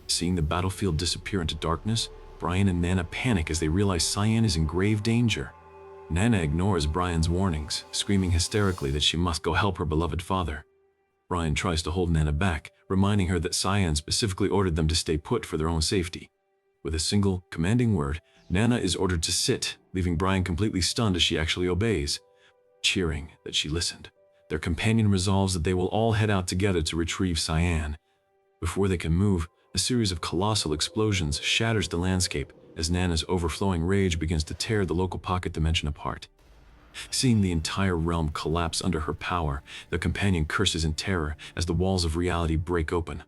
Seeing the battlefield disappear into darkness, Brian and Nana panic as they realize Cyan is in grave danger. Nana ignores Brian's warnings, screaming hysterically that she must go help her beloved father. Brian tries to hold Nana back, reminding her that Cyan specifically ordered them to stay put for their own safety. With a single, commanding word, Nana is ordered to sit, leaving Brian completely stunned as she actually obeys. Cheering that she listened, their companion resolves that they will all head out together to retrieve Cyan. Before they can move, a series of colossal explosions shatters the landscape as Nana's overflowing rage begins to tear the local pocket dimension apart. Seeing the entire realm collapse under her power, their companion curses in terror as the walls of reality break open.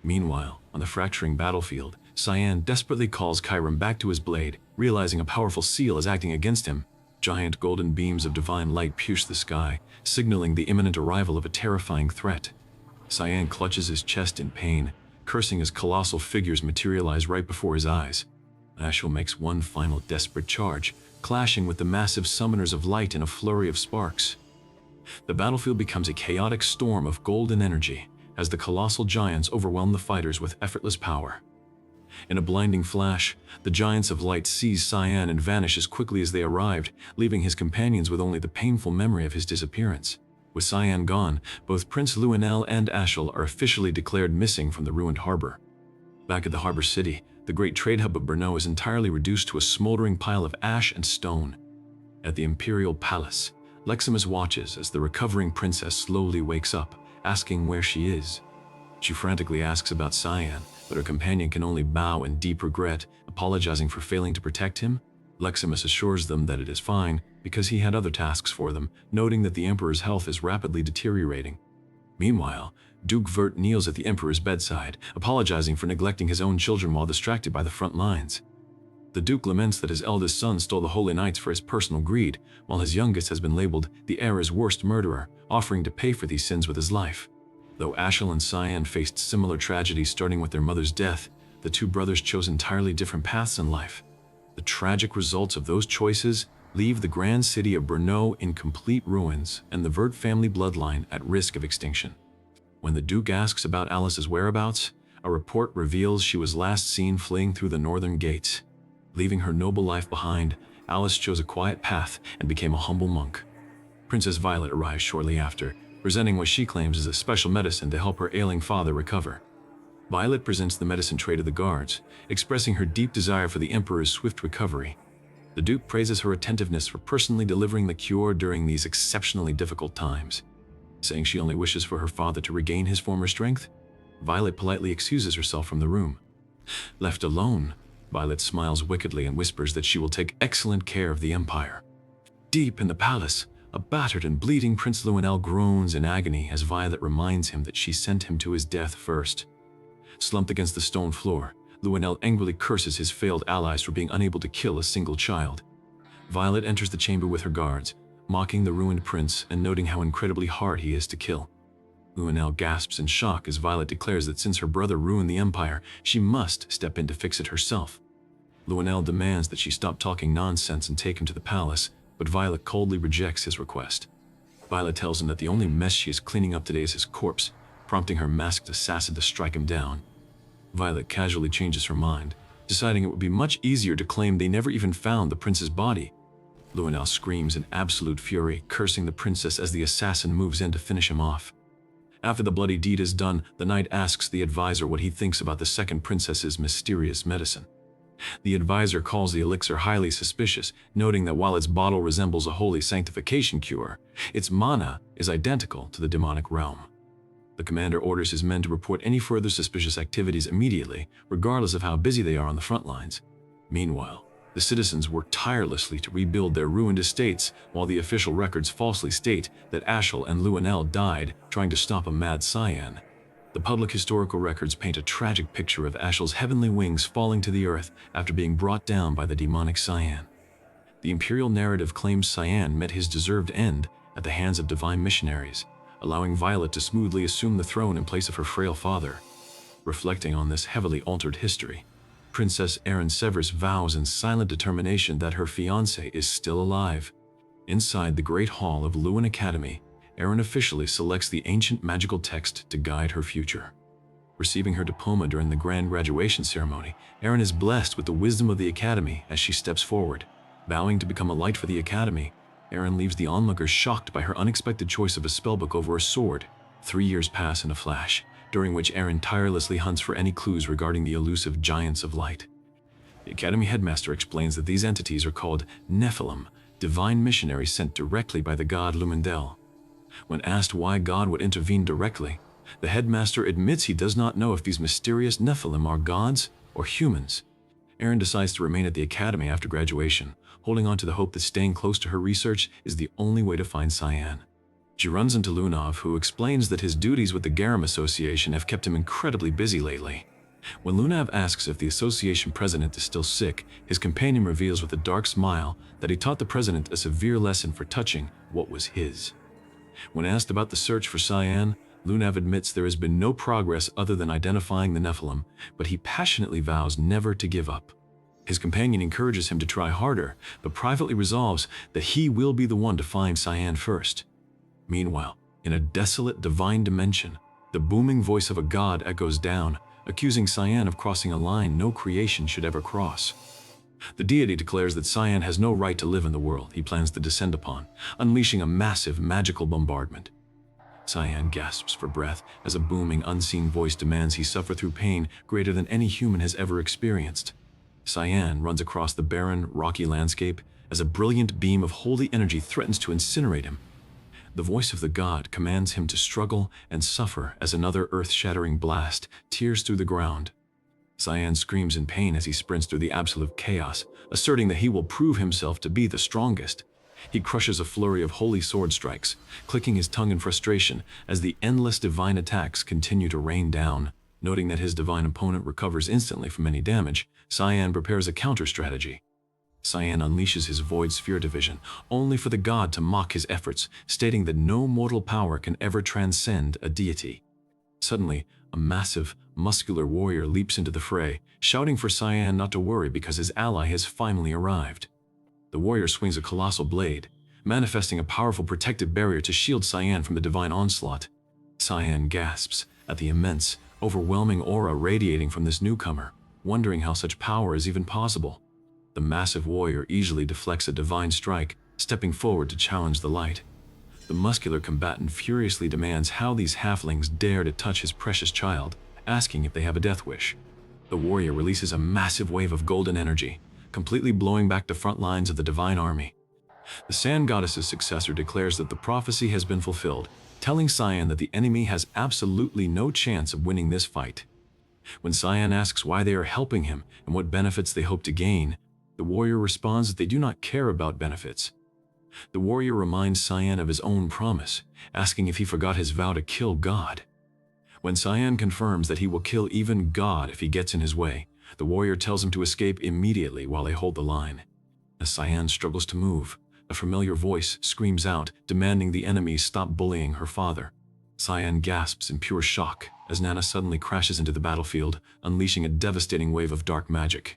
Meanwhile, on the fracturing battlefield, Cyan desperately calls Chiron back to his blade, realizing a powerful seal is acting against him. Giant golden beams of divine light pierce the sky, signaling the imminent arrival of a terrifying threat. Cyan clutches his chest in pain, cursing as colossal figures materialize right before his eyes. Ashel makes one final desperate charge, clashing with the massive summoners of light in a flurry of sparks. The battlefield becomes a chaotic storm of golden energy as the colossal giants overwhelm the fighters with effortless power. In a blinding flash, the giants of light seize Cyan and vanish as quickly as they arrived, leaving his companions with only the painful memory of his disappearance. With Cyan gone, both Prince Luenel and Ashel are officially declared missing from the ruined harbor. Back at the harbor city, the great trade hub of Brno is entirely reduced to a smoldering pile of ash and stone. At the Imperial Palace, Leximus watches as the recovering princess slowly wakes up, asking where she is. She frantically asks about Cyan, but her companion can only bow in deep regret, apologizing for failing to protect him. Leximus assures them that it is fine because he had other tasks for them, noting that the Emperor's health is rapidly deteriorating. Meanwhile, Duke Vert kneels at the Emperor's bedside, apologizing for neglecting his own children while distracted by the front lines. The Duke laments that his eldest son stole the Holy Knights for his personal greed, while his youngest has been labeled the era's worst murderer, offering to pay for these sins with his life. Though Ashel and Cyan faced similar tragedies starting with their mother's death, the two brothers chose entirely different paths in life. The tragic results of those choices leave the grand city of Brno in complete ruins and the Vert family bloodline at risk of extinction. When the Duke asks about Alice's whereabouts, a report reveals she was last seen fleeing through the northern gates. Leaving her noble life behind, Alice chose a quiet path and became a humble monk. Princess Violet arrives shortly after, presenting what she claims is a special medicine to help her ailing father recover. Violet presents the medicine tray to the guards, expressing her deep desire for the Emperor's swift recovery. The Duke praises her attentiveness for personally delivering the cure during these exceptionally difficult times. Saying she only wishes for her father to regain his former strength, Violet politely excuses herself from the room. Left alone, Violet smiles wickedly and whispers that she will take excellent care of the Empire. Deep in the palace, a battered and bleeding Prince Luenel groans in agony as Violet reminds him that she sent him to his death first. Slumped against the stone floor, Luenel angrily curses his failed allies for being unable to kill a single child. Violet enters the chamber with her guards, mocking the ruined prince and noting how incredibly hard he is to kill. Luenel gasps in shock as Violet declares that since her brother ruined the Empire, she must step in to fix it herself. Luenel demands that she stop talking nonsense and take him to the palace, but Violet coldly rejects his request. Violet tells him that the only mess she is cleaning up today is his corpse, prompting her masked assassin to strike him down. Violet casually changes her mind, deciding it would be much easier to claim they never even found the prince's body. Luenel screams in absolute fury, cursing the princess as the assassin moves in to finish him off. After the bloody deed is done, the knight asks the advisor what he thinks about the second princess's mysterious medicine. The advisor calls the elixir highly suspicious, noting that while its bottle resembles a holy sanctification cure, its mana is identical to the demonic realm. The commander orders his men to report any further suspicious activities immediately, regardless of how busy they are on the front lines. Meanwhile, the citizens work tirelessly to rebuild their ruined estates, while the official records falsely state that Ashel and Luenel died trying to stop a mad Cyan. The public historical records paint a tragic picture of Ashel's heavenly wings falling to the earth after being brought down by the demonic Cyan. The imperial narrative claims Cyan met his deserved end at the hands of divine missionaries, allowing Violet to smoothly assume the throne in place of her frail father. Reflecting on this heavily altered history, Princess Erin Severs vows in silent determination that her fiancé is still alive. Inside the Great Hall of Lewin Academy, Erin officially selects the ancient magical text to guide her future. Receiving her diploma during the grand graduation ceremony, Erin is blessed with the wisdom of the Academy as she steps forward. Vowing to become a light for the Academy, Erin leaves the onlookers shocked by her unexpected choice of a spellbook over a sword. 3 years pass in a flash, during which Erin tirelessly hunts for any clues regarding the elusive Giants of Light. The Academy headmaster explains that these entities are called Nephilim, divine missionaries sent directly by the god Lumendel. When asked why God would intervene directly, the headmaster admits he does not know if these mysterious Nephilim are gods or humans. Erin decides to remain at the Academy after graduation, holding on to the hope that staying close to her research is the only way to find Cyan. She runs into Lunov, who explains that his duties with the Garum Association have kept him incredibly busy lately. When Lunav asks if the association president is still sick, his companion reveals with a dark smile that he taught the president a severe lesson for touching what was his. When asked about the search for Cyan, Lunav admits there has been no progress other than identifying the Nephilim, but he passionately vows never to give up. His companion encourages him to try harder, but privately resolves that he will be the one to find Cyan first. Meanwhile, in a desolate divine dimension, the booming voice of a god echoes down, accusing Cyan of crossing a line no creation should ever cross. The deity declares that Cyan has no right to live in the world he plans to descend upon, unleashing a massive magical bombardment. Cyan gasps for breath as a booming, unseen voice demands he suffer through pain greater than any human has ever experienced. Cyan runs across the barren, rocky landscape as a brilliant beam of holy energy threatens to incinerate him. The voice of the god commands him to struggle and suffer as another earth-shattering blast tears through the ground. Cyan screams in pain as he sprints through the absolute chaos, asserting that he will prove himself to be the strongest. He crushes a flurry of holy sword strikes, clicking his tongue in frustration as the endless divine attacks continue to rain down. Noting that his divine opponent recovers instantly from any damage, Cyan prepares a counter-strategy. Cyan unleashes his Void Sphere division, only for the god to mock his efforts, stating that no mortal power can ever transcend a deity. Suddenly, a massive, muscular warrior leaps into the fray, shouting for Cyan not to worry because his ally has finally arrived. The warrior swings a colossal blade, manifesting a powerful protective barrier to shield Cyan from the divine onslaught. Cyan gasps at the immense, overwhelming aura radiating from this newcomer, wondering how such power is even possible. The massive warrior easily deflects a divine strike, stepping forward to challenge the light. The muscular combatant furiously demands how these halflings dare to touch his precious child, asking if they have a death wish. The warrior releases a massive wave of golden energy, completely blowing back the front lines of the divine army. The Sand Goddess's successor declares that the prophecy has been fulfilled, telling Cyan that the enemy has absolutely no chance of winning this fight. When Cyan asks why they are helping him and what benefits they hope to gain, the warrior responds that they do not care about benefits. The warrior reminds Cyan of his own promise, asking if he forgot his vow to kill God. When Cyan confirms that he will kill even God if he gets in his way, the warrior tells him to escape immediately while they hold the line. As Cyan struggles to move, a familiar voice screams out, demanding the enemies stop bullying her father. Cyan gasps in pure shock as Nana suddenly crashes into the battlefield, unleashing a devastating wave of dark magic.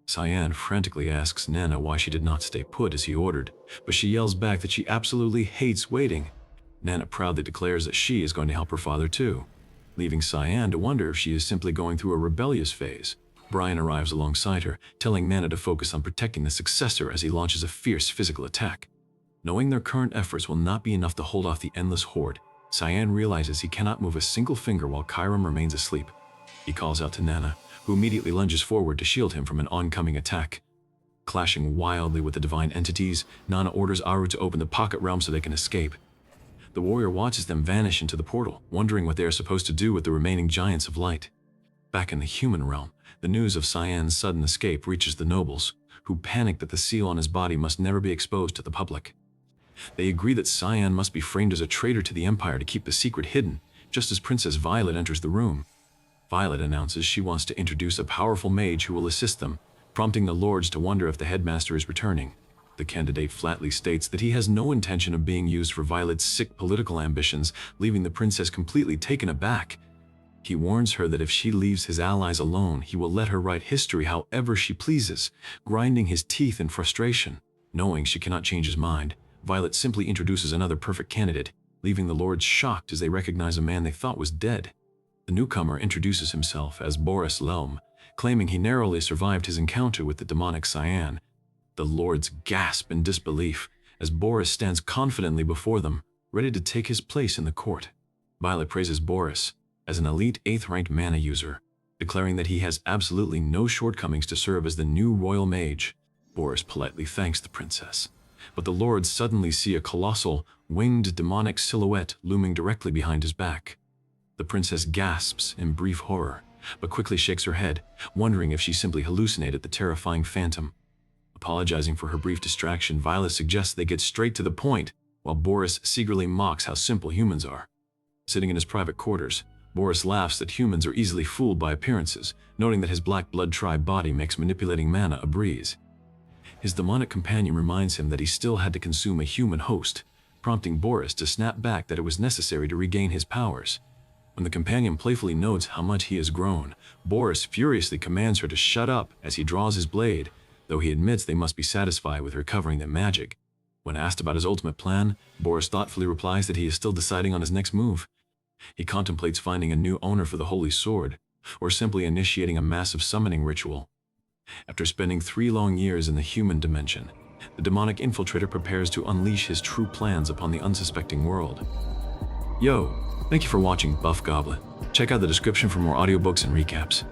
Cyan frantically asks Nana why she did not stay put as he ordered, but she yells back that she absolutely hates waiting. Nana proudly declares that she is going to help her father too, leaving Cyan to wonder if she is simply going through a rebellious phase. Brian arrives alongside her, telling Nana to focus on protecting the successor as he launches a fierce physical attack. Knowing their current efforts will not be enough to hold off the endless horde, Cyan realizes he cannot move a single finger while Chiram remains asleep. He calls out to Nana, who immediately lunges forward to shield him from an oncoming attack. Clashing wildly with the divine entities, Nana orders Aru to open the pocket realm so they can escape. The warrior watches them vanish into the portal, wondering what they are supposed to do with the remaining giants of light. Back in the human realm, the news of Cyan's sudden escape reaches the nobles, who panic that the seal on his body must never be exposed to the public. They agree that Cyan must be framed as a traitor to the Empire to keep the secret hidden, just as Princess Violet enters the room. Violet announces she wants to introduce a powerful mage who will assist them, prompting the lords to wonder if the headmaster is returning. The candidate flatly states that he has no intention of being used for Violet's sick political ambitions, leaving the princess completely taken aback. He warns her that if she leaves his allies alone, he will let her write history however she pleases, grinding his teeth in frustration. Knowing she cannot change his mind, Violet simply introduces another perfect candidate, leaving the lords shocked as they recognize a man they thought was dead. The newcomer introduces himself as Boris Lelm, claiming he narrowly survived his encounter with the demonic Cyan. The lords gasp in disbelief as Boris stands confidently before them, ready to take his place in the court. Violet praises Boris as an elite 8th-ranked mana user, declaring that he has absolutely no shortcomings to serve as the new royal mage. Boris politely thanks the princess, but the lords suddenly see a colossal, winged demonic silhouette looming directly behind his back. The princess gasps in brief horror, but quickly shakes her head, wondering if she simply hallucinated the terrifying phantom. Apologizing for her brief distraction, Violet suggests they get straight to the point, while Boris secretly mocks how simple humans are. Sitting in his private quarters, Boris laughs that humans are easily fooled by appearances, noting that his black blood tribe body makes manipulating mana a breeze. His demonic companion reminds him that he still had to consume a human host, prompting Boris to snap back that it was necessary to regain his powers. When the companion playfully notes how much he has grown, Boris furiously commands her to shut up as he draws his blade, though he admits they must be satisfied with recovering their magic. When asked about his ultimate plan, Boris thoughtfully replies that he is still deciding on his next move. He contemplates finding a new owner for the holy sword, or simply initiating a massive summoning ritual. After spending 3 long years in the human dimension, the demonic infiltrator prepares to unleash his true plans upon the unsuspecting world. Yo, thank you for watching Buff Goblin. Check out the description for more audiobooks and recaps.